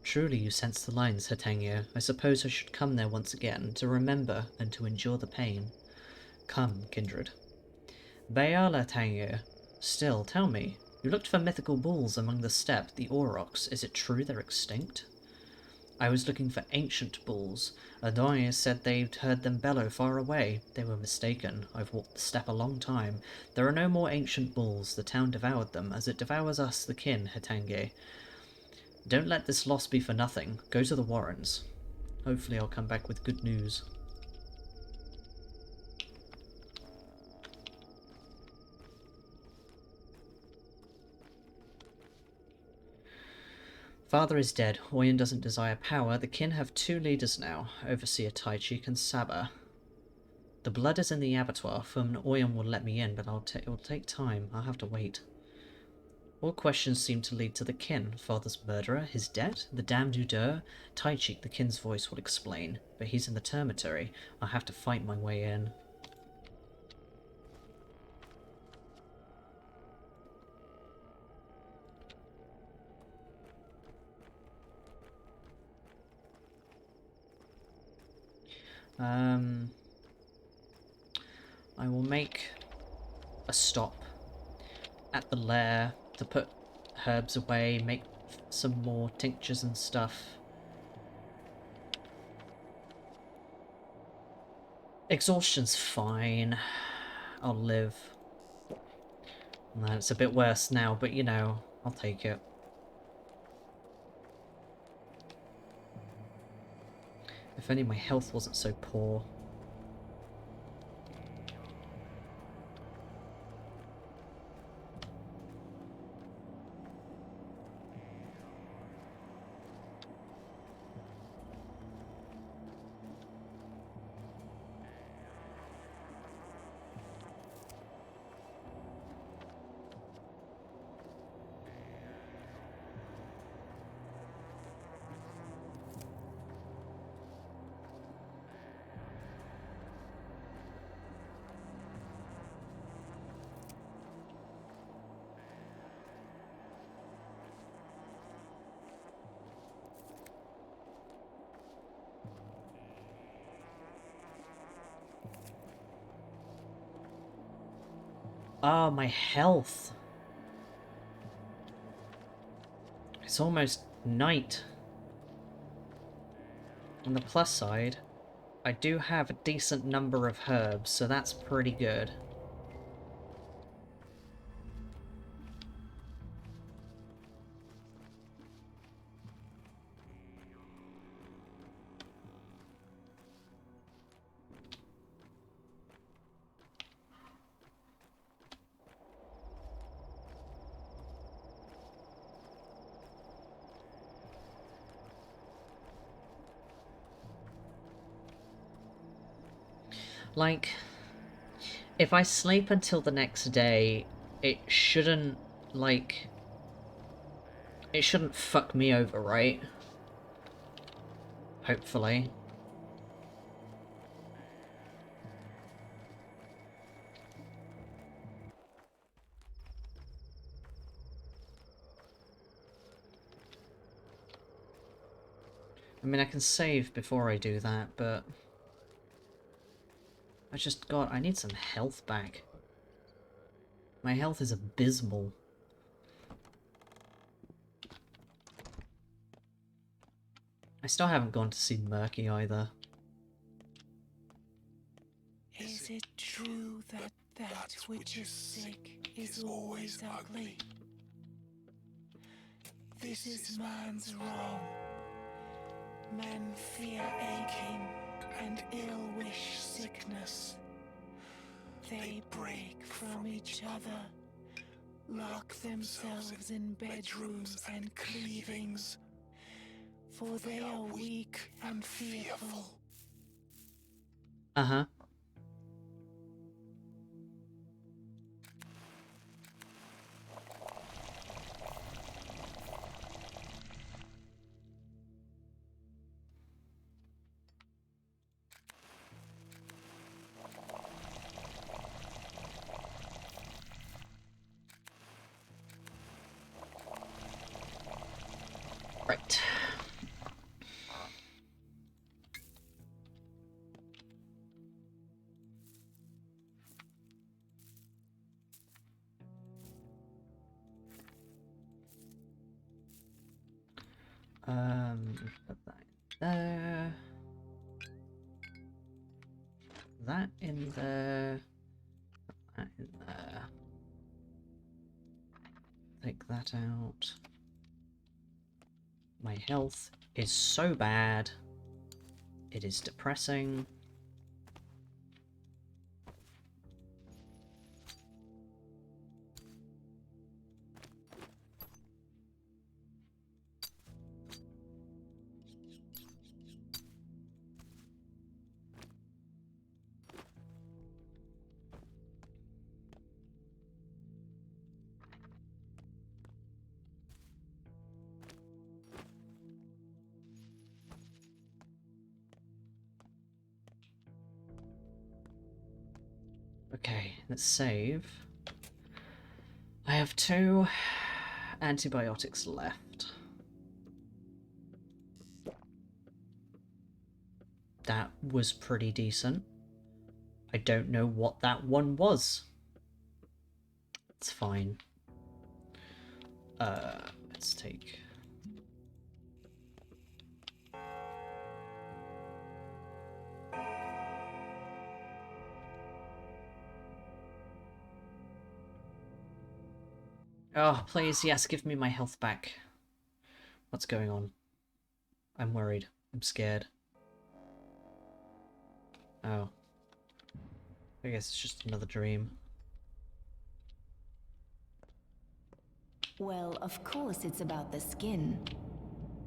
Truly you sense the lines, Hatangia. I suppose I should come there once again, to remember and to endure the pain. Come, kindred. Baal Hatangia. Still, tell me, you looked for mythical bulls among the steppe, the aurochs. Is it true they're extinct? I was looking for ancient bulls. Adonis said they'd heard them bellow far away. They were mistaken. I've walked the steppe a long time. There are no more ancient bulls. The town devoured them, as it devours us, the kin, Hatange. Don't let this loss be for nothing. Go to the Warrens. Hopefully I'll come back with good news. Father is dead. Oyen doesn't desire power. The kin have 2 leaders now, Overseer Taichik and Saba. The blood is in the abattoir. Oyen will let me in, but it will take time. I'll have to wait. All questions seem to lead to the kin. Father's murderer, his debt, the damned Udur. Taichik, the kin's voice, will explain, but he's in the termitory. I'll have to fight my way in. I will make a stop at the lair to put herbs away, make some more tinctures and stuff. Exhaustion's fine. I'll live. It's a bit worse now, but you know, I'll take it. If only my health wasn't so poor. Ah, my health. It's almost night. On the plus side, I do have a decent number of herbs, so that's pretty good. Like, if I sleep until the next day, it shouldn't, like... It shouldn't fuck me over, right? Hopefully. I mean, I can save before I do that, but... I need some health back. My health is abysmal. I still haven't gone to see Murky either. Is it true that that which is sick is always ugly? This is man's wrong. Men fear aching and ill-wish sickness. They break from each other, lock themselves in bedrooms and cleavings, for they are weak and fearful. Uh-huh. Right. Put that in there. That in there. Put that in there. Take that out. My health is so bad. It is depressing. Okay, let's save. I have 2 antibiotics left. That was pretty decent. I don't know what that one was. It's fine. Let's take... Oh, please, yes, give me my health back. What's going on? I'm worried. I'm scared. Oh. I guess it's just another dream. Well, of course it's about the skin.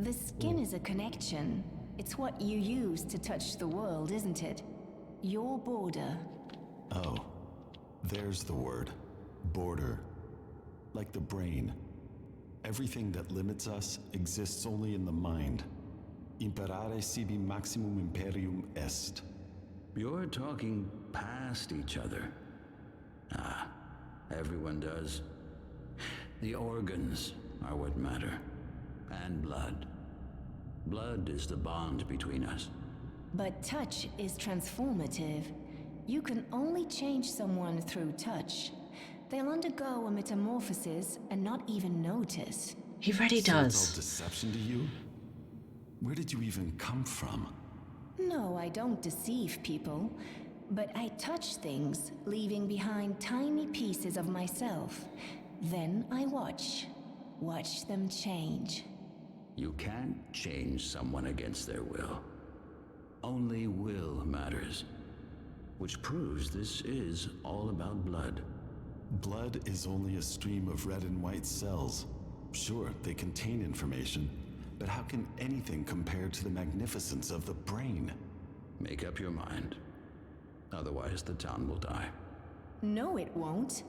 The skin is a connection. It's what you use to touch the world, isn't it? Your border. Oh, there's the word. Border. Like the brain. Everything that limits us exists only in the mind. Imperare sibi maximum imperium est. You're talking past each other. Ah, everyone does. The organs are what matter. And blood. Blood is the bond between us. But touch is transformative. You can only change someone through touch. They'll undergo a metamorphosis and not even notice. He really So does. it's all deception to you? Where did you even come from? No, I don't deceive people. But I touch things, leaving behind tiny pieces of myself. Then I watch. Watch them change. You can't change someone against their will. Only will matters. Which proves this is all about blood. Blood is only a stream of red and white cells. Sure, they contain information, but how can anything compare to the magnificence of the brain? Make up your mind. Otherwise, the town will die. No, it won't.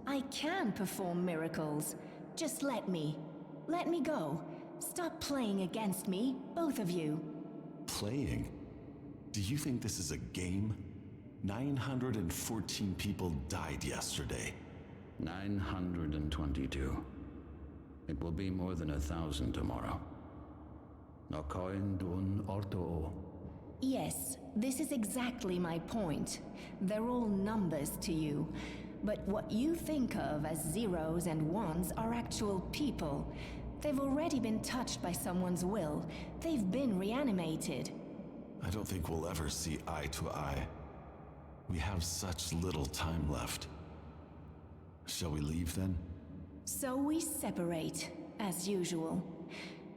I can perform miracles. Just let me. Let me go. Stop playing against me, both of you. Playing? Do you think this is a game? 914 people died yesterday. 922. It will be more than 1,000 tomorrow. Nokoin dun orto. Yes, this is exactly my point. They're all numbers to you. But what you think of as zeros and ones are actual people. They've already been touched by someone's will. They've been reanimated. I don't think we'll ever see eye to eye. We have such little time left. Shall we leave then? So we separate, as usual.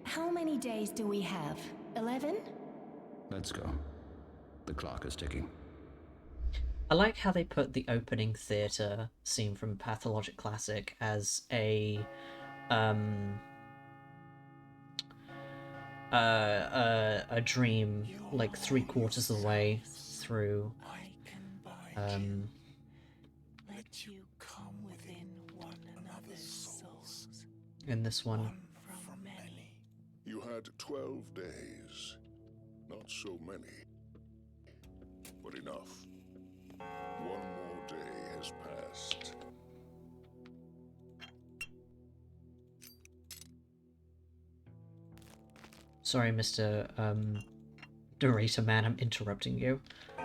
How many days do we have? 11? Let's go. The clock is ticking. I like how they put the opening theatre scene from Pathologic Classic as a dream, like 3/4 of the way through. Let you come within one another's souls. In this one. From many. You had 12 days. Not so many. But enough. One more day has passed. Sorry, Mr. Narrator Man, I'm interrupting you. The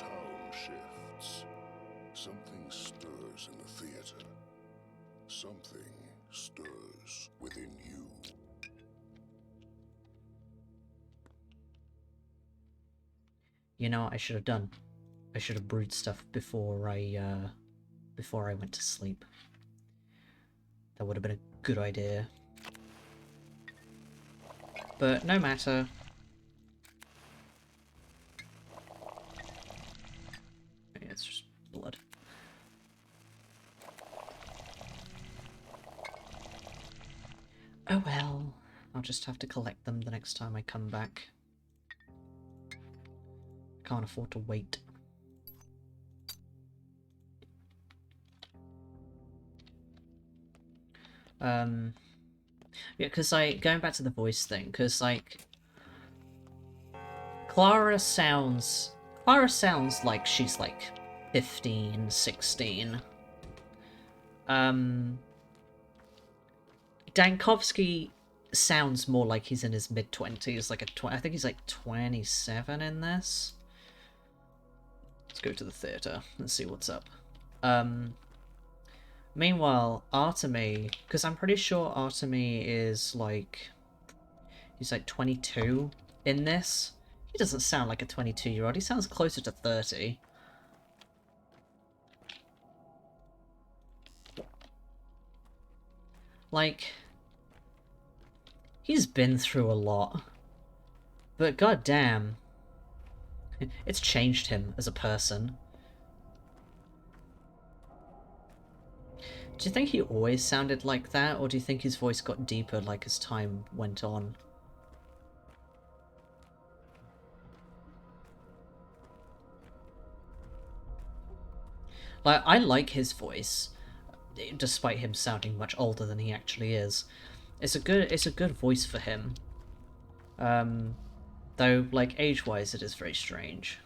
town shifts. Something stirs in the theater. Something stirs within you. You know what I should have done? I should have brewed stuff before I went to sleep. That would have been a good idea. But no matter. Yeah, it's just blood. Oh well, I'll just have to collect them the next time I come back. Can't afford to wait. Yeah, because going back to the voice thing, because like Clara sounds like she's like 15, 16. Dankovsky sounds more like he's in his mid-20s, like I think he's like 27 in this. Let's go to the theatre and see what's up. Meanwhile, Artemy, because I'm pretty sure Artemy is like, he's like 22 in this. He doesn't sound like a 22-year-old, he sounds closer to 30. Like, he's been through a lot. But goddamn, it's changed him as a person. Do you think he always sounded like that, or do you think his voice got deeper like as time went on? Like, I like his voice, despite him sounding much older than he actually is. It's a good voice for him. Though, like, age-wise, it is very strange.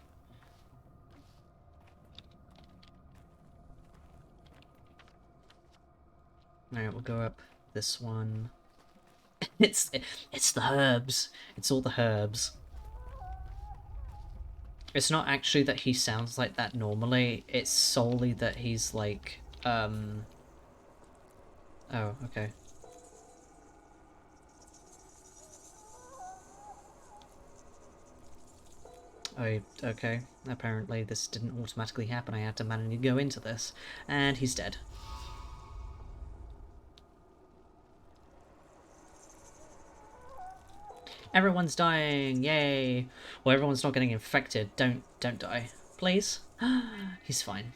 Alright, we'll go up this one. It's the herbs. It's all the herbs. It's not actually that he sounds like that normally, it's solely that he's like, oh, okay. Okay. Apparently this didn't automatically happen, I had to manually go into this. And he's dead. Everyone's dying, yay! Well, everyone's not getting infected. Don't die, please. He's fine.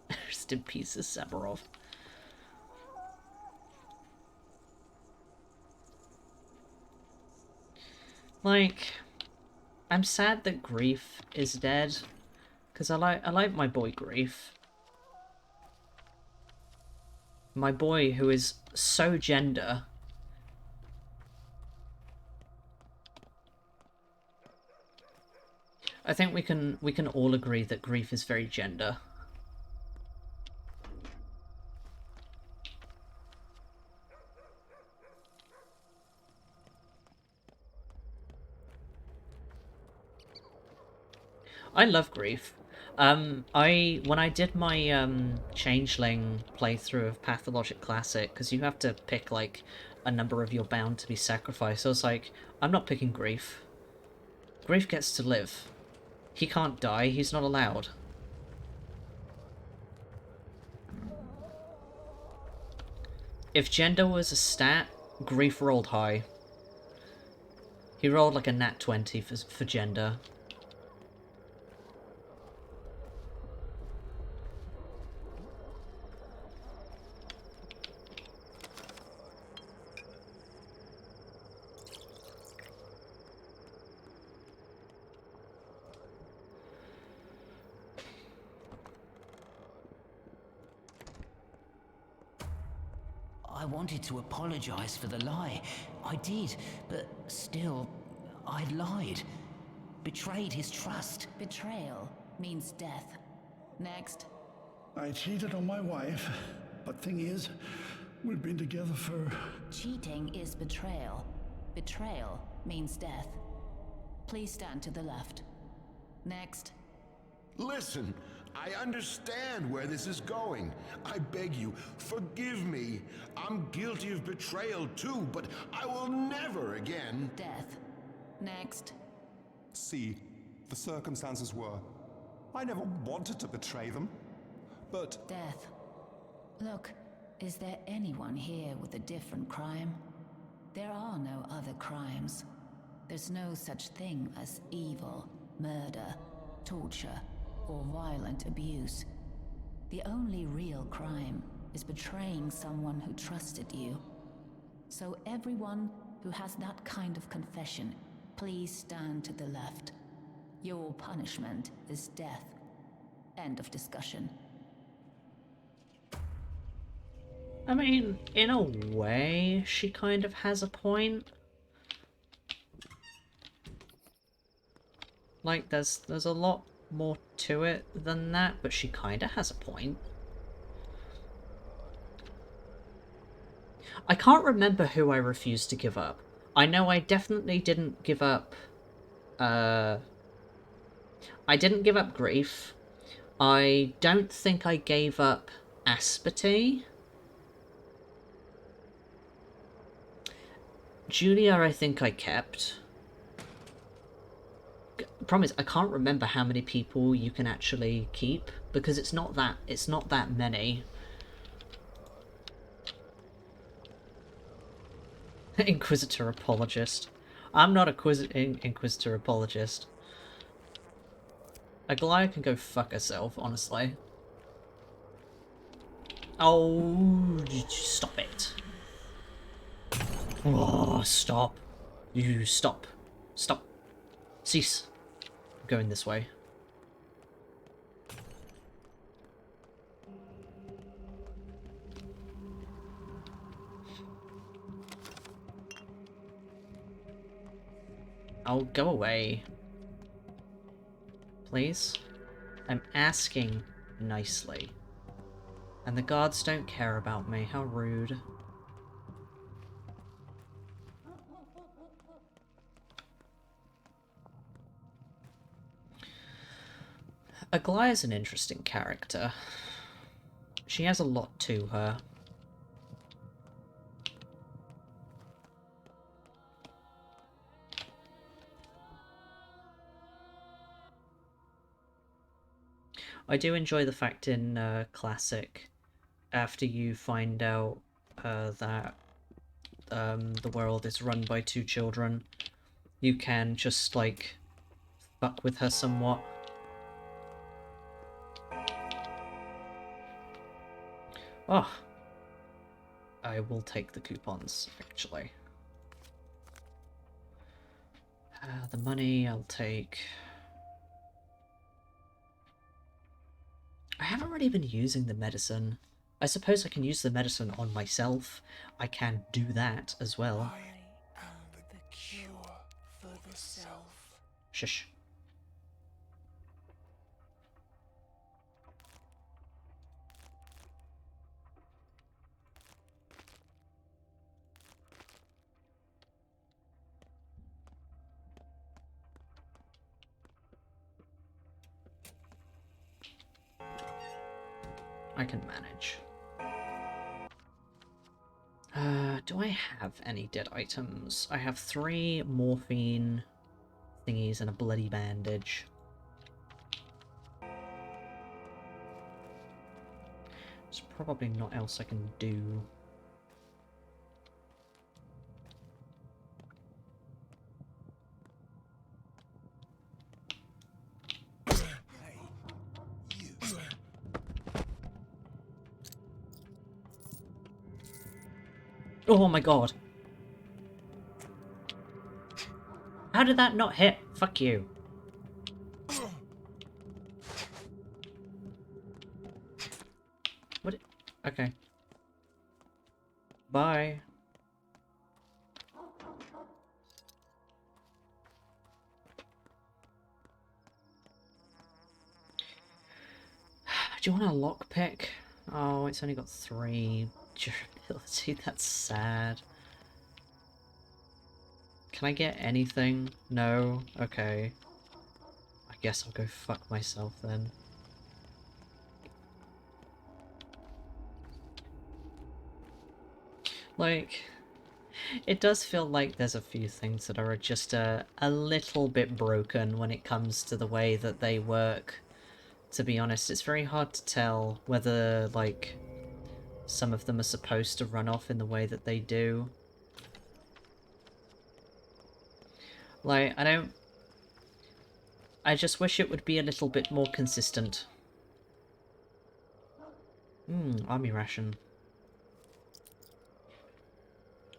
Rest in peace, Saburov. Like, I'm sad that Grief is dead, because I like my boy Grief. My boy who is so gender. I think we can all agree that Grief is very gender. I love Grief. When I did my Changeling playthrough of Pathologic Classic, because you have to pick like a number of your bound to be sacrificed, I was like, I'm not picking Grief. Grief gets to live. He can't die, he's not allowed. If gender was a stat, Grief rolled high. He rolled like a nat 20 for gender. I wanted to apologize for the lie. I did, but still, I lied. Betrayed his trust. Betrayal means death. Next. I cheated on my wife, but thing is, We've been together for... Cheating is betrayal. Betrayal means death. Please stand to the left. Next. Listen, I understand where this is going. I beg you, forgive me. I'm guilty of betrayal too, but I will never again. Death. Next. See, the circumstances were. I never wanted to betray them, but... Death. Look, is there anyone here with a different crime? There are no other crimes. There's no such thing as evil, murder, torture, or violent abuse. The only real crime is betraying someone who trusted you. So everyone who has that kind of confession, please stand to the left. Your punishment is death. End of discussion. I mean, in a way, she kind of has a point. Like, there's a lot more to it than that, but she kind of has a point. I can't remember who I refused to give up. I know I definitely didn't give up... I didn't give up Grief. I don't think I gave up Asparty. Julia, I think I kept. Promise, I can't remember how many people you can actually keep because it's not that many. Inquisitor apologist. I'm not a Inquisitor apologist. Aglaia can go fuck herself, honestly. Oh, stop it. Oh, stop. You stop. Stop. Cease. I'm going this way. I'll go away. Please? I'm asking nicely. And the guards don't care about me. How rude. Aglaia's an interesting character. She has a lot to her. I do enjoy the fact in Classic, after you find out that the world is run by two children, you can just, like, fuck with her somewhat. Oh. I will take the coupons, actually. The money I'll take. I haven't really been using the medicine. I suppose I can use the medicine on myself. I can do that as well. I am the cure for the self. Shush. I can manage. Do I have any dead items? I have 3 morphine thingies and a bloody bandage. There's probably not else I can do. Oh my god. How did that not hit? Fuck you. What? Okay. Bye. Do you want a lockpick? Oh, it's only got 3. See, that's sad. Can I get anything? No? Okay. I guess I'll go fuck myself then. Like, it does feel like there's a few things that are just a little bit broken when it comes to the way that they work. To be honest, it's very hard to tell whether, like, some of them are supposed to run off in the way that they do. Like, I just wish it would be a little bit more consistent. Army ration.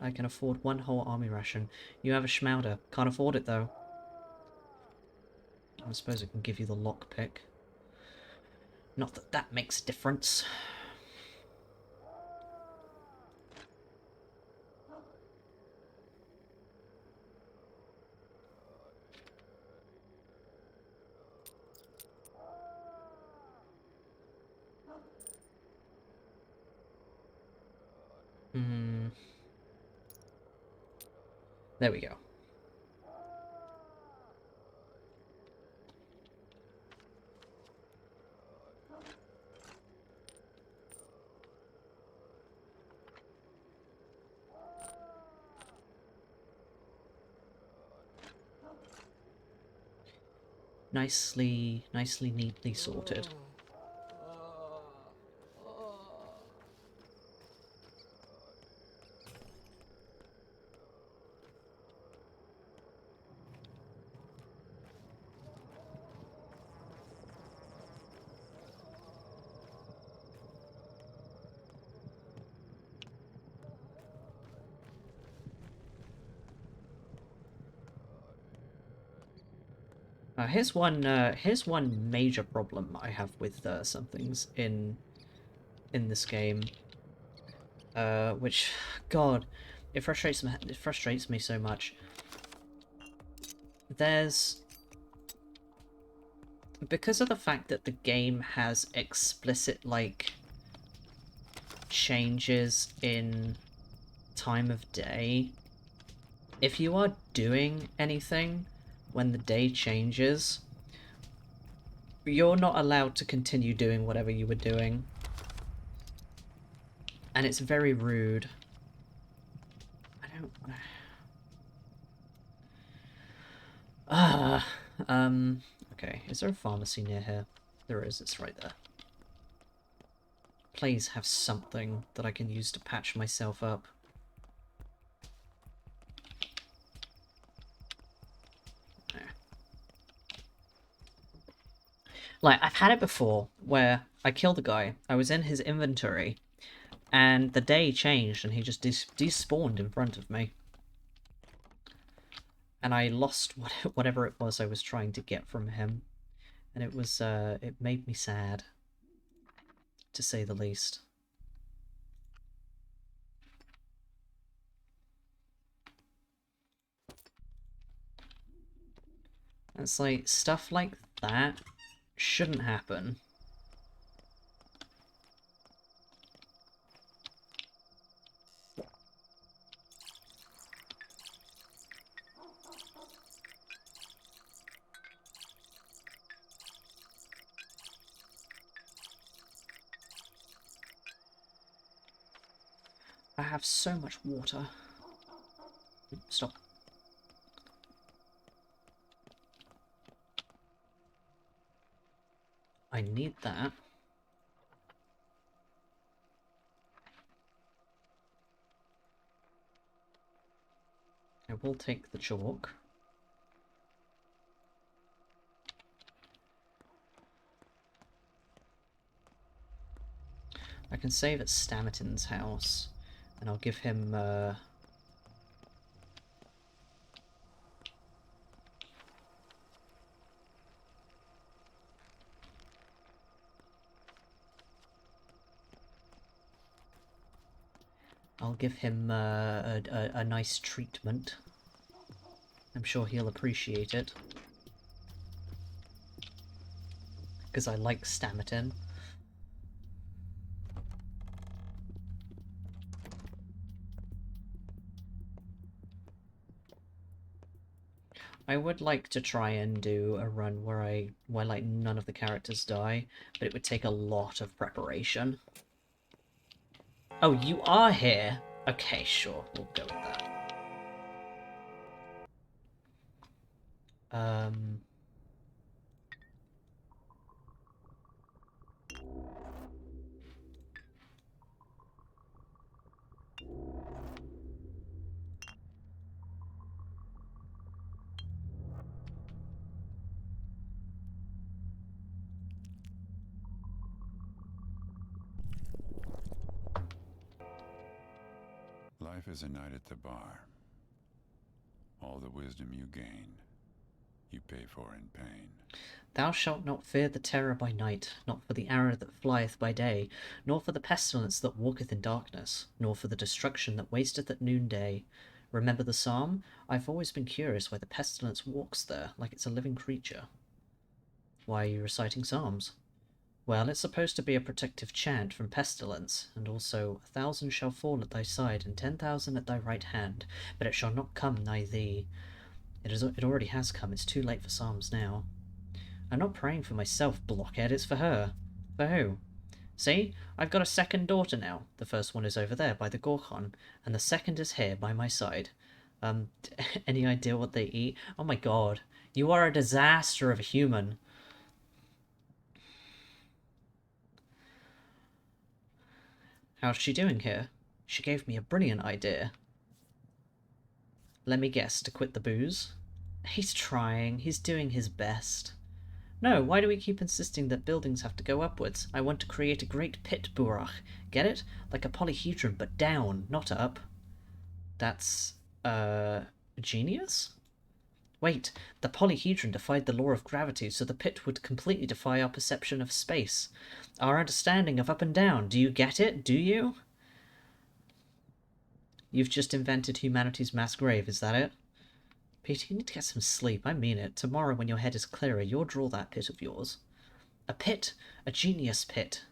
I can afford one whole army ration. You have a schmauder. Can't afford it, though. I suppose I can give you the lockpick. Not that that makes a difference. There we go. Nicely, neatly sorted. Here's one major problem I have with some things in this game, which, God, it frustrates me so much. Because of the fact that the game has explicit, like, changes in time of day, if you are doing anything when the day changes, you're not allowed to continue doing whatever you were doing. And it's very rude. Okay, is there a pharmacy near here? There is, it's right there. Please have something that I can use to patch myself up. Like, I've had it before, where I killed a guy, I was in his inventory, and the day changed and he just despawned in front of me. And I lost whatever it was I was trying to get from him. And it was, it made me sad, to say the least. It's like, stuff like that shouldn't happen. I have so much water. Stop. I need that. I will take the chalk. I can save at Stamatin's house, and I'll give him, a nice treatment. I'm sure he'll appreciate it. Because I like Stamatin. I would like to try and do a run where like none of the characters die, but it would take a lot of preparation. Oh, you are here? Okay, sure, we'll go with that. Life is a night at the bar. All the wisdom you gain, you pay for in pain. Thou shalt not fear the terror by night, not for the arrow that flieth by day, nor for the pestilence that walketh in darkness, nor for the destruction that wasteth at noonday. Remember the psalm? I've always been curious why the pestilence walks there, like it's a living creature. Why are you reciting psalms? Well, it's supposed to be a protective chant from pestilence, and also 1,000 shall fall at thy side, and 10,000 at thy right hand, but it shall not come nigh thee. It already has come, it's too late for psalms now. I'm not praying for myself, blockhead, it's for her. For who? See? I've got a second daughter now. The first one is over there by the Gorkon, and the second is here by my side. Any idea what they eat? Oh my god. You are a disaster of a human. How's she doing here? She gave me a brilliant idea. Let me guess, to quit the booze? He's trying, he's doing his best. No, why do we keep insisting that buildings have to go upwards? I want to create a great pit, Burach. Get it? Like a polyhedron, but down, not up. That's, genius? Wait, the polyhedron defied the law of gravity, so the pit would completely defy our perception of space. Our understanding of up and down. Do you get it? Do you? You've just invented humanity's mass grave, is that it? Peter, you need to get some sleep, I mean it. Tomorrow, when your head is clearer, you'll draw that pit of yours. A pit? A genius pit.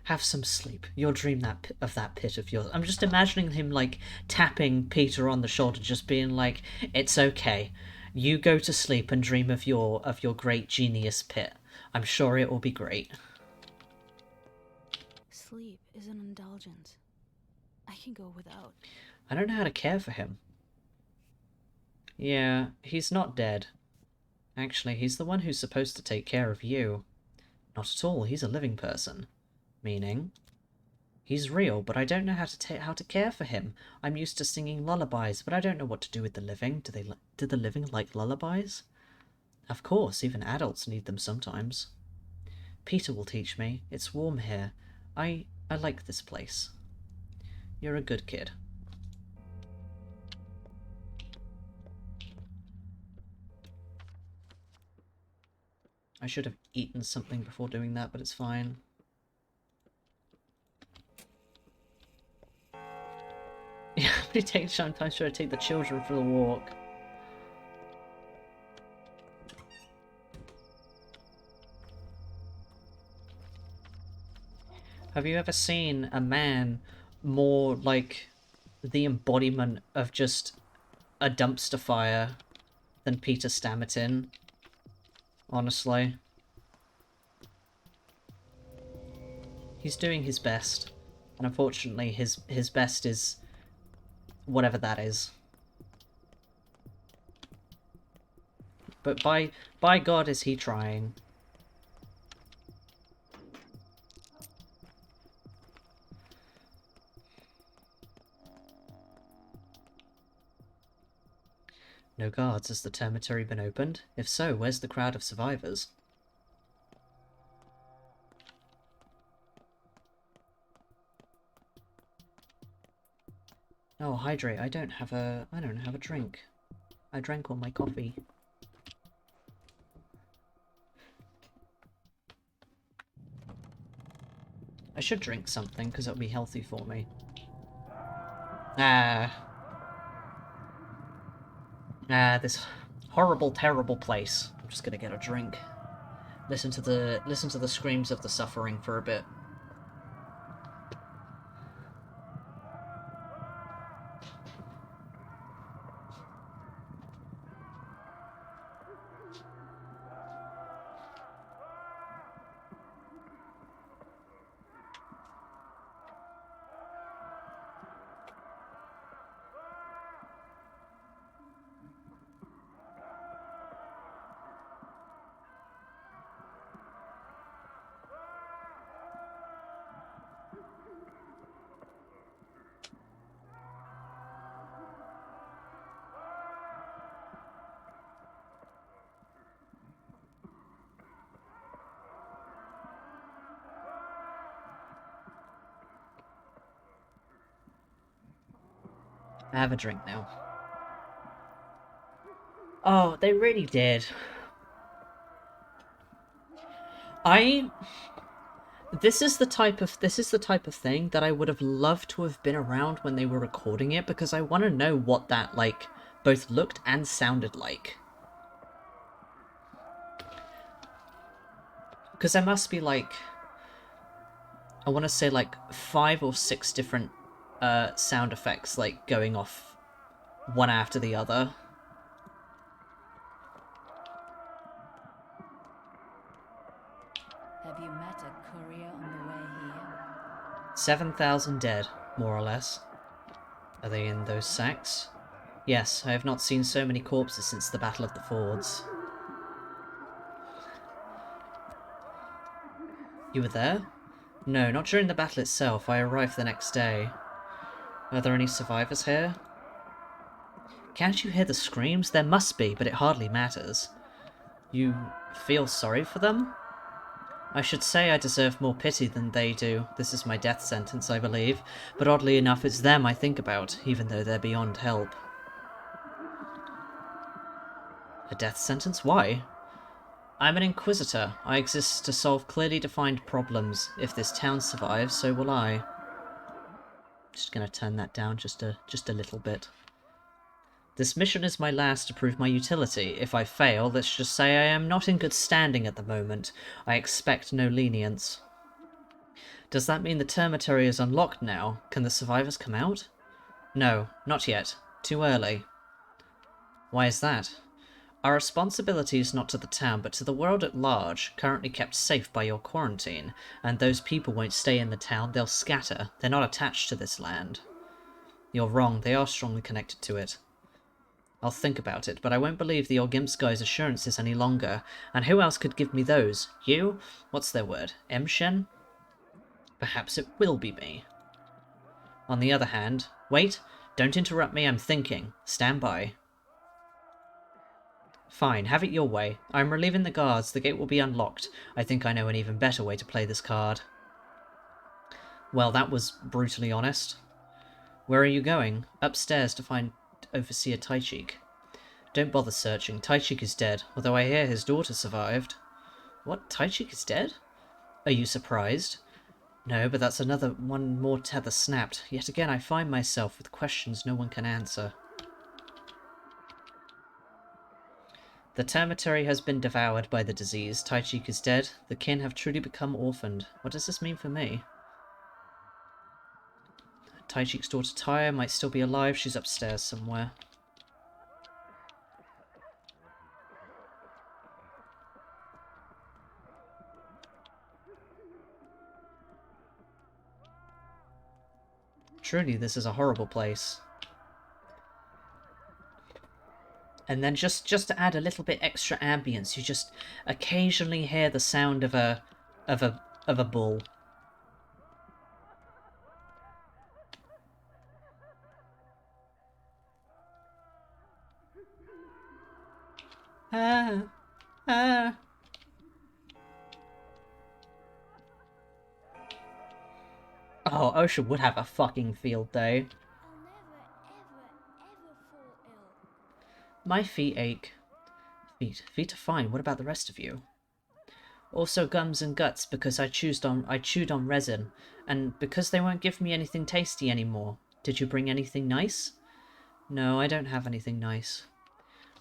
Have some sleep. You'll dream of that pit of yours. I'm just imagining him, like, tapping Peter on the shoulder, just being like, it's okay. You go to sleep and dream of your great genius pit. I'm sure it will be great. Sleep is an indulgence. I can go without. I don't know how to care for him. Yeah, he's not dead. Actually, he's the one who's supposed to take care of you. Not at all, he's a living person. Meaning, he's real, but I don't know how to care for him. I'm used to singing lullabies, but I don't know what to do with the living. Do the living like lullabies? Of course, even adults need them sometimes. Peter will teach me. It's warm here. I like this place. You're a good kid. I should have eaten something before doing that, but it's fine. Yeah, sometimes should I take the children for the walk? Have you ever seen a man more like the embodiment of just a dumpster fire than Peter Stammerton? Honestly. He's doing his best. And unfortunately his best is whatever that is. But by God is he trying. No guards. Has the termitory been opened? If so, where's the crowd of survivors? Oh, hydrate. I don't have a drink. I drank all my coffee. I should drink something, because it'll be healthy for me. This horrible, terrible place. I'm just gonna get a drink. Listen to the screams of the suffering for a bit. I have a drink now. Oh, they really did. This is the type of thing that I would have loved to have been around when they were recording it, because I want to know what that, like, both looked and sounded like. Because there must be, like, I want to say, like, 5 or 6 different sound effects, like, going off one after the other. Have you met a courier on the way here? 7,000 dead, more or less. Are they in those sacks? Yes, I have not seen so many corpses since the Battle of the Fords. You were there? No, not during the battle itself. I arrived the next day. Are there any survivors here? Can't you hear the screams? There must be, but it hardly matters. You feel sorry for them? I should say I deserve more pity than they do. This is my death sentence, I believe. But oddly enough, it's them I think about, even though they're beyond help. A death sentence? Why? I'm an Inquisitor. I exist to solve clearly defined problems. If this town survives, so will I. Just gonna turn that down just a little bit. This mission is my last to prove my utility. If I fail, let's just say I am not in good standing at the moment. I expect no lenience. Does that mean the termitory is unlocked now? Can the survivors come out? No, not yet. Too early. Why is that? Our responsibility is not to the town, but to the world at large, currently kept safe by your quarantine, and those people won't stay in the town, they'll scatter. They're not attached to this land. You're wrong, they are strongly connected to it. I'll think about it, but I won't believe the Orgimps guy's assurances any longer. And who else could give me those? You? What's their word? Emshen? Perhaps it will be me. On the other hand... Wait! Don't interrupt me, I'm thinking. Stand by. Fine, have it your way. I'm relieving the guards, the gate will be unlocked. I think I know an even better way to play this card. Well, that was brutally honest. Where are you going? Upstairs to find Overseer Taichik. Don't bother searching. Taichik is dead, although I hear his daughter survived. What? Taichik is dead? Are you surprised? No, but that's one more tether snapped. Yet again I find myself with questions no one can answer. The termitory has been devoured by the disease. Taichik is dead. The kin have truly become orphaned. What does this mean for me? Taichik's daughter Taya might still be alive. She's upstairs somewhere. Truly, this is a horrible place. And then just to add a little bit extra ambience, you just occasionally hear the sound of a bull. Ah. Oh, Ocean would have a fucking field day. My feet ache. Feet are fine. What about the rest of you? Also gums and guts because I chewed on resin, and because they won't give me anything tasty anymore. Did you bring anything nice? No, I don't have anything nice.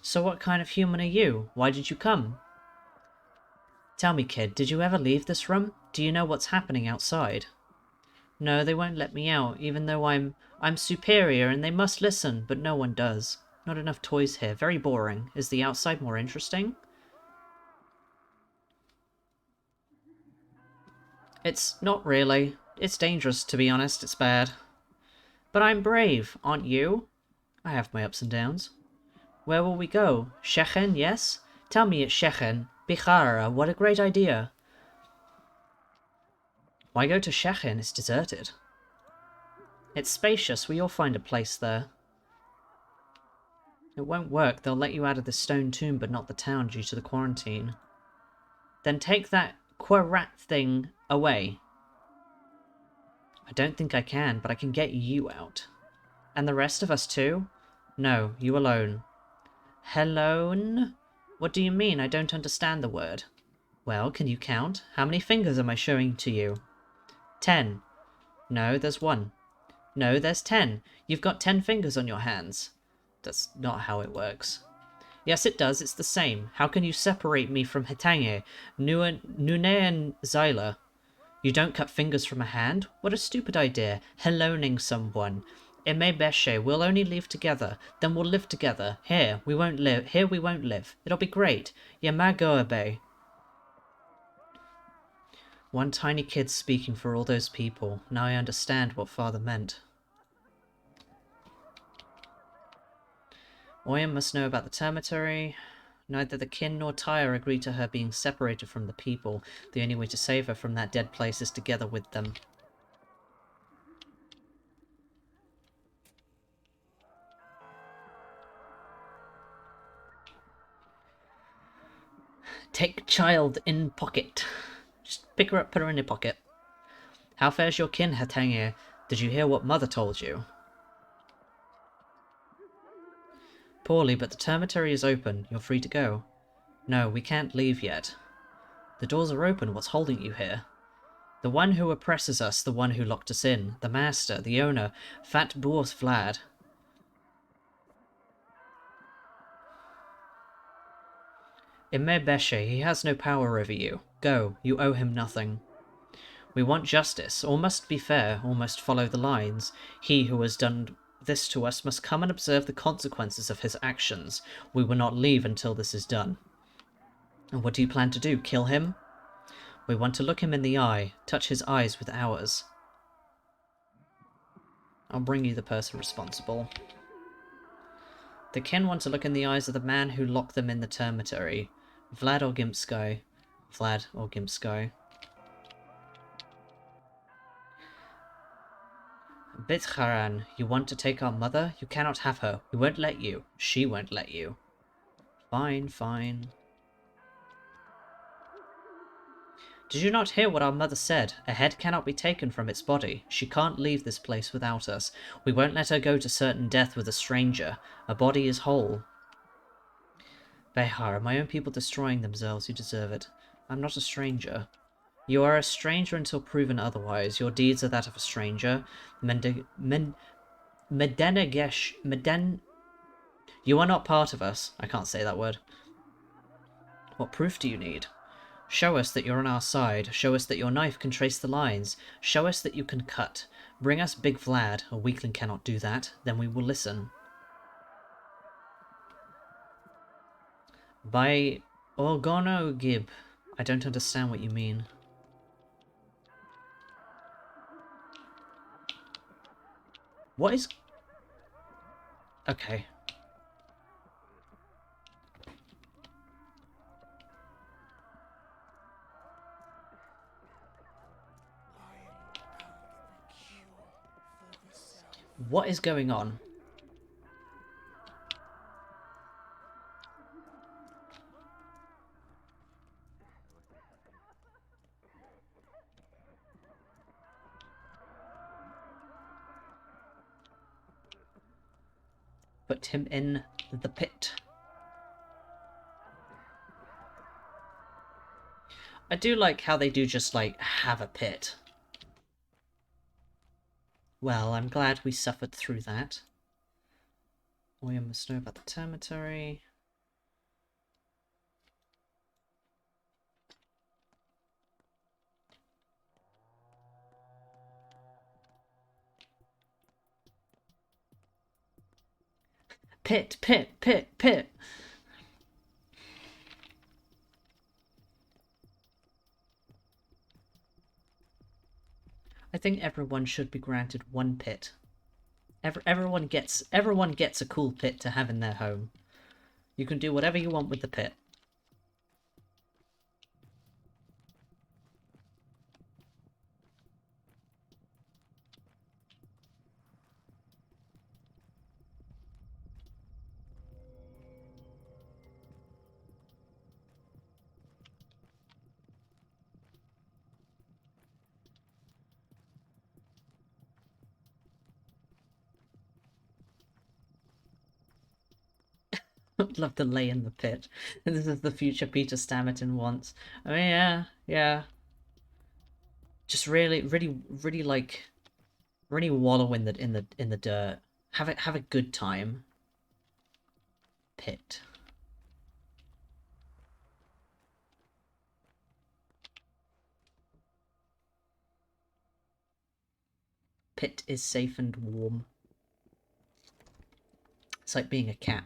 So what kind of human are you? Why did you come? Tell me, kid, did you ever leave this room? Do you know what's happening outside? No, they won't let me out, even though I'm superior and they must listen, but no one does. Not enough toys here. Very boring. Is the outside more interesting? It's not really. It's dangerous, to be honest. It's bad. But I'm brave, aren't you? I have my ups and downs. Where will we go? Shechem, yes? Tell me it's Shechem. Bichara, what a great idea. Why go to Shechem? It's deserted. It's spacious. We'll find a place there. It won't work. They'll let you out of the stone tomb, but not the town due to the quarantine. Then take that Quarat thing away. I don't think I can, but I can get you out. And the rest of us too? No, you alone. Helone? What do you mean? I don't understand the word. Well, can you count? How many fingers am I showing to you? 10. No, there's 1. No, there's 10. You've got 10 fingers on your hands. That's not how it works. Yes, it does. It's the same. How can you separate me from Hitange, Nune and Zyla? You don't cut fingers from a hand? What a stupid idea. Heloning someone. Imebeshe, we'll only leave together. Then we'll live together. Here, we won't live. Here we won't live. It'll be great. Yamagoabe. One tiny kid speaking for all those people. Now I understand what father meant. Oya must know about the termitory. Neither the kin nor Tyre agree to her being separated from the people. The only way to save her from that dead place is together with them. Take child in pocket. Just pick her up, put her in your pocket. How fares your kin, Hatange? Did you hear what mother told you? Poorly, but the termitory is open. You're free to go. No, we can't leave yet. The doors are open. What's holding you here? The one who oppresses us, the one who locked us in. The master, the owner, Fat Boors Vlad. Imebeshe, he has no power over you. Go, you owe him nothing. We want justice. All must be fair, all must follow the lines. He who has done this to us must come and observe the consequences of his actions. We will not leave until this is done. And what do you plan to do? Kill him? We want to look him in the eye, touch his eyes with ours. I'll bring you the person responsible. The kin want to look in the eyes of the man who locked them in the termitory. Vlad or Gimpsky? Vlad or Gimpsky. Bitharan, you want to take our mother? You cannot have her. We won't let you. She won't let you. Fine, fine. Did you not hear what our mother said? A head cannot be taken from its body. She can't leave this place without us. We won't let her go to certain death with a stranger. A body is whole. Behar, my own people destroying themselves. You deserve it. I'm not a stranger. You are a stranger until proven otherwise. Your deeds are that of a stranger. You are not part of us. I can't say that word. What proof do you need? Show us that you're on our side. Show us that your knife can trace the lines. Show us that you can cut. Bring us Big Vlad. A weakling cannot do that. Then we will listen. By Orgono Gib. I don't understand what you mean. What is... Okay. What is going on? Put him in the pit. I do like how they do just, like, have a pit. Well, I'm glad we suffered through that. We must know about the termitory. Pit, pit, pit, pit! I think everyone should be granted one pit. Everyone gets a cool pit to have in their home. You can do whatever you want with the pit. I'd love to lay in the pit. This is the future Peter Stammerton wants. I mean, yeah, yeah. Just really, really, really like, really wallow in the dirt. Have a good time. Pit. Pit is safe and warm. It's like being a cat.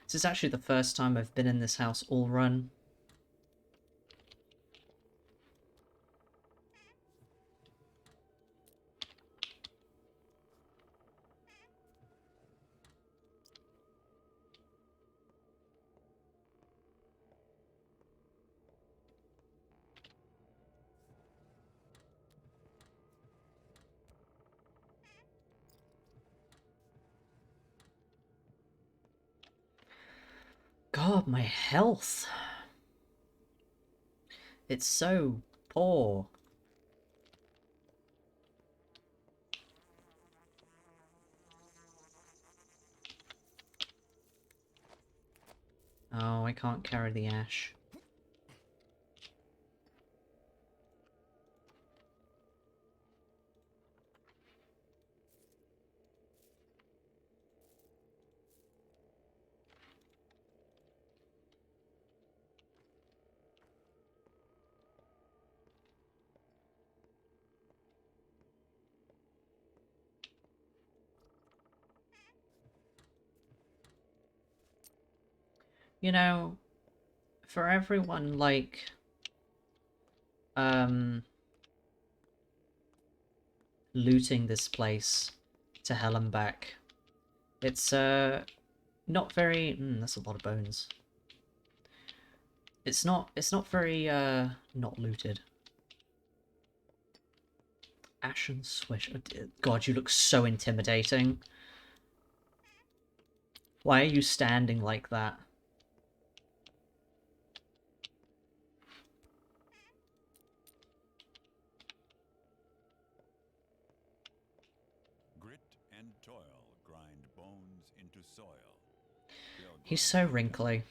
This is actually the first time I've been in this house all run. God, my health. It's so poor. Oh, I can't carry the ash. You know, for everyone, like, looting this place to hell and back, it's, not very... that's a lot of bones. It's not very, not looted. Ashen Swish. God, you look so intimidating. Why are you standing like that? Grit and toil grind bones into soil. He's so wrinkly.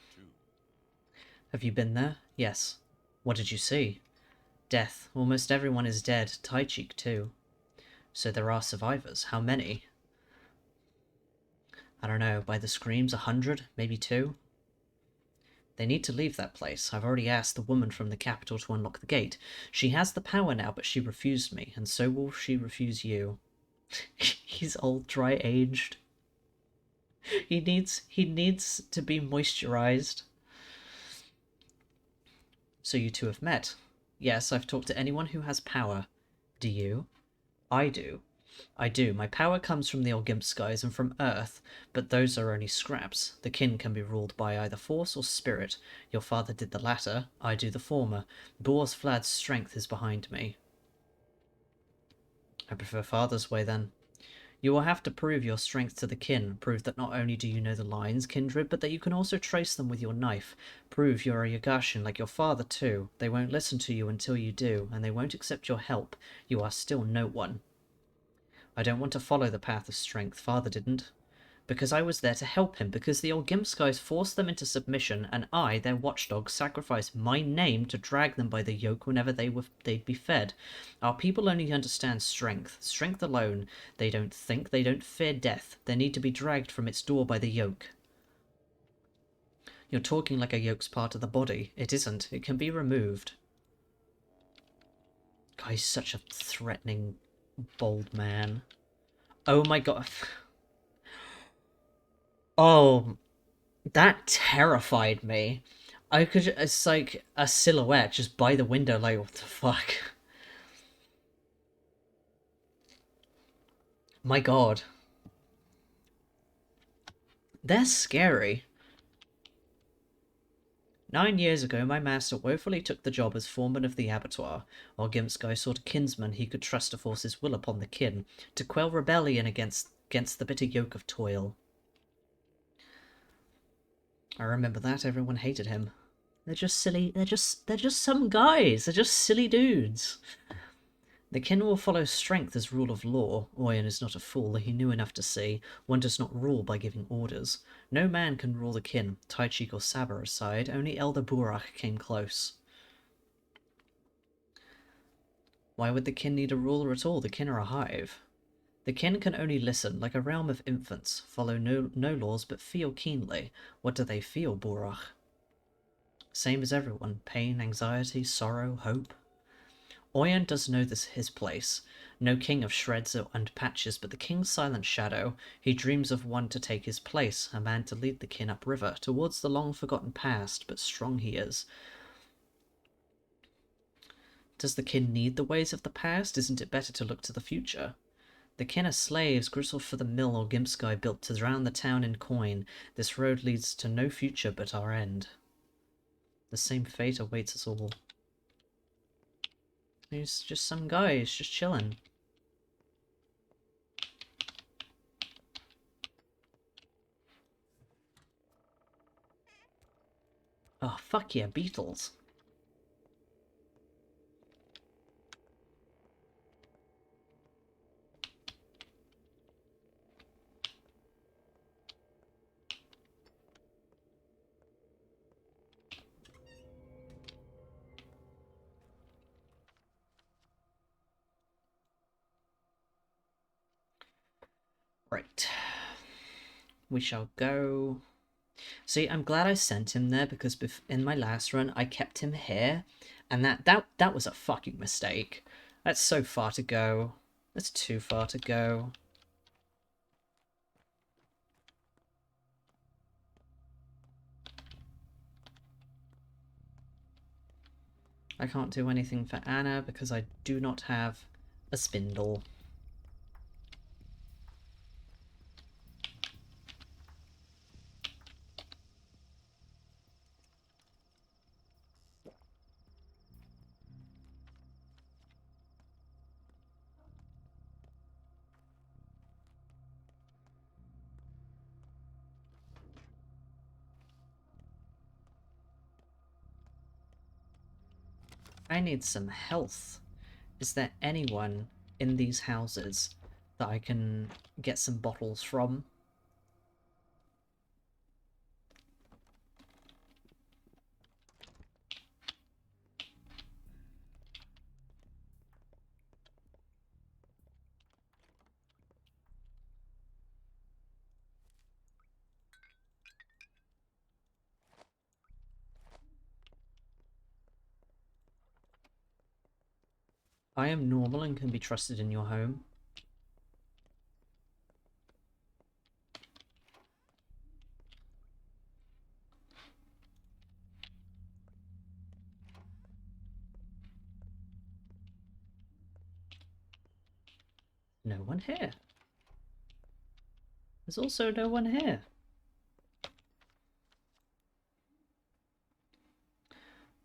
Have you been there? Yes. What did you see? Death. Almost everyone is dead. Tai-Cheek too. So there are survivors. How many? I don't know. By the screams, 100? Maybe 2? They need to leave that place. I've already asked the woman from the capital to unlock the gate. She has the power now, but she refused me, and so will she refuse you. He's old, dry-aged. He needs to be moisturized. So you two have met. Yes, I've talked to anyone who has power. Do you? I do. I do. My power comes from the Orgimpskies and from Earth, but those are only scraps. The kin can be ruled by either force or spirit. Your father did the latter, I do the former. Boars Vlad's strength is behind me. I prefer father's way then. You will have to prove your strength to the kin, prove that not only do you know the lines, kindred, but that you can also trace them with your knife. Prove you're a Yagashin like your father too. They won't listen to you until you do, and they won't accept your help. You are still no one. I don't want to follow the path of strength, father didn't. Because I was there to help him, because the Orgimpskies forced them into submission, and I, their watchdog, sacrificed my name to drag them by the yoke whenever they'd be fed. Our people only understand strength. Strength alone. They don't think, they don't fear death. They need to be dragged from its door by the yoke. You're talking like a yoke's part of the body. It isn't. It can be removed. God, he's such a threatening, bold man. Oh my god. Oh, that terrified me. It's like a silhouette just by the window, like, what the fuck? My god. They're scary. 9 years ago, my master woefully took the job as foreman of the abattoir, while Gimsky sought a kinsman he could trust to force his will upon the kin, to quell rebellion against the bitter yoke of toil. I remember that. Everyone hated him. They're just silly. They're just some guys. They're just silly dudes. The kin will follow strength as rule of law. Oyen is not a fool, he knew enough to see one does not rule by giving orders. No man can rule the kin, Taichik or Saber aside, only Elder Burak came close. Why would the kin need a ruler at all? The kin are a hive. The kin can only listen, like a realm of infants, follow no laws but feel keenly. What do they feel, Burak? Same as everyone, pain, anxiety, sorrow, hope. Oyen does know this his place, no king of shreds and patches, but the king's silent shadow. He dreams of one to take his place, a man to lead the kin upriver, towards the long-forgotten past, but strong he is. Does the kin need the ways of the past? Isn't it better to look to the future? The kin are slaves, gristled for the mill or Gimsky built to drown the town in coin. This road leads to no future but our end. The same fate awaits us all. He's just some guy, he's just chilling. Oh, fuck yeah, beetles. Right. We shall go... See, I'm glad I sent him there, because in my last run, I kept him here, and that was a fucking mistake. That's so far to go. That's too far to go. I can't do anything for Anna, because I do not have a spindle. I need some health. Is there anyone in these houses that I can get some bottles from? I am normal and can be trusted in your home. No one here. There's also no one here.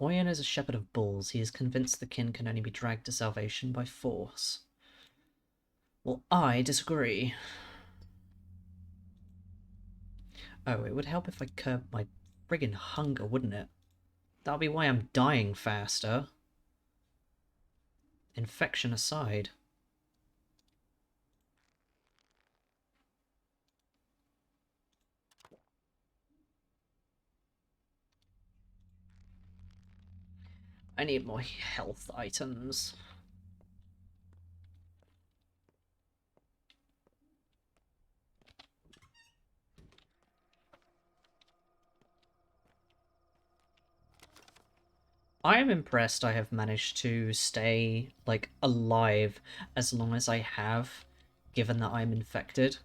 Oyen is a shepherd of bulls. He is convinced the kin can only be dragged to salvation by force. Well, I disagree. Oh, it would help if I curbed my friggin' hunger, wouldn't it? That'll be why I'm dying faster. Infection aside. I need more health items. I am impressed I have managed to stay, like, alive as long as I have, given that I'm infected.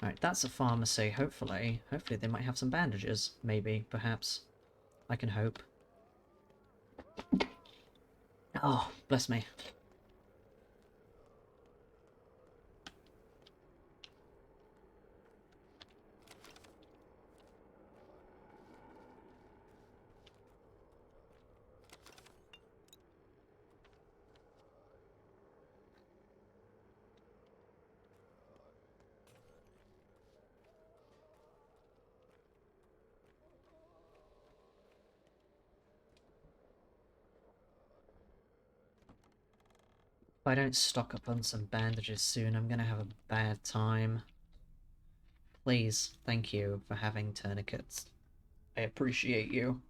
Alright, that's a pharmacy, hopefully. Hopefully they might have some bandages. Maybe, perhaps. I can hope. Oh, bless me. I don't stock up on some bandages soon, I'm gonna have a bad time. Please, thank you for having tourniquets. I appreciate you.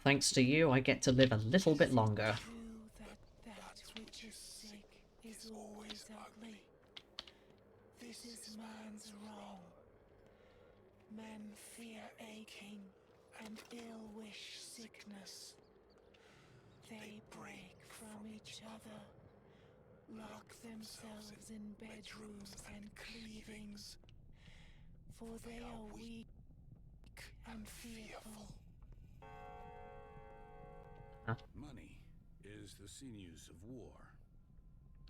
Thanks to you, I get to live a little bit longer. That which is sick is always ugly. This is man's wrong. Men fear aching and ill-wish sickness. They break from each other, lock themselves in bedrooms and cleavings, for they are weak and fearful. Huh? Money is the sinews of war.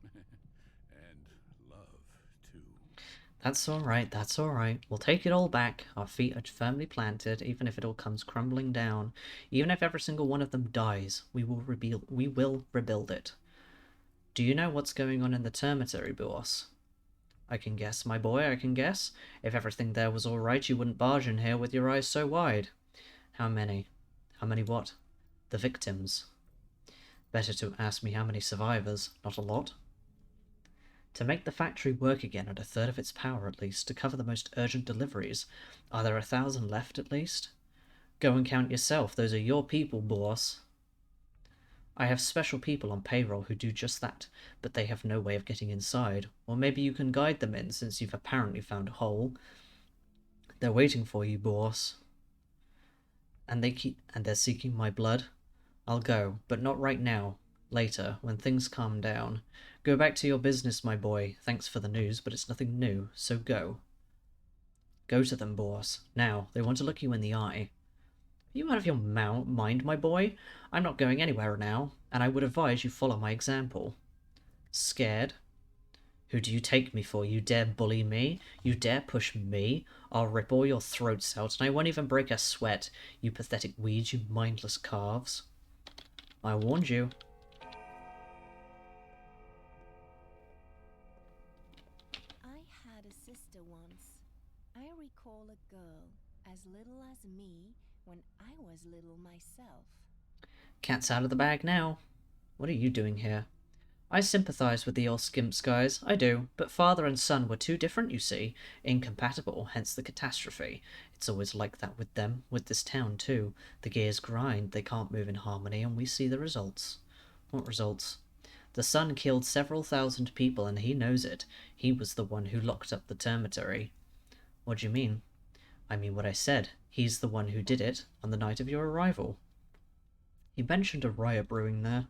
And love, too. That's alright, that's alright. We'll take it all back. Our feet are firmly planted, even if it all comes crumbling down. Even if every single one of them dies, we will rebuild it. Do you know what's going on in the termitary, boss? I can guess, my boy, I can guess. If everything there was alright, you wouldn't barge in here with your eyes so wide. How many? How many what? The victims. Better to ask me how many survivors, not a lot. To make the factory work again at a third of its power at least, to cover the most urgent deliveries, are there 1,000 left at least? Go and count yourself, those are your people, boss. I have special people on payroll who do just that, but they have no way of getting inside. Or maybe you can guide them in, since you've apparently found a hole. They're waiting for you, boss. And they're seeking my blood? I'll go, but not right now. Later, when things calm down. Go back to your business, my boy. Thanks for the news, but it's nothing new, so go. Go to them, boss. Now, they want to look you in the eye. Are you out of your mind, my boy? I'm not going anywhere now, and I would advise you follow my example. Scared? Who do you take me for? You dare bully me? You dare push me? I'll rip all your throats out, and I won't even break a sweat, you pathetic weeds, you mindless calves. I warned you. I had a sister once. I recall a girl as little as me when I was little myself. Cat's out of the bag now. What are you doing here? I sympathise with the old skimps, guys, I do, but father and son were too different, you see, incompatible, hence the catastrophe. It's always like that with them, with this town too. The gears grind, they can't move in harmony, and we see the results. What results? The son killed several thousand people, and he knows it. He was the one who locked up the termitary. What do you mean? I mean what I said. He's the one who did it, on the night of your arrival. He mentioned a riot brewing there.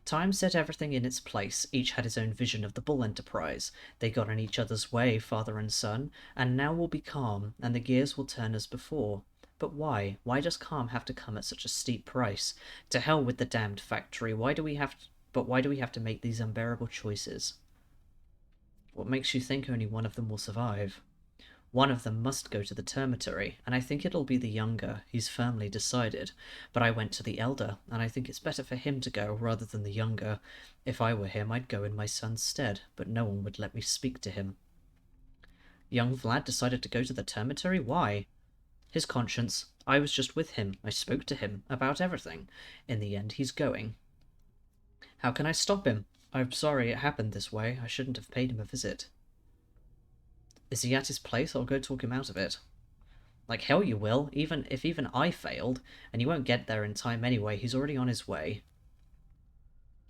Time set everything in its place. Each had his own vision of the Bull Enterprise. They got in each other's way, father and son, and now we'll be calm, and the gears will turn as before. But why? Why does calm have to come at such a steep price? To hell with the damned factory. Why do we have to make these unbearable choices? What makes you think only one of them will survive? One of them must go to the termitary, and I think it'll be the younger. He's firmly decided. But I went to the elder, and I think it's better for him to go rather than the younger. If I were him, I'd go in my son's stead, but no one would let me speak to him. Young Vlad decided to go to the termitary? Why? His conscience. I was just with him. I spoke to him about everything. In the end, he's going. How can I stop him? I'm sorry it happened this way. I shouldn't have paid him a visit. Is he at his place? I'll go talk him out of it. Like hell you will, even if I failed, and you won't get there in time anyway, he's already on his way.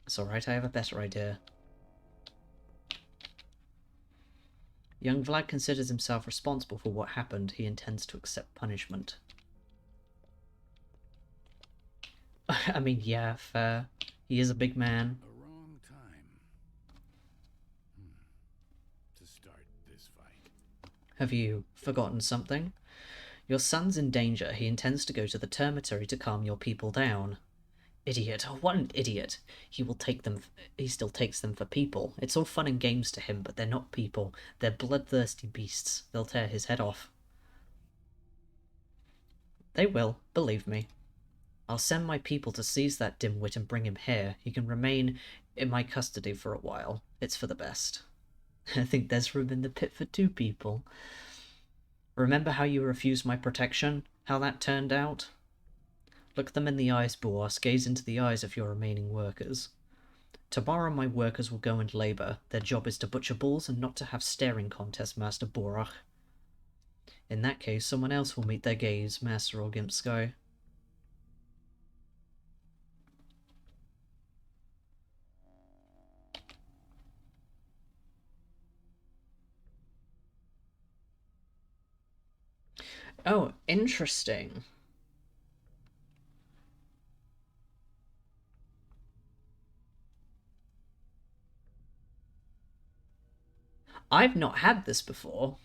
It's alright, I have a better idea. Young Vlad considers himself responsible for what happened. He intends to accept punishment. I mean, yeah, fair. He is a big man. A wrong time. To start this fight. Have you forgotten something? Your son's in danger. He intends to go to the termitary to calm your people down. Idiot. Oh, what an idiot. He still takes them for people. It's all fun and games to him, but they're not people. They're bloodthirsty beasts. They'll tear his head off. They will, believe me. I'll send my people to seize that dimwit and bring him here. He can remain in my custody for a while. It's for the best. I think there's room in the pit for 2 people. Remember how you refused my protection? How that turned out? Look them in the eyes, Boas. Gaze into the eyes of your remaining workers. Tomorrow my workers will go into labour. Their job is to butcher bulls and not to have staring contests, Master Borach. In that case, someone else will meet their gaze, Master Orgimsky. Oh, interesting. I've not had this before.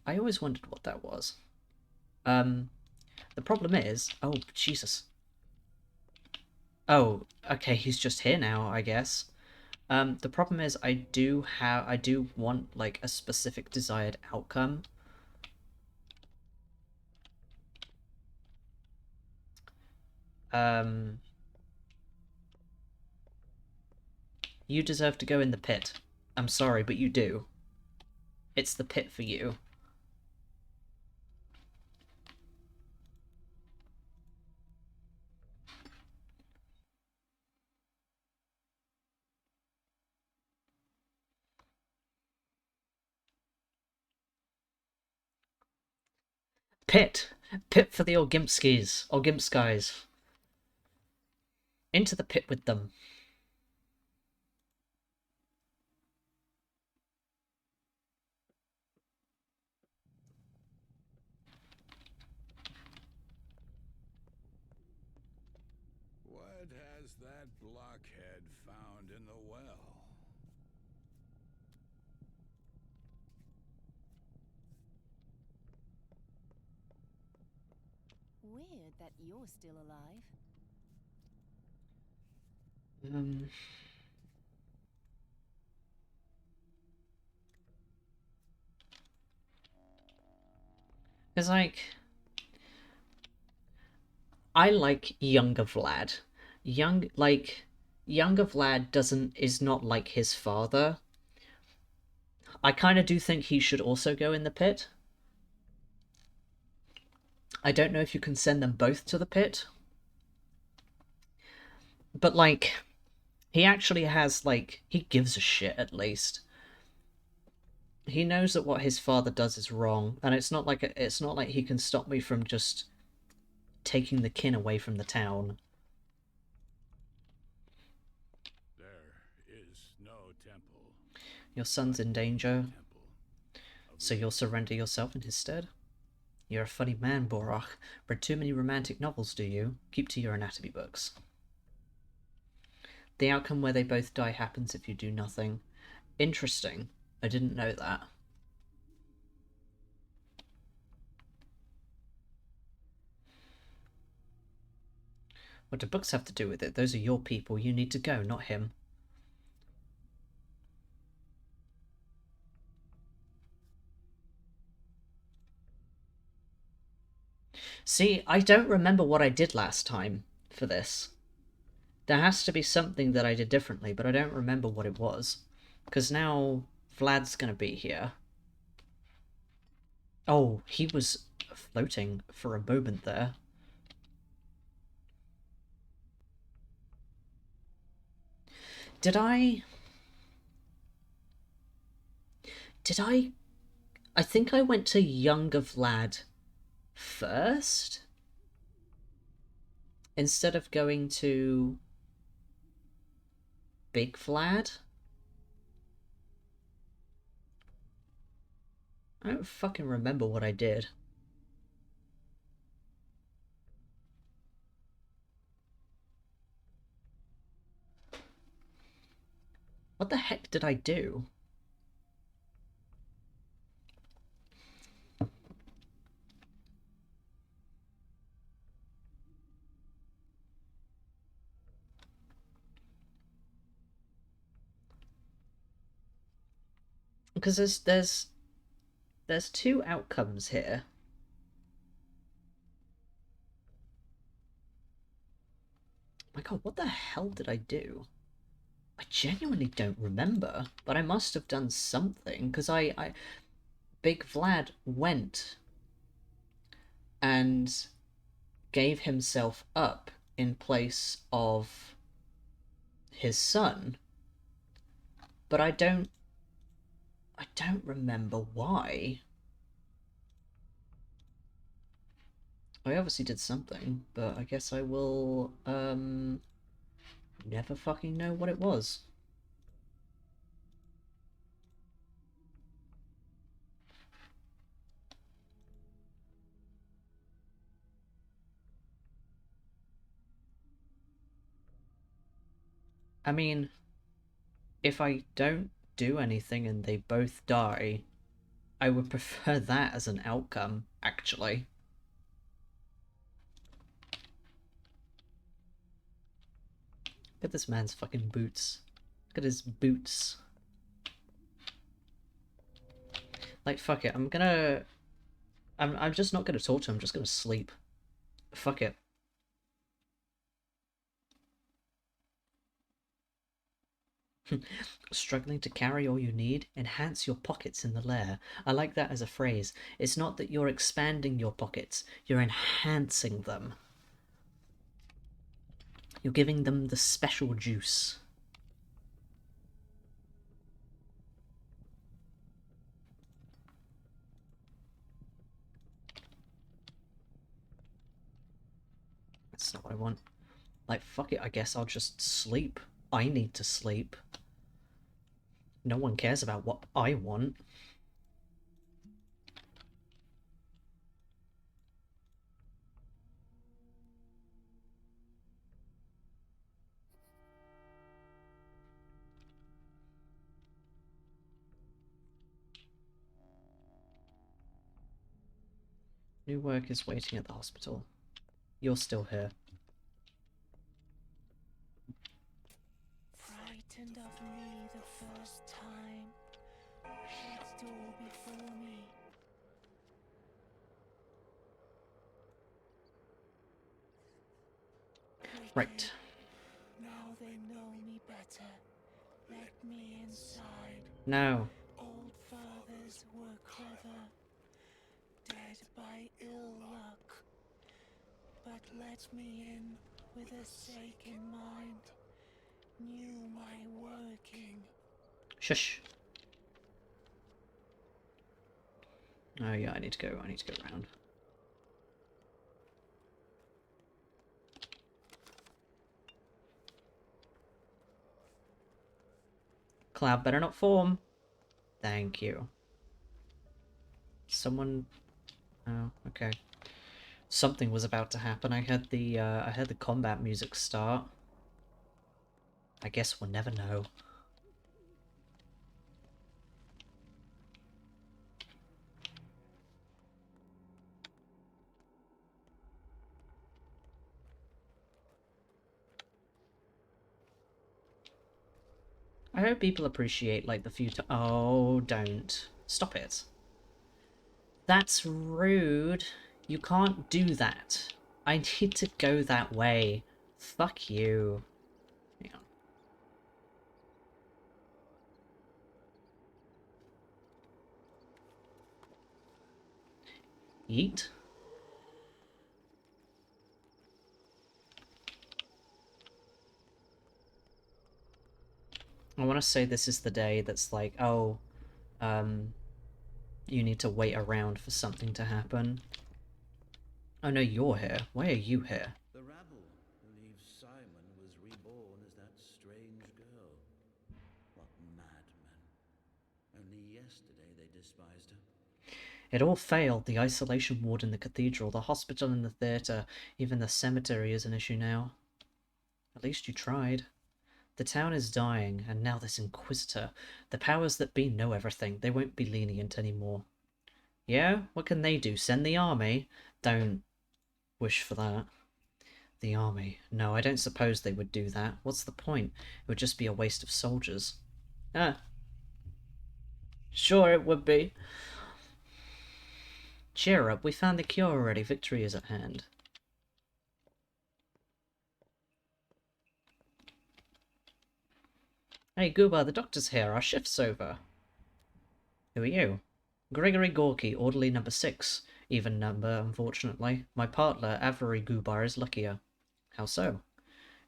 I always wondered what that was. The problem is... Oh, Jesus. Oh, okay, he's just here now, I guess. The problem is I do want, like, a specific desired outcome. You deserve to go in the pit. I'm sorry, but you do. It's the pit for you. Pit! Pit for the Orgimskys. Into the pit with them. What has that blockhead found in the well? Weird that you're still alive. It's like... I like younger Vlad. Younger Vlad is not like his father. I kind of do think he should also go in the pit. I don't know if you can send them both to the pit. But, like, he actually has, like, he gives a shit, at least. He knows that what his father does is wrong, and it's not like he can stop me from just taking the kin away from the town. There is no temple. Your son's in danger, so you'll surrender yourself in his stead? You're a funny man, Borach. Read too many romantic novels, do you? Keep to your anatomy books. The outcome where they both die happens if you do nothing. Interesting. I didn't know that. What do books have to do with it? Those are your people. You need to go, not him. See, I don't remember what I did last time for this. There has to be something that I did differently, but I don't remember what it was. Because now Vlad's gonna be here. Oh, he was floating for a moment there. Did I... I think I went to younger Vlad first? Instead of going to Big Vlad? I don't fucking remember what I did. What the heck did I do? Because there's two outcomes here. My god, what the hell did I do? I genuinely don't remember, but I must have done something, because Big Vlad went, and gave himself up in place of his son, but I don't remember why. I obviously did something, but I guess I will never fucking know what it was. I mean, if I don't do anything and they both die, I would prefer that as an outcome, actually. Look at this man's fucking boots. Look at his boots. Like, fuck it, I'm just not gonna talk to him, I'm just gonna sleep. Fuck it. Struggling to carry all you need? Enhance your pockets in the lair. I like that as a phrase. It's not that you're expanding your pockets, you're enhancing them. You're giving them the special juice. That's not what I want. Like, fuck it, I guess I'll just sleep. I need to sleep. No one cares about what I want. New work is waiting at the hospital. You're still here. Frightened of me the first time. Shut door before me. Right. Now they know me better. Let me inside. No. Old fathers were clever, dead by ill luck. But let me in with a sake in mind. Knew my working. Shush. Oh yeah, I need to go around. Cloud better not form. Thank you. Someone... Oh, okay. Something was about to happen. I heard the combat music start. I guess we'll never know. I hope people appreciate, like, the few Oh, don't. Stop it. That's rude. You can't do that. I need to go that way. Fuck you. Hang on. Yeet. I want to say this is the day that's like, oh, you need to wait around for something to happen. Oh no, you're here. Why are you here? The rabble believes Simon was reborn as that strange girl. What madmen. Only yesterday they despised her. It all failed. The isolation ward in the cathedral, the hospital and the theatre, even the cemetery is an issue now. At least you tried. The town is dying, and now this Inquisitor. The powers that be know everything. They won't be lenient anymore. Yeah? What can they do? Send the army? Don't wish for that. The army. No, I don't suppose they would do that. What's the point? It would just be a waste of soldiers. Ah. Sure it would be. Cheer up, we found the cure already. Victory is at hand. Hey, Gooba, the doctor's here. Our shift's over. Who are you? Gregory Gorky, orderly number 6. even number, unfortunately. My partner, Avery Gubar, is luckier. How so?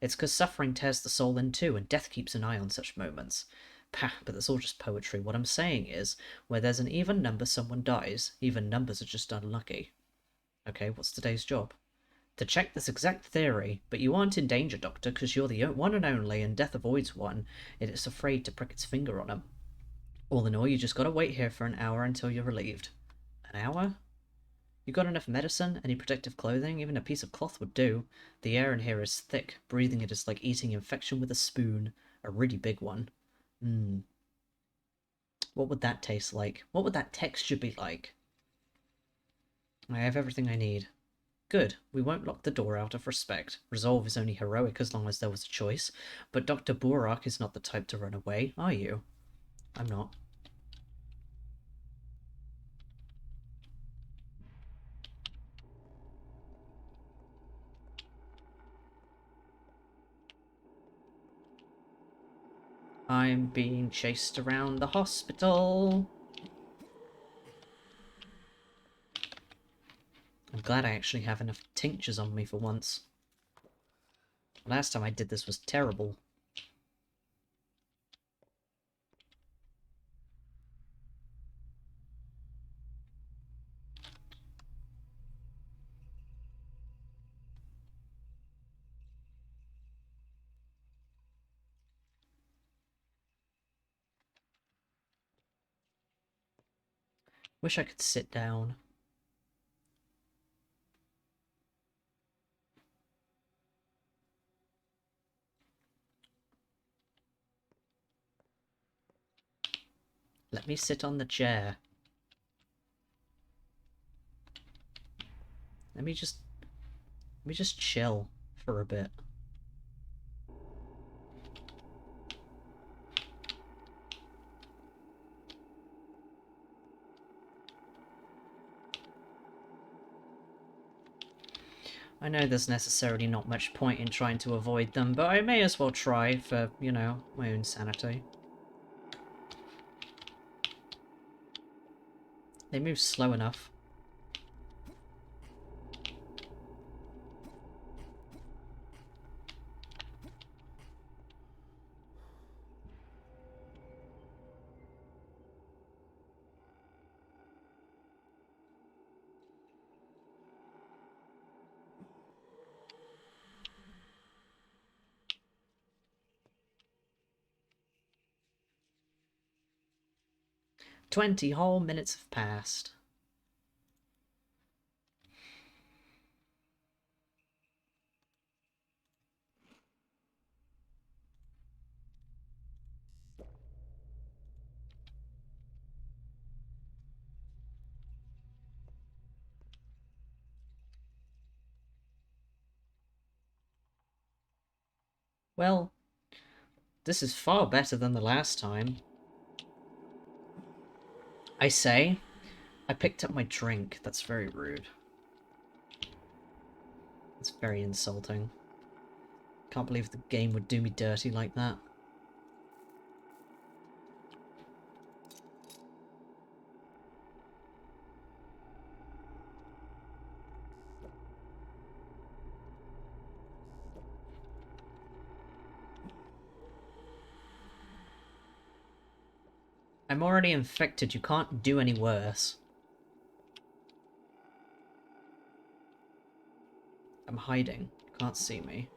It's 'cause suffering tears the soul in two, and death keeps an eye on such moments. Pah, but that's all just poetry. What I'm saying is, where there's an even number someone dies, even numbers are just unlucky. Okay, what's today's job? To check this exact theory, but you aren't in danger, Doctor, because you're the one and only, and death avoids one. It is afraid to prick its finger on him. All in all, you just gotta wait here for an hour until you're relieved. An hour? You got enough medicine? Any protective clothing? Even a piece of cloth would do. The air in here is thick. Breathing it is like eating infection with a spoon. A really big one. What would that taste like? What would that texture be like? I have everything I need. Good. We won't lock the door out of respect. Resolve is only heroic as long as there was a choice. But Dr. Burak is not the type to run away, are you? I'm not. I'm being chased around the hospital. I'm glad I actually have enough tinctures on me for once. Last time I did this was terrible. Wish I could sit down. Let me sit on the chair. Let me just chill for a bit. I know there's necessarily not much point in trying to avoid them, but I may as well try for, you know, my own sanity. They move slow enough. "20 whole minutes have passed." Well, this is far better than the last time. I say, I picked up my drink. That's very rude. It's very insulting. Can't believe the game would do me dirty like that. I'm already infected, you can't do any worse. I'm hiding, you can't see me.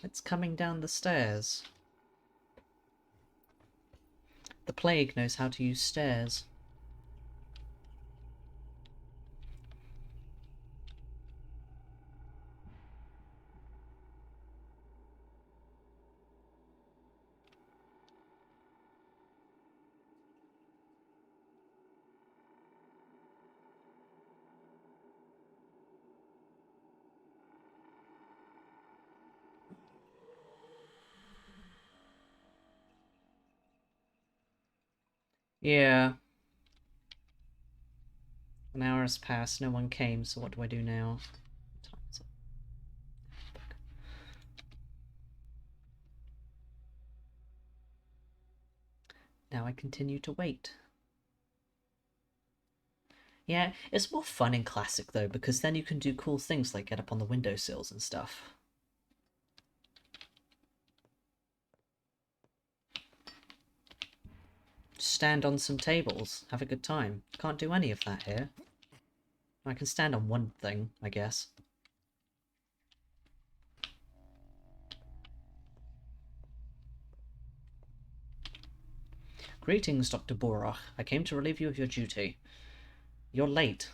It's coming down the stairs. The plague knows how to use stairs. Yeah. An hour has passed, no one came, so what do I do now? What time is it? Now I continue to wait. Yeah, it's more fun in Classic though, because then you can do cool things like get up on the windowsills and stuff. Stand on some tables, have a good time. Can't do any of that here. I can stand on one thing, I guess. Greetings, Dr. Borach. I came to relieve you of your duty. You're late.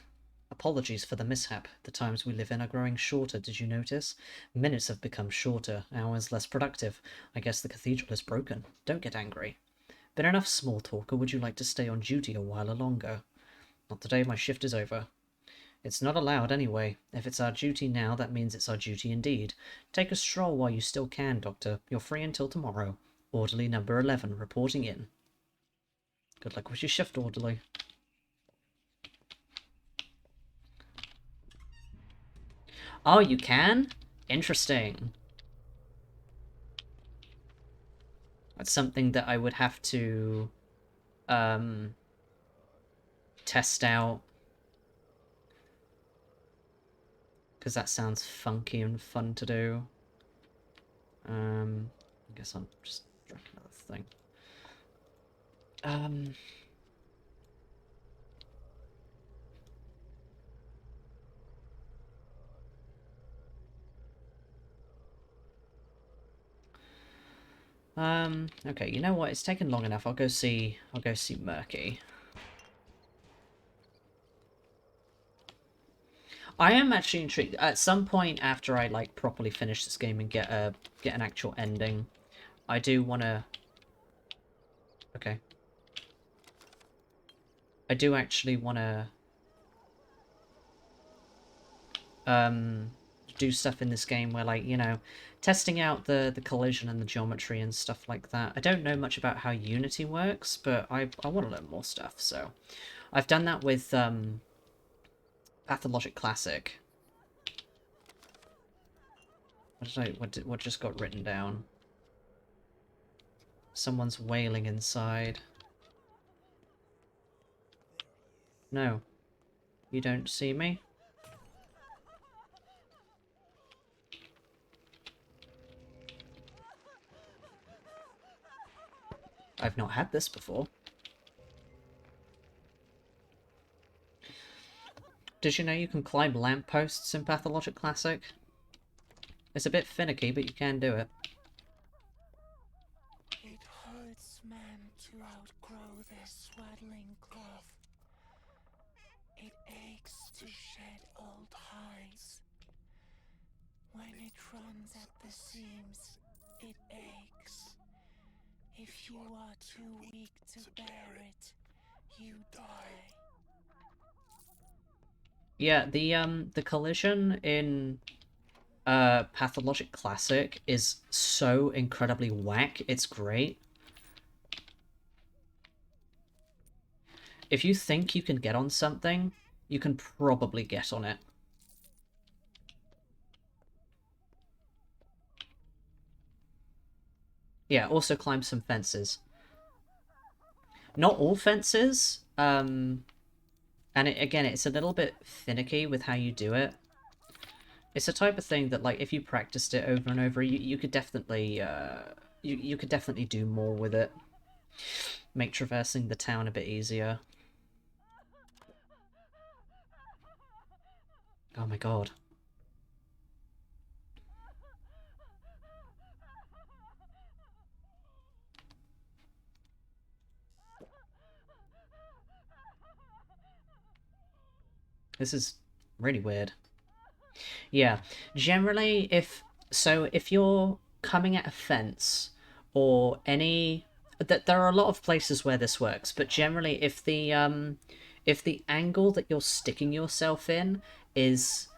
Apologies for the mishap. The times we live in are growing shorter, did you notice? Minutes have become shorter, hours less productive. I guess the cathedral is broken. Don't get angry. Been enough small talk, or would you like to stay on duty a while longer? Not today, my shift is over. It's not allowed anyway. If it's our duty now, that means it's our duty indeed. Take a stroll while you still can, Doctor. You're free until tomorrow. Orderly number 11, reporting in. Good luck with your shift, Orderly. Oh, you can? Interesting. That's something that I would have to test out. Because that sounds funky and fun to do. I guess I'll just drink another thing. Okay, you know what? It's taken long enough. I'll go see Murky. I am actually intrigued. At some point after I like properly finish this game and get an actual ending, I do want to. Okay. I do actually want to do stuff in this game where, like, you know, testing out the collision and the geometry and stuff like that. I don't know much about how Unity works, but I want to learn more stuff, so I've done that with Pathologic Classic. What just got written down? Someone's wailing inside. No. You don't see me? I've not had this before. Did you know you can climb lampposts in Pathologic Classic? It's a bit finicky, but you can do it. It hurts man to outgrow their swaddling cloth. It aches to shed old hides. When it runs at the seams, it aches. If you are too weak to bear it, you die. Yeah, the collision in Pathologic Classic is so incredibly whack, it's great. If you think you can get on something, you can probably get on it. Yeah, also climb some fences. Not all fences, and again, it's a little bit finicky with how you do it. It's the type of thing that, like, if you practiced it over and over, you could definitely, you could definitely do more with it. Make traversing the town a bit easier. Oh my god. This is really weird. Yeah, generally if you're coming at a fence or any there are a lot of places where this works, but generally if the angle that you're sticking yourself in is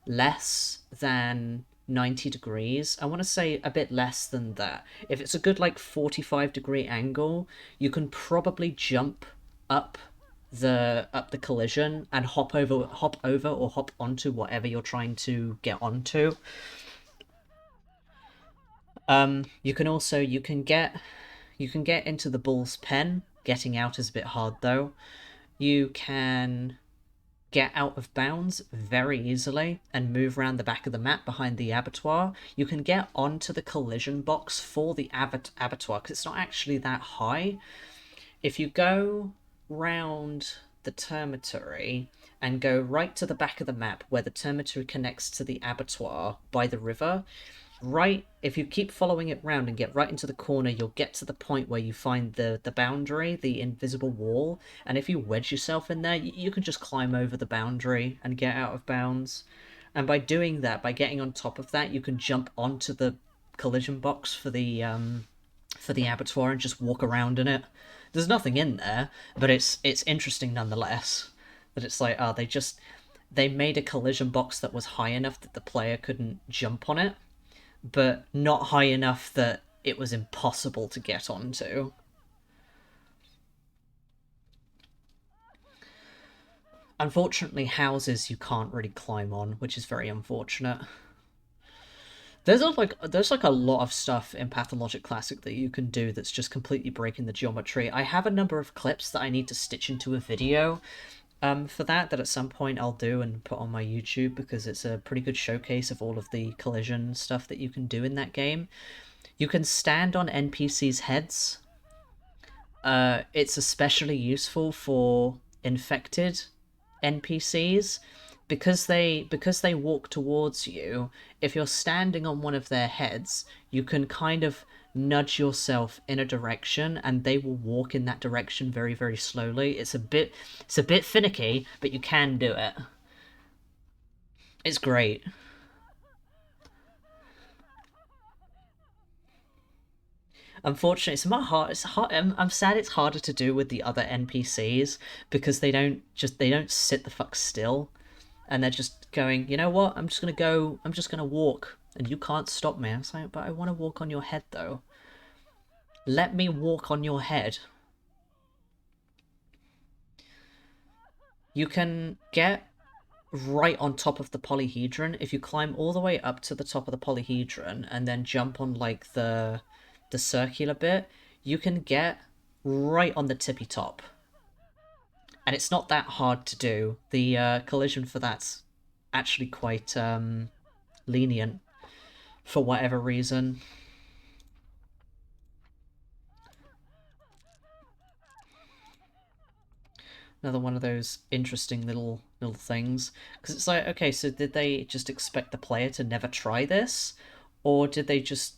less than 90 degrees, I want to say a bit less than that. If it's a good like 45-degree angle, you can probably jump up the collision and hop over or hop onto whatever you're trying to get onto. You can get into the bull's pen getting out is a bit hard though. You can get out of bounds very easily and move around the back of the map behind the abattoir. You can get onto the collision box for the abattoir because it's not actually that high. If you go round the termitory and go right to the back of the map where the termitory connects to the abattoir by the river, if you keep following it round and get right into the corner, you'll get to the point where you find the boundary, the invisible wall, and if you wedge yourself in there, you can just climb over the boundary and get out of bounds. And by doing that, by getting on top of that, you can jump onto the collision box for the abattoir and just walk around in it. There's nothing in there, but it's interesting nonetheless. That it's like, they made a collision box that was high enough that the player couldn't jump on it, but not high enough that it was impossible to get onto. Unfortunately, houses you can't really climb on, which is very unfortunate. There's like a lot of stuff in Pathologic Classic that you can do that's just completely breaking the geometry. I have a number of clips that I need to stitch into a video for that at some point I'll do and put on my YouTube, because it's a pretty good showcase of all of the collision stuff that you can do in that game. You can stand on NPCs' heads. It's especially useful for infected NPCs because they walk towards you. If you're standing on one of their heads, you can kind of nudge yourself in a direction and they will walk in that direction very, very slowly. It's a bit finicky, but you can do it. It's great. Unfortunately, it's not hard. It's hard. I'm sad it's harder to do with the other NPCs because they don't sit the fuck still, and they're just going, you know what? I'm just gonna walk, and you can't stop me. I was like, but I want to walk on your head though. Let me walk on your head. You can get right on top of the polyhedron if you climb all the way up to the top of the polyhedron and then jump on like the circular bit. You can get right on the tippy top, and it's not that hard to do. The collision for that's actually quite lenient for whatever reason. Another one of those interesting little things, because it's like, okay, so did they just expect the player to never try this, or did they just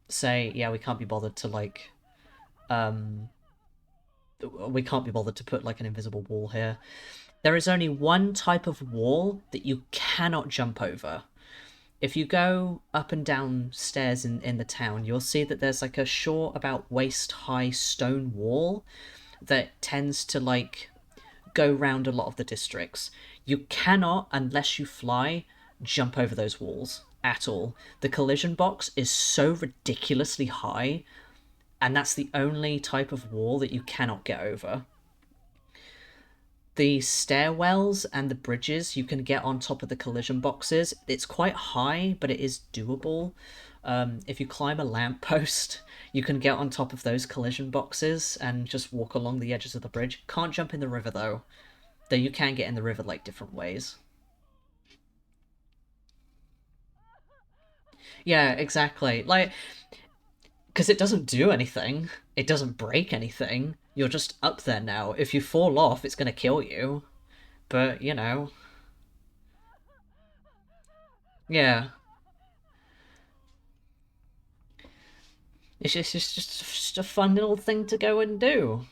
say, yeah, we can't be bothered to like we can't be bothered to put like an invisible wall here. There is only one type of wall that you cannot jump over. If you go up and down stairs in the town, you'll see that there's like a short, about waist-high stone wall that tends to like go round a lot of the districts. You cannot, unless you fly, jump over those walls at all. The collision box is so ridiculously high, and that's the only type of wall that you cannot get over. The stairwells and the bridges, you can get on top of the collision boxes. It's quite high, but it is doable. If you climb a lamppost, you can get on top of those collision boxes and just walk along the edges of the bridge. Can't jump in the river, though. Though you can get in the river, like, different ways. Yeah, exactly. Like, because it doesn't do anything. It doesn't break anything. You're just up there now. If you fall off, it's gonna kill you. But, you know. Yeah. It's just a fun little thing to go and do.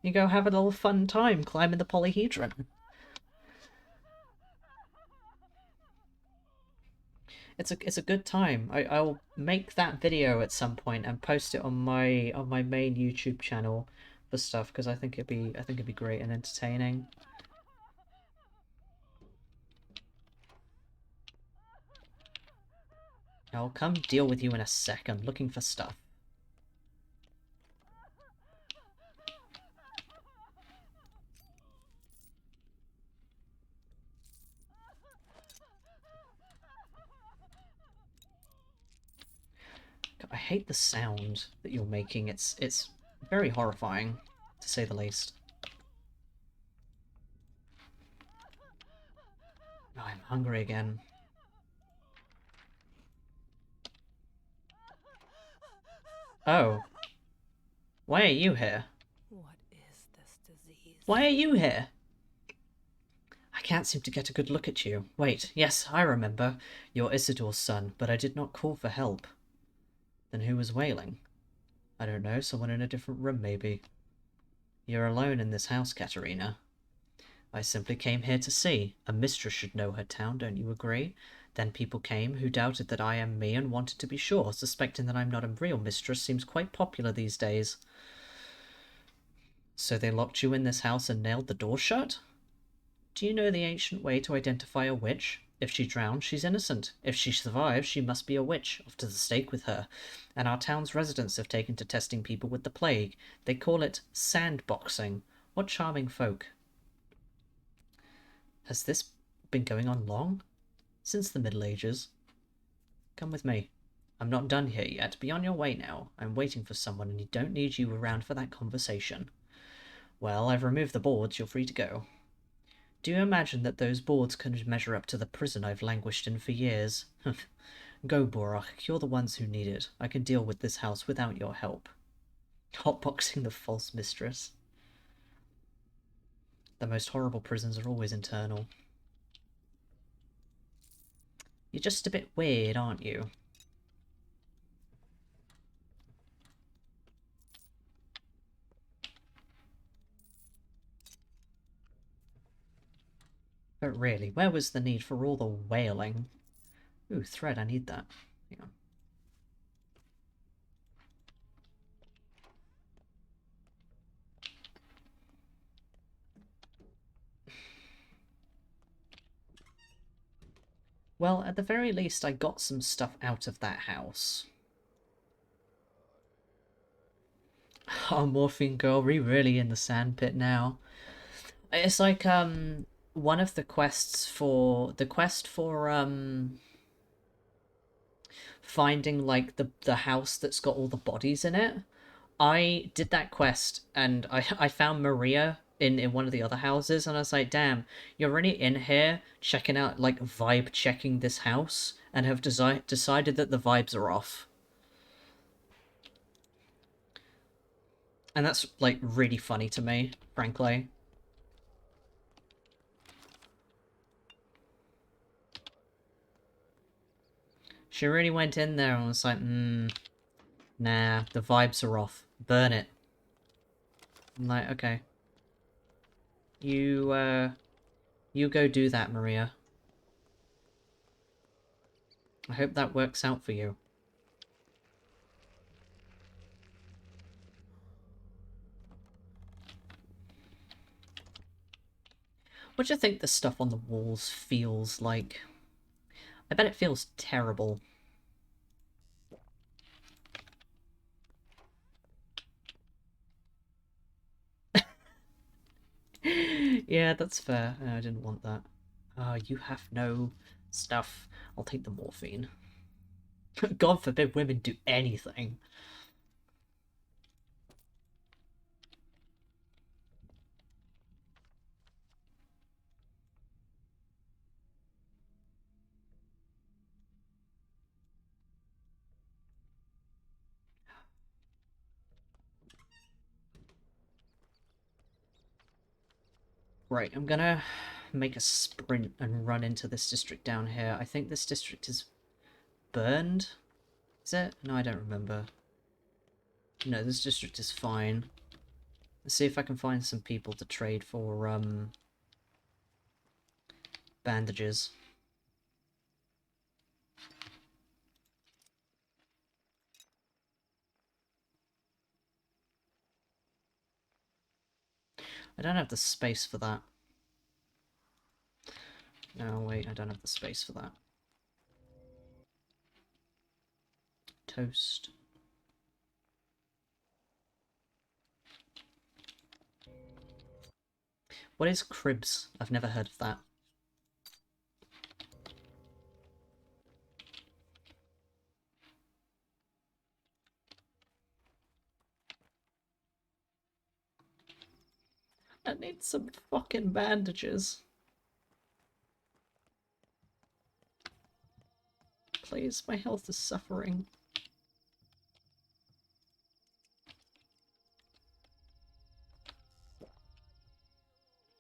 You go have a little fun time climbing the polyhedron. It's a good time. I'll make that video at some point and post it on my main YouTube channel for stuff, because I think it'd be great and entertaining. I'll come deal with you in a sec. I'm looking for stuff. God, I hate the sound that you're making. It's very horrifying. to say the least. Oh, I'm hungry again. Oh. Why are you here? What is this disease? Why are you here? I can't seem to get a good look at you. Wait, yes, I remember. You're Isidor's son, but I did not call for help. Then who was wailing? I don't know, someone in a different room, maybe. You're alone in this house, Katerina. I simply came here to see. A mistress should know her town, don't you agree? Then people came who doubted that I am me and wanted to be sure, suspecting that I'm not a real mistress seems quite popular these days. So they locked you in this house and nailed the door shut? Do you know the ancient way to identify a witch? If she drowns, she's innocent. If she survives, she must be a witch. Off to the stake with her. And our town's residents have taken to testing people with the plague. They call it sandboxing. What charming folk. Has this been going on long? Since the Middle Ages. Come with me. I'm not done here yet. Be on your way now. I'm waiting for someone and you don't need you around for that conversation. Well, I've removed the boards. You're free to go. Do you imagine that those boards can measure up to the prison I've languished in for years? Go, Borak. You're the ones who need it. I can deal with this house without your help. Hotboxing the false mistress. The most horrible prisons are always internal. You're just a bit weird, aren't you? But really, where was the need for all the wailing? Ooh, thread, I need that. Hang on. Well, at the very least, I got some stuff out of that house. Oh, Morphine Girl, we really in the sandpit now. It's like, one of the quests for... The quest for, finding, like, the house that's got all the bodies in it. I did that quest, and I found Maria in one of the other houses, and I was like, damn, you're really in here checking out, like, vibe checking this house, and have decided that the vibes are off. And that's, like, really funny to me, frankly. She really went in there and was like, nah, the vibes are off. Burn it. I'm like, okay. You go do that, Maria. I hope that works out for you. What do you think the stuff on the walls feels like? I bet it feels terrible. Yeah, that's fair. I didn't want that. You have no stuff. I'll take the morphine. God forbid women do anything. Right, I'm gonna make a sprint and run into this district down here. I think this district is burned? Is it? No, I don't remember. No, this district is fine. Let's see if I can find some people to trade for, bandages. I don't have the space for that. No, wait, I don't have the space for that. Toast. What is cribs? I've never heard of that. I need some fucking bandages. Please, my health is suffering.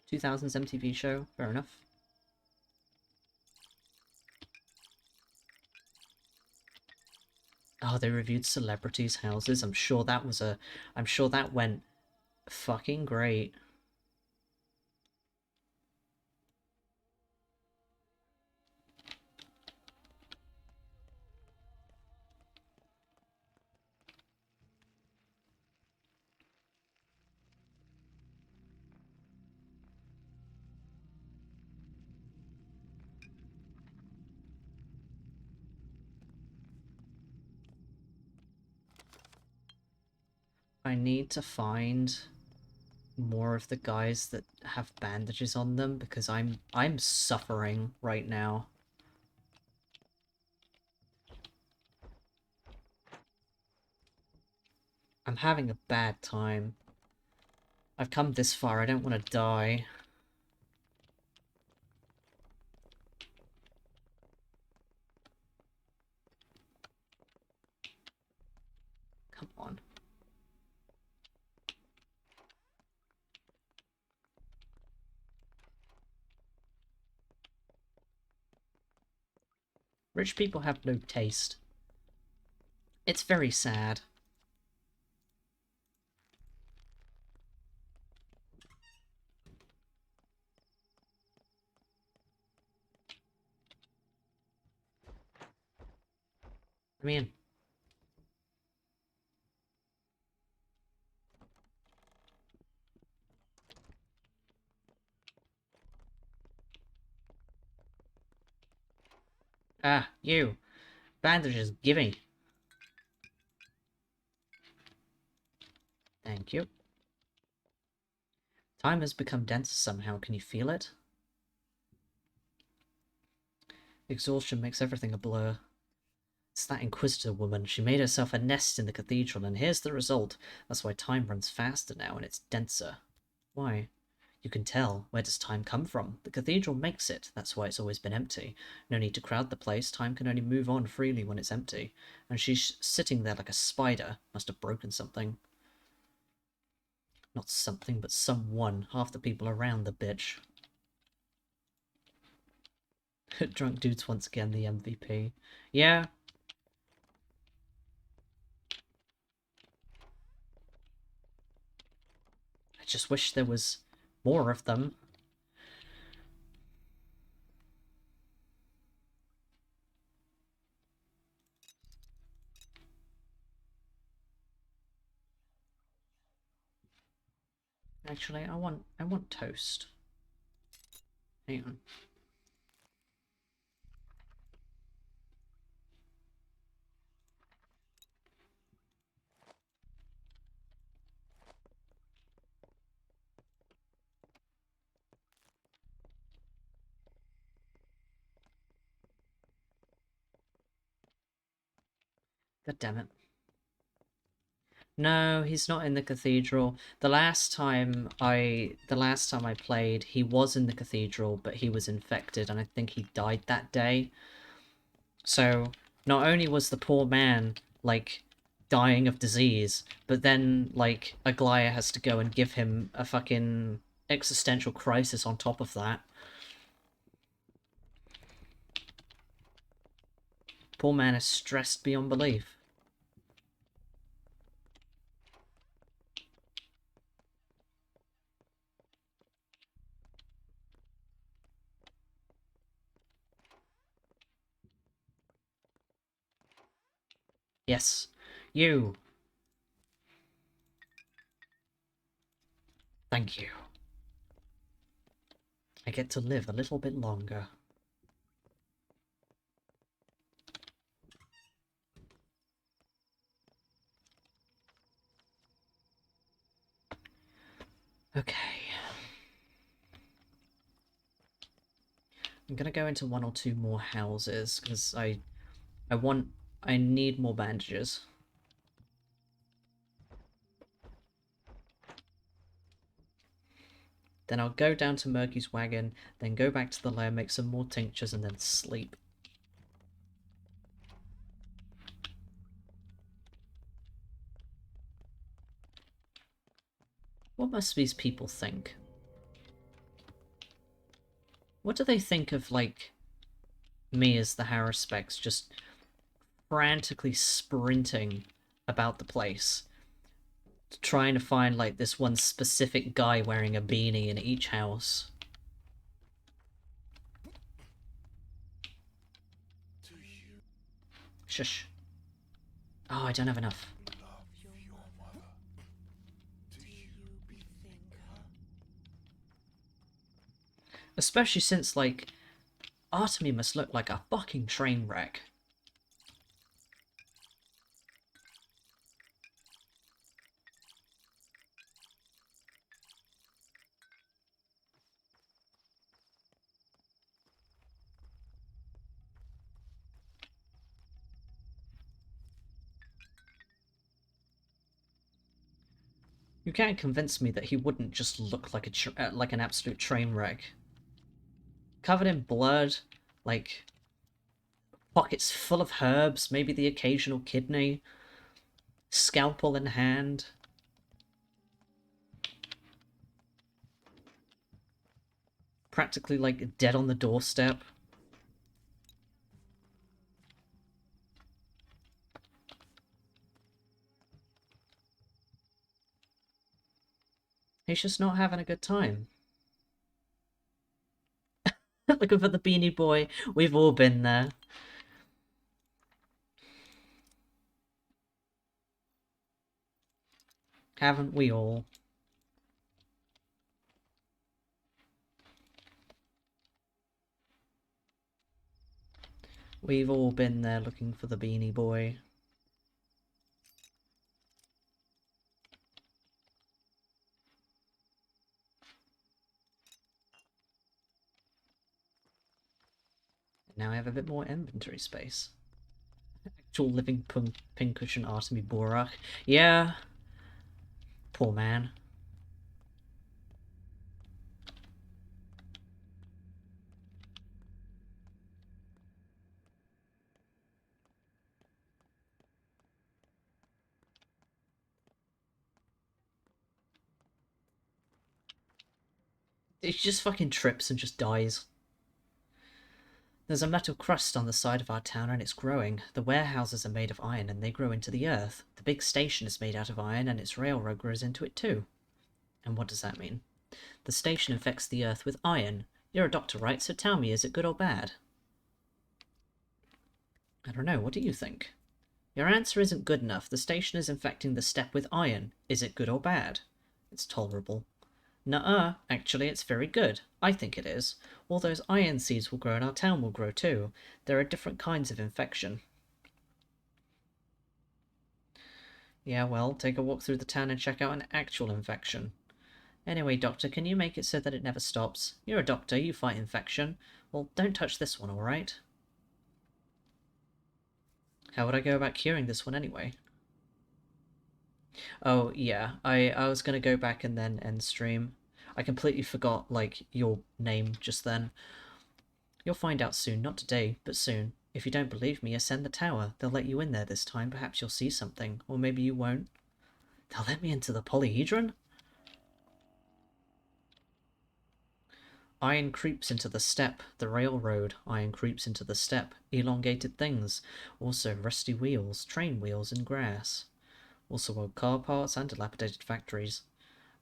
2000s MTV show, fair enough. Oh, they reviewed celebrities' houses. I'm sure that went fucking great. I need to find more of the guys that have bandages on them because I'm suffering right now. I'm having a bad time. I've come this far, I don't want to die. Come on. Rich people have no taste. It's very sad. Let me in. Ah, you. Bandages, gimme. Thank you. Time has become denser somehow, can you feel it? Exhaustion makes everything a blur. It's that Inquisitor woman. She made herself a nest in the cathedral, and here's the result. That's why time runs faster now, and it's denser. Why? You can tell. Where does time come from? The cathedral makes it. That's why it's always been empty. No need to crowd the place. Time can only move on freely when it's empty. And she's sitting there like a spider. Must have broken something. Not something, but someone. Half the people around the bitch. Drunk dude's once again the MVP. Yeah. I just wish there was more of them. Actually, I want toast. Hang on. God damn it. No, he's not in the cathedral. The last time I played, he was in the cathedral, but he was infected, and I think he died that day. So, not only was the poor man, like, dying of disease, but then, like, Aglaya has to go and give him a fucking existential crisis on top of that. Poor man is stressed beyond belief. Yes, you. Thank you. I get to live a little bit longer. Okay. I'm gonna go into one or two more houses, because I need more bandages. Then I'll go down to Murky's wagon, then go back to the lair, make some more tinctures, and then sleep. What must these people think? What do they think of, like, me as the Haruspex just frantically sprinting about the place, trying to find, like, this one specific guy wearing a beanie in each house? Shush. Oh, I don't have enough. Especially since, like, Artemy must look like a fucking train wreck. You can't convince me that he wouldn't just look like like an absolute train wreck. Covered in blood, like pockets full of herbs, maybe the occasional kidney, scalpel in hand. Practically like dead on the doorstep. He's just not having a good time. Looking for the beanie boy. We've all been there. Haven't we all? We've all been there looking for the beanie boy. Now I have a bit more inventory space. Actual living pincushion Artemy Borak. Yeah. Poor man. He just fucking trips and just dies. There's a metal crust on the side of our town and it's growing. The warehouses are made of iron and they grow into the earth. The big station is made out of iron and its railroad grows into it too. And what does that mean? The station infects the earth with iron. You're a doctor, right? So tell me, is it good or bad? I don't know, what do you think? Your answer isn't good enough. The station is infecting the steppe with iron. Is it good or bad? It's tolerable. Nuh-uh, actually it's very good. I think it is. All those iron seeds will grow and our town will grow too. There are different kinds of infection. Yeah, well, take a walk through the town and check out an actual infection. Anyway, Doctor, can you make it so that it never stops? You're a doctor, you fight infection. Well, don't touch this one, alright? How would I go about curing this one anyway? Oh, yeah, I was gonna go back and then end stream. I completely forgot, like, your name just then. You'll find out soon, not today, but soon. If you don't believe me, ascend the tower. They'll let you in there this time, perhaps you'll see something. Or maybe you won't. They'll let me into the polyhedron? Iron creeps into the steppe. The railroad. Iron creeps into the steppe. Elongated things. Also rusty wheels, train wheels, and grass. Also old car parts and dilapidated factories.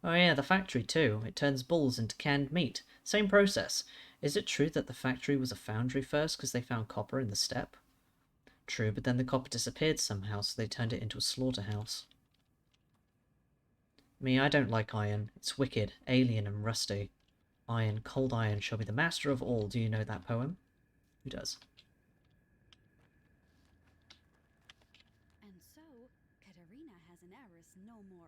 Oh yeah, the factory too. It turns bulls into canned meat. Same process. Is it true that the factory was a foundry first because they found copper in the steppe? True, but then the copper disappeared somehow, so they turned it into a slaughterhouse. Me, I don't like iron. It's wicked, alien, and rusty. Iron, cold iron, shall be the master of all. Do you know that poem? Who does? And so, Katerina has an heiress no more.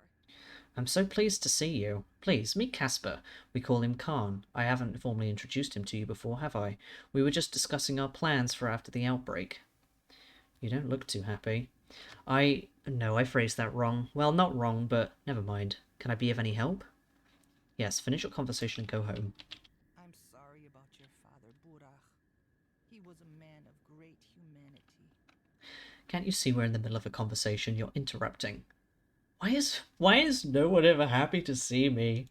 I'm so pleased to see you. Please, meet Casper. We call him Khan. I haven't formally introduced him to you before, have I? We were just discussing our plans for after the outbreak. You don't look too happy. No, I phrased that wrong. Well, not wrong, but never mind. Can I be of any help? Yes, finish your conversation and go home. I'm sorry about your father, Burach. He was a man of great humanity. Can't you see we're in the middle of a conversation? You're interrupting. Why is no one ever happy to see me?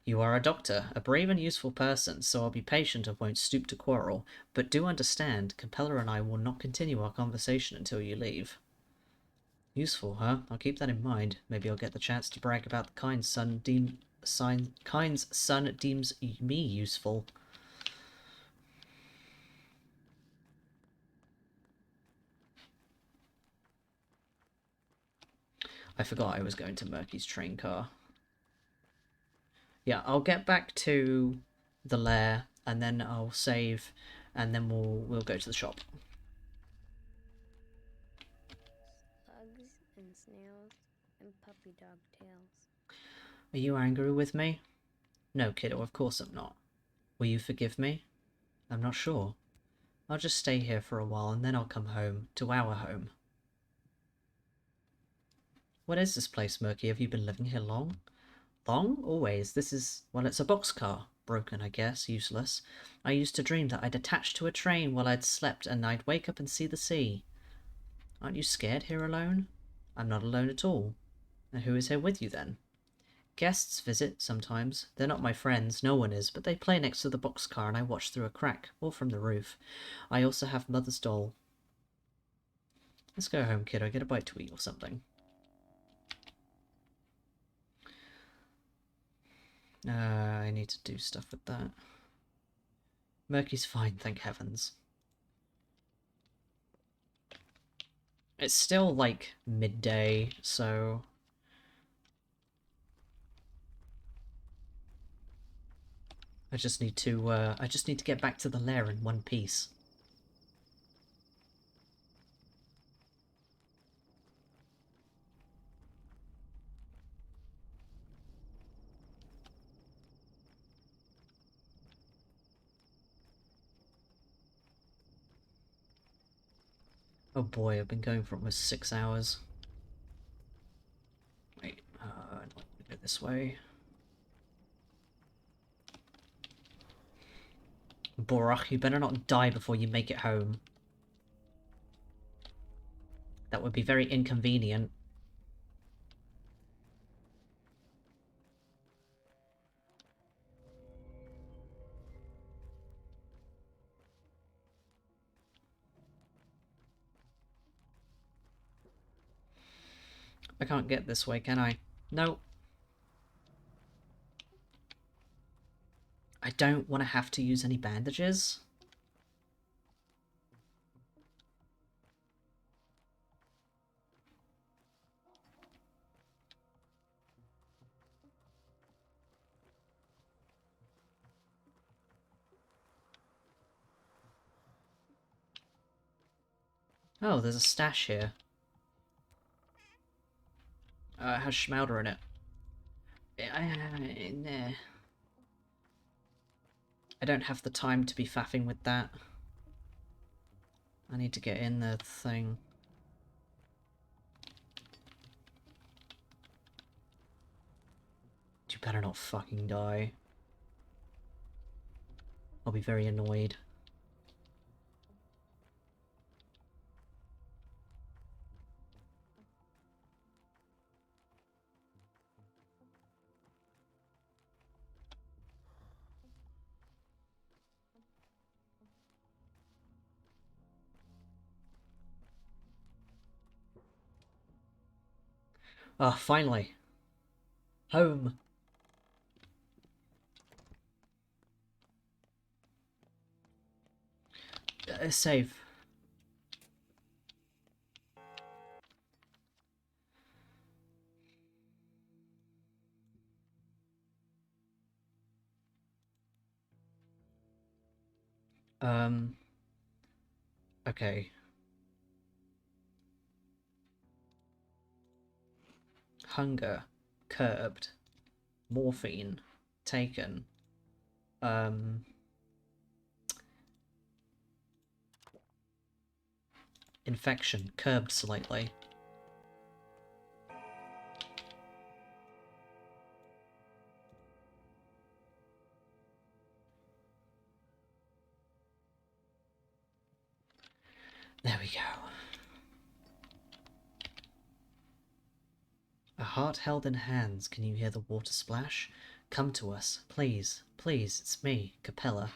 You are a doctor, a brave and useful person, so I'll be patient and won't stoop to quarrel. But do understand, Capella and I will not continue our conversation until you leave. Useful, huh? I'll keep that in mind. Maybe I'll get the chance to brag about the kind's son deems me useful. I forgot I was going to Murky's train car. Yeah, I'll get back to the lair, and then I'll save, and then we'll go to the shop. Slugs and snails and puppy dog tails. Are you angry with me? No, kiddo, of course I'm not. Will you forgive me? I'm not sure. I'll just stay here for a while, and then I'll come home, to our home. What is this place, Murky? Have you been living here long? Long? Always. This is, well, it's a boxcar. Broken, I guess. Useless. I used to dream that I'd attach to a train while I'd slept, and I'd wake up and see the sea. Aren't you scared here alone? I'm not alone at all. And who is here with you, then? Guests visit, sometimes. They're not my friends, no one is, but they play next to the boxcar and I watch through a crack, or from the roof. I also have Mother's doll. Let's go home, kiddo. Get a bite to eat or something. I need to do stuff with that. Murky's fine, thank heavens. It's still, like, midday, so... I just need to get back to the lair in one piece. Oh boy, I've been going for almost 6 hours. Wait, I don't want to go this way. Borach, you better not die before you make it home. That would be very inconvenient. I can't get this way, can I? No. I don't want to have to use any bandages. Oh, there's a stash here. It has Schmauder in it. Nah. I don't have the time to be faffing with that. I need to get in the thing. You better not fucking die. I'll be very annoyed. Ah, finally. Home. Save. Okay. Hunger. Curbed. Morphine. Taken. Infection. Curbed slightly. There we go. A heart held in hands. Can you hear the water splash? Come to us. Please. Please. It's me, Capella.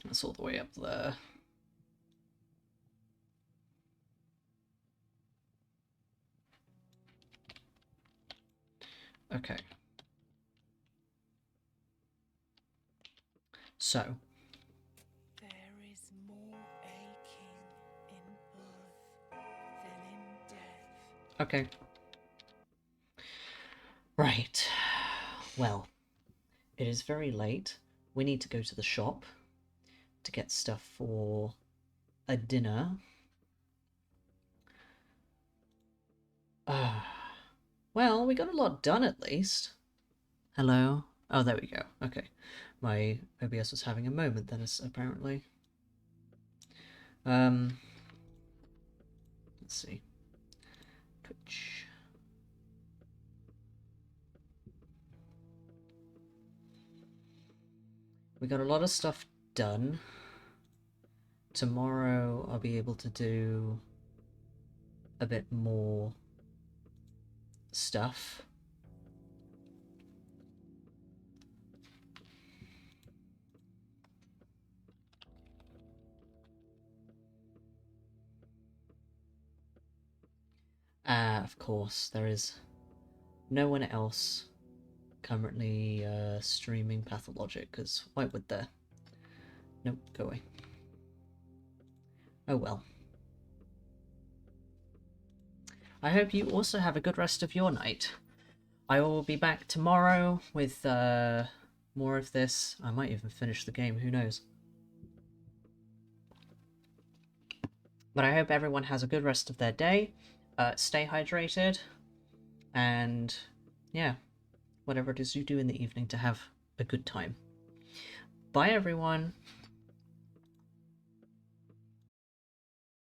That's all the way up there. Okay. So. There is more aching in birth than in death. Okay. Right. Well, it is very late. We need to go to the shop to get stuff for a dinner. Well, we got a lot done at least. Hello? Oh, there we go. Okay. My OBS was having a moment then, apparently. Let's see. Twitch. We got a lot of stuff done. Tomorrow I'll be able to do a bit more stuff. Of course, there is no one else currently streaming Pathologic, because why would there? Nope, go away. Oh well. I hope you also have a good rest of your night. I will be back tomorrow with more of this. I might even finish the game, who knows. But I hope everyone has a good rest of their day. Stay hydrated. And yeah, whatever it is you do in the evening to have a good time. Bye everyone!